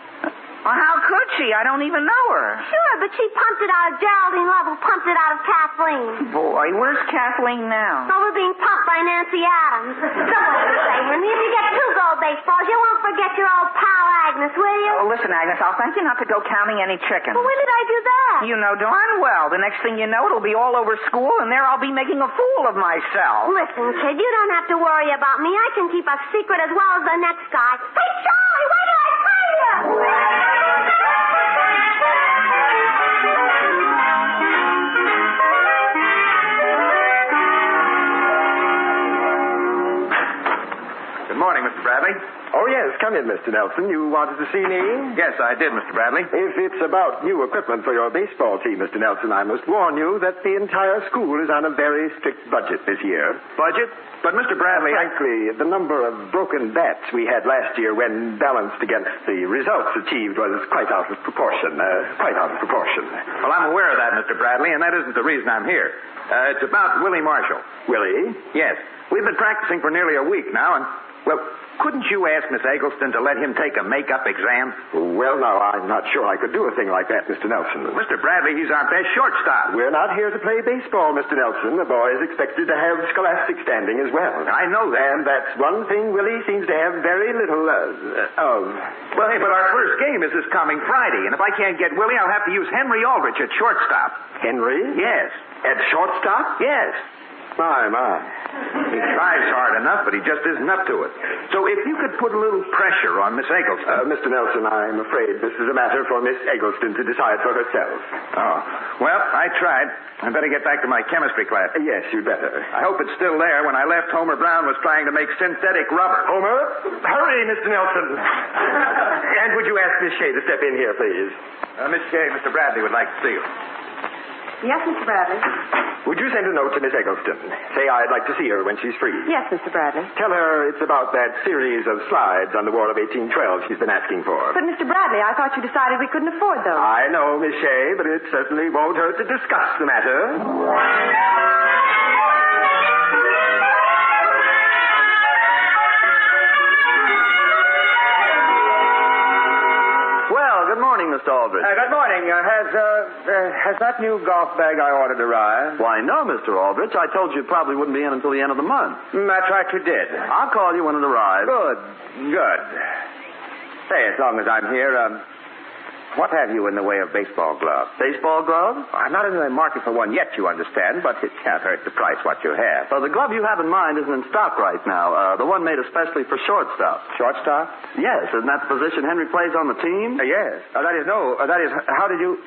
Well, how could she? I don't even know her. Sure, but she pumped it out of Geraldine Lovell, pumped it out of Kathleen. Boy, where's Kathleen now? Oh, we're being pumped by Nancy Adams. So what do you say, Henry? If you get 2 gold baseballs, you won't forget your old pal Agnes, will you? Oh, listen, Agnes, I'll thank you not to go counting any chickens. Well, when did I do that? You know darn well. The next thing you know, it'll be all over school, and there I'll be making a fool of myself. Listen, kid, you don't have to worry about me. I can keep a secret as well as the next guy. Hey, Charlie, wait till I tell you! Good morning, Mr. Bradley. Oh, yes. Come in, Mr. Nelson. You wanted to see me? Yes, I did, Mr. Bradley. If it's about new equipment for your baseball team, Mr. Nelson, I must warn you that the entire school is on a very strict budget this year. Budget? But, Mr. Bradley, frankly, the number of broken bats we had last year when balanced against the results achieved was quite out of proportion. Well, I'm aware of that, Mr. Bradley, and that isn't the reason I'm here. It's about Willie Marshall. Willie? Yes. We've been practicing for nearly a week now, and, well, couldn't you ask Miss Eggleston to let him take a makeup exam? Well, now, I'm not sure I could do a thing like that, Mr. Nelson. Mr. Bradley, he's our best shortstop. We're not here to play baseball, Mr. Nelson. The boy is expected to have scholastic standing as well. I know that. And that's one thing Willie seems to have very little of. Well, hey, but our first game is this coming Friday, and if I can't get Willie, I'll have to use Henry Aldrich at shortstop. Henry? Yes. At shortstop? Yes. My. He tries hard enough, but he just isn't up to it. So if you could put a little pressure on Miss Eggleston. Mr. Nelson, I'm afraid this is a matter for Miss Eggleston to decide for herself. Oh. Well, I tried. I better get back to my chemistry class. Yes, you'd better. I hope it's still there. When I left, Homer Brown was trying to make synthetic rubber. Homer? Hurry, Mr. Nelson. And would you ask Miss Shea to step in here, please? Miss Shea, Mr. Bradley would like to see you. Yes, Mr. Bradley. Would you send a note to Miss Eggleston? Say I'd like to see her when she's free. Yes, Mr. Bradley. Tell her it's about that series of slides on the War of 1812 she's been asking for. But, Mr. Bradley, I thought you decided we couldn't afford those. I know, Miss Shea, but it certainly won't hurt to discuss the matter. Well, good morning, Mr. Aldrich. Good morning, morning. Has that new golf bag I ordered arrived? Why, no, Mr. Aldrich. I told you it probably wouldn't be in until the end of the month. That's right, you did. I'll call you when it arrives. Good. Say, as long as I'm here, what have you in the way of baseball gloves? Baseball gloves? I'm not in the market for one yet, you understand, but it can't hurt to price what you have. Well, the glove you have in mind isn't in stock right now. The one made especially for shortstop. Shortstop? Yes, isn't that the position Henry plays on the team? Yes. That is, how did you...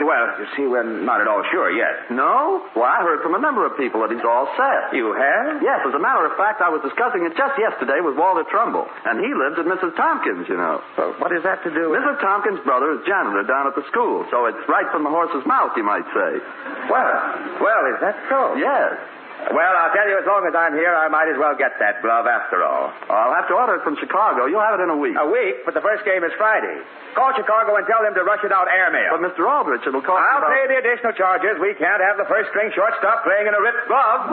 Well, you see, we're not at all sure yet. No? Well, I heard from a number of people that he's all set. You have? Yes, as a matter of fact, I was discussing it just yesterday with Walter Trumbull, and he lives at Mrs. Tompkins, you know. Well, what is that to do with... Mrs. Tompkins' brother is janitor down at the school, so it's right from the horse's mouth, you might say. Well, is that so? Yes. Well, I'll tell you, as long as I'm here, I might as well get that glove after all. I'll have to order it from Chicago. You'll have it in a week. A week? But the first game is Friday. Call Chicago and tell them to rush it out airmail. But, Mr. Aldrich, it'll cost I'll pay the additional charges. We can't have the first-string shortstop playing in a ripped glove.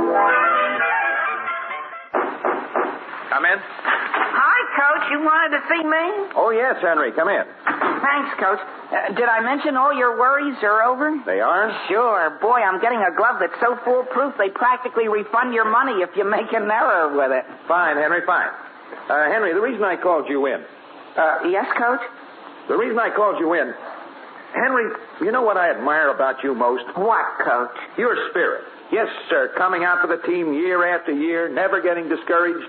Come in. Hi, Coach. You wanted to see me? Oh, yes, Henry. Come in. Thanks, Coach. Did I mention all your worries are over? They are? Sure. Boy, I'm getting a glove that's so foolproof they practically refund your money if you make an error with it. Fine, Henry, fine. Henry, the reason I called you in... Yes, Coach? The reason I called you in... Henry, you know what I admire about you most? What, Coach? Your spirit. Yes, sir. Coming out for the team year after year, never getting discouraged.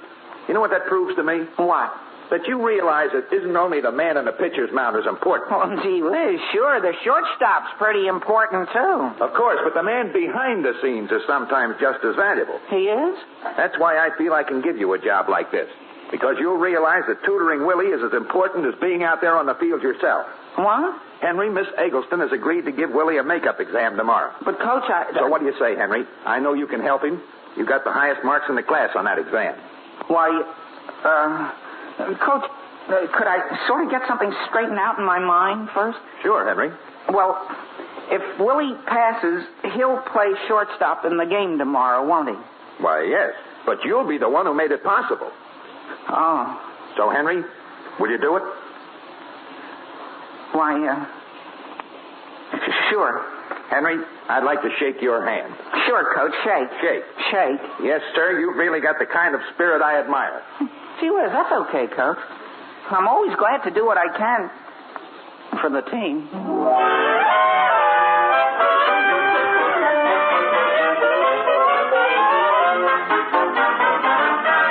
You know what that proves to me? What? That you realize it isn't only the man in the pitcher's mound is important. Oh, gee whiz, sure. The shortstop's pretty important, too. Of course, but the man behind the scenes is sometimes just as valuable. He is? That's why I feel I can give you a job like this. Because you'll realize that tutoring Willie is as important as being out there on the field yourself. What? Henry, Miss Eggleston has agreed to give Willie a makeup exam tomorrow. But, Coach, So what do you say, Henry? I know you can help him. You got the highest marks in the class on that exam. Why, Coach, could I sort of get something straightened out in my mind first? Sure, Henry. Well, if Willie passes, he'll play shortstop in the game tomorrow, won't he? Why, yes. But you'll be the one who made it possible. Oh. So, Henry, will you do it? Why, sure. Henry, I'd like to shake your hand. Sure, Coach. Shake. Shake. Shake. Yes, sir. You've really got the kind of spirit I admire. Gee whiz, that's okay, Coach. I'm always glad to do what I can for the team.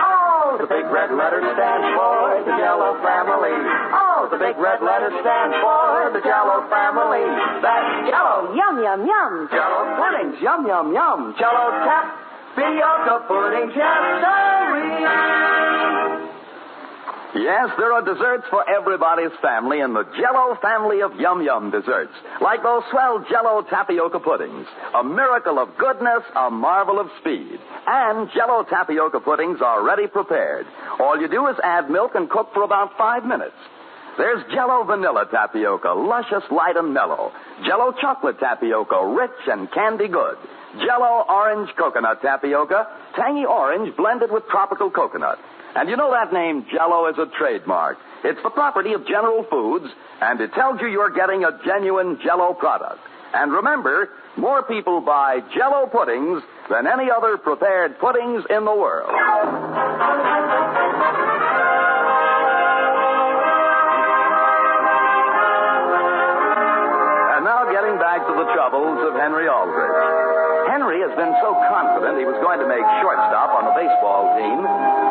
Oh, the big red letter stands for the Jello family. Oh, the big red letter stands for the Jello family. That's Jello. Yum, yum, yum. Jello puddings. Yum, yum, yum. Jello tapioca pudding. Yes, there are desserts for everybody's family in the Jello family of Yum Yum desserts. Like those swell Jello tapioca puddings. A miracle of goodness, a marvel of speed. And Jello tapioca puddings are ready prepared. All you do is add milk and cook for about 5 minutes. There's Jello vanilla tapioca, luscious, light, and mellow. Jello chocolate tapioca, rich and candy good. Jello orange coconut tapioca, tangy orange blended with tropical coconut. And you know that name, Jello, is a trademark. It's the property of General Foods, and it tells you you're getting a genuine Jello product. And remember, more people buy Jello puddings than any other prepared puddings in the world. And now getting back to the troubles of Henry Aldrich. Henry has been so confident he was going to make shortstop on the baseball team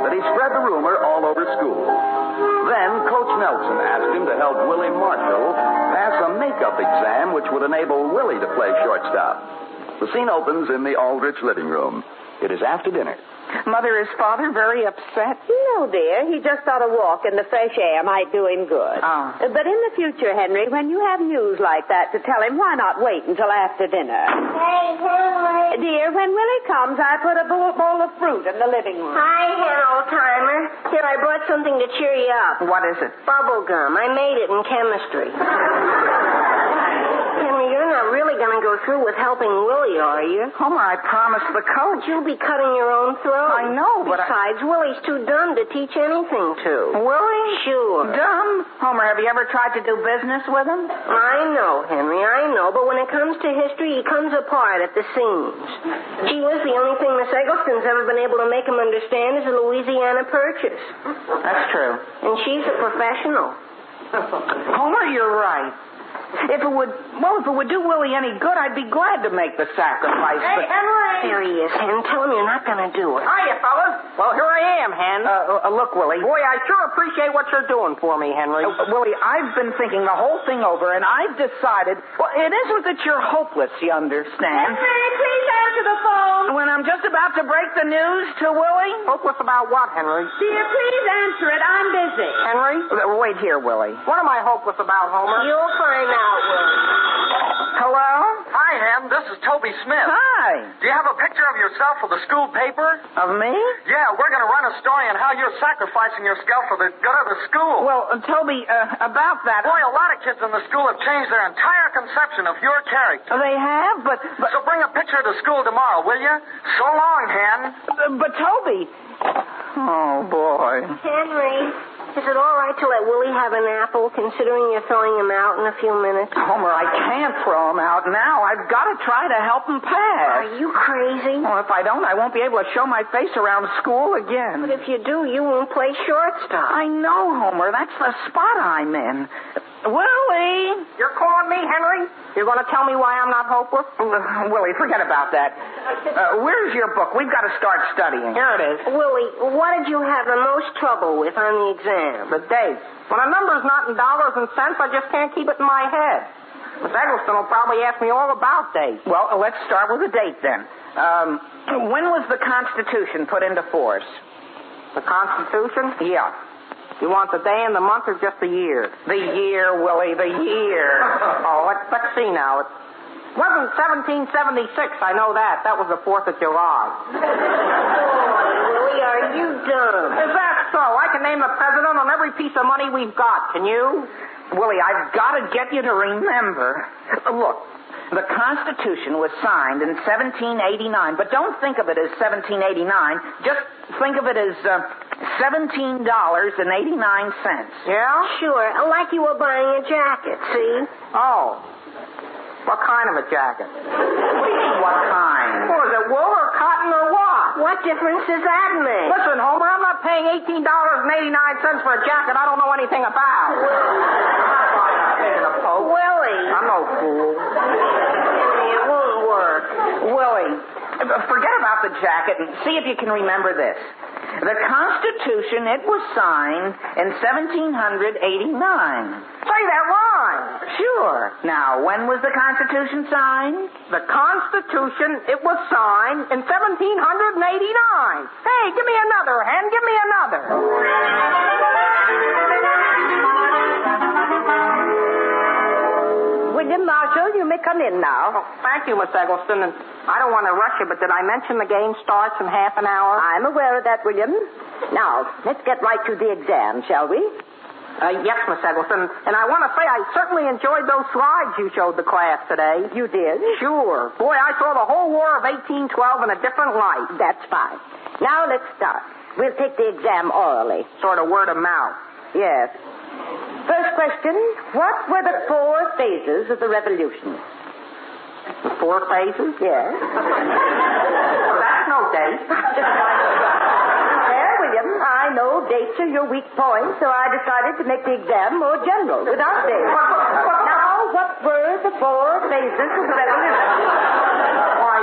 that he spread the rumor all over school. Then Coach Nelson asked him to help Willie Marshall pass a makeup exam which would enable Willie to play shortstop. The scene opens in the Aldrich living room. It is after dinner. Mother, is Father very upset? No, dear. He just thought a walk in the fresh air might do him good. Oh. But in the future, Henry, when you have news like that to tell him, why not wait until after dinner? Hey, Henry. Dear, when Willie comes, I put a bowl of fruit in the living room. Hi, Hen, old-timer. Here, I brought something to cheer you up. What is it? Bubble gum. I made it in chemistry. Henry, you're not really going to go through with helping Willie, are you? Homer, I promised the coach. You'll be cutting your own throat. I know, but Besides, Willie's too dumb to teach anything to. Willie? Sure. Dumb? Homer, have you ever tried to do business with him? I know, Henry, I know. But when it comes to history, he comes apart at the seams. Gee whiz, the only thing Miss Eggleston's ever been able to make him understand is a Louisiana Purchase. That's true. And she's a professional. Homer, you're right. If it would do Willie any good, I'd be glad to make the sacrifice. Hey, but... Henry! There he is, Hen. Tell him you're not going to do it. Hiya, fellas. Well, here I am, Hen. Look, Willie. Boy, I sure appreciate what you're doing for me, Henry. Willie, I've been thinking the whole thing over, and I've decided... Well, it isn't that you're hopeless, you understand. Henry, please answer the phone. When I'm just about to break the news to Willie... Hopeless about what, Henry? Dear, please answer it. I'm busy. Henry? Wait here, Willie. What am I hopeless about, Homer? You'll find out, Willie. Hello? Hi, Hen. This is Toby Smith. Hi. Do you have a picture of yourself for the school paper? Of me? Yeah, we're going to run a story on how you're sacrificing yourself for the good of the school. Well, Toby, about that... Boy, a lot of kids in the school have changed their entire conception of your character. They have, but... So bring a picture to school tomorrow, will you? So long, Hen. But Toby... Oh, boy. Henry, is it all right to let Willie have an apple, considering you're throwing him out in a few minutes? Homer, I can't throw him out now. I've got to try to help him pass. Are you crazy? Well, if I don't, I won't be able to show my face around school again. But if you do, you won't play shortstop. I know, Homer. That's the spot I'm in. Willie! You're calling me, Henry? You're going to tell me why I'm not hopeless? Willie, forget about that. Where's your book? We've got to start studying. Here it is. Willie, what did you have the most trouble with on the exam? The date. When a number's not in dollars and cents, I just can't keep it in my head. Miss Eggleston will probably ask me all about dates. Well, let's start with the date then. When was the Constitution put into force? The Constitution? Yeah. You want the day and the month or just the year? The year, Willie, the year. Oh, let's see now. It wasn't 1776, I know that. That was the 4th of July. Willie, are you dumb? Is that so? I can name the president on every piece of money we've got. Can you? Willie, I've got to get you to remember. Look, the Constitution was signed in 1789, but don't think of it as 1789. Just think of it as $17.89. Yeah? Sure, like you were buying a jacket, see? Oh. What kind of a jacket? What do you mean, what kind? Well, is it wool or cotton or what? What difference does that make? Listen, Homer, I'm not paying $18.89 for a jacket I don't know anything about. Willie. I'm no fool. It won't work. Willie, forget about the jacket and see if you can remember this. The Constitution, it was signed in 1789. Say that rhyme. Sure. Now, when was the Constitution signed? The Constitution, it was signed in 1789. Hey, give me another, Hen. Give me another. William Marshall, you may come in now. Oh, thank you, Miss Eggleston. And I don't want to rush you, but did I mention the game starts in half an hour? I'm aware of that, William. Now, let's get right to the exam, shall we? Yes, Miss Eggleston. And I want to say I certainly enjoyed those slides you showed the class today. You did? Sure. Boy, I saw the whole War of 1812 in a different light. That's fine. Now, let's start. We'll take the exam orally. Sort of word of mouth. Yes. First question, what were the 4 phases of the Revolution? The 4 phases? Yes. Well, that's no date. Well, William, I know dates are your weak point, so I decided to make the exam more general, without dates. Now, what were the 4 phases of the Revolution? Why,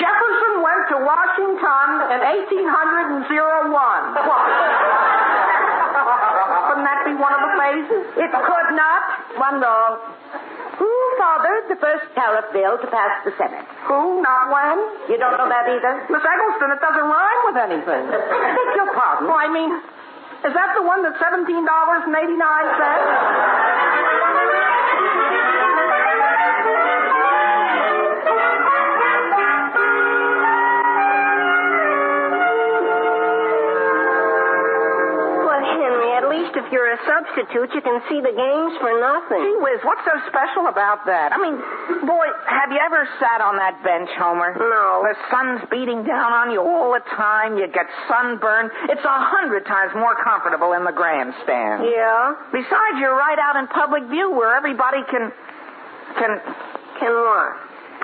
Jefferson went to Washington in 1801. Couldn't that be one of the phases? It could not. One wrong. Who fathered the first tariff bill to pass the Senate? Who? Not when? You don't know that either? Miss Eggleston, it doesn't rhyme with anything. I beg your pardon. Well, I mean, is that the one that's $17.89? if you're a substitute, you can see the games for nothing. Gee whiz, what's so special about that? I mean, boy, have you ever sat on that bench, Homer? No. The sun's beating down on you all the time. You get sunburned. It's 100 times more comfortable in the grandstand. Yeah? Besides, you're right out in public view where everybody can what?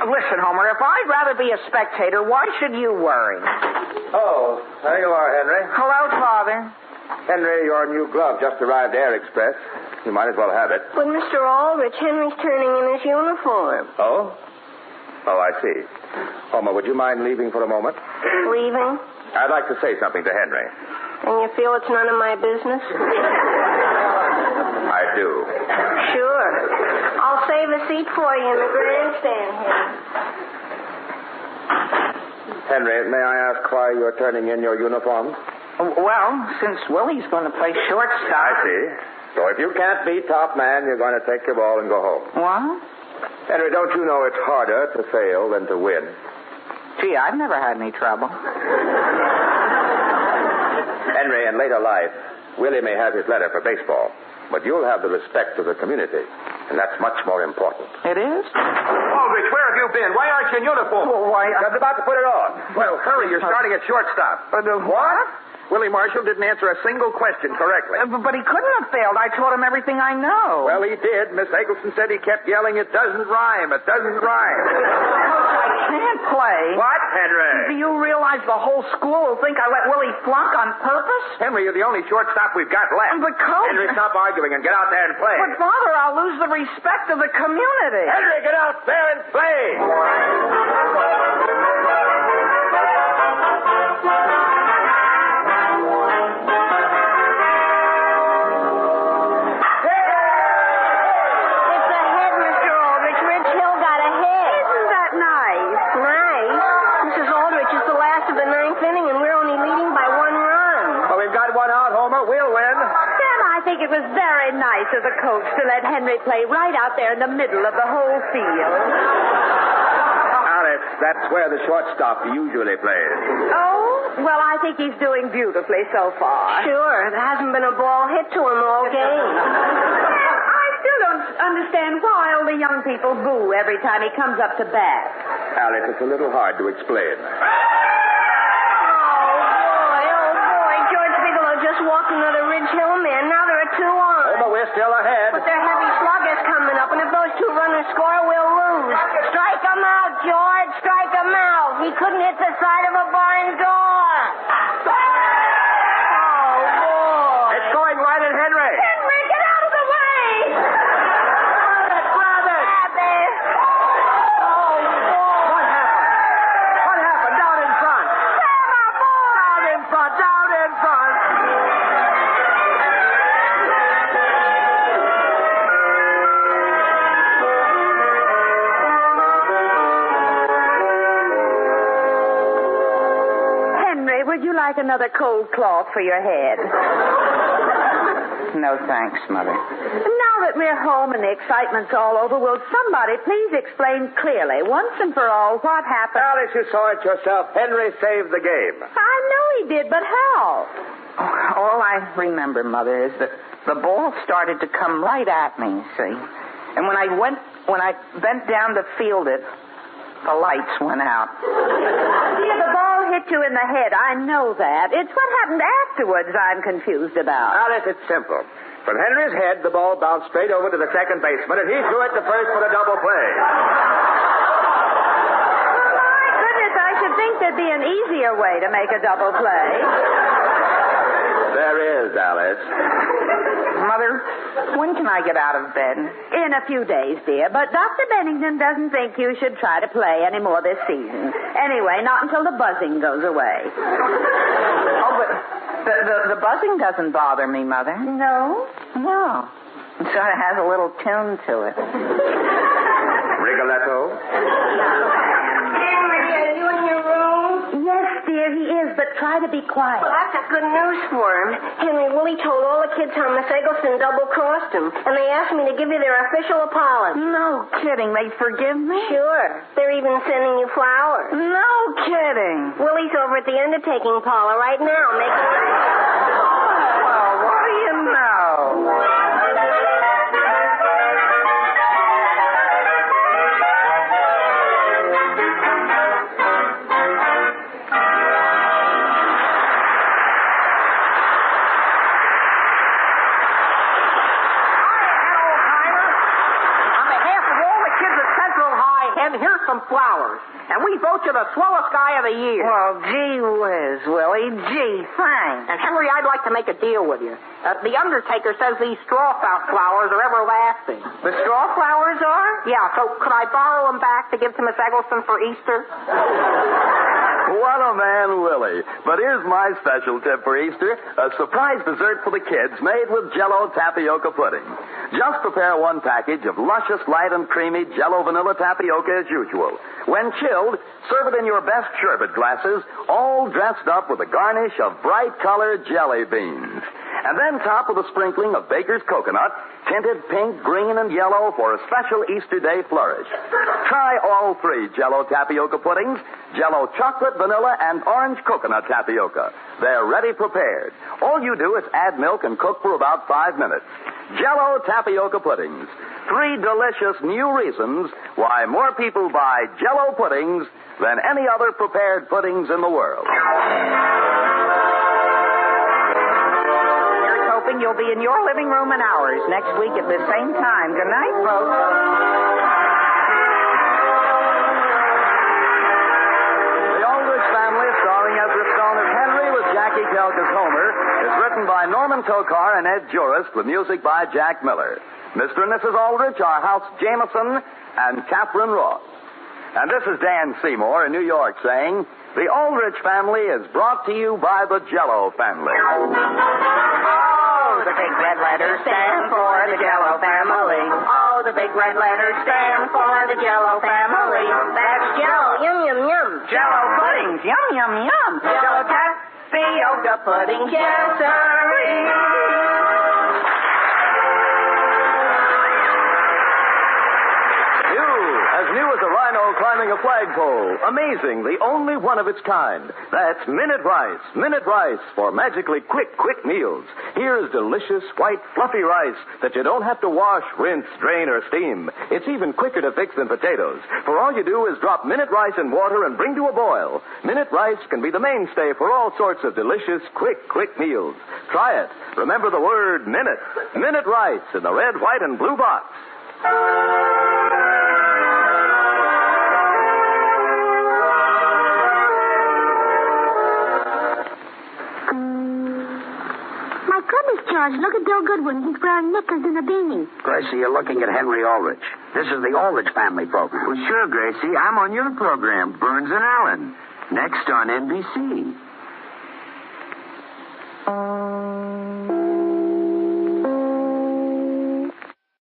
Listen, Homer, if I'd rather be a spectator, why should you worry? Oh, there you are, Henry. Hello, Father. Henry, your new glove just arrived Air Express. You might as well have it. But, Mr. Aldrich, Henry's turning in his uniform. Oh? Oh, I see. Homer, would you mind leaving for a moment? Leaving? I'd like to say something to Henry. And you feel it's none of my business? I do. Sure. I'll save a seat for you in the grandstand here. Henry, may I ask why you're turning in your uniform? Well, since Willie's going to play shortstop. I see. So if you can't be top man, you're going to take your ball and go home. What? Henry, don't you know it's harder to fail than to win? Gee, I've never had any trouble. Henry, in later life, Willie may have his letter for baseball, but you'll have the respect of the community, and that's much more important. It is? Aldrich, where have you been? Why aren't you in uniform? Oh, why, I was about to put it on. Well, hurry, you're starting at shortstop. What? Willie Marshall didn't answer a single question correctly. But he couldn't have failed. I taught him everything I know. Well, he did. Miss Eggleston said he kept yelling, "It doesn't rhyme. It doesn't rhyme." I can't play. What, Henry? Do you realize the whole school will think I let Willie flunk on purpose? Henry, you're the only shortstop we've got left. But, Coach... Henry, stop arguing and get out there and play. But, Father, I'll lose the respect of the community. Henry, get out there and play. It was very nice of the coach to let Henry play right out there in the middle of the whole field. Alice, that's where the shortstop usually plays. Oh? Well, I think he's doing beautifully so far. Sure. There hasn't been a ball hit to him all game. I still don't understand why all the young people boo every time he comes up to bat. Alice, it's a little hard to explain. Walked another Ridge Hill man. Now there are 2 on. Oh, but we're still ahead. But they're heavy sluggers coming up, and if those 2 runners score, we'll lose. Strike 'em out, George. Strike 'em out. He couldn't hit the side of a barn door. Oh, boy. It's going right at Henry. Henry, get out of the way. Grab it. Oh, boy. What happened? What happened? Down in front. Grandma, boy. Down in front. Down in front. Would you like another cold cloth for your head? No, thanks, Mother. Now that we're home and the excitement's all over, will somebody please explain clearly, once and for all, what happened? Alice, you saw it yourself. Henry saved the game. I know he did, but how? All I remember, Mother, is that the ball started to come right at me, see? And when I bent down to field it, the lights went out. Yeah, the ball hit you in the head. I know that. It's what happened afterwards I'm confused about. Alice, it's simple. From Henry's head, the ball bounced straight over to the second baseman, and he threw it to first for the double play. Well, my goodness, I should think there'd be an easier way to make a double play. There is, Alice. Mother, when can I get out of bed? In a few days, dear. But Dr. Bennington doesn't think you should try to play any more this season. Anyway, not until the buzzing goes away. Oh, but the buzzing doesn't bother me, Mother. No? No. It sort of has a little tune to it. Rigoletto? Henry, are you in your room? Yes, dear, he is, but try to be quiet. Well, that's good news for him. Henry, Willie told all the kids how Miss Eggleston double-crossed him, and they asked me to give you their official apology. No kidding. They forgive me? Sure. They're even sending you flowers. No kidding. Willie's over at the undertaking parlor right now making... Well, what do you know? flowers. And we vote you the swellest guy of the year. Well, gee whiz, Willie. Gee, thanks. And Henry, I'd like to make a deal with you. The undertaker says these straw flowers are everlasting. The straw flowers are? Yeah, so could I borrow them back to give to Miss Eggleston for Easter? What a man, Willie. But here's my special tip for Easter, a surprise dessert for the kids made with Jell-O tapioca pudding. Just prepare one package of luscious, light and creamy Jell-O vanilla tapioca as usual. When chilled, serve it in your best sherbet glasses, all dressed up with a garnish of bright-colored jelly beans. And then top with a sprinkling of baker's coconut, tinted pink, green, and yellow for a special Easter Day flourish. Try all three Jell-O tapioca puddings, Jell-O chocolate, vanilla, and orange coconut tapioca. They're ready prepared. All you do is add milk and cook for about 5 minutes. Jell-O tapioca puddings. 3 delicious new reasons why more people buy Jell-O puddings than any other prepared puddings in the world. You'll be in your living room and ours next week at the same time. Good night, folks. The Aldrich Family, starring Ezra Stone as Henry with Jackie Kelk as Homer, is written by Norman Tokar and Ed Jurist with music by Jack Miller. Mr. and Mrs. Aldrich are House Jameson and Catherine Ross. And this is Dan Seymour in New York saying, the Aldrich Family is brought to you by the Jell-O family. The big red letters stand for the Jell-O family. Oh, the big red letters stand for the Jell-O family. That's Jell-O, yum, yum, yum. Jell-O puddings, yum, yum, yum. Jell-O tapioca pudding, yes, sirree. New as a rhino climbing a flagpole. Amazing, the only one of its kind. That's Minute Rice. Minute Rice for magically quick meals. Here's delicious, white, fluffy rice that you don't have to wash, rinse, drain, or steam. It's even quicker to fix than potatoes. For all you do is drop Minute Rice in water and bring to a boil. Minute Rice can be the mainstay for all sorts of delicious, quick meals. Try it. Remember the word minute. Minute Rice in the red, white, and blue box. George, look at Bill Goodwin. He's wearing knickers and a beanie. Gracie, you're looking at Henry Aldrich. This is the Aldrich family program. Well, sure, Gracie. I'm on your program, Burns and Allen. Next on NBC.